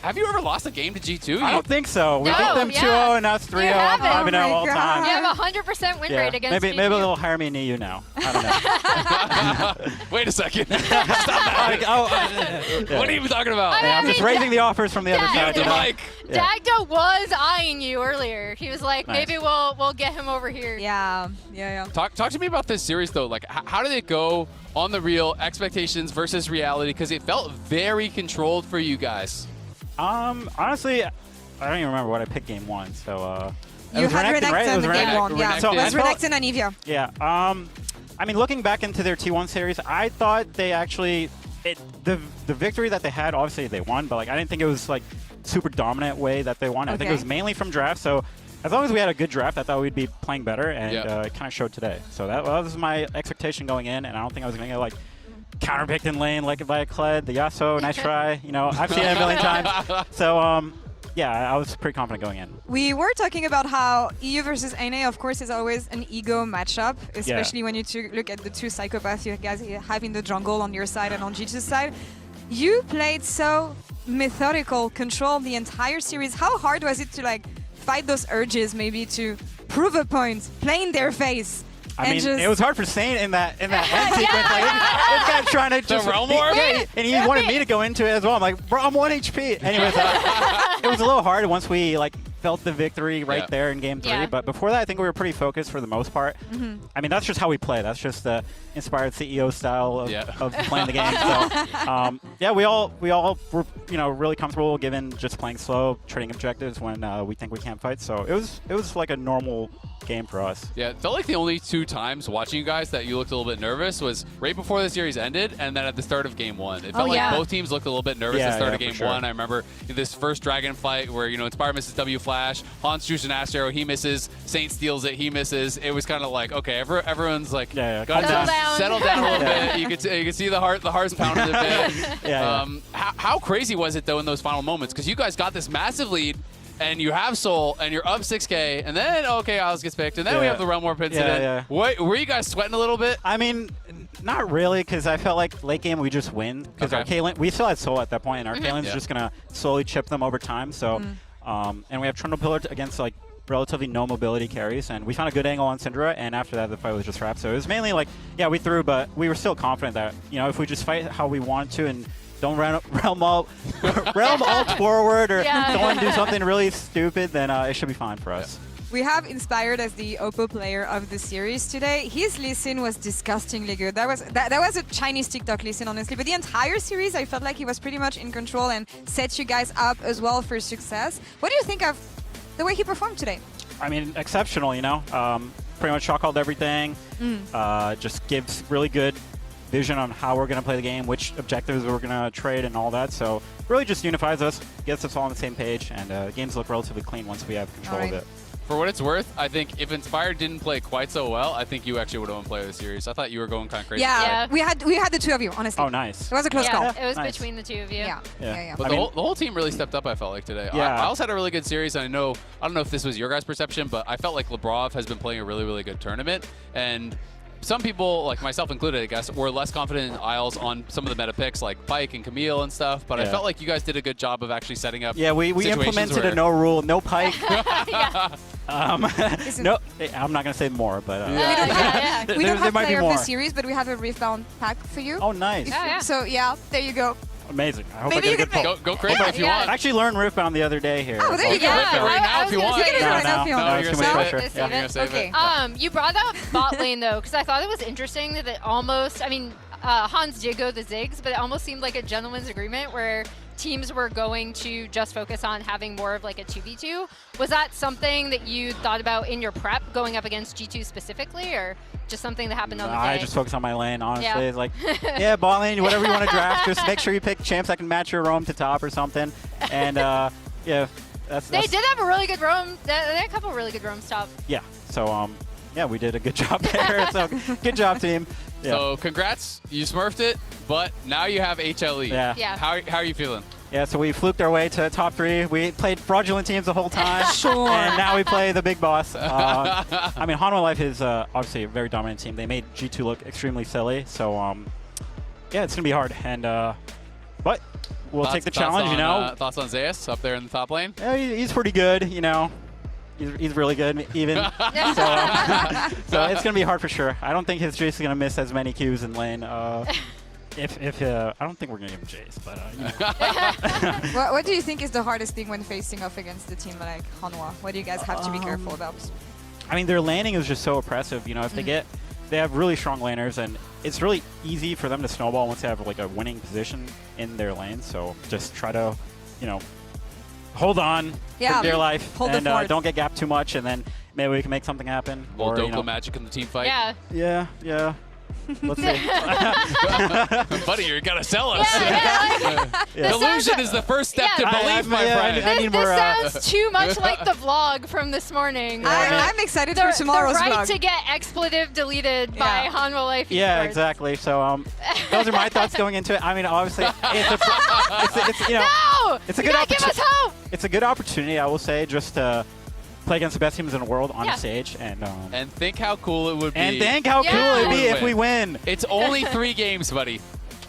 Have you ever lost a game to G2? I don't think so. We No, beat them 2-0 and now it's 3-0. You haven't. 5-0 Oh my all God. time. You have a 100% win rate against maybe GT. they'll hire me in EU now. I don't know. Wait a second. Stop that. Yeah. What are you talking about? Yeah, I'm just raising the offers from the other side. the you know? mic. Yeah. Dagda was eyeing you earlier. He was like, Nice. maybe we'll get him over here. Yeah. Talk to me about this series though. Like, how did it go on the real, expectations versus reality? Because it felt very controlled for you guys. Honestly, I don't even remember what I picked game 1. So it You was had Renekton, right? It was Renekton game Renekton. 1, yeah. So It was I felt- Renekton and Evia. Yeah. I mean, looking back into their T1 series, I thought they actually the victory that they had. Obviously, they won, but like I didn't think it was like super dominant way that they won. I think it was mainly from draft. So as long as we had a good draft, I thought we'd be playing better, and it kind of showed today. So that was my expectation going in, and I don't think I was going to get like counterpicked in lane like by a Kled, the Yasuo, nice try. I've seen it a million times. So yeah, I was pretty confident going in. We were talking about how EU versus NA, of course, is always an ego matchup, especially when you look at the two psychopaths you guys have in the jungle on your side and on G2's side. You played so methodical, controlled the entire series. How hard was it to like fight those urges, maybe to prove a point, play in their face? I mean, it was hard for Sane in that end sequence. Like, this guy's trying to just realm war? and he wanted me to go into it as well. I'm like, bro, I'm 1 HP. Anyways, it was a little hard once we like felt the victory right there in game 3. Yeah. But before that, I think we were pretty focused for the most part. I mean, that's just how we play. That's just the inspired CEO style of playing the game. So yeah, we all were really comfortable given just playing slow, trading objectives when we think we can't fight. So it was like a normal game for us. Yeah, it felt like the only 2 times watching you guys that you looked a little bit nervous was right before the series ended and then at the start of game 1. It felt like both teams looked a little bit nervous at the start of game 1. I remember this first Dragon fight where, Inspired misses W Flash, Hans shoots an Ash Arrow, he misses, Saint steals it, he misses. It was kind of like, okay, everyone's like, settle down a little bit. You could see the heart's pounding a bit. How crazy was it though in those final moments? Because you guys got this massive lead, and you have Soul, and you're up 6K, and then, okay, Oz gets picked, and then we have the Realm Warp incident. Were you guys sweating a little bit? I mean, not really, because I felt like late game we just win. Because our Caitlyn, we still had Soul at that point, and our Caitlyn's just going to slowly chip them over time. So, and we have Trundle Pillar against like relatively no mobility carries, and we found a good angle on Syndra, and after that the fight was just wrapped. So it was mainly like, we threw, but we were still confident that, if we just fight how we want to and don't realm alt forward or don't do something really stupid, then it should be fine for us. We have Inspired as the Oppo player of the series today. His listen was disgustingly good. That was a Chinese TikTok listen, honestly. But the entire series, I felt like he was pretty much in control and set you guys up as well for success. What do you think of the way he performed today? I mean, exceptional, pretty much shot called everything. Just gives really good vision on how we're going to play the game, which objectives we're going to trade and all that. So really just unifies us, gets us all on the same page, and games look relatively clean once we have control of it. For what it's worth, I think if Inspired didn't play quite so well, I think you actually would have won player of the series. I thought you were going kind of crazy. Yeah, we had the 2 of you, honestly. Oh, nice. It was a close call. It was between the 2 of you. Yeah. But the whole team really stepped up, I felt like, today. I also had a really good series, and I don't know if this was your guys' perception, but I felt like Lebrov has been playing a really, really good tournament. And some people, like myself included, I guess, were less confident in Isles on some of the meta picks like Pike and Camille and stuff, but I felt like you guys did a good job of actually setting up we implemented a no rule, no Pike. No, I'm not going to say more, but we don't have player of the series, but we have a Riftbound pack for you. Oh, nice. So, there you go. Amazing. I hope Maybe I get a good pull. Go crazy if you want. I actually learned Riftbound the other day here. Oh, there you go. Right now if you want. You can do it right now if you want. No, it's too much pressure. You're going to save it. You brought up bot lane, though, because I thought it was interesting that it almost, Hans did go the Ziggs, but it almost seemed like a gentleman's agreement where teams were going to just focus on having more of like a 2v2. Was that something that you thought about in your prep going up against G2 specifically, or just something that happened on the day? I just focus on my lane, honestly. It's like, bot lane, whatever you want to draft, just make sure you pick champs that can match your roam to top or something. And that's they did have a really good roam. They had a couple of really good roams top. Yeah. So we did a good job there. So good job, team. Yeah. So congrats, you smurfed it, but now you have HLE. Yeah. How are you feeling? Yeah, so we fluked our way to top 3. We played fraudulent teams the whole time. And now we play the big boss. Hanwha Life is obviously a very dominant team. They made G2 look extremely silly. So, it's going to be hard. And but we'll take the challenge, Thoughts on Zeus up there in the top lane? Yeah, he's pretty good, He's really good, even. So it's going to be hard for sure. I don't think his Jace is going to miss as many Qs in lane. I don't think we're going to give him Jace, but What do you think is the hardest thing when facing off against a team like Hanwha? What do you guys have to be careful about? Their laning is just so oppressive. If they have really strong laners, and it's really easy for them to snowball once they have like a winning position in their lane. So just try to, hold on for dear life, and don't get gapped too much, and then maybe we can make something happen. Or Dopo magic in the team fight. Yeah. Let's see. Buddy, you gotta sell us. Delusion is the first step to belief, my friend. This sounds too much like the vlog from this morning. I'm excited for tomorrow's vlog. The vlog. right to get expletive deleted by Hanwha Life Esports. Yeah, exactly. So those are my thoughts going into it. Obviously, it's a good opportunity. Give us hope. It's a good opportunity, I will say, just to play against the best teams in the world on the stage, and think how cool it would be. And think how cool it would be if we win. It's only 3 games, buddy.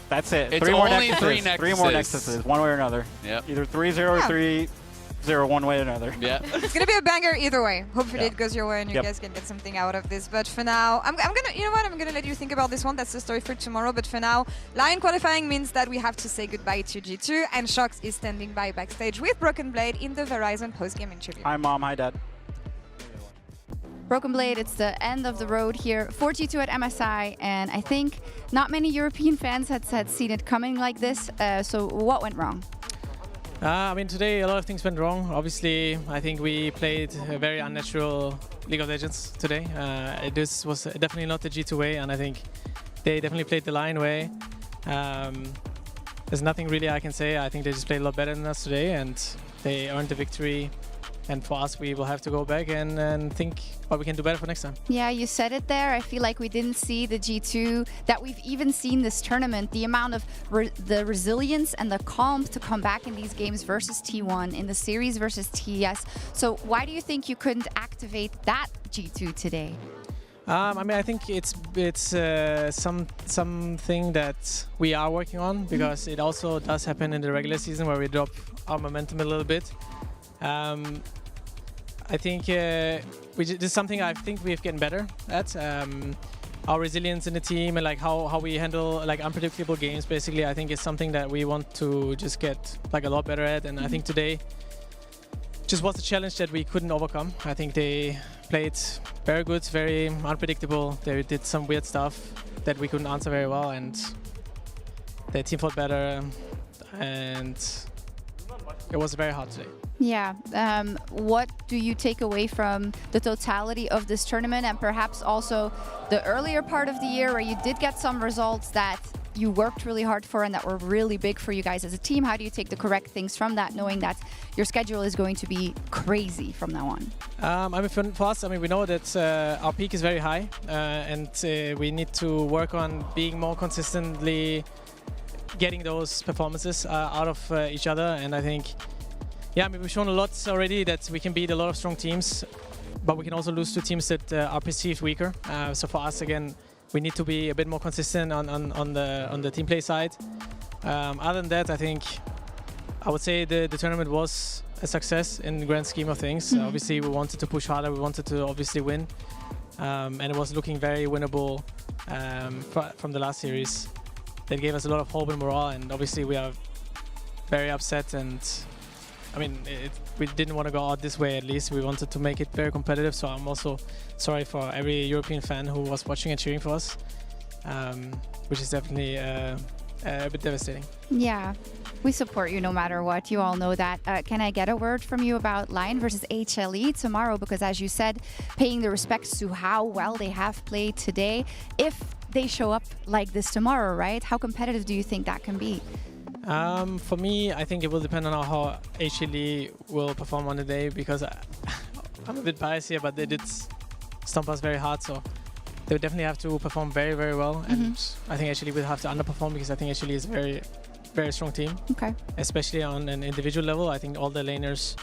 That's it. It's 3 more only nexuses. 3 nexuses. 3 more nexuses, one way or another. Yep. Either 3-0 or 3-0, one way or another. Yeah. It's gonna be a banger either way. Hopefully it goes your way and you guys can get something out of this. But for now, I'm gonna, I'm gonna let you think about this one. That's the story for tomorrow. But for now, LYON qualifying means that we have to say goodbye to G2, and Shox is standing by backstage with Broken Blade in the Verizon post-game interview. Hi, Mom. Hi, Dad. Broken Blade, it's the end of the road here. 4-2 at MSI, and I think not many European fans had seen it coming like this. So what went wrong? I mean, today a lot of things went wrong. Obviously, I think we played a very unnatural League of Legends today. This was definitely not the G2 way, and I think they definitely played the LYON way. There's nothing really I can say. I think they just played a lot better than us today, and they earned the victory. And for us, we will have to go back and think what we can do better for next time. Yeah, you said it there. I feel like we didn't see the G2 that we've even seen this tournament. The amount of the resilience and the calm to come back in these games versus T1, in the series versus TES. So why do you think you couldn't activate that G2 today? I mean, I think it's something that we are working on, because it also does happen in the regular season where we drop our momentum a little bit. I think this is something I think we've gotten better at. Our resilience in the team and like how we handle like unpredictable games, basically, I think is something that we want to just get like a lot better at. And I think today just was a challenge that we couldn't overcome. I think they played very good, very unpredictable. They did some weird stuff that we couldn't answer very well, and their team fought better, and it was very hard today. Yeah. What do you take away from the totality of this tournament, and perhaps also the earlier part of the year where you did get some results that you worked really hard for and that were really big for you guys as a team? How do you take the correct things from that, knowing that your schedule is going to be crazy from now on? I mean, for us, I mean, we know that our peak is very high, and we need to work on being more consistently getting those performances out of each other. And I think, yeah, I mean, we've shown a lot already that we can beat a lot of strong teams, but we can also lose to teams that are perceived weaker. So for us, again, we need to be a bit more consistent on the team play side. Other than that, I think I would say the tournament was a success in the grand scheme of things. Obviously, we wanted to push harder. We wanted to obviously win, and it was looking very winnable from the last series. That gave us a lot of hope and morale, and obviously we are very upset. And I mean, we didn't want to go out this way. At least we wanted to make it very competitive. So I'm also sorry for every European fan who was watching and cheering for us, which is definitely a bit devastating. Yeah, we support you no matter what. You all know that. Can I get a word from you about LYON versus HLE tomorrow? Because as you said, paying the respects to how well they have played today. If they show up like this tomorrow, right? How competitive do you think that can be? For me, I think it will depend on how HLE will perform on the day, because I'm a bit biased here, but they did stomp us very hard, so they would definitely have to perform very, very well. And I think HLE will have to underperform, because I think HLE is a very, very strong team. Okay. Especially on an individual level. I think all the laners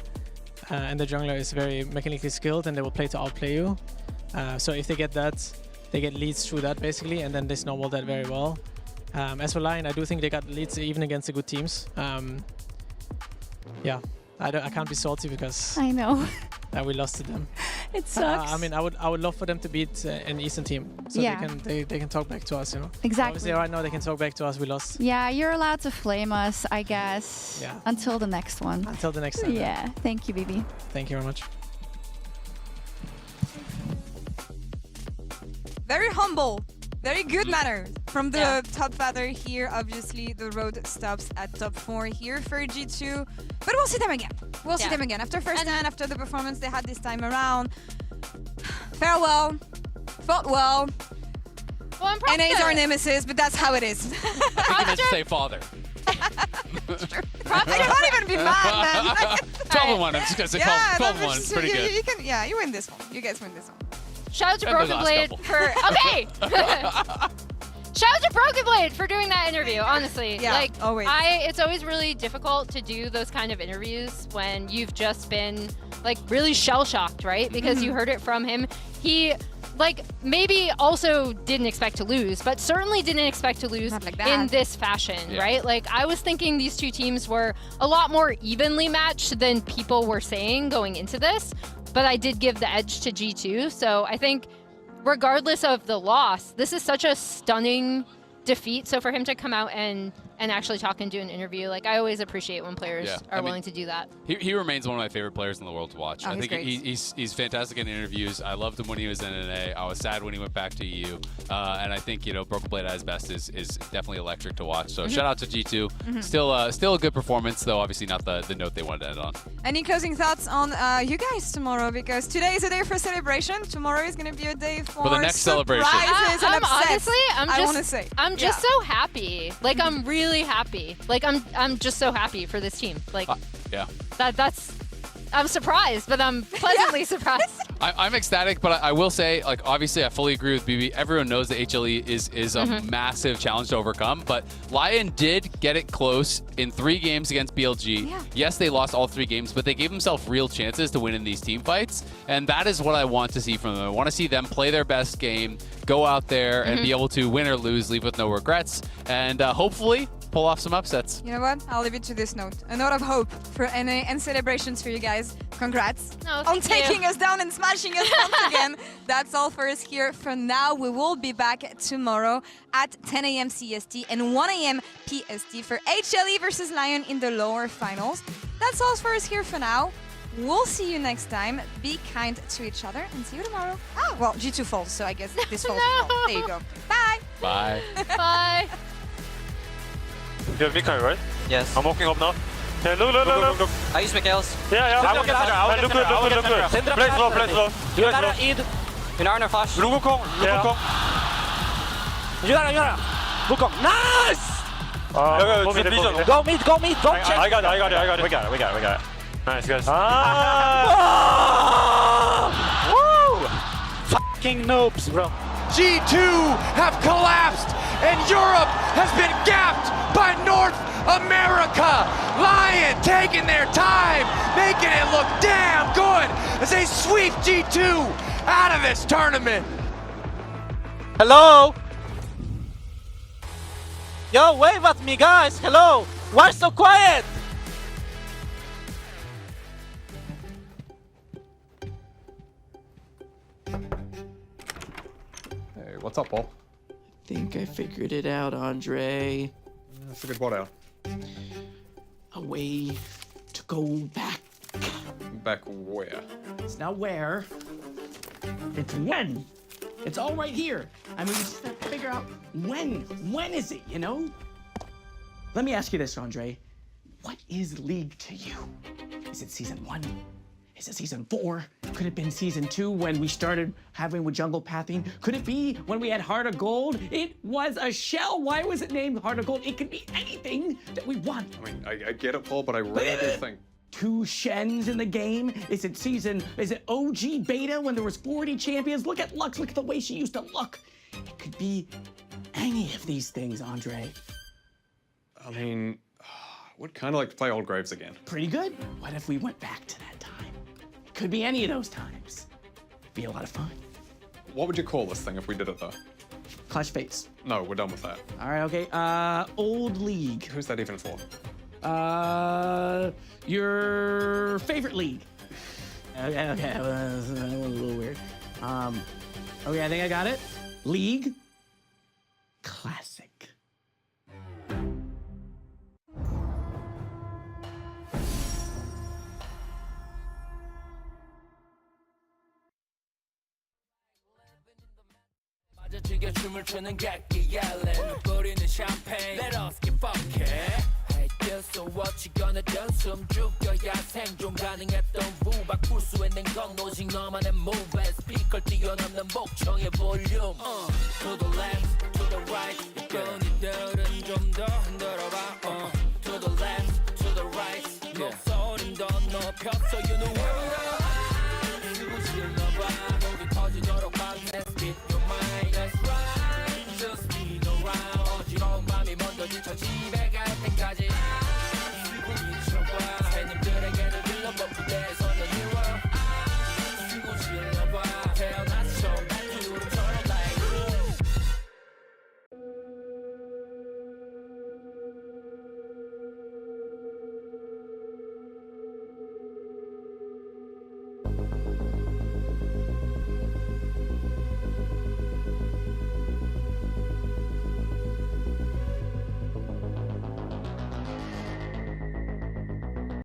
and the jungler is very mechanically skilled, and they will play to outplay you. So if they get that, they get leads through that basically, and then they snowball that very well. As for LYON, I do think they got leads even against the good teams. Yeah, I can't be salty because I know we lost to them. It sucks. I mean, I would love for them to beat an Eastern team, so Yeah. they can talk back to us, you know. Exactly. Obviously, right now they can talk back to us. We lost. Yeah, you're allowed to flame us, I guess. Yeah. Until the next one. Until the next time. Yeah. Thank you, Bibi. Thank you very much. Very humble, very good manner from the top father here. Obviously, the road stops at top 4 here for G2, but we'll see them again. We'll see them again after first hand, after the performance they had this time around. Farewell, fought well. NA is our nemesis, but that's how it is. I meant to say father. I can't even be mad, man. 12-1. I'm just gonna say 12-1. It's pretty good. You can, yeah, you win this one. You guys win this one. Shout out to And the Broken last Blade couple. for okay. Shout out to Broken Blade for doing that interview. Honestly, Yeah, like always. it's always really difficult to do those kind of interviews when you've just been like really shell shocked, right? Because you heard it from him. He like maybe also didn't expect to lose, but certainly didn't expect to lose Not like that. in this fashion, right? Like I was thinking these two teams were a lot more evenly matched than people were saying going into this. But I did give the edge to G2, so I think regardless of the loss, this is such a stunning defeat. So for him to come out and and actually talk and do an interview. Like, I always appreciate when players are willing to do that. He remains one of my favorite players in the world to watch. Oh, I he's think great. he's fantastic in interviews. I loved him when he was in NA. I was sad when he went back to EU. And I think, you know, Broken Blade at his best is definitely electric to watch. So shout out to G2. Still a good performance, though obviously not the note they wanted to end on. Any closing thoughts on you guys tomorrow? Because today is a day for celebration. Tomorrow is going to be a day for the next celebration. surprises and upsets. Honestly, I want to say. I'm just so happy. Like, I'm really happy. Like, I'm just so happy for this team. Like, that's. I'm surprised, but I'm pleasantly surprised. I'm ecstatic, but I will say, like, obviously, I fully agree with BB. Everyone knows that HLE is a massive challenge to overcome, but LYON did get it close in 3 games against BLG. Yes, they lost all 3 games, but they gave themselves real chances to win in these team fights, and that is what I want to see from them. I want to see them play their best game, go out there, and be able to win or lose, leave with no regrets, and hopefully pull off some upsets. You know what? I'll leave it to this note. A note of hope for NA and celebrations for you guys. Congrats on taking us down and smashing us once again. That's all for us here for now. We will be back tomorrow at 10 a.m. CST and 1 a.m. PST for HLE versus LYON in the lower finals. That's all for us here for now. We'll see you next time. Be kind to each other and see you tomorrow. Oh, well, G2 falls, so I guess this falls. There you go. Bye. Bye. Bye. You have Mikael, right? Yes. I'm walking up now. Yeah, look. I use Mikael's. Yeah. Look good. Play slow. You gotta eat. In Arner flash. Lugokong. Yura. Lugokong. Nice! Go mid. Don't check. I got it. We got it. Nice, guys. Woo! Fucking noobs, bro. G2 have collapsed, and Europe has been gapped by North America. LYON taking their time, making it look damn good as they sweep G2 out of this tournament. Hello? Yo, wave at me, guys. Hello. Why so quiet? Hey, what's up, Paul? I think I figured it out, Andre. Figured what out? A way to go back. Back where? It's not where. It's when. It's all right here. I mean, we just have to figure out when. When is it, you know? Let me ask you this, Andre. What is League to you? Is it season 1? Is it season 4? Could it have been season 2 when we started having with jungle pathing? Could it be when we had Heart of Gold? It was a shell. Why was it named Heart of Gold? It could be anything that we want. I mean, I get it, Paul, but I really do think... 2 Shens in the game? Is it OG beta when there was 40 champions? Look at Lux, look at the way she used to look. It could be any of these things, Andre. I mean, would kind of like to play Old Graves again. Pretty good. What if we went back to that time? It could be any of those times. Be a lot of fun. What would you call this thing if we did it, though? Clash Fates. No, we're done with that. All right, okay. Old League. Who's that even for? Your favorite league. Okay, that was a little weird. Okay, I think I got it. League Classic. 춤을 추는 객기 yelling 뿌리는 champagne Let us get funky Hey this so what you gonna do 숨 죽여야 생존 가능했던 부박 불수해낸 건 오직 너만의 move 스피커를 뛰어넘는 목청의 볼륨 To the left, to the right 이끈이들은 좀 더 흔들어봐 To the left, to the right 목소리는 더 높였어 You know where we are